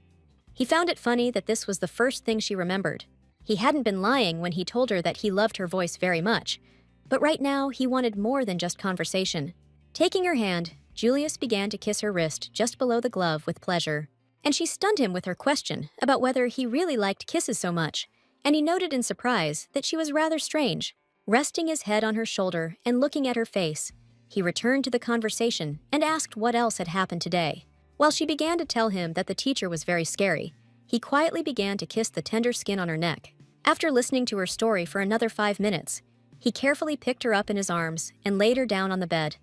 He found it funny that this was the first thing she remembered. He hadn't been lying when he told her that he loved her voice very much, but right now he wanted more than just conversation. Taking her hand, Julius began to kiss her wrist just below the glove with pleasure, and she stunned him with her question about whether he really liked kisses so much, and he noted in surprise that she was rather strange. Resting his head on her shoulder and looking at her face, he returned to the conversation and asked what else had happened today. While she began to tell him that the teacher was very scary, he quietly began to kiss the tender skin on her neck. After listening to her story for another 5 minutes, he carefully picked her up in his arms and laid her down on the bed,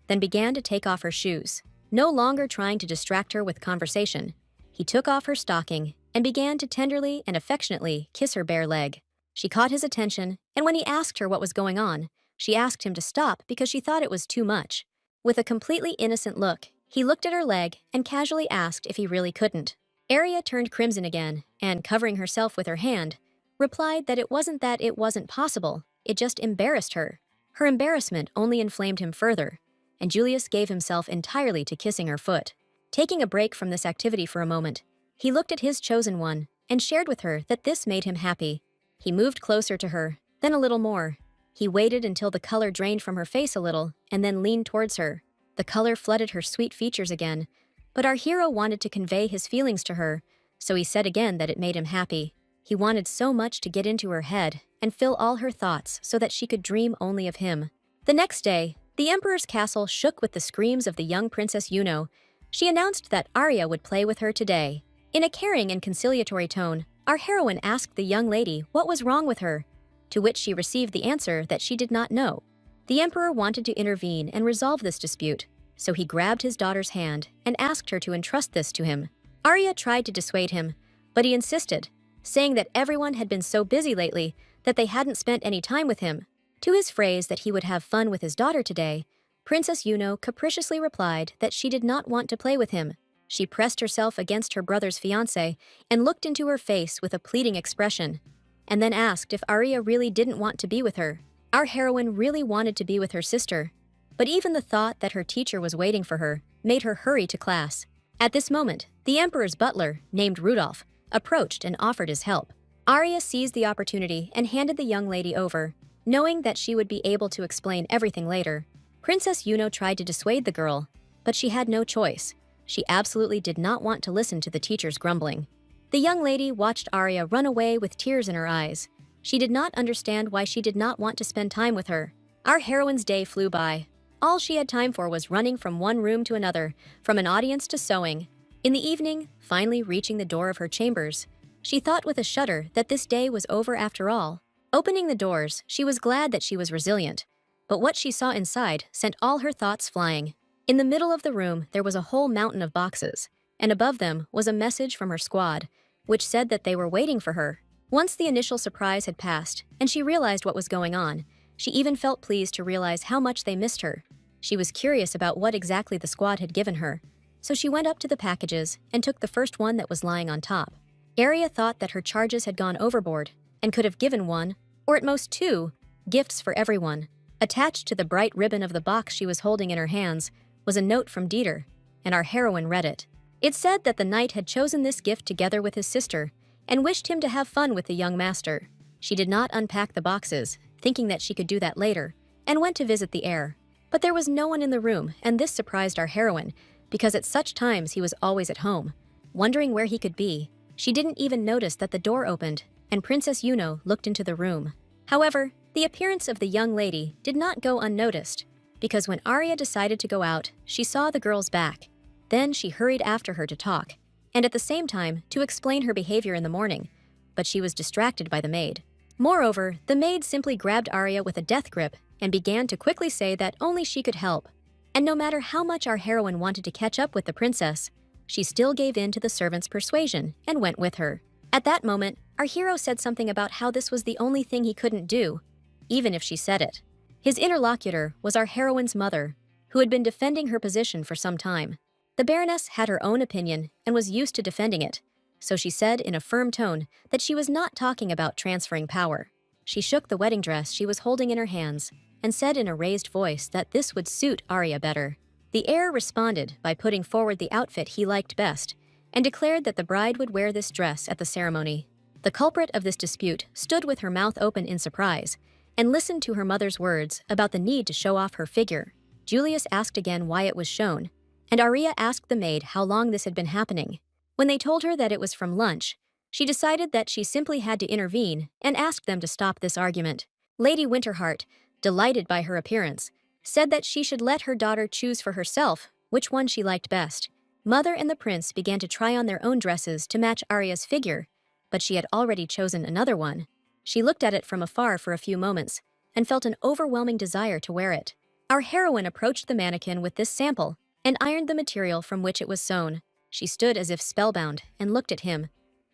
then began to take off her shoes. No longer trying to distract her with conversation, he took off her stocking and began to tenderly and affectionately kiss her bare leg. She caught his attention, and when he asked her what was going on, she asked him to stop because she thought it was too much. With a completely innocent look, he looked at her leg and casually asked if he really couldn't. Arya turned crimson again and, covering herself with her hand, replied that it wasn't possible, it just embarrassed her. Her embarrassment only inflamed him further, and Julius gave himself entirely to kissing her foot. Taking a break from this activity for a moment, he looked at his chosen one and shared with her that this made him happy. He moved closer to her, then a little more. He waited until the color drained from her face a little and then leaned towards her. The color flooded her sweet features again, but our hero wanted to convey his feelings to her, so he said again that it made him happy. He wanted so much to get into her head and fill all her thoughts so that she could dream only of him. The next day, the Emperor's castle shook with the screams of the young Princess Yuno. She announced that Arya would play with her today. In a caring and conciliatory tone, our heroine asked the young lady what was wrong with her, to which she received the answer that she did not know. The Emperor wanted to intervene and resolve this dispute, so he grabbed his daughter's hand and asked her to entrust this to him. Arya tried to dissuade him, but he insisted, saying that everyone had been so busy lately that they hadn't spent any time with him. To his phrase that he would have fun with his daughter today, Princess Yuno capriciously replied that she did not want to play with him. She pressed herself against her brother's fiancé and looked into her face with a pleading expression, and then asked if Arya really didn't want to be with her. Our heroine really wanted to be with her sister, but even the thought that her teacher was waiting for her made her hurry to class. At this moment, the Emperor's butler, named Rudolph, approached and offered his help. Arya seized the opportunity and handed the young lady over, knowing that she would be able to explain everything later. Princess Yuno tried to dissuade the girl, but she had no choice. She absolutely did not want to listen to the teacher's grumbling. The young lady watched Arya run away with tears in her eyes. She did not understand why she did not want to spend time with her. Our heroine's day flew by. All she had time for was running from one room to another, from an audience to sewing. In the evening, finally reaching the door of her chambers, She thought with a shudder that this day was over after all. Opening the doors, she was glad that she was resilient. But what she saw inside sent all her thoughts flying. In the middle of the room, there was a whole mountain of boxes, and above them was a message from her squad, which said that they were waiting for her. Once the initial surprise had passed, and she realized what was going on, she even felt pleased to realize how much they missed her. She was curious about what exactly the squad had given her, so she went up to the packages and took the first one that was lying on top. Arya thought that her charges had gone overboard and could have given one, or at most two, gifts for everyone. Attached to the bright ribbon of the box she was holding in her hands was a note from Dieter, and our heroine read it. It said that the knight had chosen this gift together with his sister and wished him to have fun with the young master. She did not unpack the boxes, thinking that she could do that later, and went to visit the heir. But there was no one in the room, and this surprised our heroine, because at such times he was always at home. Wondering where he could be, she didn't even notice that the door opened, and Princess Yuno looked into the room. However, the appearance of the young lady did not go unnoticed, because when Arya decided to go out, she saw the girl's back. Then she hurried after her to talk, and at the same time to explain her behavior in the morning, but she was distracted by the maid. Moreover, the maid simply grabbed Arya with a death grip and began to quickly say that only she could help. And no matter how much our heroine wanted to catch up with the princess, she still gave in to the servant's persuasion and went with her. At that moment, our hero said something about how this was the only thing he couldn't do, even if she said it. His interlocutor was our heroine's mother, who had been defending her position for some time. The Baroness had her own opinion and was used to defending it, so she said in a firm tone that she was not talking about transferring power. She shook the wedding dress she was holding in her hands and said in a raised voice that this would suit Arya better. The heir responded by putting forward the outfit he liked best and declared that the bride would wear this dress at the ceremony. The culprit of this dispute stood with her mouth open in surprise and listened to her mother's words about the need to show off her figure. Julius asked again why it was shown, and Arya asked the maid how long this had been happening. When they told her that it was from lunch, she decided that she simply had to intervene and asked them to stop this argument. Lady Winterheart, delighted by her appearance, said that she should let her daughter choose for herself which one she liked best. Mother and the prince began to try on their own dresses to match Arya's figure, but she had already chosen another one. She looked at it from afar for a few moments and felt an overwhelming desire to wear it. Our heroine approached the mannequin with this sample and ironed the material from which it was sewn. She stood as if spellbound and looked at him,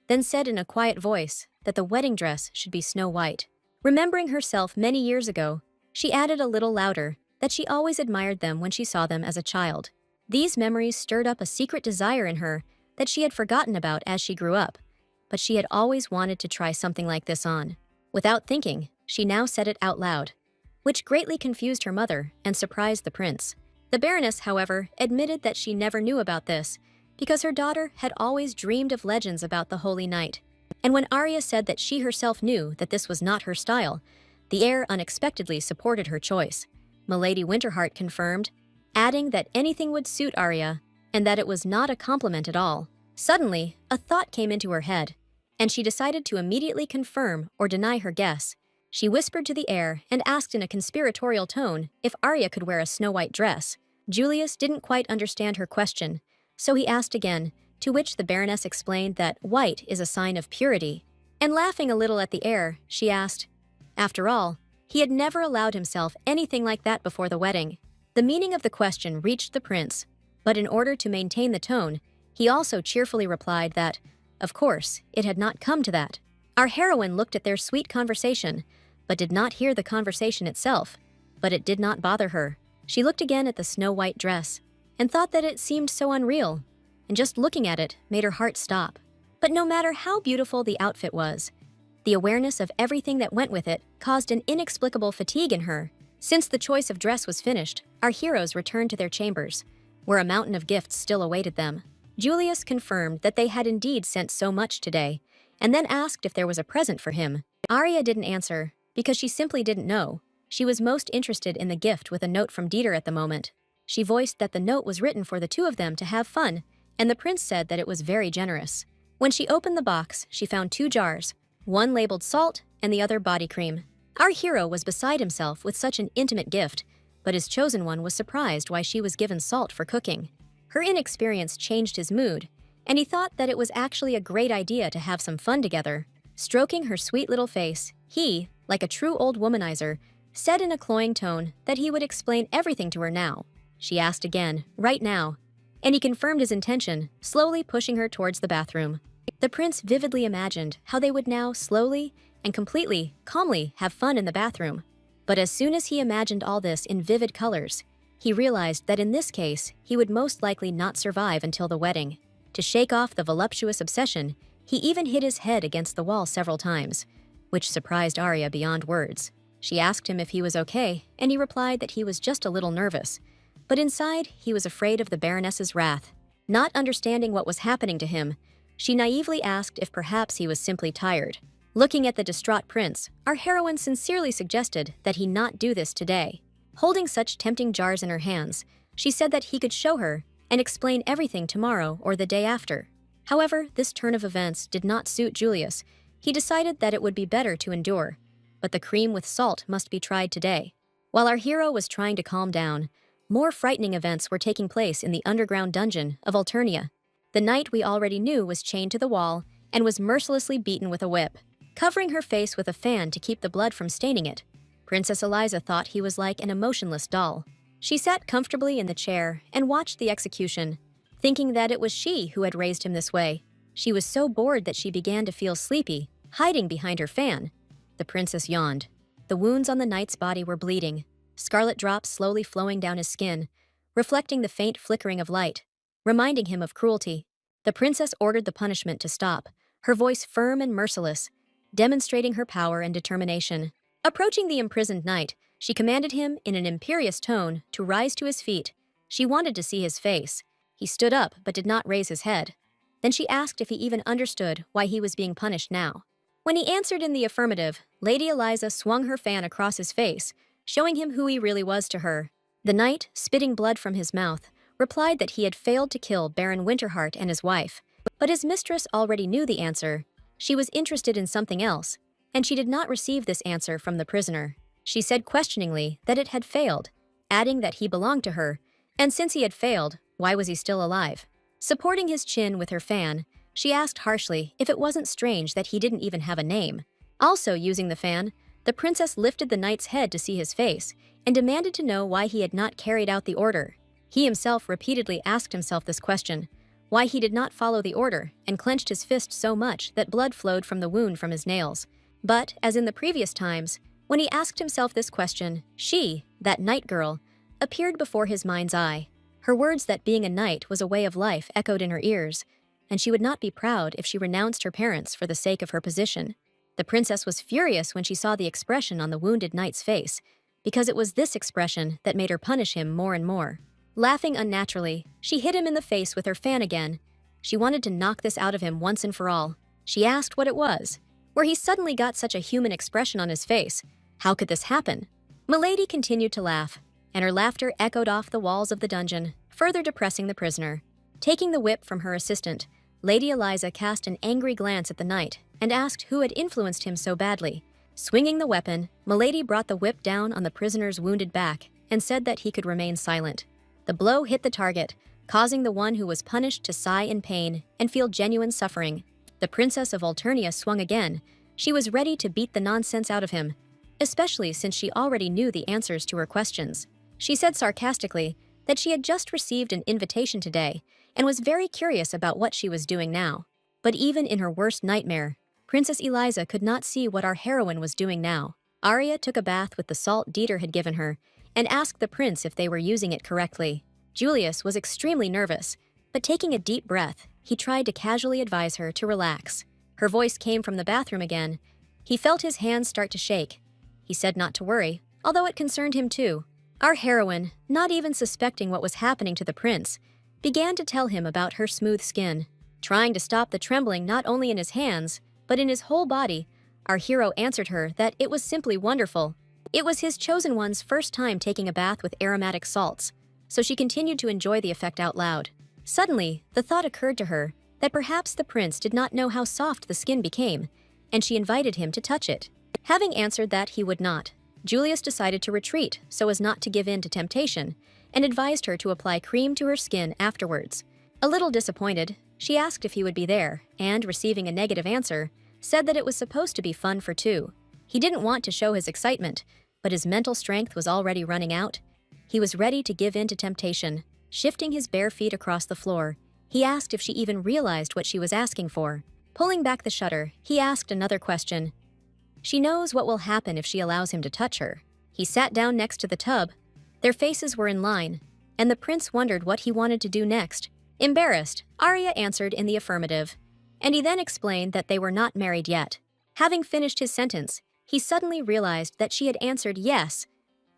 then said in a quiet voice that the wedding dress should be snow white. Remembering herself many years ago, she added a little louder that she always admired them when she saw them as a child. These memories stirred up a secret desire in her that she had forgotten about as she grew up, but she had always wanted to try something like this on. Without thinking, she now said it out loud, which greatly confused her mother and surprised the prince. The Baroness, however, admitted that she never knew about this because her daughter had always dreamed of legends about the Holy Night. And when Arya said that she herself knew that this was not her style, the heir unexpectedly supported her choice. Milady Winterheart confirmed, adding that anything would suit Arya and that it was not a compliment at all. Suddenly, a thought came into her head, and she decided to immediately confirm or deny her guess. She whispered to the heir and asked in a conspiratorial tone if Arya could wear a snow-white dress. Julius didn't quite understand her question, so he asked again, to which the Baroness explained that white is a sign of purity. And laughing a little at the heir, she asked, after all, he had never allowed himself anything like that before the wedding. The meaning of the question reached the prince, but in order to maintain the tone, he also cheerfully replied that, of course, it had not come to that. Our heroine looked at their sweet conversation, but did not hear the conversation itself, but it did not bother her. She looked again at the snow-white dress and thought that it seemed so unreal, and just looking at it made her heart stop. But no matter how beautiful the outfit was, the awareness of everything that went with it caused an inexplicable fatigue in her. Since the choice of dress was finished, our heroes returned to their chambers, where a mountain of gifts still awaited them. Julius confirmed that they had indeed sent so much today, and then asked if there was a present for him. Arya didn't answer, because she simply didn't know. She was most interested in the gift with a note from Dieter at the moment. She voiced that the note was written for the two of them to have fun, and the prince said that it was very generous. When she opened the box, she found 2 jars, one labeled salt and the other body cream. Our hero was beside himself with such an intimate gift, but his chosen one was surprised why she was given salt for cooking. Her inexperience changed his mood, and he thought that it was actually a great idea to have some fun together. Stroking her sweet little face, he, like a true old womanizer, said in a cloying tone that he would explain everything to her now. She asked again, right now, and he confirmed his intention, slowly pushing her towards the bathroom. The prince vividly imagined how they would now slowly and completely, calmly have fun in the bathroom. But as soon as he imagined all this in vivid colors, he realized that in this case, he would most likely not survive until the wedding. To shake off the voluptuous obsession, he even hit his head against the wall several times, which surprised Arya beyond words. She asked him if he was okay, and he replied that he was just a little nervous. But inside, he was afraid of the Baroness's wrath. Not understanding what was happening to him, she naively asked if perhaps he was simply tired. Looking at the distraught prince, our heroine sincerely suggested that he not do this today. Holding such tempting jars in her hands, she said that he could show her and explain everything tomorrow or the day after. However, this turn of events did not suit Julius. He decided that it would be better to endure, but the cream with salt must be tried today. While our hero was trying to calm down, more frightening events were taking place in the underground dungeon of Alternia. The knight we already knew was chained to the wall and was mercilessly beaten with a whip, covering her face with a fan to keep the blood from staining it. Princess Eliza thought he was like an emotionless doll. She sat comfortably in the chair and watched the execution, thinking that it was she who had raised him this way. She was so bored that she began to feel sleepy, hiding behind her fan. The princess yawned. The wounds on the knight's body were bleeding, scarlet drops slowly flowing down his skin, reflecting the faint flickering of light, reminding him of cruelty. The princess ordered the punishment to stop, her voice firm and merciless, demonstrating her power and determination. Approaching the imprisoned knight, she commanded him in an imperious tone to rise to his feet. She wanted to see his face. He stood up but did not raise his head. Then she asked if he even understood why he was being punished now. When he answered in the affirmative, Lady Eliza swung her fan across his face, showing him who he really was to her. The knight, spitting blood from his mouth, replied that he had failed to kill Baron Winterheart and his wife. But his mistress already knew the answer. She was interested in something else, and she did not receive this answer from the prisoner. She said questioningly that it had failed, adding that he belonged to her, and since he had failed, why was he still alive? Supporting his chin with her fan, she asked harshly if it wasn't strange that he didn't even have a name. Also using the fan, the princess lifted the knight's head to see his face and demanded to know why he had not carried out the order. He himself repeatedly asked himself this question, why he did not follow the order, and clenched his fist so much that blood flowed from the wound from his nails. But, as in the previous times, when he asked himself this question, she, that knight girl, appeared before his mind's eye. Her words that being a knight was a way of life echoed in her ears, and she would not be proud if she renounced her parents for the sake of her position. The princess was furious when she saw the expression on the wounded knight's face, because it was this expression that made her punish him more and more. Laughing unnaturally, she hit him in the face with her fan again. She wanted to knock this out of him once and for all. She asked what it was, where he suddenly got such a human expression on his face. How could this happen? Milady continued to laugh, and her laughter echoed off the walls of the dungeon, further depressing the prisoner. Taking the whip from her assistant, Lady Eliza cast an angry glance at the knight and asked who had influenced him so badly. Swinging the weapon, Milady brought the whip down on the prisoner's wounded back and said that he could remain silent. The blow hit the target, causing the one who was punished to sigh in pain and feel genuine suffering. The Princess of Alternia swung again. She was ready to beat the nonsense out of him, especially since she already knew the answers to her questions. She said sarcastically that she had just received an invitation today and was very curious about what she was doing now. But even in her worst nightmare, Princess Eliza could not see what our heroine was doing now. Arya took a bath with the salt Dieter had given her and asked the prince if they were using it correctly. Julius was extremely nervous, but taking a deep breath, he tried to casually advise her to relax. Her voice came from the bathroom again. He felt his hands start to shake. He said not to worry, although it concerned him too. Our heroine, not even suspecting what was happening to the prince, began to tell him about her smooth skin. Trying to stop the trembling not only in his hands, but in his whole body, our hero answered her that it was simply wonderful. It was his chosen one's first time taking a bath with aromatic salts, so she continued to enjoy the effect out loud. Suddenly, the thought occurred to her that perhaps the prince did not know how soft the skin became, and she invited him to touch it. Having answered that he would not, Julius decided to retreat so as not to give in to temptation, and advised her to apply cream to her skin afterwards. A little disappointed, She asked if he would be there, and, receiving a negative answer, said that it was supposed to be fun for two. He didn't want to show his excitement, but his mental strength was already running out. He was ready to give in to temptation. Shifting his bare feet across the floor, he asked if she even realized what she was asking for. Pulling back the shutter, he asked another question. She knows what will happen if she allows him to touch her. He sat down next to the tub. Their faces were in line, and the prince wondered what he wanted to do next. Embarrassed, Arya answered in the affirmative, and he then explained that they were not married yet. Having finished his sentence, he suddenly realized that she had answered yes,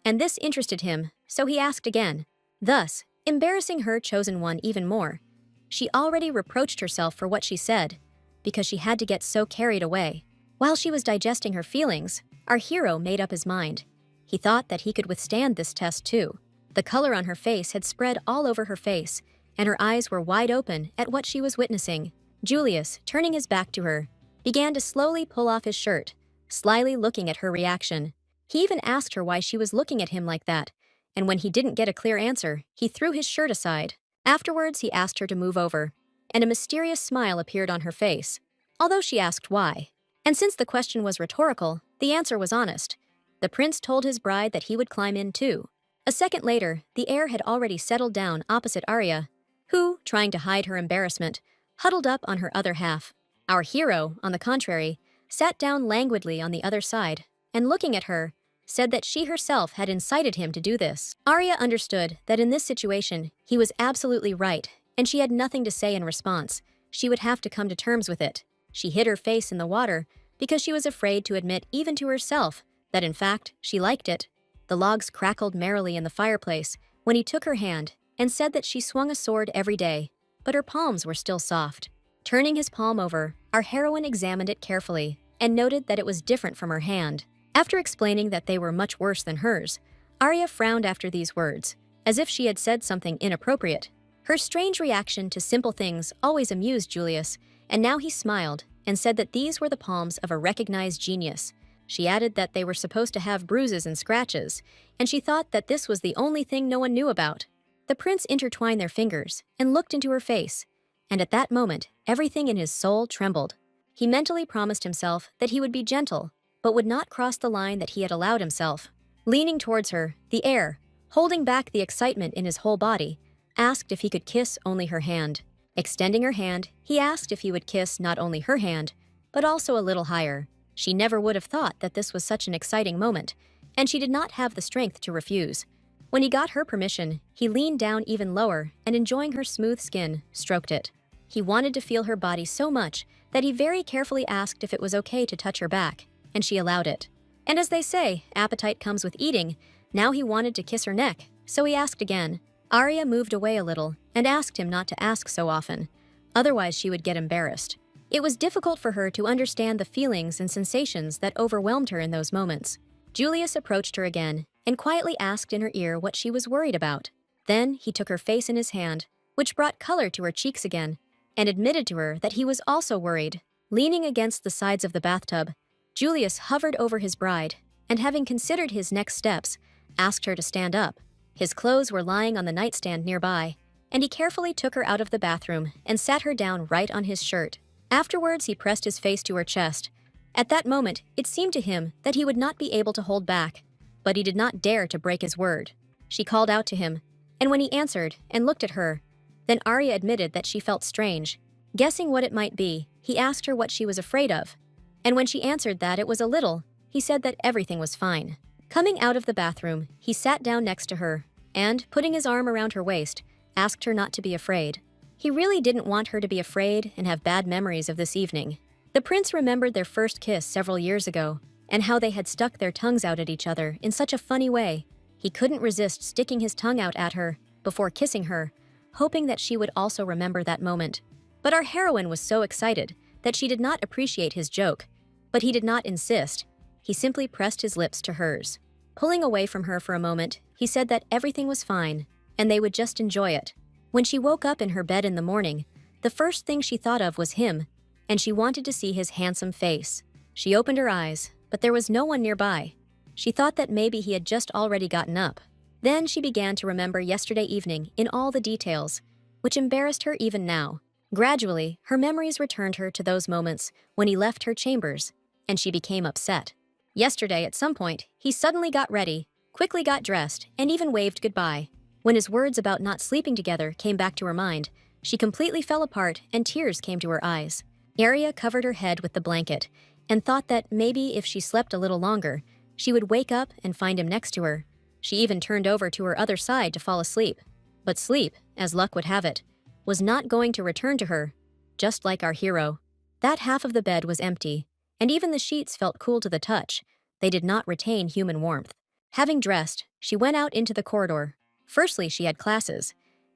and this interested him, so he asked again, thus embarrassing her chosen one even more. She already reproached herself for what she said, because she had to get so carried away. While she was digesting her feelings, our hero made up his mind. He thought that he could withstand this test too. The color on her face had spread all over her face, and her eyes were wide open at what she was witnessing. Julius, turning his back to her, began to slowly pull off his shirt, slyly looking at her reaction. He even asked her why she was looking at him like that, and when he didn't get a clear answer, he threw his shirt aside. Afterwards, he asked her to move over, and a mysterious smile appeared on her face, although she asked why. And since the question was rhetorical, the answer was honest. The prince told his bride that he would climb in too. A second later, the air had already settled down opposite Arya, who, trying to hide her embarrassment, huddled up on her other half. Our hero, on the contrary, sat down languidly on the other side, and looking at her, said that she herself had incited him to do this. Arya understood that in this situation, he was absolutely right, and she had nothing to say in response. She would have to come to terms with it. She hid her face in the water because she was afraid to admit even to herself that in fact she liked it. The logs crackled merrily in the fireplace when he took her hand and said that she swung a sword every day, but her palms were still soft. Turning his palm over, our heroine examined it carefully and noted that it was different from her hand. After explaining that they were much worse than hers, Arya frowned after these words, as if she had said something inappropriate. Her strange reaction to simple things always amused Julius, and now he smiled and said that these were the palms of a recognized genius. She added that they were supposed to have bruises and scratches, and she thought that this was the only thing no one knew about. The prince intertwined their fingers and looked into her face, and at that moment, everything in his soul trembled. He mentally promised himself that he would be gentle, but would not cross the line that he had allowed himself. Leaning towards her, the heir, holding back the excitement in his whole body, asked if he could kiss only her hand. Extending her hand, he asked if he would kiss not only her hand, but also a little higher. She never would have thought that this was such an exciting moment, and she did not have the strength to refuse. When he got her permission, he leaned down even lower and, enjoying her smooth skin, stroked it. He wanted to feel her body so much that he very carefully asked if it was okay to touch her back, and she allowed it. And as they say, appetite comes with eating. Now he wanted to kiss her neck, so he asked again. Arya moved away a little and asked him not to ask so often, otherwise she would get embarrassed. It was difficult for her to understand the feelings and sensations that overwhelmed her in those moments. Julius approached her again and quietly asked in her ear what she was worried about. Then he took her face in his hand, which brought color to her cheeks again, and admitted to her that he was also worried. Leaning against the sides of the bathtub, Julius hovered over his bride, and having considered his next steps, asked her to stand up. His clothes were lying on the nightstand nearby, and he carefully took her out of the bathroom and sat her down right on his shirt. Afterwards, he pressed his face to her chest. At that moment, it seemed to him that he would not be able to hold back, but he did not dare to break his word. She called out to him, and when he answered and looked at her, then Arya admitted that she felt strange. Guessing what it might be, he asked her what she was afraid of, and when she answered that it was a little, he said that everything was fine. Coming out of the bathroom, he sat down next to her, and, putting his arm around her waist, asked her not to be afraid. He really didn't want her to be afraid and have bad memories of this evening. The prince remembered their first kiss several years ago, and how they had stuck their tongues out at each other in such a funny way. He couldn't resist sticking his tongue out at her before kissing her, hoping that she would also remember that moment. But our heroine was so excited that she did not appreciate his joke, but he did not insist. He simply pressed his lips to hers. Pulling away from her for a moment, he said that everything was fine, and they would just enjoy it. When she woke up in her bed in the morning, the first thing she thought of was him, and she wanted to see his handsome face. She opened her eyes, but there was no one nearby. She thought that maybe he had just already gotten up. Then she began to remember yesterday evening in all the details, which embarrassed her even now. Gradually, her memories returned her to those moments when he left her chambers, and she became upset. Yesterday, at some point, he suddenly got ready, quickly got dressed, and even waved goodbye. When his words about not sleeping together came back to her mind, she completely fell apart and tears came to her eyes. Arya covered her head with the blanket and thought that maybe if she slept a little longer, she would wake up and find him next to her. She even turned over to her other side to fall asleep. But sleep, as luck would have it, was not going to return to her, just like our hero. That half of the bed was empty, and even the sheets felt cool to the touch. They did not retain human warmth. Having dressed, she went out into the corridor. Firstly, she had classes,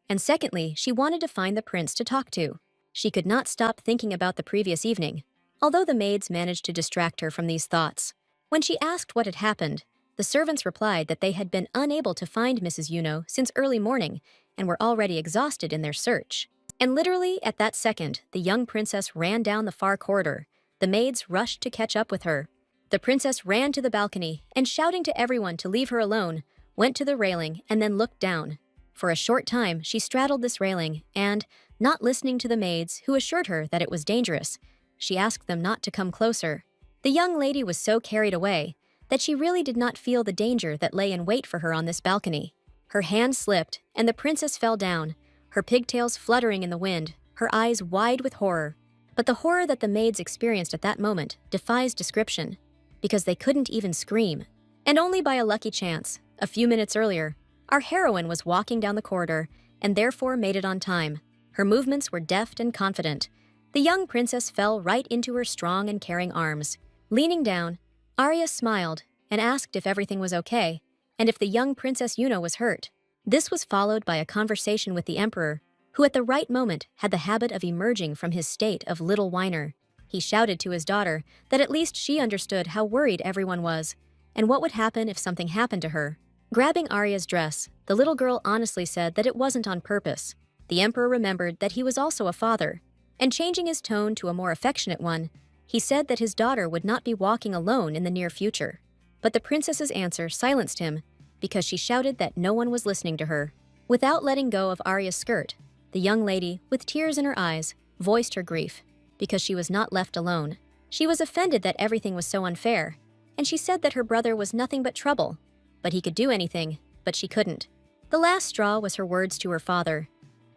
and secondly, she wanted to find the prince to talk to. She could not stop thinking about the previous evening, although the maids managed to distract her from these thoughts. When she asked what had happened, the servants replied that they had been unable to find Mrs. Yuno since early morning and were already exhausted in their search. And literally at that second, the young princess ran down the far corridor. The maids rushed to catch up with her. The princess ran to the balcony and, shouting to everyone to leave her alone, went to the railing and then looked down. For a short time, she straddled this railing and, not listening to the maids who assured her that it was dangerous, she asked them not to come closer. The young lady was so carried away that she really did not feel the danger that lay in wait for her on this balcony. Her hand slipped, and the princess fell down, her pigtails fluttering in the wind, her eyes wide with horror. But the horror that the maids experienced at that moment defies description, because they couldn't even scream. And only by a lucky chance, a few minutes earlier, our heroine was walking down the corridor and therefore made it on time. Her movements were deft and confident. The young princess fell right into her strong and caring arms. Leaning down, Arya smiled and asked if everything was okay, and if the young Princess Yuno was hurt. This was followed by a conversation with the emperor, who at the right moment had the habit of emerging from his state of little whiner. He shouted to his daughter that at least she understood how worried everyone was, and what would happen if something happened to her. Grabbing Arya's dress, the little girl honestly said that it wasn't on purpose. The emperor remembered that he was also a father, and changing his tone to a more affectionate one, he said that his daughter would not be walking alone in the near future. But the princess's answer silenced him because she shouted that no one was listening to her. Without letting go of Arya's skirt, the young lady, with tears in her eyes, voiced her grief because she was not left alone. She was offended that everything was so unfair, and she said that her brother was nothing but trouble, but he could do anything, but she couldn't. The last straw was her words to her father.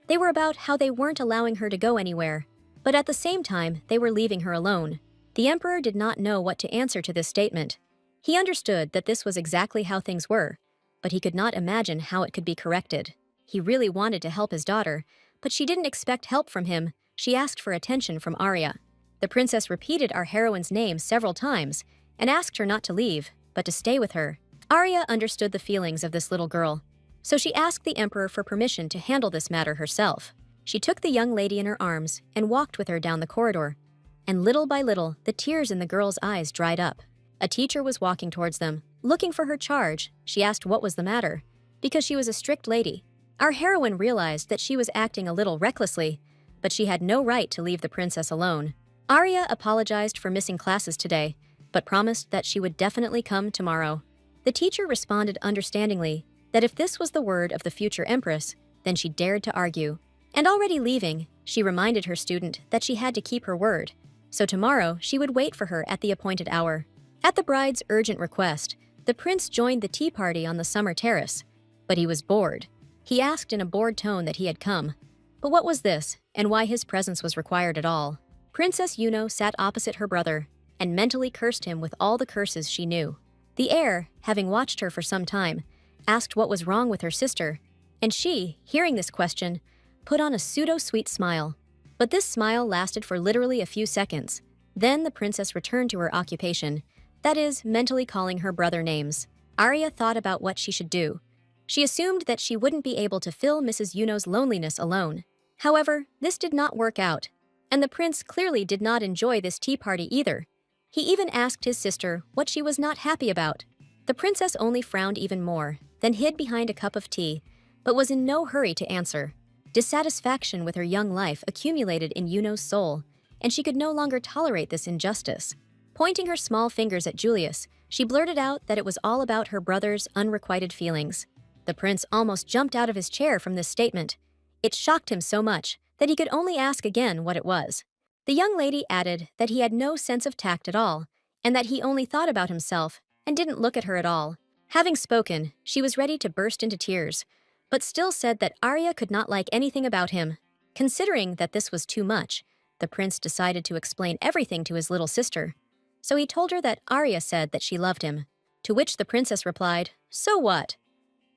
They were about how they weren't allowing her to go anywhere, but at the same time, they were leaving her alone. The emperor did not know what to answer to this statement. He understood that this was exactly how things were, but he could not imagine how it could be corrected. He really wanted to help his daughter, but she didn't expect help from him. She asked for attention from Arya. The princess repeated our heroine's name several times and asked her not to leave, but to stay with her. Arya understood the feelings of this little girl, so she asked the emperor for permission to handle this matter herself. She took the young lady in her arms and walked with her down the corridor. And little by little, the tears in the girl's eyes dried up. A teacher was walking towards them, looking for her charge. She asked what was the matter, because she was a strict lady. Our heroine realized that she was acting a little recklessly, but she had no right to leave the princess alone. Arya apologized for missing classes today, but promised that she would definitely come tomorrow. The teacher responded understandingly that if this was the word of the future empress, then she dared to argue. And already leaving, she reminded her student that she had to keep her word. So tomorrow, she would wait for her at the appointed hour. At the bride's urgent request, the prince joined the tea party on the summer terrace, but he was bored. He asked in a bored tone that he had come. But what was this, and why his presence was required at all? Princess Yuno sat opposite her brother, and mentally cursed him with all the curses she knew. The heir, having watched her for some time, asked what was wrong with her sister, and she, hearing this question, put on a pseudo-sweet smile. But this smile lasted for literally a few seconds. Then the princess returned to her occupation, that is, mentally calling her brother names. Arya thought about what she should do. She assumed that she wouldn't be able to fill Mrs. Yuno's loneliness alone. However, this did not work out, and the prince clearly did not enjoy this tea party either. He even asked his sister what she was not happy about. The princess only frowned even more, then hid behind a cup of tea, but was in no hurry to answer. Dissatisfaction with her young life accumulated in Yuno's soul, and she could no longer tolerate this injustice. Pointing her small fingers at Julius, she blurted out that it was all about her brother's unrequited feelings. The prince almost jumped out of his chair from this statement. It shocked him so much that he could only ask again what it was. The young lady added that he had no sense of tact at all, and that he only thought about himself and didn't look at her at all. Having spoken, she was ready to burst into tears, but still said that Arya could not like anything about him. Considering that this was too much, the prince decided to explain everything to his little sister. So he told her that Arya said that she loved him, to which the princess replied, "So what?"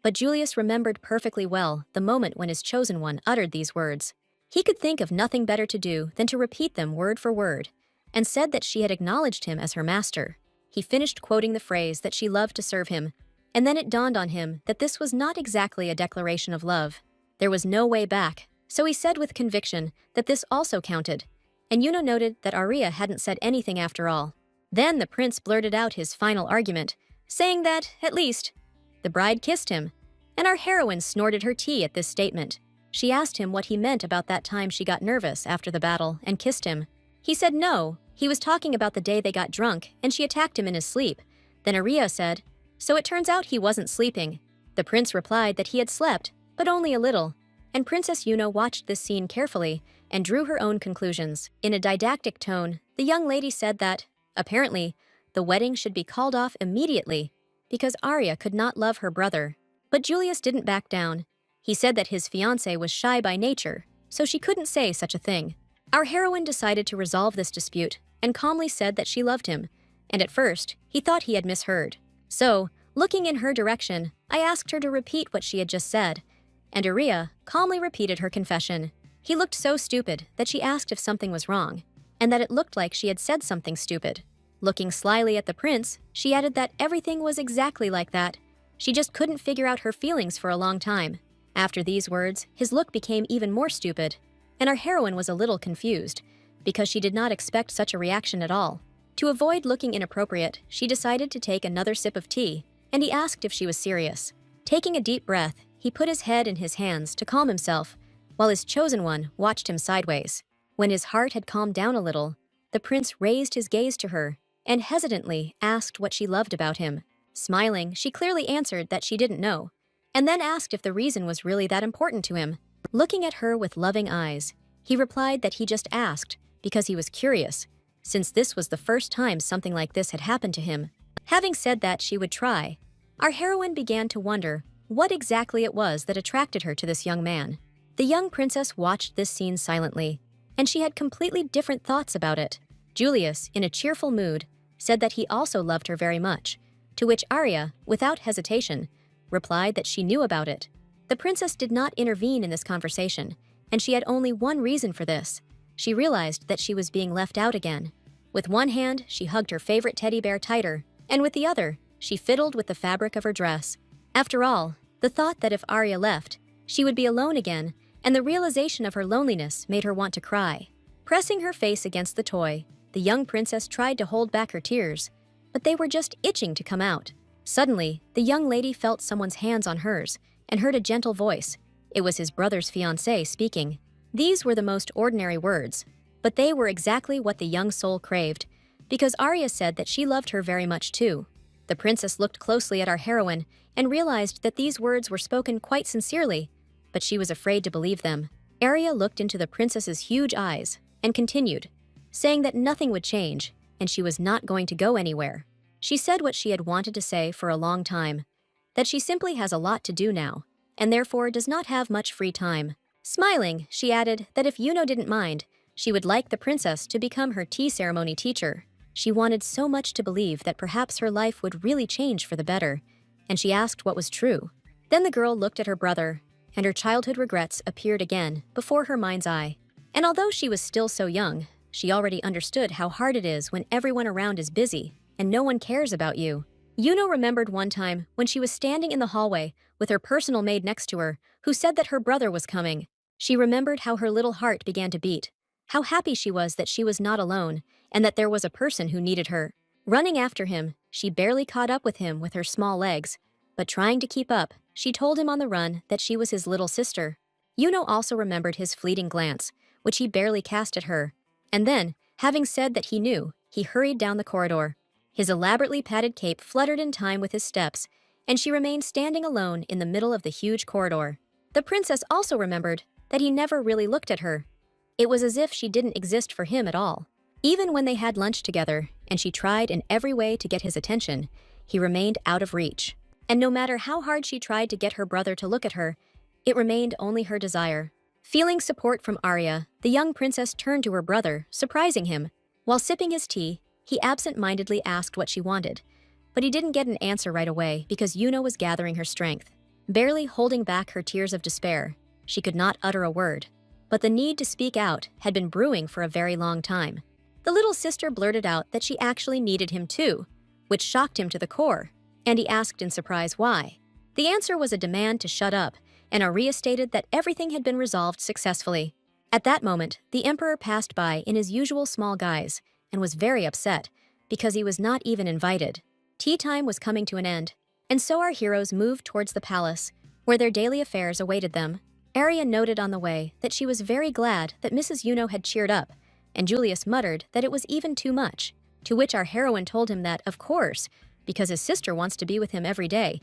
But Julius remembered perfectly well the moment when his chosen one uttered these words. He could think of nothing better to do than to repeat them word for word, and said that she had acknowledged him as her master. He finished quoting the phrase that she loved to serve him, and then it dawned on him that this was not exactly a declaration of love. There was no way back, so he said with conviction that this also counted, and Yuno noted that Arya hadn't said anything after all. Then the prince blurted out his final argument, saying that, at least, the bride kissed him, and our heroine snorted her tea at this statement. She asked him what he meant about that time she got nervous after the battle and kissed him. He said no, he was talking about the day they got drunk and she attacked him in his sleep. Then Arya said, "So it turns out he wasn't sleeping." The prince replied that he had slept, but only a little, and Princess Yuno watched this scene carefully and drew her own conclusions. In a didactic tone, the young lady said that, apparently, the wedding should be called off immediately because Arya could not love her brother. But Julius didn't back down. He said that his fiancé was shy by nature, so she couldn't say such a thing. Our heroine decided to resolve this dispute and calmly said that she loved him, and at first, he thought he had misheard. So, looking in her direction, I asked her to repeat what she had just said, and Arya calmly repeated her confession. He looked so stupid that she asked if something was wrong, and that it looked like she had said something stupid. Looking slyly at the prince, she added that everything was exactly like that. She just couldn't figure out her feelings for a long time. After these words, his look became even more stupid, and our heroine was a little confused, because she did not expect such a reaction at all. To avoid looking inappropriate, she decided to take another sip of tea, and he asked if she was serious. Taking a deep breath, he put his head in his hands to calm himself, while his chosen one watched him sideways. When his heart had calmed down a little, the prince raised his gaze to her and hesitantly asked what she loved about him. Smiling, she clearly answered that she didn't know, and then asked if the reason was really that important to him. Looking at her with loving eyes, he replied that he just asked because he was curious, since this was the first time something like this had happened to him. Having said that she would try, our heroine began to wonder what exactly it was that attracted her to this young man. The young princess watched this scene silently, and she had completely different thoughts about it. Julius, in a cheerful mood, said that he also loved her very much, to which Arya, without hesitation, replied that she knew about it. The princess did not intervene in this conversation, and she had only one reason for this. She realized that she was being left out again. With one hand, she hugged her favorite teddy bear tighter, and with the other, she fiddled with the fabric of her dress. After all, the thought that if Arya left, she would be alone again, and the realization of her loneliness made her want to cry. Pressing her face against the toy, the young princess tried to hold back her tears, but they were just itching to come out. Suddenly, the young lady felt someone's hands on hers and heard a gentle voice. It was his brother's fiancé speaking. These were the most ordinary words, but they were exactly what the young soul craved, because Arya said that she loved her very much too. The princess looked closely at our heroine and realized that these words were spoken quite sincerely, but she was afraid to believe them. Arya looked into the princess's huge eyes and continued, saying that nothing would change and she was not going to go anywhere. She said what she had wanted to say for a long time, that she simply has a lot to do now, and therefore does not have much free time. Smiling, she added that if Yuno didn't mind, she would like the princess to become her tea ceremony teacher. She wanted so much to believe that perhaps her life would really change for the better, and she asked what was true. Then the girl looked at her brother, and her childhood regrets appeared again before her mind's eye. And although she was still so young, she already understood how hard it is when everyone around is busy and no one cares about you. Yuno remembered one time when she was standing in the hallway with her personal maid next to her, who said that her brother was coming. She remembered how her little heart began to beat, how happy she was that she was not alone, and that there was a person who needed her. Running after him, she barely caught up with him with her small legs, but trying to keep up, she told him on the run that she was his little sister. Yuno also remembered his fleeting glance, which he barely cast at her, and then, having said that he knew, he hurried down the corridor. His elaborately padded cape fluttered in time with his steps, and she remained standing alone in the middle of the huge corridor. The princess also remembered that he never really looked at her, It was as if she didn't exist for him at all. Even when they had lunch together, and she tried in every way to get his attention, he remained out of reach. And no matter how hard she tried to get her brother to look at her, it remained only her desire. Feeling support from Arya, the young princess turned to her brother, surprising him. While sipping his tea, he absent-mindedly asked what she wanted. But he didn't get an answer right away because Yuno was gathering her strength. Barely holding back her tears of despair, she could not utter a word. But the need to speak out had been brewing for a very long time. The little sister blurted out that she actually needed him too, which shocked him to the core, and he asked in surprise why. The answer was a demand to shut up, and Arya stated that everything had been resolved successfully. At that moment, the Emperor passed by in his usual small guise and was very upset because he was not even invited. Tea time was coming to an end, and so our heroes moved towards the palace, where their daily affairs awaited them. Arya noted on the way that she was very glad that Mrs. Yuno had cheered up, and Julius muttered that it was even too much, to which our heroine told him that, of course, because his sister wants to be with him every day,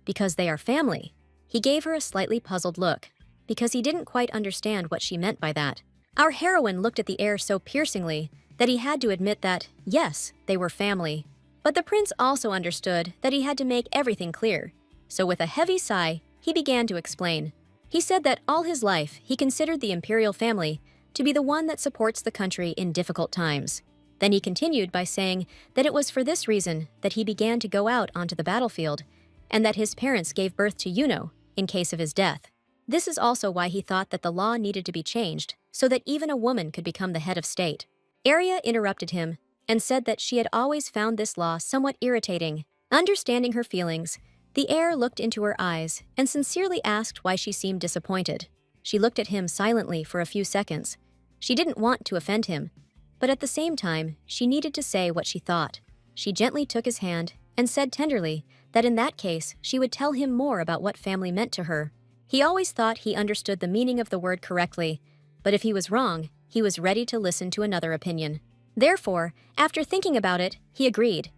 because they are family. He gave her a slightly puzzled look, because he didn't quite understand what she meant by that. Our heroine looked at the heir so piercingly that he had to admit that, yes, they were family. But the prince also understood that he had to make everything clear, so with a heavy sigh, he began to explain. He said that all his life he considered the imperial family to be the one that supports the country in difficult times. Then he continued by saying that it was for this reason that he began to go out onto the battlefield, and that his parents gave birth to Yuno in case of his death. This is also why he thought that the law needed to be changed so that even a woman could become the head of state. Arya interrupted him and said that she had always found this law somewhat irritating. Understanding her feelings, the heir looked into her eyes and sincerely asked why she seemed disappointed. She looked at him silently for a few seconds. She didn't want to offend him, but at the same time, she needed to say what she thought. She gently took his hand and said tenderly that in that case, she would tell him more about what family meant to her. He always thought he understood the meaning of the word correctly, but if he was wrong, he was ready to listen to another opinion. Therefore, after thinking about it, he agreed.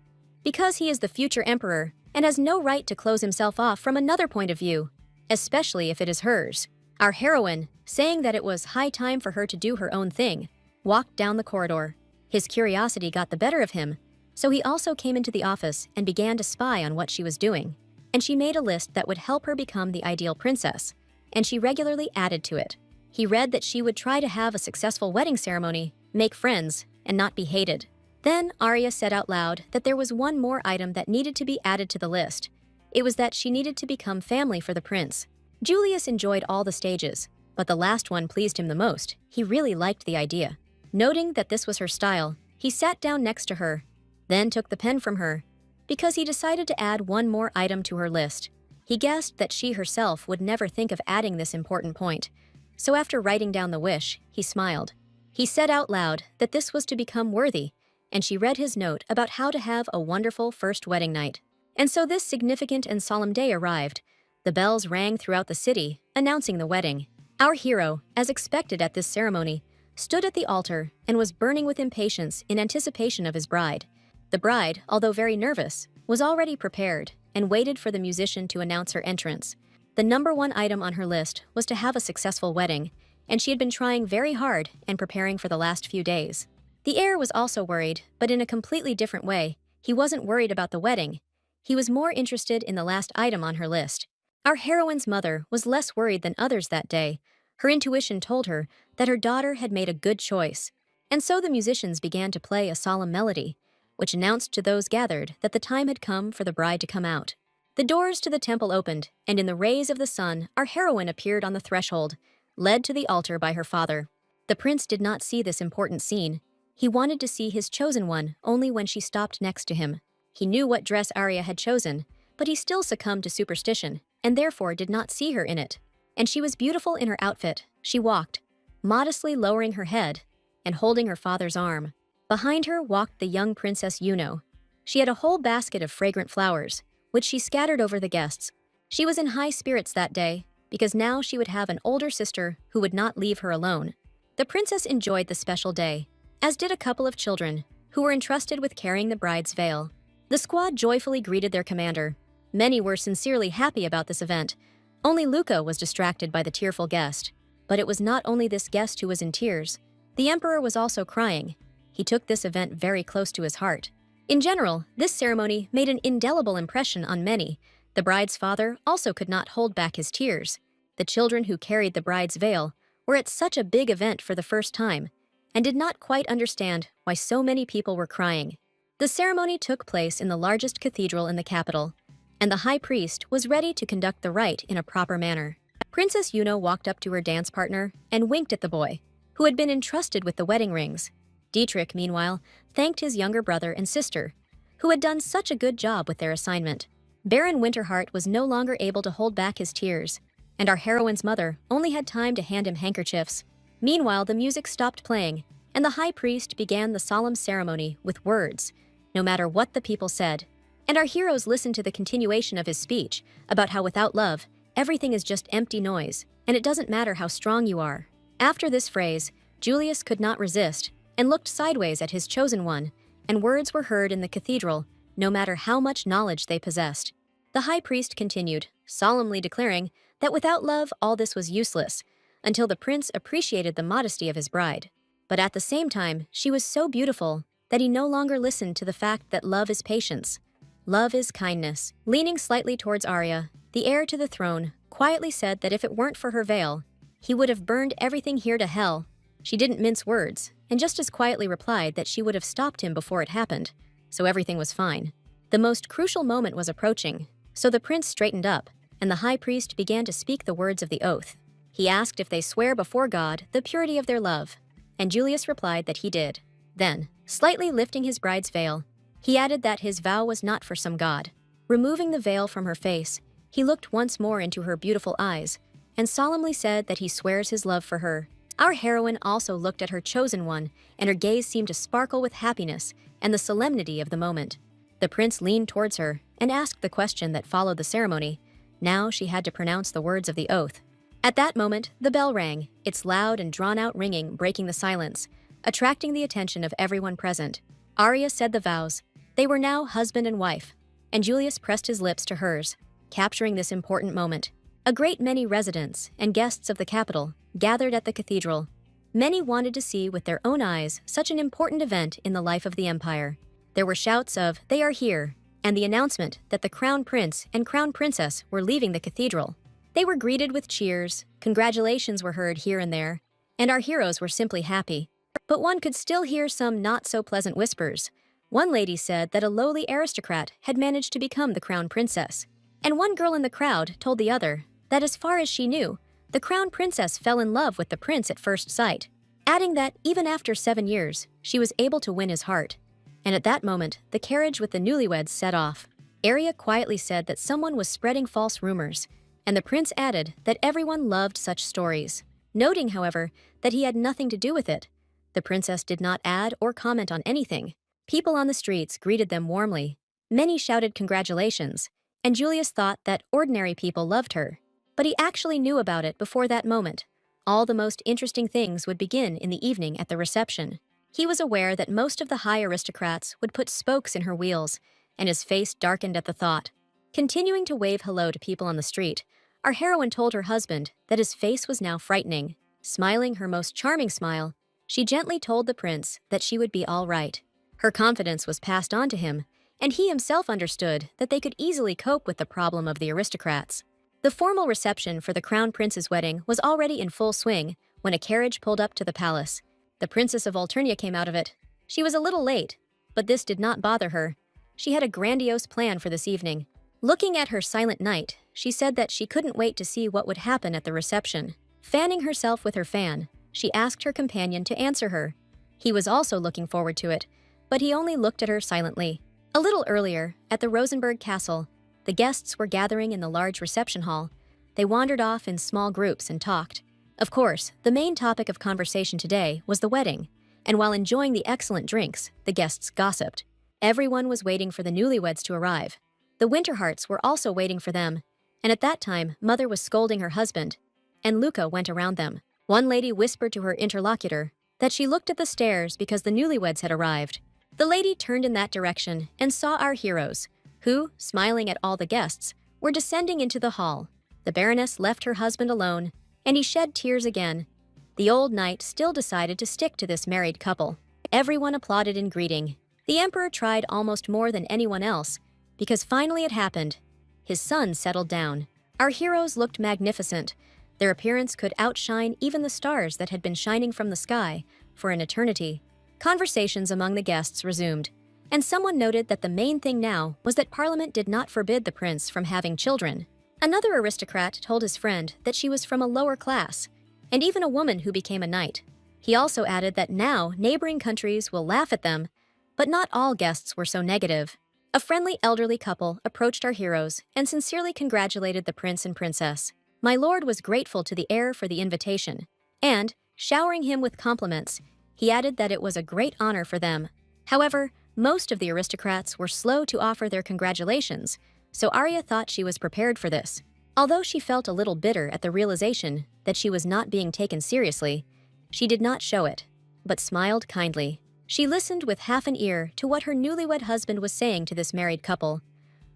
Because he is the future emperor and has no right to close himself off from another point of view, especially if it is hers. Our heroine, saying that it was high time for her to do her own thing, walked down the corridor. His curiosity got the better of him, so he also came into the office and began to spy on what she was doing. And she made a list that would help her become the ideal princess, and she regularly added to it. He read that she would try to have a successful wedding ceremony, make friends, and not be hated. Then Arya said out loud that there was one more item that needed to be added to the list. It was that she needed to become family for the prince. Julius enjoyed all the stages, but the last one pleased him the most. He really liked the idea. Noting that this was her style, he sat down next to her, then took the pen from her, because he decided to add one more item to her list. He guessed that she herself would never think of adding this important point, so after writing down the wish, he smiled. He said out loud that this was to become worthy, and she read his note about how to have a wonderful first wedding night. And so this significant and solemn day arrived. The bells rang throughout the city, announcing the wedding. Our hero, as expected at this ceremony, stood at the altar and was burning with impatience in anticipation of his bride. The bride, although very nervous, was already prepared and waited for the musician to announce her entrance. The number one item on her list was to have a successful wedding, and she had been trying very hard and preparing for the last few days. The heir was also worried, but in a completely different way. He wasn't worried about the wedding. He was more interested in the last item on her list. Our heroine's mother was less worried than others that day. Her intuition told her that her daughter had made a good choice. And so the musicians began to play a solemn melody, which announced to those gathered that the time had come for the bride to come out. The doors to the temple opened, and in the rays of the sun, our heroine appeared on the threshold, led to the altar by her father. The prince did not see this important scene. He wanted to see his chosen one only when she stopped next to him. He knew what dress Arya had chosen, but he still succumbed to superstition, and therefore did not see her in it. And she was beautiful in her outfit. She walked, modestly lowering her head and holding her father's arm. Behind her walked the young Princess Yuno. She had a whole basket of fragrant flowers, which she scattered over the guests. She was in high spirits that day, because now she would have an older sister who would not leave her alone. The princess enjoyed the special day, as did a couple of children, who were entrusted with carrying the bride's veil. The squad joyfully greeted their commander. Many were sincerely happy about this event. Only Luca was distracted by the tearful guest. But it was not only this guest who was in tears. The emperor was also crying. He took this event very close to his heart. In general, this ceremony made an indelible impression on many. The bride's father also could not hold back his tears. The children who carried the bride's veil were at such a big event for the first time and did not quite understand why so many people were crying. The ceremony took place in the largest cathedral in the capital, and the high priest was ready to conduct the rite in a proper manner. Princess Yuno walked up to her dance partner and winked at the boy, who had been entrusted with the wedding rings. Dietrich, meanwhile, thanked his younger brother and sister, who had done such a good job with their assignment. Baron Winterheart was no longer able to hold back his tears, and our heroine's mother only had time to hand him handkerchiefs. Meanwhile, the music stopped playing, and the high priest began the solemn ceremony with words, no matter what the people said. And our heroes listened to the continuation of his speech about how without love, everything is just empty noise, and it doesn't matter how strong you are. After this phrase, Julius could not resist and looked sideways at his chosen one, and words were heard in the cathedral, no matter how much knowledge they possessed. The high priest continued, solemnly declaring that without love all this was useless, until the prince appreciated the modesty of his bride. But at the same time, she was so beautiful that he no longer listened to the fact that love is patience. Love is kindness. Leaning slightly towards Arya, the heir to the throne, quietly said that if it weren't for her veil, he would have burned everything here to hell. She didn't mince words, and just as quietly replied that she would have stopped him before it happened, so everything was fine. The most crucial moment was approaching, so the prince straightened up, and the high priest began to speak the words of the oath. He asked if they swear before God the purity of their love, and Julius replied that he did. Then, slightly lifting his bride's veil, he added that his vow was not for some god. Removing the veil from her face, he looked once more into her beautiful eyes and solemnly said that he swears his love for her. Our heroine also looked at her chosen one, and her gaze seemed to sparkle with happiness and the solemnity of the moment. The prince leaned towards her and asked the question that followed the ceremony. Now she had to pronounce the words of the oath. At that moment, the bell rang, its loud and drawn-out ringing breaking the silence, attracting the attention of everyone present. Arya said the vows. They were now husband and wife, and Julius pressed his lips to hers, capturing this important moment. A great many residents and guests of the capital gathered at the cathedral. Many wanted to see with their own eyes such an important event in the life of the empire. There were shouts of, "They are here," and the announcement that the crown prince and crown princess were leaving the cathedral. They were greeted with cheers, congratulations were heard here and there, and our heroes were simply happy. But one could still hear some not-so-pleasant whispers. One lady said that a lowly aristocrat had managed to become the crown princess, and one girl in the crowd told the other that as far as she knew, the crown princess fell in love with the prince at first sight, adding that even after 7 years, she was able to win his heart. And at that moment, the carriage with the newlyweds set off. Arya quietly said that someone was spreading false rumors, and the prince added that everyone loved such stories, noting, however, that he had nothing to do with it. The princess did not add or comment on anything. People on the streets greeted them warmly. Many shouted congratulations, and Julius thought that ordinary people loved her. But he actually knew about it before that moment. All the most interesting things would begin in the evening at the reception. He was aware that most of the high aristocrats would put spokes in her wheels, and his face darkened at the thought. Continuing to wave hello to people on the street, our heroine told her husband that his face was now frightening. Smiling her most charming smile, she gently told the prince that she would be all right. Her confidence was passed on to him, and he himself understood that they could easily cope with the problem of the aristocrats. The formal reception for the crown prince's wedding was already in full swing when a carriage pulled up to the palace. The princess of Volturnia came out of it. She was a little late, but this did not bother her. She had a grandiose plan for this evening. Looking at her silent knight, she said that she couldn't wait to see what would happen at the reception. Fanning herself with her fan, she asked her companion to answer her. He was also looking forward to it, but he only looked at her silently. A little earlier, at the Rosenberg Castle, the guests were gathering in the large reception hall. They wandered off in small groups and talked. Of course, the main topic of conversation today was the wedding, and while enjoying the excellent drinks, the guests gossiped. Everyone was waiting for the newlyweds to arrive. The Winterhearts were also waiting for them, and at that time, Mother was scolding her husband, and Luca went around them. One lady whispered to her interlocutor that she looked at the stairs because the newlyweds had arrived. The lady turned in that direction and saw our heroes, who, smiling at all the guests, were descending into the hall. The Baroness left her husband alone, and he shed tears again. The old knight still decided to stick to this married couple. Everyone applauded in greeting. The emperor tried almost more than anyone else, because finally it happened. His son settled down. Our heroes looked magnificent. Their appearance could outshine even the stars that had been shining from the sky for an eternity. Conversations among the guests resumed, and someone noted that the main thing now was that Parliament did not forbid the prince from having children. Another aristocrat told his friend that she was from a lower class, and even a woman who became a knight. He also added that now neighboring countries will laugh at them, but not all guests were so negative. A friendly elderly couple approached our heroes and sincerely congratulated the prince and princess. My lord was grateful to the heir for the invitation, and, showering him with compliments, he added that it was a great honor for them. However, most of the aristocrats were slow to offer their congratulations, so Arya thought she was prepared for this. Although she felt a little bitter at the realization that she was not being taken seriously, she did not show it, but smiled kindly. She listened with half an ear to what her newlywed husband was saying to this married couple.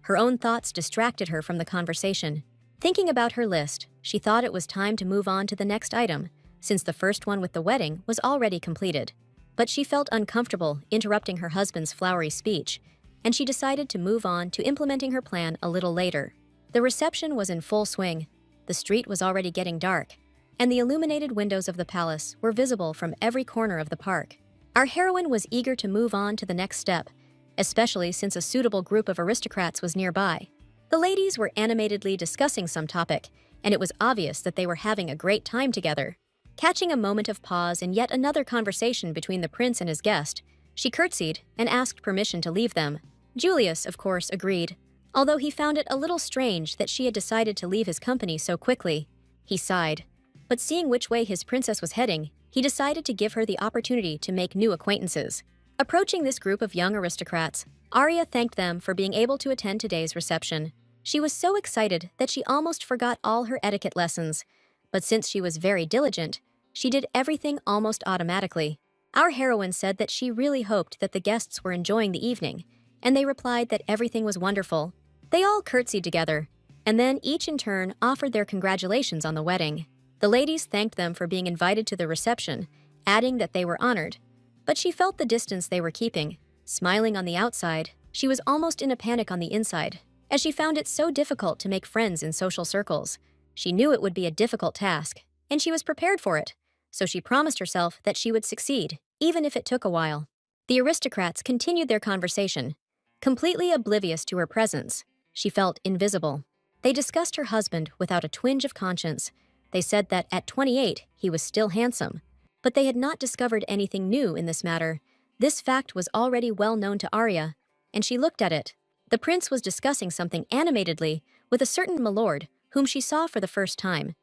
Her own thoughts distracted her from the conversation. Thinking about her list, she thought it was time to move on to the next item, since the first one with the wedding was already completed. But she felt uncomfortable interrupting her husband's flowery speech, and she decided to move on to implementing her plan a little later. The reception was in full swing. The street was already getting dark, and the illuminated windows of the palace were visible from every corner of the park. Our heroine was eager to move on to the next step, especially since a suitable group of aristocrats was nearby. The ladies were animatedly discussing some topic, and it was obvious that they were having a great time together. Catching a moment of pause in yet another conversation between the prince and his guest, she curtsied and asked permission to leave them. Julius, of course, agreed, although he found it a little strange that she had decided to leave his company so quickly. He sighed, but seeing which way his princess was heading, he decided to give her the opportunity to make new acquaintances. Approaching this group of young aristocrats, Arya thanked them for being able to attend today's reception. She was so excited that she almost forgot all her etiquette lessons, but since she was very diligent, she did everything almost automatically. Our heroine said that she really hoped that the guests were enjoying the evening, and they replied that everything was wonderful. They all curtsied together, and then each in turn offered their congratulations on the wedding. The ladies thanked them for being invited to the reception, adding that they were honored. But she felt the distance they were keeping. Smiling on the outside, she was almost in a panic on the inside, as she found it so difficult to make friends in social circles. She knew it would be a difficult task, and she was prepared for it, so she promised herself that she would succeed, even if it took a while. The aristocrats continued their conversation, completely oblivious to her presence. She felt invisible. They discussed her husband without a twinge of conscience. They said that at 28, he was still handsome, but they had not discovered anything new in this matter. This fact was already well known to Arya, and she looked at it. The prince was discussing something animatedly with a certain milord whom she saw for the first time,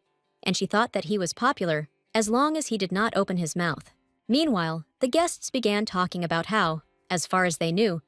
and she thought that he was popular as long as he did not open his mouth. Meanwhile, the guests began talking about how, as far as they knew,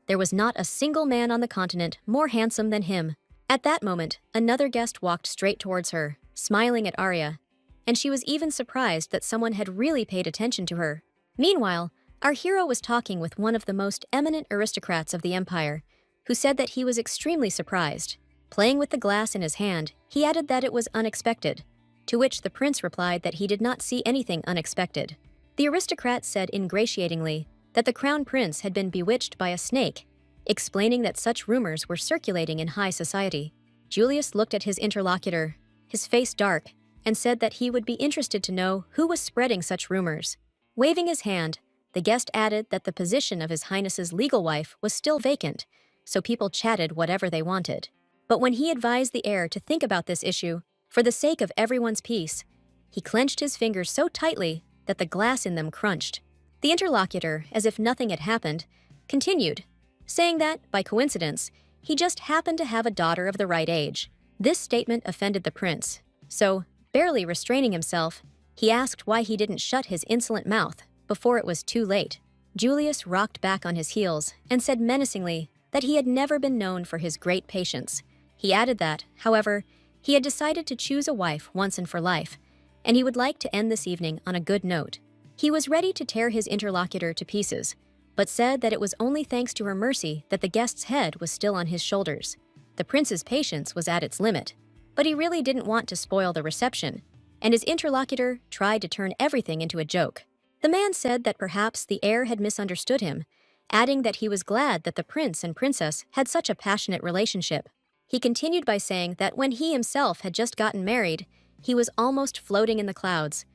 there was not a single man on the continent more handsome than him. At that moment, another guest walked straight towards her, smiling at Arya, and she was even surprised that someone had really paid attention to her. Meanwhile, our hero was talking with one of the most eminent aristocrats of the empire, who said that he was extremely surprised. Playing with the glass in his hand, he added that it was unexpected, to which the prince replied that he did not see anything unexpected. The aristocrat said ingratiatingly that the crown prince had been bewitched by a snake, explaining that such rumors were circulating in high society. Julius looked at his interlocutor, his face dark, and said that he would be interested to know who was spreading such rumors. Waving his hand, the guest added that the position of His Highness's legal wife was still vacant, so people chatted whatever they wanted. But when he advised the heir to think about this issue, for the sake of everyone's peace, he clenched his fingers so tightly that the glass in them crunched. The interlocutor, as if nothing had happened, continued, saying that, by coincidence, he just happened to have a daughter of the right age. This statement offended the prince, so, barely restraining himself, he asked why he didn't shut his insolent mouth before it was too late. Julius rocked back on his heels and said menacingly that he had never been known for his great patience. He added that, however, he had decided to choose a wife once and for life, and he would like to end this evening on a good note. He was ready to tear his interlocutor to pieces, but said that it was only thanks to her mercy that the guest's head was still on his shoulders. The prince's patience was at its limit, but he really didn't want to spoil the reception, and his interlocutor tried to turn everything into a joke. The man said that perhaps the heir had misunderstood him, adding that he was glad that the prince and princess had such a passionate relationship. He continued by saying that when he himself had just gotten married, he was almost floating in the clouds.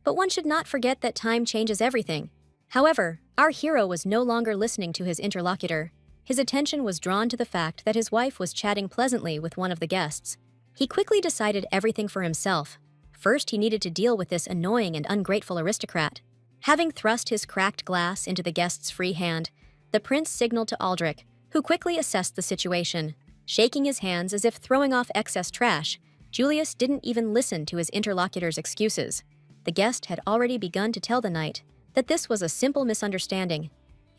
But one should not forget that time changes everything. However, our hero was no longer listening to his interlocutor. His attention was drawn to the fact that his wife was chatting pleasantly with one of the guests. He quickly decided everything for himself. First, he needed to deal with this annoying and ungrateful aristocrat. Having thrust his cracked glass into the guest's free hand, the prince signaled to Aldrich, who quickly assessed the situation. Shaking his hands as if throwing off excess trash, Julius didn't even listen to his interlocutor's excuses. The guest had already begun to tell the knight that this was a simple misunderstanding,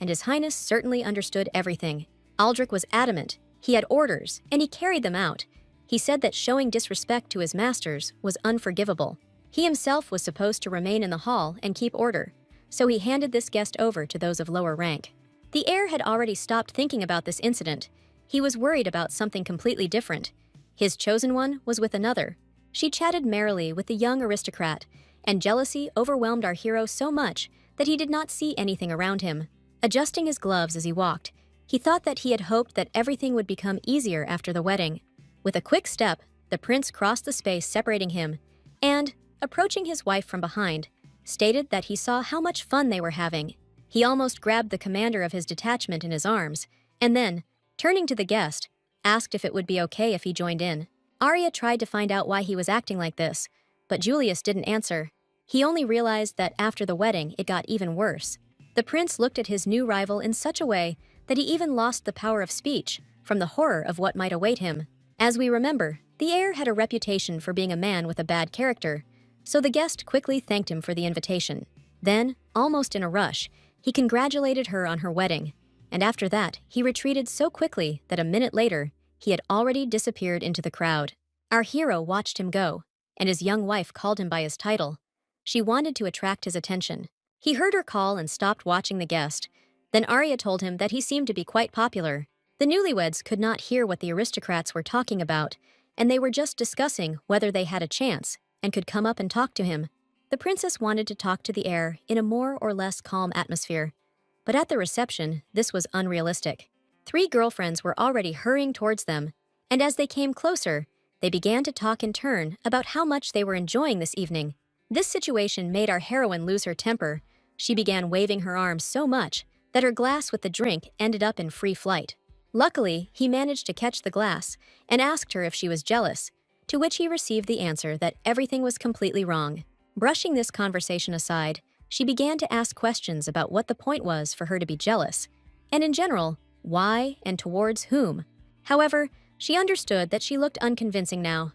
and His Highness certainly understood everything. Aldrich was adamant. He had orders, and he carried them out. He said that showing disrespect to his masters was unforgivable. He himself was supposed to remain in the hall and keep order, so he handed this guest over to those of lower rank. The heir had already stopped thinking about this incident. He was worried about something completely different. His chosen one was with another. She chatted merrily with the young aristocrat, and jealousy overwhelmed our hero so much that he did not see anything around him. Adjusting his gloves as he walked, he thought that he had hoped that everything would become easier after the wedding. With a quick step, the prince crossed the space separating him, and, approaching his wife from behind, stated that he saw how much fun they were having. He almost grabbed the commander of his detachment in his arms, and then, turning to the guest, asked if it would be okay if he joined in. Arya tried to find out why he was acting like this, but Julius didn't answer. He only realized that after the wedding, it got even worse. The prince looked at his new rival in such a way that he even lost the power of speech from the horror of what might await him. As we remember, the heir had a reputation for being a man with a bad character, so the guest quickly thanked him for the invitation. Then, almost in a rush, he congratulated her on her wedding, and after that, he retreated so quickly that a minute later, he had already disappeared into the crowd. Our hero watched him go, and his young wife called him by his title. She wanted to attract his attention. He heard her call and stopped watching the guest. Then Arya told him that he seemed to be quite popular. The newlyweds could not hear what the aristocrats were talking about, and they were just discussing whether they had a chance and could come up and talk to him. The princess wanted to talk to the heir in a more or less calm atmosphere, but at the reception, this was unrealistic. 3 girlfriends were already hurrying towards them, and as they came closer, they began to talk in turn about how much they were enjoying this evening. This situation made our heroine lose her temper. She began waving her arms so much that her glass with the drink ended up in free flight. Luckily, he managed to catch the glass and asked her if she was jealous, to which he received the answer that everything was completely wrong. Brushing this conversation aside, she began to ask questions about what the point was for her to be jealous, and in general, why and towards whom. However, she understood that she looked unconvincing now.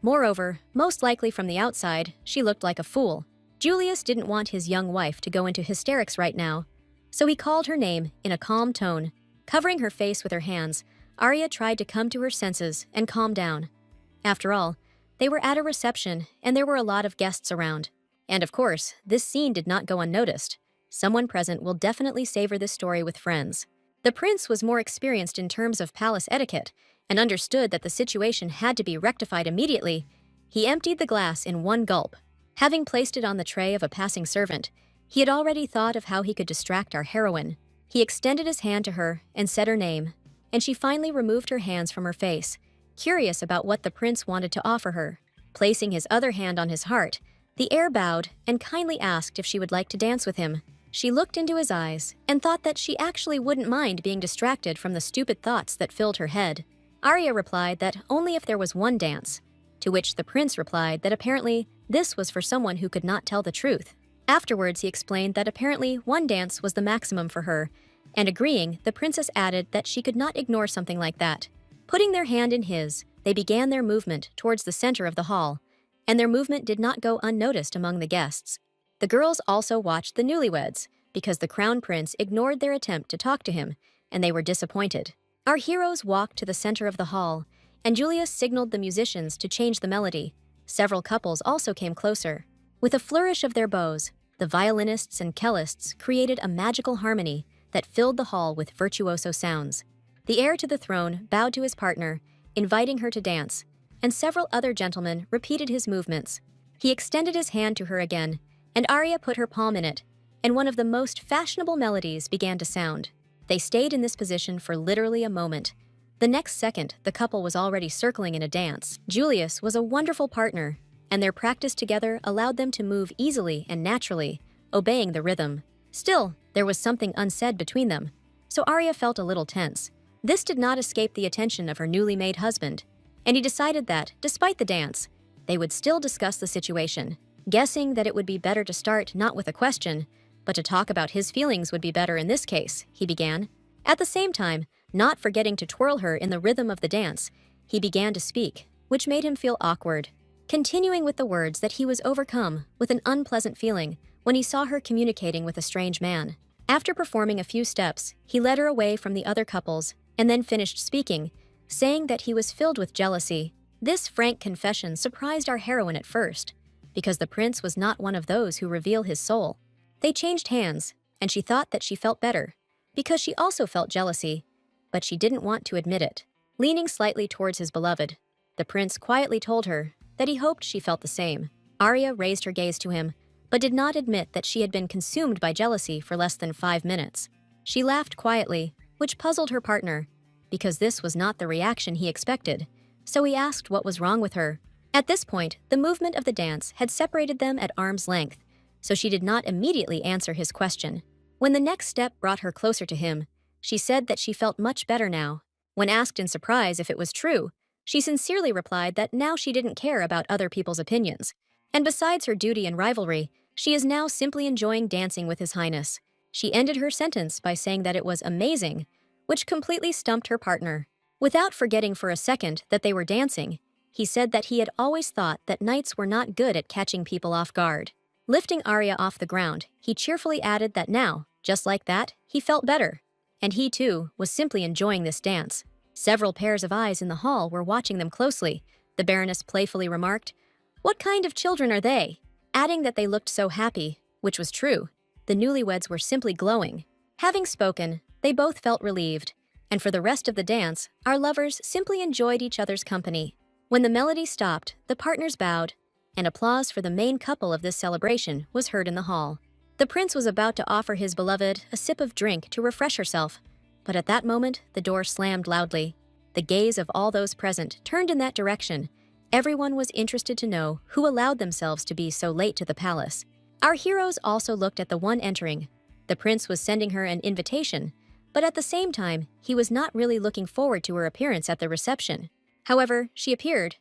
Moreover, most likely from the outside, she looked like a fool. Julius didn't want his young wife to go into hysterics right now, so he called her name in a calm tone. Covering her face with her hands, Arya tried to come to her senses and calm down. After all, they were at a reception and there were a lot of guests around. And of course, this scene did not go unnoticed. Someone present will definitely savor this story with friends. The prince was more experienced in terms of palace etiquette and understood that the situation had to be rectified immediately. He emptied the glass in one gulp. Having placed it on the tray of a passing servant, he had already thought of how he could distract our heroine. He extended his hand to her and said her name, and she finally removed her hands from her face, curious about what the prince wanted to offer her. Placing his other hand on his heart, the heir bowed and kindly asked if she would like to dance with him. She looked into his eyes and thought that she actually wouldn't mind being distracted from the stupid thoughts that filled her head. Arya replied that only if there was one dance, to which the prince replied that apparently this was for someone who could not tell the truth. Afterwards, he explained that apparently one dance was the maximum for her, and agreeing, the princess added that she could not ignore something like that. Putting their hand in his, they began their movement towards the center of the hall, and their movement did not go unnoticed among the guests. The girls also watched the newlyweds, because the crown prince ignored their attempt to talk to him, and they were disappointed. Our heroes walked to the center of the hall, and Julius signaled the musicians to change the melody. Several couples also came closer. With a flourish of their bows, the violinists and cellists created a magical harmony that filled the hall with virtuoso sounds. The heir to the throne bowed to his partner, inviting her to dance, and several other gentlemen repeated his movements. He extended his hand to her again, and Arya put her palm in it, and one of the most fashionable melodies began to sound. They stayed in this position for literally a moment. The next second, the couple was already circling in a dance. Julius was a wonderful partner, and their practice together allowed them to move easily and naturally, obeying the rhythm. Still, there was something unsaid between them, so Arya felt a little tense. This did not escape the attention of her newly made husband, and he decided that, despite the dance, they would still discuss the situation, guessing that it would be better to start not with a question, but to talk about his feelings would be better in this case, he began. At the same time, not forgetting to twirl her in the rhythm of the dance, he began to speak, which made him feel awkward, continuing with the words that he was overcome with an unpleasant feeling when he saw her communicating with a strange man. After performing a few steps, he led her away from the other couples and then finished speaking, saying that he was filled with jealousy. This frank confession surprised our heroine at first, because the prince was not one of those who reveal his soul. They changed hands, and she thought that she felt better, because she also felt jealousy, but she didn't want to admit it. Leaning slightly towards his beloved, the prince quietly told her that he hoped she felt the same. Arya raised her gaze to him, but did not admit that she had been consumed by jealousy for less than 5 minutes. She laughed quietly, which puzzled her partner, because this was not the reaction he expected, so he asked what was wrong with her. At this point, the movement of the dance had separated them at arm's length, so she did not immediately answer his question. When the next step brought her closer to him, she said that she felt much better now. When asked in surprise if it was true, she sincerely replied that now she didn't care about other people's opinions, and besides her duty and rivalry, she is now simply enjoying dancing with His Highness. She ended her sentence by saying that it was amazing, which completely stumped her partner. Without forgetting for a second that they were dancing, he said that he had always thought that knights were not good at catching people off guard. Lifting Arya off the ground, he cheerfully added that now, just like that, he felt better. And he, too, was simply enjoying this dance. Several pairs of eyes in the hall were watching them closely. The Baroness playfully remarked, "What kind of children are they?" adding that they looked so happy, which was true. The newlyweds were simply glowing. Having spoken, they both felt relieved, and for the rest of the dance, our lovers simply enjoyed each other's company. When the melody stopped, the partners bowed, and applause for the main couple of this celebration was heard in the hall. The prince was about to offer his beloved a sip of drink to refresh herself, but at that moment, the door slammed loudly. The gaze of all those present turned in that direction. Everyone was interested to know who allowed themselves to be so late to the palace. Our heroes also looked at the one entering. The prince was sending her an invitation, but at the same time, he was not really looking forward to her appearance at the reception. However, she appeared.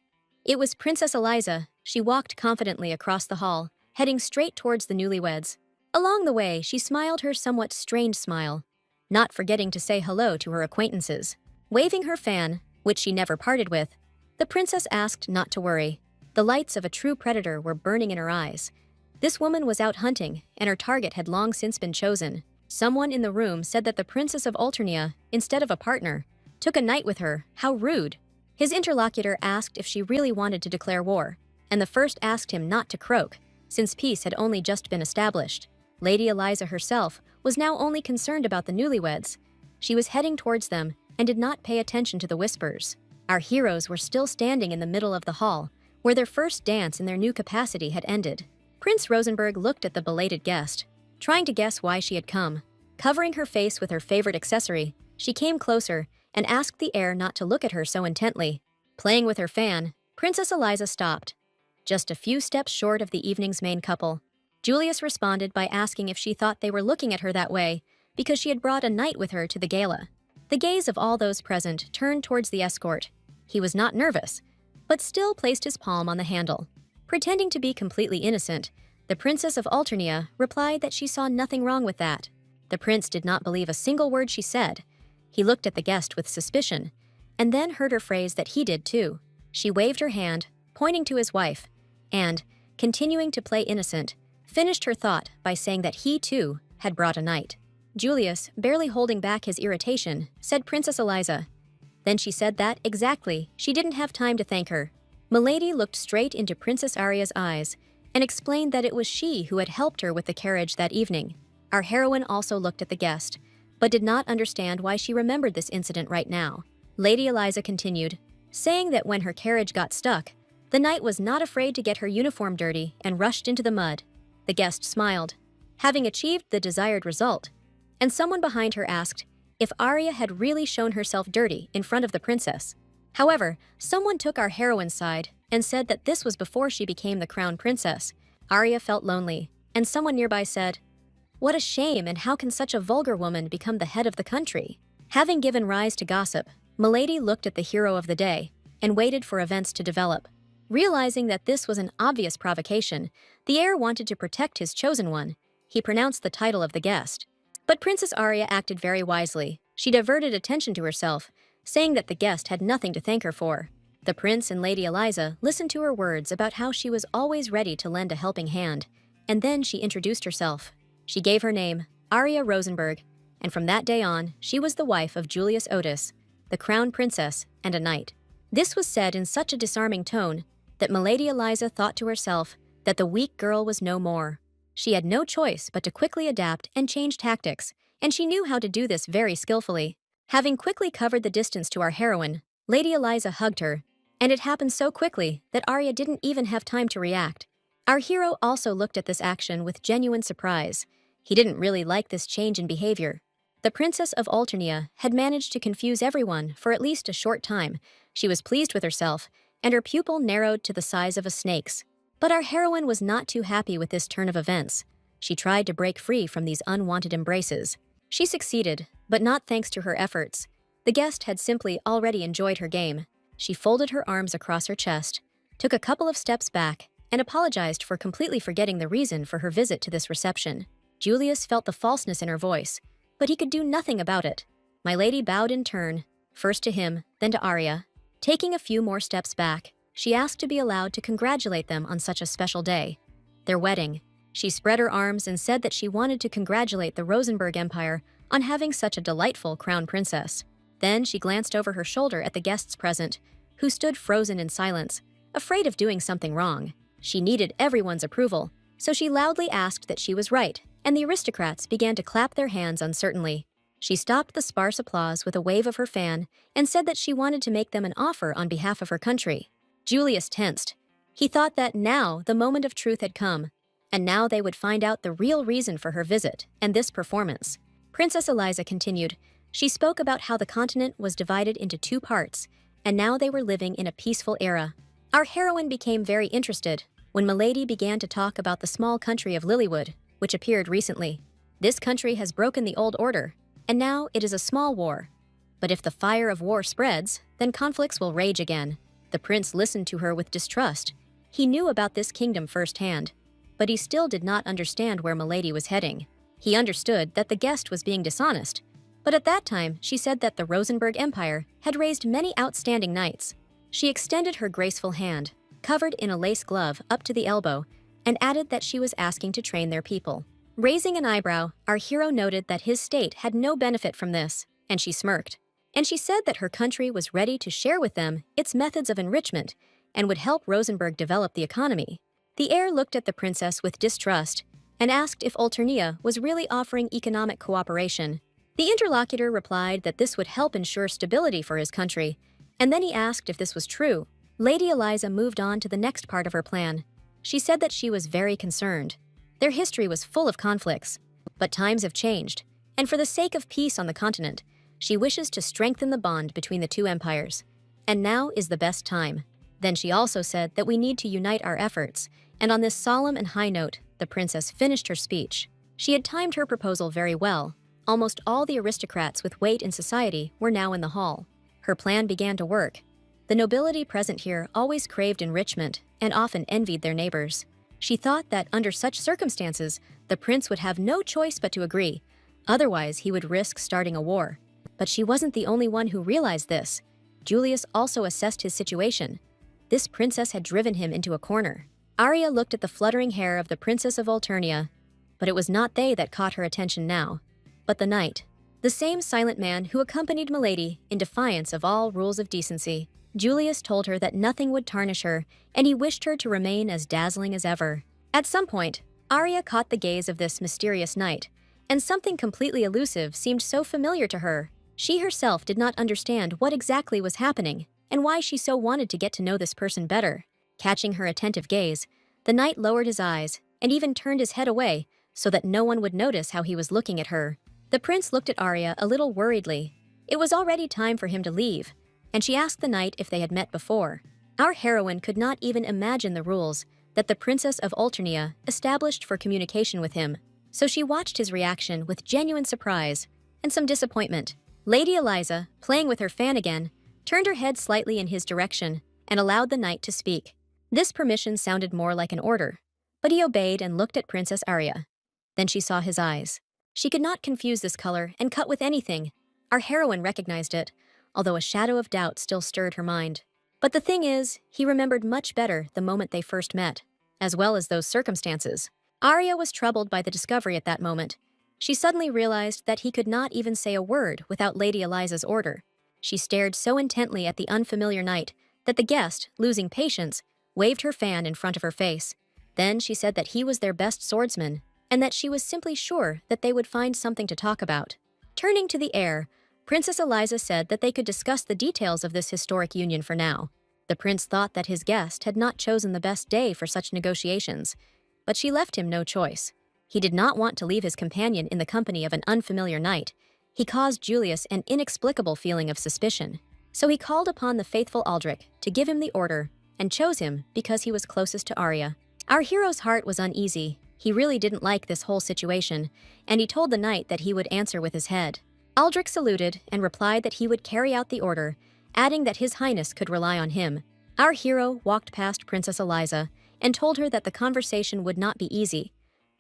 It was Princess Eliza. She walked confidently across the hall, heading straight towards the newlyweds. Along the way, she smiled her somewhat strange smile, not forgetting to say hello to her acquaintances. Waving her fan, which she never parted with, the princess asked not to worry. The lights of a true predator were burning in her eyes. This woman was out hunting, and her target had long since been chosen. Someone in the room said that the Princess of Alternia, instead of a partner, took a night with her. How rude! His interlocutor asked if she really wanted to declare war, and the first asked him not to croak, since peace had only just been established. Lady Eliza herself was now only concerned about the newlyweds. She was heading towards them and did not pay attention to the whispers. Our heroes were still standing in the middle of the hall, where their first dance in their new capacity had ended. Prince Rosenberg looked at the belated guest, trying to guess why she had come. Covering her face with her favorite accessory, she came closer and asked the heir not to look at her so intently. Playing with her fan, Princess Eliza stopped, just a few steps short of the evening's main couple. Julius responded by asking if she thought they were looking at her that way because she had brought a knight with her to the gala. The gaze of all those present turned towards the escort. He was not nervous, but still placed his palm on the handle. Pretending to be completely innocent, the Princess of Alternia replied that she saw nothing wrong with that. The prince did not believe a single word she said. He looked at the guest with suspicion, and then heard her phrase that he did too. She waved her hand, pointing to his wife, and, continuing to play innocent, finished her thought by saying that he too had brought a knight. Julius, barely holding back his irritation, said Princess Eliza. Then she said that, exactly, she didn't have time to thank her. Milady looked straight into Princess Arya's eyes and explained that it was she who had helped her with the carriage that evening. Our heroine also looked at the guest, but did not understand why she remembered this incident right now. Lady Eliza continued, saying that when her carriage got stuck, The knight was not afraid to get her uniform dirty and rushed into the mud. The guest smiled, having achieved the desired result, and someone behind her asked if Arya had really shown herself dirty in front of the princess. However, someone took our heroine's side and said that this was before she became the crown princess. Arya felt lonely, and someone nearby said, "What a shame, and how can such a vulgar woman become the head of the country?" Having given rise to gossip, Milady looked at the hero of the day and waited for events to develop. Realizing that this was an obvious provocation, the heir wanted to protect his chosen one. He pronounced the title of the guest. But Princess Arya acted very wisely. She diverted attention to herself, saying that the guest had nothing to thank her for. The prince and Lady Eliza listened to her words about how she was always ready to lend a helping hand, and then she introduced herself. She gave her name, Arya Rosenberg, and from that day on, she was the wife of Julius Otis, the crown princess and a knight. This was said in such a disarming tone that Milady Eliza thought to herself that the weak girl was no more. She had no choice but to quickly adapt and change tactics, and she knew how to do this very skillfully. Having quickly covered the distance to our heroine, Lady Eliza hugged her, and it happened so quickly that Arya didn't even have time to react. Our hero also looked at this action with genuine surprise. He didn't really like this change in behavior. The Princess of Alternia had managed to confuse everyone for at least a short time. She was pleased with herself, and her pupil narrowed to the size of a snake's. But our heroine was not too happy with this turn of events. She tried to break free from these unwanted embraces. She succeeded, but not thanks to her efforts. The guest had simply already enjoyed her game. She folded her arms across her chest, took a couple of steps back, and apologized for completely forgetting the reason for her visit to this reception. Julius felt the falseness in her voice, but he could do nothing about it. My lady bowed in turn, first to him, then to Arya. Taking a few more steps back, she asked to be allowed to congratulate them on such a special day, their wedding. She spread her arms and said that she wanted to congratulate the Rosenberg Empire on having such a delightful crown princess. Then she glanced over her shoulder at the guests present, who stood frozen in silence, afraid of doing something wrong. She needed everyone's approval, so she loudly asked that she was right, and the aristocrats began to clap their hands uncertainly. She stopped the sparse applause with a wave of her fan and said that she wanted to make them an offer on behalf of her country. Julius tensed. He thought that now the moment of truth had come, and now they would find out the real reason for her visit and this performance. Princess Eliza continued. She spoke about how the continent was divided into two parts, and now they were living in a peaceful era. Our heroine became very interested when Milady began to talk about the small country of Lilywood, which appeared recently. This country has broken the old order, and now it is a small war. But if the fire of war spreads, then conflicts will rage again. The prince listened to her with distrust. He knew about this kingdom firsthand, but he still did not understand where Milady was heading. He understood that the guest was being dishonest, but at that time she said that the Rosenberg Empire had raised many outstanding knights. She extended her graceful hand, covered in a lace glove up to the elbow, and added that she was asking to train their people. Raising an eyebrow, our hero noted that his state had no benefit from this, and she smirked. And she said that her country was ready to share with them its methods of enrichment and would help Rosenberg develop the economy. The heir looked at the princess with distrust and asked if Alternia was really offering economic cooperation. The interlocutor replied that this would help ensure stability for his country, and then he asked if this was true. Lady Eliza moved on to the next part of her plan. She said that she was very concerned. Their history was full of conflicts, but times have changed, and for the sake of peace on the continent, she wishes to strengthen the bond between the two empires. And now is the best time. Then she also said that we need to unite our efforts, and on this solemn and high note, the princess finished her speech. She had timed her proposal very well. Almost all the aristocrats with weight in society were now in the hall. Her plan began to work. The nobility present here always craved enrichment and often envied their neighbors. She thought that under such circumstances, the prince would have no choice but to agree. Otherwise, he would risk starting a war. But she wasn't the only one who realized this. Julius also assessed his situation. This princess had driven him into a corner. Arya looked at the fluttering hair of the Princess of Alternia, but it was not they that caught her attention now, but the knight, the same silent man who accompanied Milady in defiance of all rules of decency. Julius told her that nothing would tarnish her, and he wished her to remain as dazzling as ever. At some point, Arya caught the gaze of this mysterious knight, and something completely elusive seemed so familiar to her. She herself did not understand what exactly was happening and why she so wanted to get to know this person better. Catching her attentive gaze, the knight lowered his eyes and even turned his head away so that no one would notice how he was looking at her. The prince looked at Arya a little worriedly. It was already time for him to leave, and she asked the knight if they had met before. Our heroine could not even imagine the rules that the Princess of Alternia established for communication with him, so she watched his reaction with genuine surprise and some disappointment. Lady Eliza, playing with her fan again, turned her head slightly in his direction and allowed the knight to speak. This permission sounded more like an order, but he obeyed and looked at Princess Arya. Then she saw his eyes. She could not confuse this color and cut with anything. Our heroine recognized it, although a shadow of doubt still stirred her mind. But the thing is, he remembered much better the moment they first met, as well as those circumstances. Arya was troubled by the discovery at that moment. She suddenly realized that he could not even say a word without Lady Eliza's order. She stared so intently at the unfamiliar knight that the guest, losing patience, waved her fan in front of her face. Then she said that he was their best swordsman, and that she was simply sure that they would find something to talk about. Turning to the heir, Princess Eliza said that they could discuss the details of this historic union for now. The prince thought that his guest had not chosen the best day for such negotiations, but she left him no choice. He did not want to leave his companion in the company of an unfamiliar knight. He caused Julius an inexplicable feeling of suspicion. So he called upon the faithful Aldrich to give him the order, and chose him because he was closest to Arya. Our hero's heart was uneasy. He really didn't like this whole situation, and he told the knight that he would answer with his head. Aldrich saluted and replied that he would carry out the order, adding that His Highness could rely on him. Our hero walked past Princess Eliza and told her that the conversation would not be easy,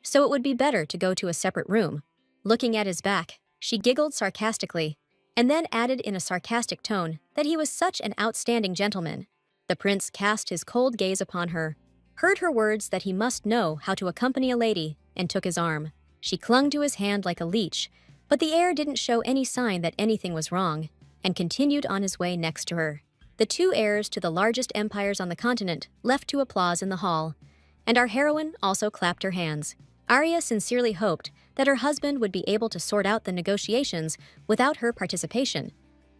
so it would be better to go to a separate room. Looking at his back, she giggled sarcastically, and then added in a sarcastic tone that he was such an outstanding gentleman. The prince cast his cold gaze upon her, heard her words that he must know how to accompany a lady, and took his arm. She clung to his hand like a leech, but the heir didn't show any sign that anything was wrong, and continued on his way next to her. The two heirs to the largest empires on the continent left to applause in the hall, and our heroine also clapped her hands. Arya sincerely hoped that her husband would be able to sort out the negotiations without her participation,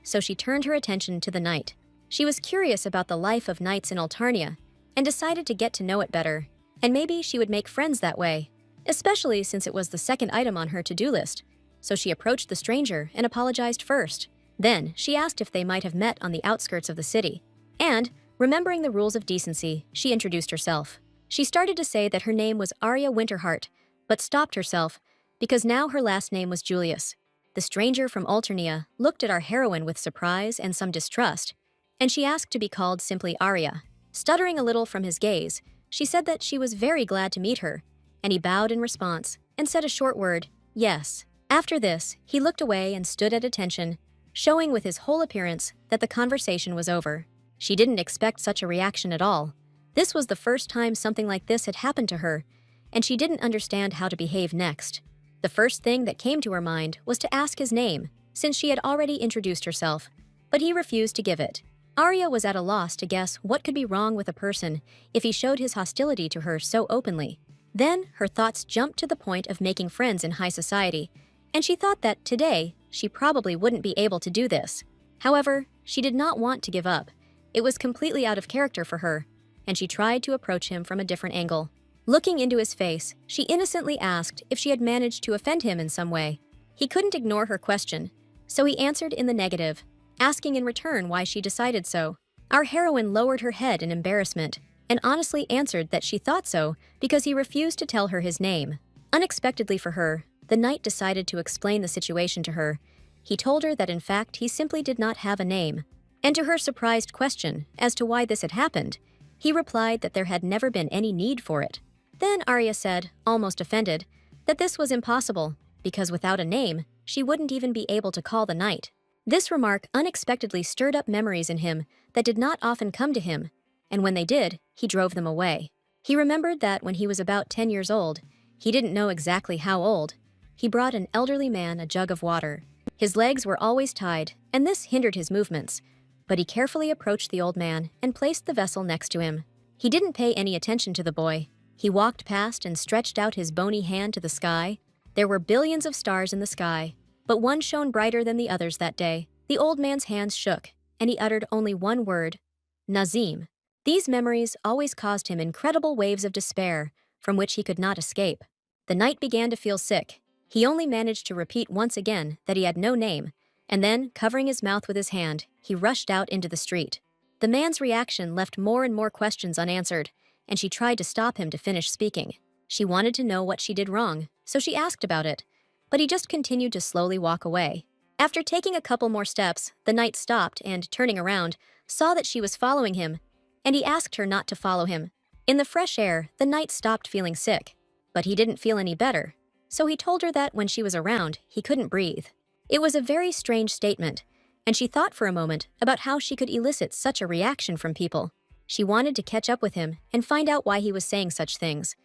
so she turned her attention to the knight. She was curious about the life of knights in Alternia, and decided to get to know it better, and maybe she would make friends that way, especially since it was the second item on her to-do list. So she approached the stranger and apologized first. Then she asked if they might have met on the outskirts of the city, and, remembering the rules of decency, she introduced herself. She started to say that her name was Arya Winterheart, but stopped herself because now her last name was Julius. The stranger from Alternia looked at our heroine with surprise and some distrust, and she asked to be called simply Arya. Stuttering a little from his gaze, she said that she was very glad to meet her, and he bowed in response and said a short word, yes. After this, he looked away and stood at attention, showing with his whole appearance that the conversation was over. She didn't expect such a reaction at all. This was the first time something like this had happened to her, and she didn't understand how to behave next. The first thing that came to her mind was to ask his name, since she had already introduced herself, but he refused to give it. Arya was at a loss to guess what could be wrong with a person if he showed his hostility to her so openly. Then her thoughts jumped to the point of making friends in high society, and she thought that today she probably wouldn't be able to do this. However, she did not want to give up. It was completely out of character for her, and she tried to approach him from a different angle. Looking into his face, she innocently asked if she had managed to offend him in some way. He couldn't ignore her question, so he answered in the negative, asking in return why she decided so. Our heroine lowered her head in embarrassment and honestly answered that she thought so because he refused to tell her his name. Unexpectedly for her, the knight decided to explain the situation to her. He told her that in fact he simply did not have a name. And to her surprised question as to why this had happened, he replied that there had never been any need for it. Then Arya said, almost offended, that this was impossible, because without a name, she wouldn't even be able to call the knight. This remark unexpectedly stirred up memories in him that did not often come to him, and when they did, he drove them away. He remembered that when he was about 10 years old, he didn't know exactly how old, he brought an elderly man a jug of water. His legs were always tied, and this hindered his movements, but he carefully approached the old man and placed the vessel next to him. He didn't pay any attention to the boy. He walked past and stretched out his bony hand to the sky. There were billions of stars in the sky, but one shone brighter than the others that day. The old man's hands shook, and he uttered only one word, Nazim. These memories always caused him incredible waves of despair, from which he could not escape. The knight began to feel sick. He only managed to repeat once again that he had no name, and then, covering his mouth with his hand, he rushed out into the street. The man's reaction left more and more questions unanswered, and she tried to stop him to finish speaking. She wanted to know what she did wrong, so she asked about it, but he just continued to slowly walk away. After taking a couple more steps, the knight stopped and, turning around, saw that she was following him, and he asked her not to follow him. In the fresh air, the knight stopped feeling sick, but he didn't feel any better, so he told her that when she was around, he couldn't breathe. It was a very strange statement, and she thought for a moment about how she could elicit such a reaction from people. She wanted to catch up with him and find out why he was saying such things.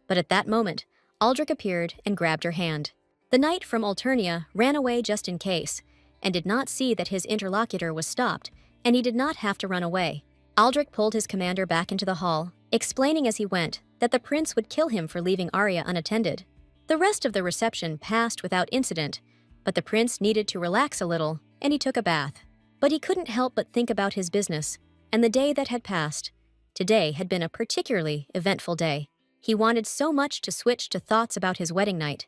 But at that moment, Aldrich appeared and grabbed her hand. The knight from Alternia ran away just in case, and did not see that his interlocutor was stopped, and he did not have to run away. Aldrich pulled his commander back into the hall, explaining as he went that the prince would kill him for leaving Arya unattended. The rest of the reception passed without incident, but the prince needed to relax a little, and he took a bath. But he couldn't help but think about his business, and the day that had passed. Today had been a particularly eventful day. He wanted so much to switch to thoughts about his wedding night.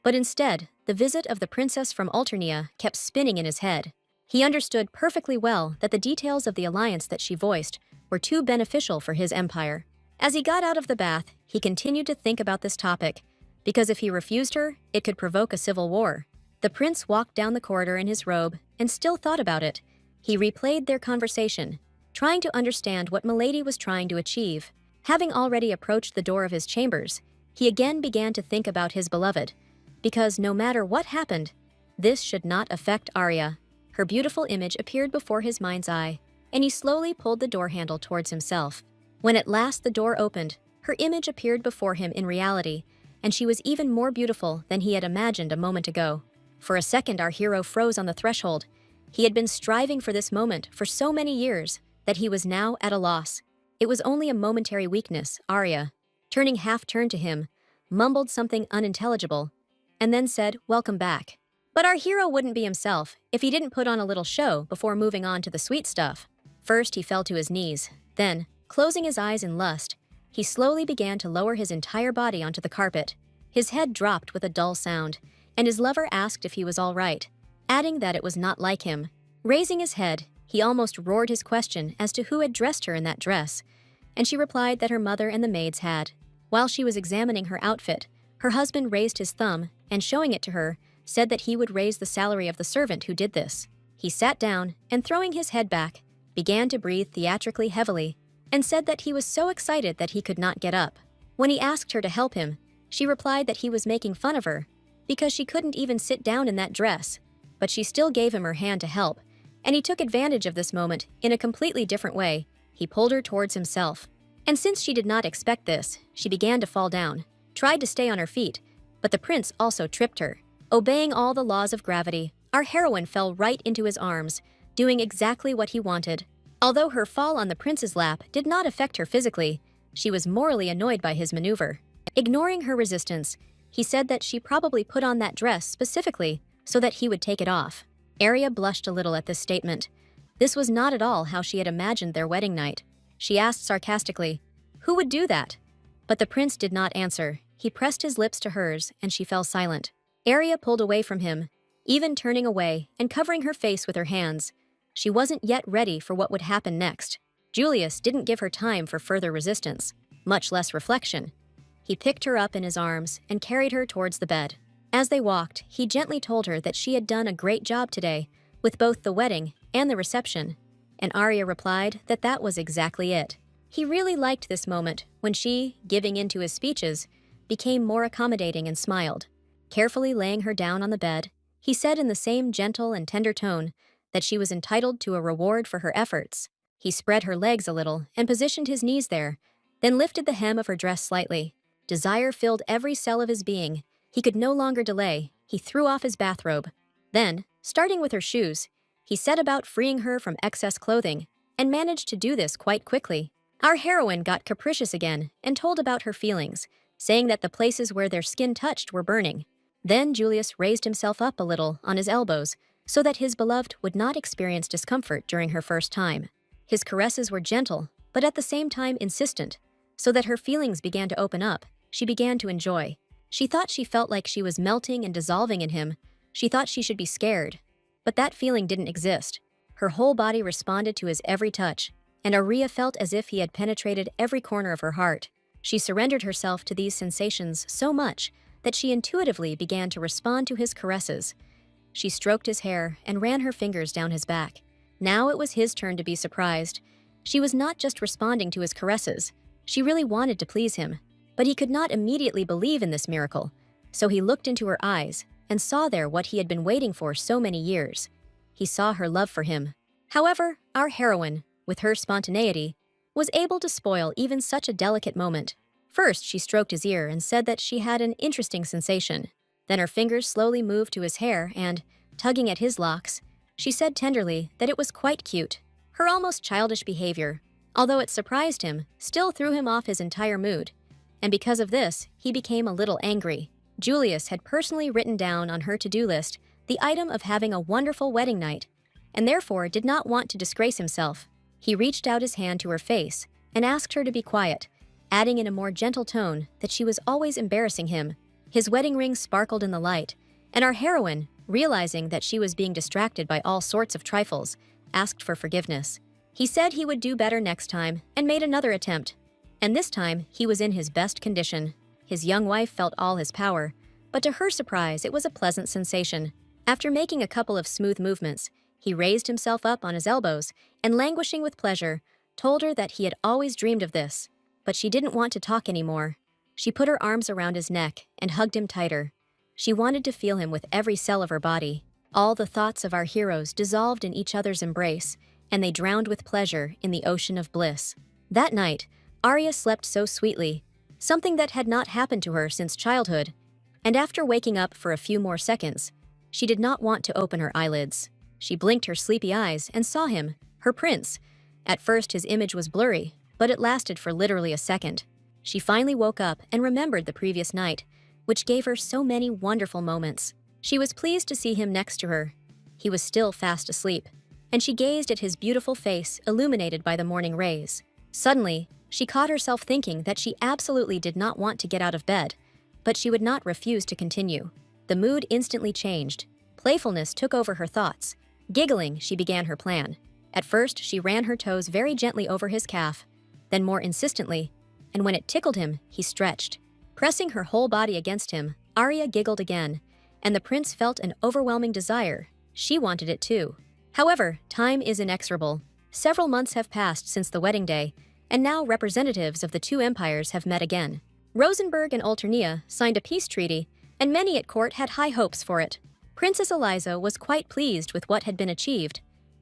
But instead, the visit of the princess from Alternia kept spinning in his head. He understood perfectly well that the details of the alliance that she voiced were too beneficial for his empire. As he got out of the bath, he continued to think about this topic, because if he refused her, it could provoke a civil war. The prince walked down the corridor in his robe and still thought about it. He replayed their conversation, trying to understand what Milady was trying to achieve. Having already approached the door of his chambers, he again began to think about his beloved, because no matter what happened, this should not affect Arya. Her beautiful image appeared before his mind's eye, and he slowly pulled the door handle towards himself. When at last the door opened, her image appeared before him in reality, and she was even more beautiful than he had imagined a moment ago. For a second, our hero froze on the threshold. He had been striving for this moment for so many years that he was now at a loss. It was only a momentary weakness. Arya, turning half-turned to him, mumbled something unintelligible, and then said, "Welcome back." But our hero wouldn't be himself if he didn't put on a little show before moving on to the sweet stuff. First, he fell to his knees. Then, closing his eyes in lust, he slowly began to lower his entire body onto the carpet. His head dropped with a dull sound, and his lover asked if he was all right, adding that it was not like him. Raising his head, he almost roared his question as to who had dressed her in that dress, and she replied that her mother and the maids had. While she was examining her outfit, her husband raised his thumb and, showing it to her, said that he would raise the salary of the servant who did this. He sat down and, throwing his head back, began to breathe theatrically heavily and said that he was so excited that he could not get up. When he asked her to help him, she replied that he was making fun of her because she couldn't even sit down in that dress, but she still gave him her hand to help, and he took advantage of this moment in a completely different way. He pulled her towards himself, and since she did not expect this, she began to fall down, tried to stay on her feet, but the prince also tripped her. Obeying all the laws of gravity, our heroine fell right into his arms, doing exactly what he wanted. Although her fall on the prince's lap did not affect her physically, she was morally annoyed by his maneuver. Ignoring her resistance, he said that she probably put on that dress specifically so that he would take it off. Arya blushed a little at this statement. This was not at all how she had imagined their wedding night. She asked sarcastically, "Who would do that?" But the prince did not answer. He pressed his lips to hers, and she fell silent. Arya pulled away from him, even turning away and covering her face with her hands. She wasn't yet ready for what would happen next. Julius didn't give her time for further resistance, much less reflection. He picked her up in his arms and carried her towards the bed. As they walked, he gently told her that she had done a great job today, with both the wedding and the reception, and Arya replied that that was exactly it. He really liked this moment when she, giving in to his speeches, became more accommodating and smiled. Carefully laying her down on the bed, he said in the same gentle and tender tone that she was entitled to a reward for her efforts. He spread her legs a little and positioned his knees there, then lifted the hem of her dress slightly. Desire filled every cell of his being. He could no longer delay. He threw off his bathrobe. Then, starting with her shoes, he set about freeing her from excess clothing, and managed to do this quite quickly. Our heroine got capricious again and told about her feelings, saying that the places where their skin touched were burning. Then Julius raised himself up a little on his elbows so that his beloved would not experience discomfort during her first time. His caresses were gentle, but at the same time insistent, so that her feelings began to open up. She began to enjoy. She thought she felt like she was melting and dissolving in him. She thought she should be scared. But that feeling didn't exist. Her whole body responded to his every touch, and Arya felt as if he had penetrated every corner of her heart. She surrendered herself to these sensations so much that she intuitively began to respond to his caresses. She stroked his hair and ran her fingers down his back. Now it was his turn to be surprised. She was not just responding to his caresses. She really wanted to please him, but he could not immediately believe in this miracle. So he looked into her eyes and saw there what he had been waiting for so many years. He saw her love for him. However, our heroine, with her spontaneity, was able to spoil even such a delicate moment. First, she stroked his ear and said that she had an interesting sensation. Then her fingers slowly moved to his hair and, tugging at his locks, she said tenderly that it was quite cute. Her almost childish behavior, although it surprised him, still threw him off his entire mood. And because of this, he became a little angry. Julius had personally written down on her to-do list the item of having a wonderful wedding night, and therefore did not want to disgrace himself. He reached out his hand to her face and asked her to be quiet, adding in a more gentle tone that she was always embarrassing him. His wedding ring sparkled in the light, and our heroine, realizing that she was being distracted by all sorts of trifles, asked for forgiveness. He said he would do better next time and made another attempt. And this time, he was in his best condition. His young wife felt all his power, but to her surprise, it was a pleasant sensation. After making a couple of smooth movements, he raised himself up on his elbows and, languishing with pleasure, told her that he had always dreamed of this. But she didn't want to talk anymore. She put her arms around his neck and hugged him tighter. She wanted to feel him with every cell of her body. All the thoughts of our heroes dissolved in each other's embrace, and they drowned with pleasure in the ocean of bliss. That night, Arya slept so sweetly, something that had not happened to her since childhood, and after waking up for a few more seconds, she did not want to open her eyelids. She blinked her sleepy eyes and saw him, her prince. At first his image was blurry, but it lasted for literally a second. She finally woke up and remembered the previous night, which gave her so many wonderful moments. She was pleased to see him next to her. He was still fast asleep, and she gazed at his beautiful face illuminated by the morning rays. Suddenly, she caught herself thinking that she absolutely did not want to get out of bed, but she would not refuse to continue. The mood instantly changed. Playfulness took over her thoughts. Giggling, she began her plan. At first, she ran her toes very gently over his calf, then more insistently, and when it tickled him, he stretched. Pressing her whole body against him, Arya giggled again, and the prince felt an overwhelming desire. She wanted it too. However, time is inexorable. Several months have passed since the wedding day, and now representatives of the two empires have met again. Rosenberg and Olternia signed a peace treaty, and many at court had high hopes for it. Princess Eliza was quite pleased with what had been achieved,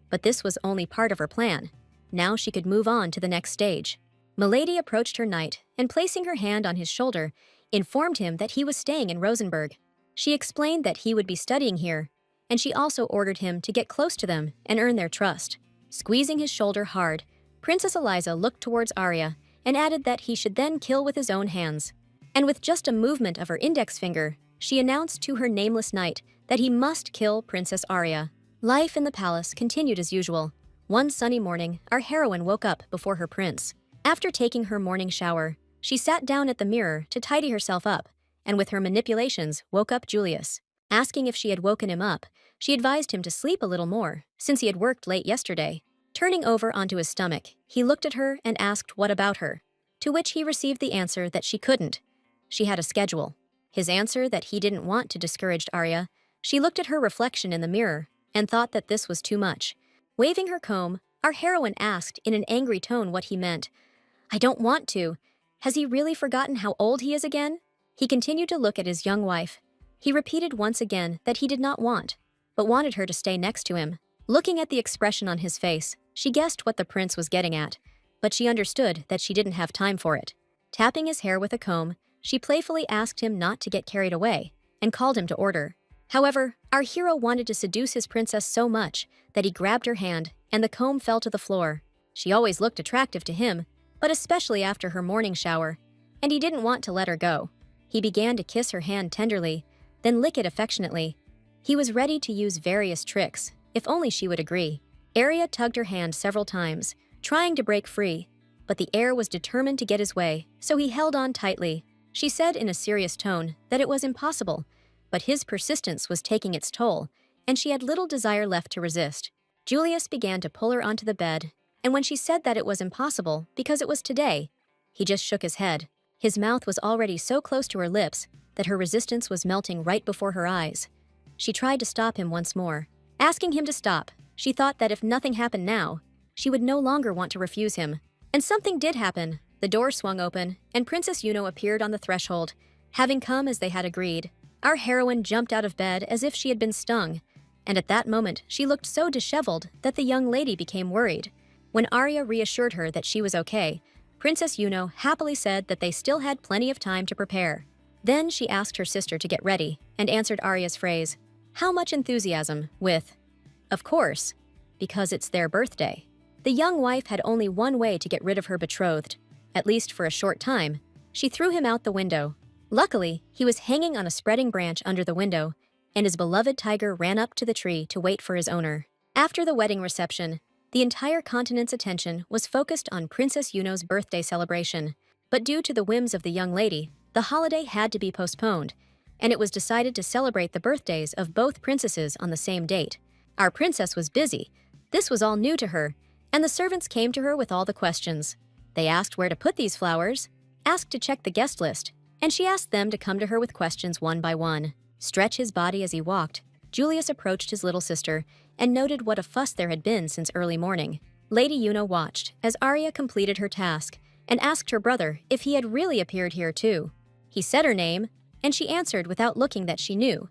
but this was only part of her plan. Now she could move on to the next stage. Milady approached her knight and, placing her hand on his shoulder, informed him that he was staying in Rosenberg. She explained that he would be studying here, and she also ordered him to get close to them and earn their trust. Squeezing his shoulder hard, Princess Eliza looked towards Arya and added that he should then kill with his own hands. And with just a movement of her index finger, she announced to her nameless knight that he must kill Princess Arya. Life in the palace continued as usual. One sunny morning, our heroine woke up before her prince. After taking her morning shower, she sat down at the mirror to tidy herself up, and with her manipulations woke up Julius. Asking if she had woken him up, she advised him to sleep a little more, since he had worked late yesterday. Turning over onto his stomach, he looked at her and asked what about her, to which he received the answer that she couldn't. She had a schedule. His answer that he didn't want to discourage Arya. She looked at her reflection in the mirror and thought that this was too much. Waving her comb, our heroine asked in an angry tone what he meant. "I don't want to. Has he really forgotten how old he is again?" He continued to look at his young wife. He repeated once again that he did not want, but wanted her to stay next to him. Looking at the expression on his face, she guessed what the prince was getting at, but she understood that she didn't have time for it. Tapping his hair with a comb, she playfully asked him not to get carried away and called him to order. However, our hero wanted to seduce his princess so much that he grabbed her hand and the comb fell to the floor. She always looked attractive to him, but especially after her morning shower, and he didn't want to let her go. He began to kiss her hand tenderly, then lick it affectionately. He was ready to use various tricks, if only she would agree. Arya tugged her hand several times, trying to break free, but the heir was determined to get his way, so he held on tightly. She said in a serious tone that it was impossible, but his persistence was taking its toll, and she had little desire left to resist. Julius began to pull her onto the bed, and when she said that it was impossible because it was today, he just shook his head. His mouth was already so close to her lips that her resistance was melting right before her eyes. She tried to stop him once more, asking him to stop. She thought that if nothing happened now, she would no longer want to refuse him. And something did happen. The door swung open, and Princess Yuno appeared on the threshold, having come as they had agreed. Our heroine jumped out of bed as if she had been stung, and at that moment she looked so disheveled that the young lady became worried. When Arya reassured her that she was okay, Princess Yuno happily said that they still had plenty of time to prepare. Then she asked her sister to get ready and answered Arya's phrase, "How much enthusiasm?" with, "Of course, because it's their birthday." The young wife had only one way to get rid of her betrothed, at least for a short time. She threw him out the window. Luckily, he was hanging on a spreading branch under the window, and his beloved tiger ran up to the tree to wait for his owner. After the wedding reception, the entire continent's attention was focused on Princess Yuno's birthday celebration, but due to the whims of the young lady, the holiday had to be postponed, and it was decided to celebrate the birthdays of both princesses on the same date. Our princess was busy. This was all new to her, and the servants came to her with all the questions. They asked where to put these flowers, asked to check the guest list, and she asked them to come to her with questions one by one. Stretch his body as he walked, Julius approached his little sister and noted what a fuss there had been since early morning. Lady Yuno watched as Arya completed her task and asked her brother if he had really appeared here too. He said her name, and she answered without looking that she knew.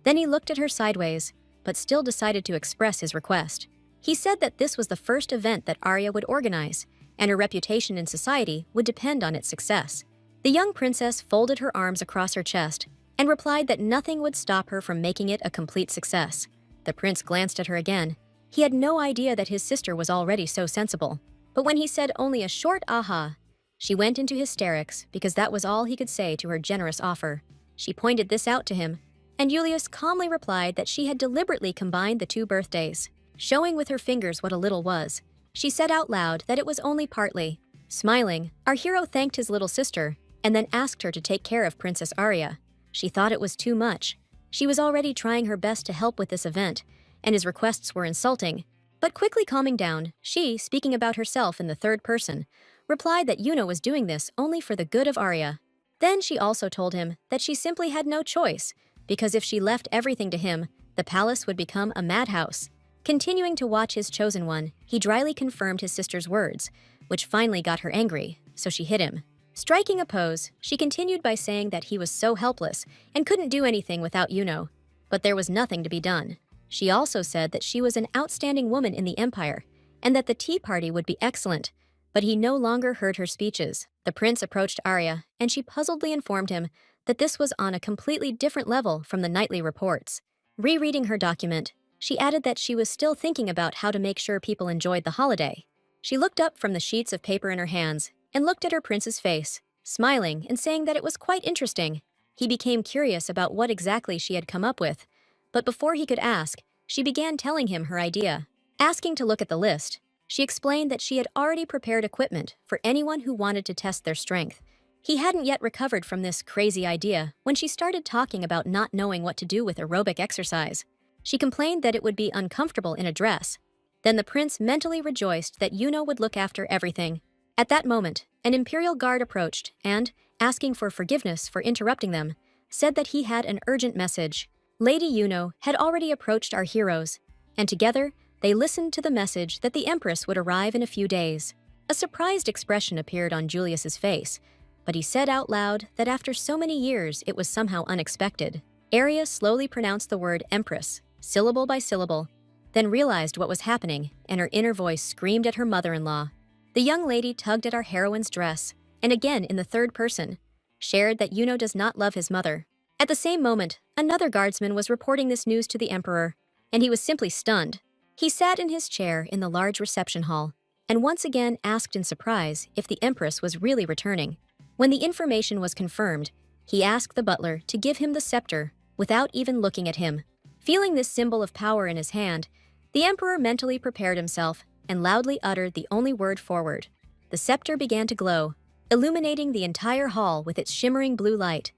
Then he looked at her sideways, but still decided to express his request. He said that this was the first event that Arya would organize, and her reputation in society would depend on its success. The young princess folded her arms across her chest and replied that nothing would stop her from making it a complete success. The prince glanced at her again. He had no idea that his sister was already so sensible. But when he said only a short aha, she went into hysterics because that was all he could say to her generous offer. She pointed this out to him, and Julius calmly replied that she had deliberately combined the two birthdays, showing with her fingers what a little was. She said out loud that it was only partly. Smiling, our hero thanked his little sister and then asked her to take care of Princess Arya. She thought it was too much. She was already trying her best to help with this event, and his requests were insulting. But quickly calming down, she, speaking about herself in the third person, replied that Yuno was doing this only for the good of Arya. Then she also told him that she simply had no choice, because if she left everything to him, the palace would become a madhouse. Continuing to watch his chosen one, he dryly confirmed his sister's words, which finally got her angry, so she hit him. Striking a pose, she continued by saying that he was so helpless and couldn't do anything without Yuno, but there was nothing to be done. She also said that she was an outstanding woman in the empire, and that the tea party would be excellent, but he no longer heard her speeches. The prince approached Arya, and she puzzledly informed him that this was on a completely different level from the nightly reports. Rereading her document, she added that she was still thinking about how to make sure people enjoyed the holiday. She looked up from the sheets of paper in her hands and looked at her prince's face, smiling and saying that it was quite interesting. He became curious about what exactly she had come up with, but before he could ask, she began telling him her idea. Asking to look at the list, she explained that she had already prepared equipment for anyone who wanted to test their strength. He hadn't yet recovered from this crazy idea when she started talking about not knowing what to do with aerobic exercise. She complained that it would be uncomfortable in a dress. Then the prince mentally rejoiced that Yuno would look after everything. At that moment, an imperial guard approached and, asking for forgiveness for interrupting them, said that he had an urgent message. Lady Yuno had already approached our heroes, and together they listened to the message that the Empress would arrive in a few days. A surprised expression appeared on Julius's face, but he said out loud that after so many years it was somehow unexpected. Arya slowly pronounced the word Empress, syllable by syllable, then realized what was happening, and her inner voice screamed at her mother-in-law. The young lady tugged at our heroine's dress, and again in the third person, shared that Yuno does not love his mother. At the same moment, another guardsman was reporting this news to the emperor, and he was simply stunned. He sat in his chair in the large reception hall, and once again asked in surprise if the empress was really returning. When the information was confirmed, he asked the butler to give him the scepter without even looking at him. Feeling this symbol of power in his hand, the emperor mentally prepared himself and loudly uttered the only word forward. the scepter began to glow, illuminating the entire hall with its shimmering blue light.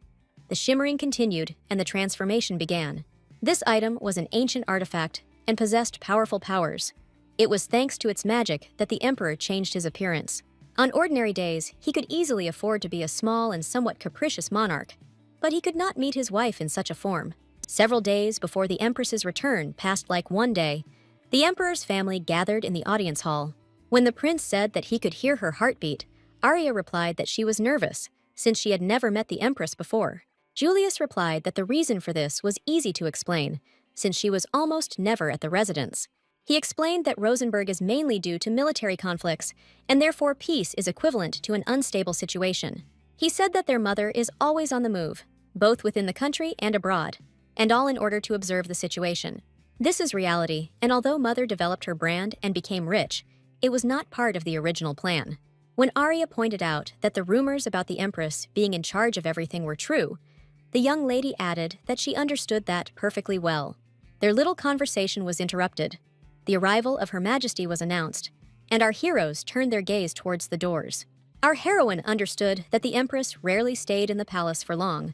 The shimmering continued, and the transformation began. This item was an ancient artifact and possessed powerful powers. It was thanks to its magic that the emperor changed his appearance. On ordinary days, he could easily afford to be a small and somewhat capricious monarch, but he could not meet his wife in such a form. Several days before the empress's return passed like one day, the emperor's family gathered in the audience hall. When the prince said that he could hear her heartbeat, Arya replied that she was nervous, since she had never met the empress before. Julius replied that the reason for this was easy to explain, since she was almost never at the residence. He explained that Rosenborg is mainly due to military conflicts, and therefore peace is equivalent to an unstable situation. He said that their mother is always on the move, both within the country and abroad, and all in order to observe the situation. This is reality, and although Mother developed her brand and became rich, it was not part of the original plan. When Arya pointed out that the rumors about the Empress being in charge of everything were true, the young lady added that she understood that perfectly well. Their little conversation was interrupted. The arrival of Her Majesty was announced, and our heroes turned their gaze towards the doors. Our heroine understood that the Empress rarely stayed in the palace for long,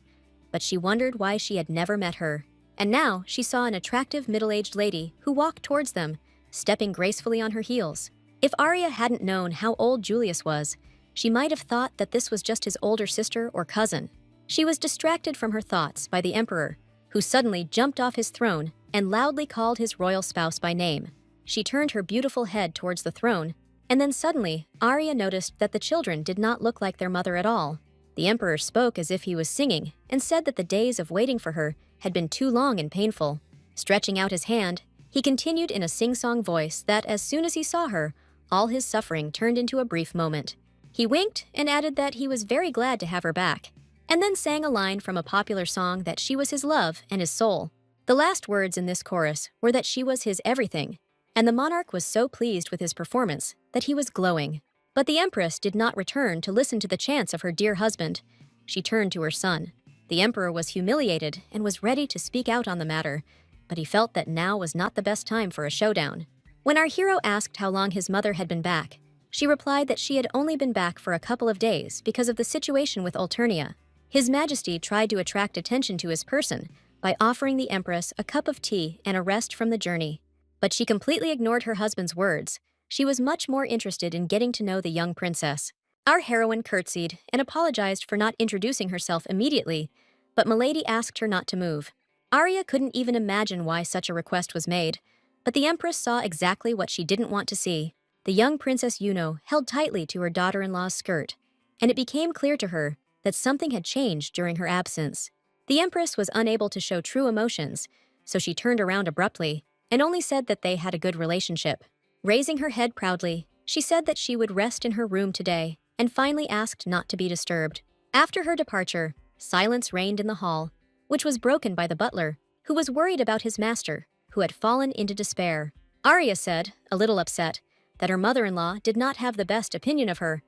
but she wondered why she had never met her. And now she saw an attractive middle-aged lady who walked towards them, stepping gracefully on her heels. If Arya hadn't known how old Julius was, she might have thought that this was just his older sister or cousin. She was distracted from her thoughts by the Emperor, who suddenly jumped off his throne and loudly called his royal spouse by name. She turned her beautiful head towards the throne, and then suddenly, Arya noticed that the children did not look like their mother at all. The Emperor spoke as if he was singing and said that the days of waiting for her had been too long and painful. Stretching out his hand, he continued in a sing-song voice that as soon as he saw her, all his suffering turned into a brief moment. He winked and added that he was very glad to have her back, and then sang a line from a popular song that she was his love and his soul. The last words in this chorus were that she was his everything, and the monarch was so pleased with his performance that he was glowing. But the Empress did not return to listen to the chants of her dear husband. She turned to her son. The Emperor was humiliated and was ready to speak out on the matter, but he felt that now was not the best time for a showdown. When our hero asked how long his mother had been back, she replied that she had only been back for a couple of days because of the situation with Alternia. His Majesty tried to attract attention to his person by offering the Empress a cup of tea and a rest from the journey. But she completely ignored her husband's words. She was much more interested in getting to know the young princess. Our heroine curtsied and apologized for not introducing herself immediately, but Milady asked her not to move. Arya couldn't even imagine why such a request was made, but the Empress saw exactly what she didn't want to see. The young Princess Yuno held tightly to her daughter-in-law's skirt, and it became clear to her that something had changed during her absence. The Empress was unable to show true emotions, so she turned around abruptly and only said that they had a good relationship. Raising her head proudly, she said that she would rest in her room today and finally asked not to be disturbed. After her departure, silence reigned in the hall, which was broken by the butler, who was worried about his master, who had fallen into despair. Arya said, a little upset, that her mother-in-law did not have the best opinion of her.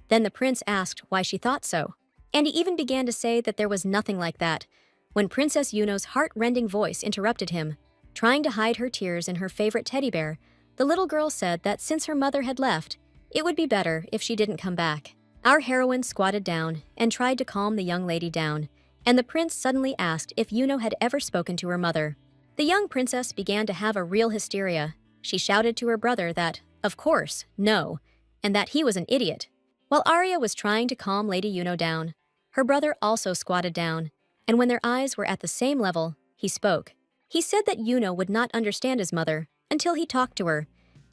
Then the prince asked why she thought so, and he even began to say that there was nothing like that, when Princess Yuno's heart-rending voice interrupted him. Trying to hide her tears in her favorite teddy bear, the little girl said that since her mother had left, it would be better if she didn't come back. Our heroine squatted down and tried to calm the young lady down, and the prince suddenly asked if Yuno had ever spoken to her mother. The young princess began to have a real hysteria. She shouted to her brother that, of course, no, and that he was an idiot. While Arya was trying to calm Lady Yuno down, her brother also squatted down, and when their eyes were at the same level, he spoke. He said that Yuno would not understand his mother until he talked to her,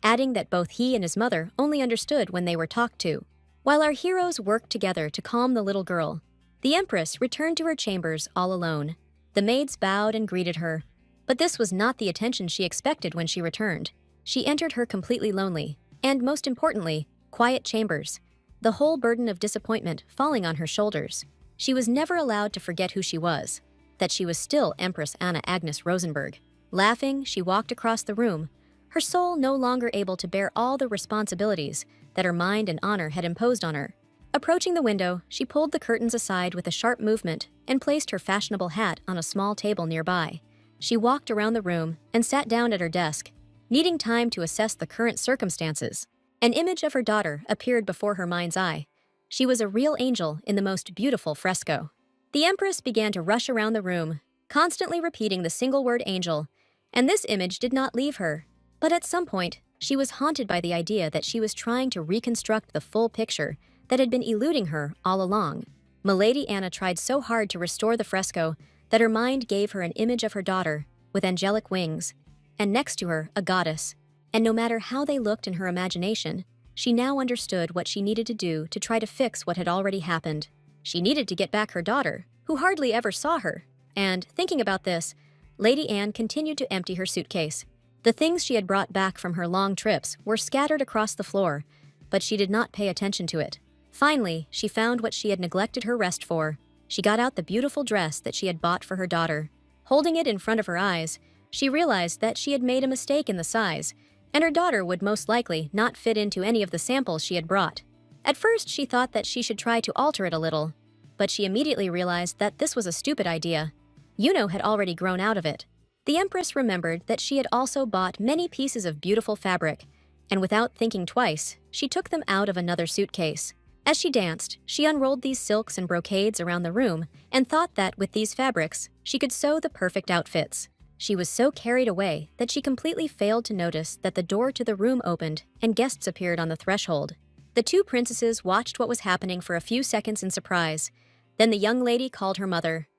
adding that both he and his mother only understood when they were talked to. While our heroes worked together to calm the little girl, the Empress returned to her chambers all alone. The maids bowed and greeted her, but this was not the attention she expected when she returned. She entered her completely lonely, and most importantly, quiet chambers, the whole burden of disappointment falling on her shoulders. She was never allowed to forget who she was, that she was still Empress Anna Agnes Rosenborg. Laughing, she walked across the room, her soul no longer able to bear all the responsibilities that her mind and honor had imposed on her. Approaching the window, she pulled the curtains aside with a sharp movement and placed her fashionable hat on a small table nearby. She walked around the room and sat down at her desk, needing time to assess the current circumstances. An image of her daughter appeared before her mind's eye. She was a real angel in the most beautiful fresco. The empress began to rush around the room, constantly repeating the single word angel, and this image did not leave her. But at some point, she was haunted by the idea that she was trying to reconstruct the full picture that had been eluding her all along. Milady Anna tried so hard to restore the fresco that her mind gave her an image of her daughter with angelic wings, and next to her, a goddess. And no matter how they looked in her imagination, she now understood what she needed to do to try to fix what had already happened. She needed to get back her daughter, who hardly ever saw her. And, thinking about this, Lady Anne continued to empty her suitcase. The things she had brought back from her long trips were scattered across the floor, but she did not pay attention to it. Finally, she found what she had neglected her rest for. She got out the beautiful dress that she had bought for her daughter. Holding it in front of her eyes, she realized that she had made a mistake in the size, and her daughter would most likely not fit into any of the samples she had brought. At first, she thought that she should try to alter it a little, but she immediately realized that this was a stupid idea. Yuno had already grown out of it. The Empress remembered that she had also bought many pieces of beautiful fabric, and without thinking twice, she took them out of another suitcase. As she danced, she unrolled these silks and brocades around the room and thought that with these fabrics, she could sew the perfect outfits. She was so carried away that she completely failed to notice that the door to the room opened and guests appeared on the threshold. The two princesses watched what was happening for a few seconds in surprise. Then the young lady called her mother.